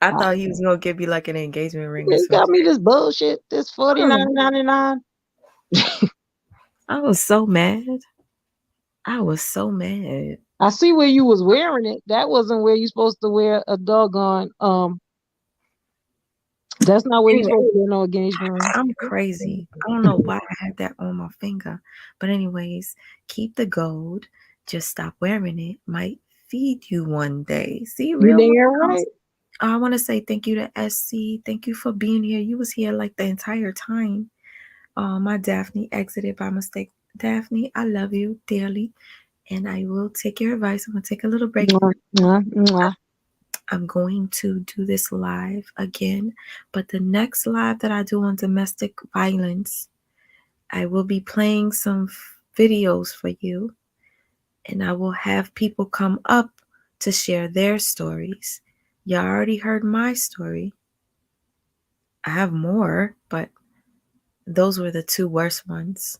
[SPEAKER 1] I
[SPEAKER 3] Uh,
[SPEAKER 1] thought he was gonna give me like an engagement ring or
[SPEAKER 3] you
[SPEAKER 1] something.
[SPEAKER 3] got me this bullshit. This $49.99.
[SPEAKER 1] I was so mad. I was so mad.
[SPEAKER 3] I see where you was wearing it. That wasn't where you supposed to wear a doggone. That's not where you
[SPEAKER 1] Anyway,
[SPEAKER 3] supposed to wear no engagement ring.
[SPEAKER 1] I'm crazy. I don't know why I had that on my finger. But anyways, keep the gold. Just stop wearing it. Might feed you one day. See,
[SPEAKER 3] You
[SPEAKER 1] real
[SPEAKER 3] there,
[SPEAKER 1] moms.
[SPEAKER 3] right?
[SPEAKER 1] I want to say thank you to SC. Thank you for being here. You was here like the entire time. My Daphne exited by mistake. Daphne, I love you dearly, and I will take your advice. I'm gonna take a little break.
[SPEAKER 3] Mwah, mwah, mwah.
[SPEAKER 1] I'm going to do this live again, but the next live that I do on domestic violence, I will be playing some videos for you, and I will have people come up to share their stories. Y'all already heard my story. I have more, but those were the two worst ones.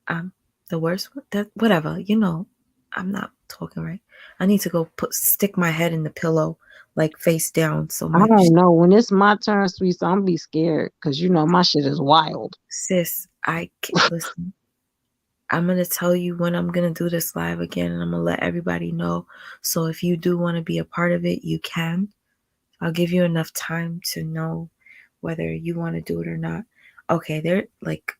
[SPEAKER 1] Um, the worst one, that whatever, I'm not talking right. I need to go stick my head in the pillow, like face down, so
[SPEAKER 3] I
[SPEAKER 1] my
[SPEAKER 3] don't know. When it's my turn, sweet, so I'm be scared because you know my shit is wild.
[SPEAKER 1] sis, listen. I'm gonna tell you when I'm gonna do this live again, and I'm gonna let everybody know. So if you do want to be a part of it, you can. I'll give you enough time to know whether you want to do it or not. Okay, they're like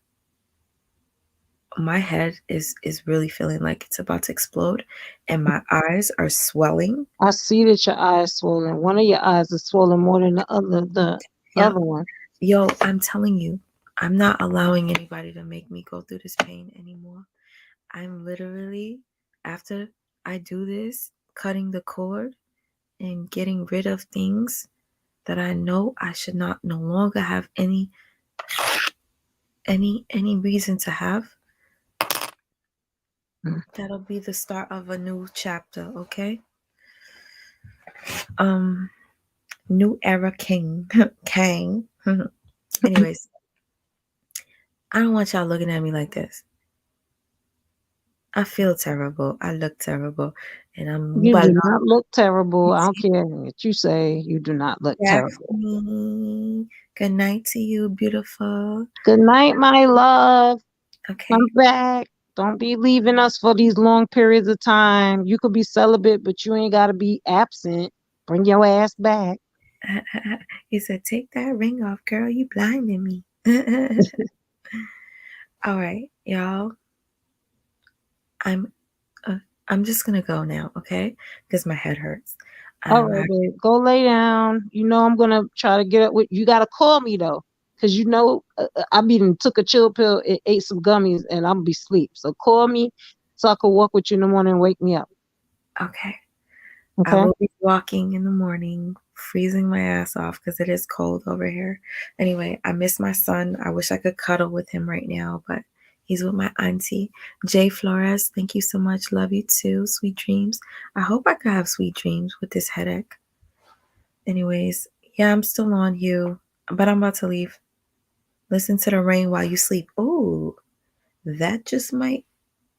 [SPEAKER 1] my head is really feeling like it's about to explode, and my eyes are swelling.
[SPEAKER 3] I see that your eyes swollen. One of your eyes is swollen more than the other. The
[SPEAKER 1] Yep.
[SPEAKER 3] other one.
[SPEAKER 1] Yo, I'm telling you, I'm not allowing anybody to make me go through this pain anymore. I'm literally, after I do this, cutting the cord and getting rid of things that I know I should not no longer have any reason to have.
[SPEAKER 3] Mm.
[SPEAKER 1] That'll be the start of a new chapter, okay? Um, new era king, Kang. Anyways, I don't want y'all looking at me like this. I feel terrible. I look terrible, and I'm
[SPEAKER 3] You
[SPEAKER 1] but
[SPEAKER 3] do not look terrible. I don't care what you say. You do not look terrible.
[SPEAKER 1] Daphne. Good night to you, beautiful.
[SPEAKER 3] Good night, my love.
[SPEAKER 1] Okay.
[SPEAKER 3] Come back. Don't be leaving us for these long periods of time. You could be celibate, but you ain't got to be absent. Bring your ass back.
[SPEAKER 1] He said, "Take that ring off, girl. You blinding me." All right, y'all. I'm uh, I'm just gonna go now, okay? Because my head hurts.
[SPEAKER 3] All right, babe. Go lay down. You know I'm gonna try to get up with you. Gotta call me though, cause you know I been took a chill pill, and ate some gummies, and I'm be sleep. So call me so I could walk with you in the morning and wake me up.
[SPEAKER 1] Okay. I
[SPEAKER 3] Okay.
[SPEAKER 1] will be walking in the morning, freezing my ass off because it is cold over here. Anyway, I miss my son. I wish I could cuddle with him right now, but he's with my auntie. Jay Flores, thank you so much. Love you too. Sweet dreams. I hope I could have sweet dreams with this headache. Anyways, yeah, I'm still on you, but I'm about to leave. Listen to the rain while you sleep. Ooh, that just might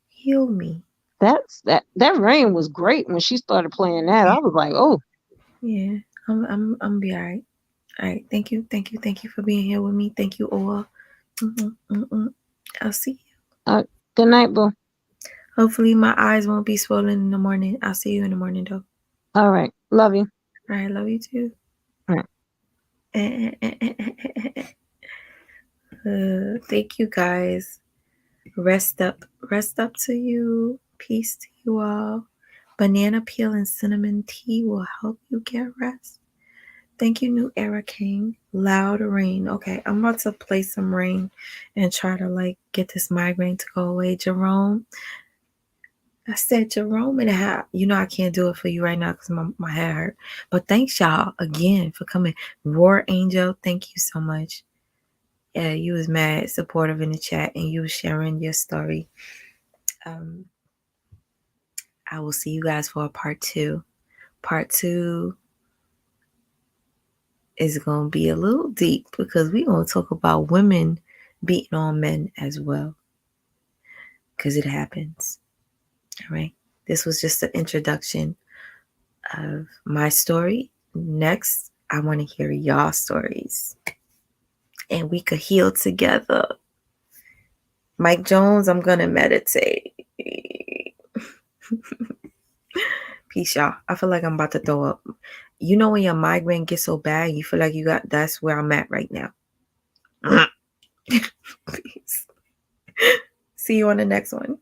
[SPEAKER 1] heal me.
[SPEAKER 3] That rain was great when she started playing that. I was like, oh,
[SPEAKER 1] Yeah, I'm be all right. All right, thank you for being here with me. Thank you all. I'll see you.
[SPEAKER 3] good night, boo.
[SPEAKER 1] Hopefully my eyes won't be swollen in the morning. I'll see you in the morning though.
[SPEAKER 3] All right, love you.
[SPEAKER 1] All right, love you too.
[SPEAKER 3] All right.
[SPEAKER 1] Thank you guys. Rest up to you. Peace to you all. Banana peel and cinnamon tea will help you get rest. Thank you, New Era King. Loud rain. Okay, I'm about to play some rain and try to get this migraine to go away. Jerome. I said Jerome and a half. You know I can't do it for you right now because my head hurt. But thanks y'all again for coming. Roar Angel, thank you so much. Yeah, you was mad supportive in the chat and you was sharing your story. I will see you guys for a part 2. Part 2 is going to be a little deep because we're going to talk about women beating on men as well. Because it happens. All right. This was just an introduction of my story. Next, I want to hear y'all stories. And we could heal together. Mike Jones, I'm going to meditate. Peace, y'all. I feel like I'm about to throw up. You know when your migraine gets so bad, you feel like that's where I'm at right now. Peace. See you on the next one.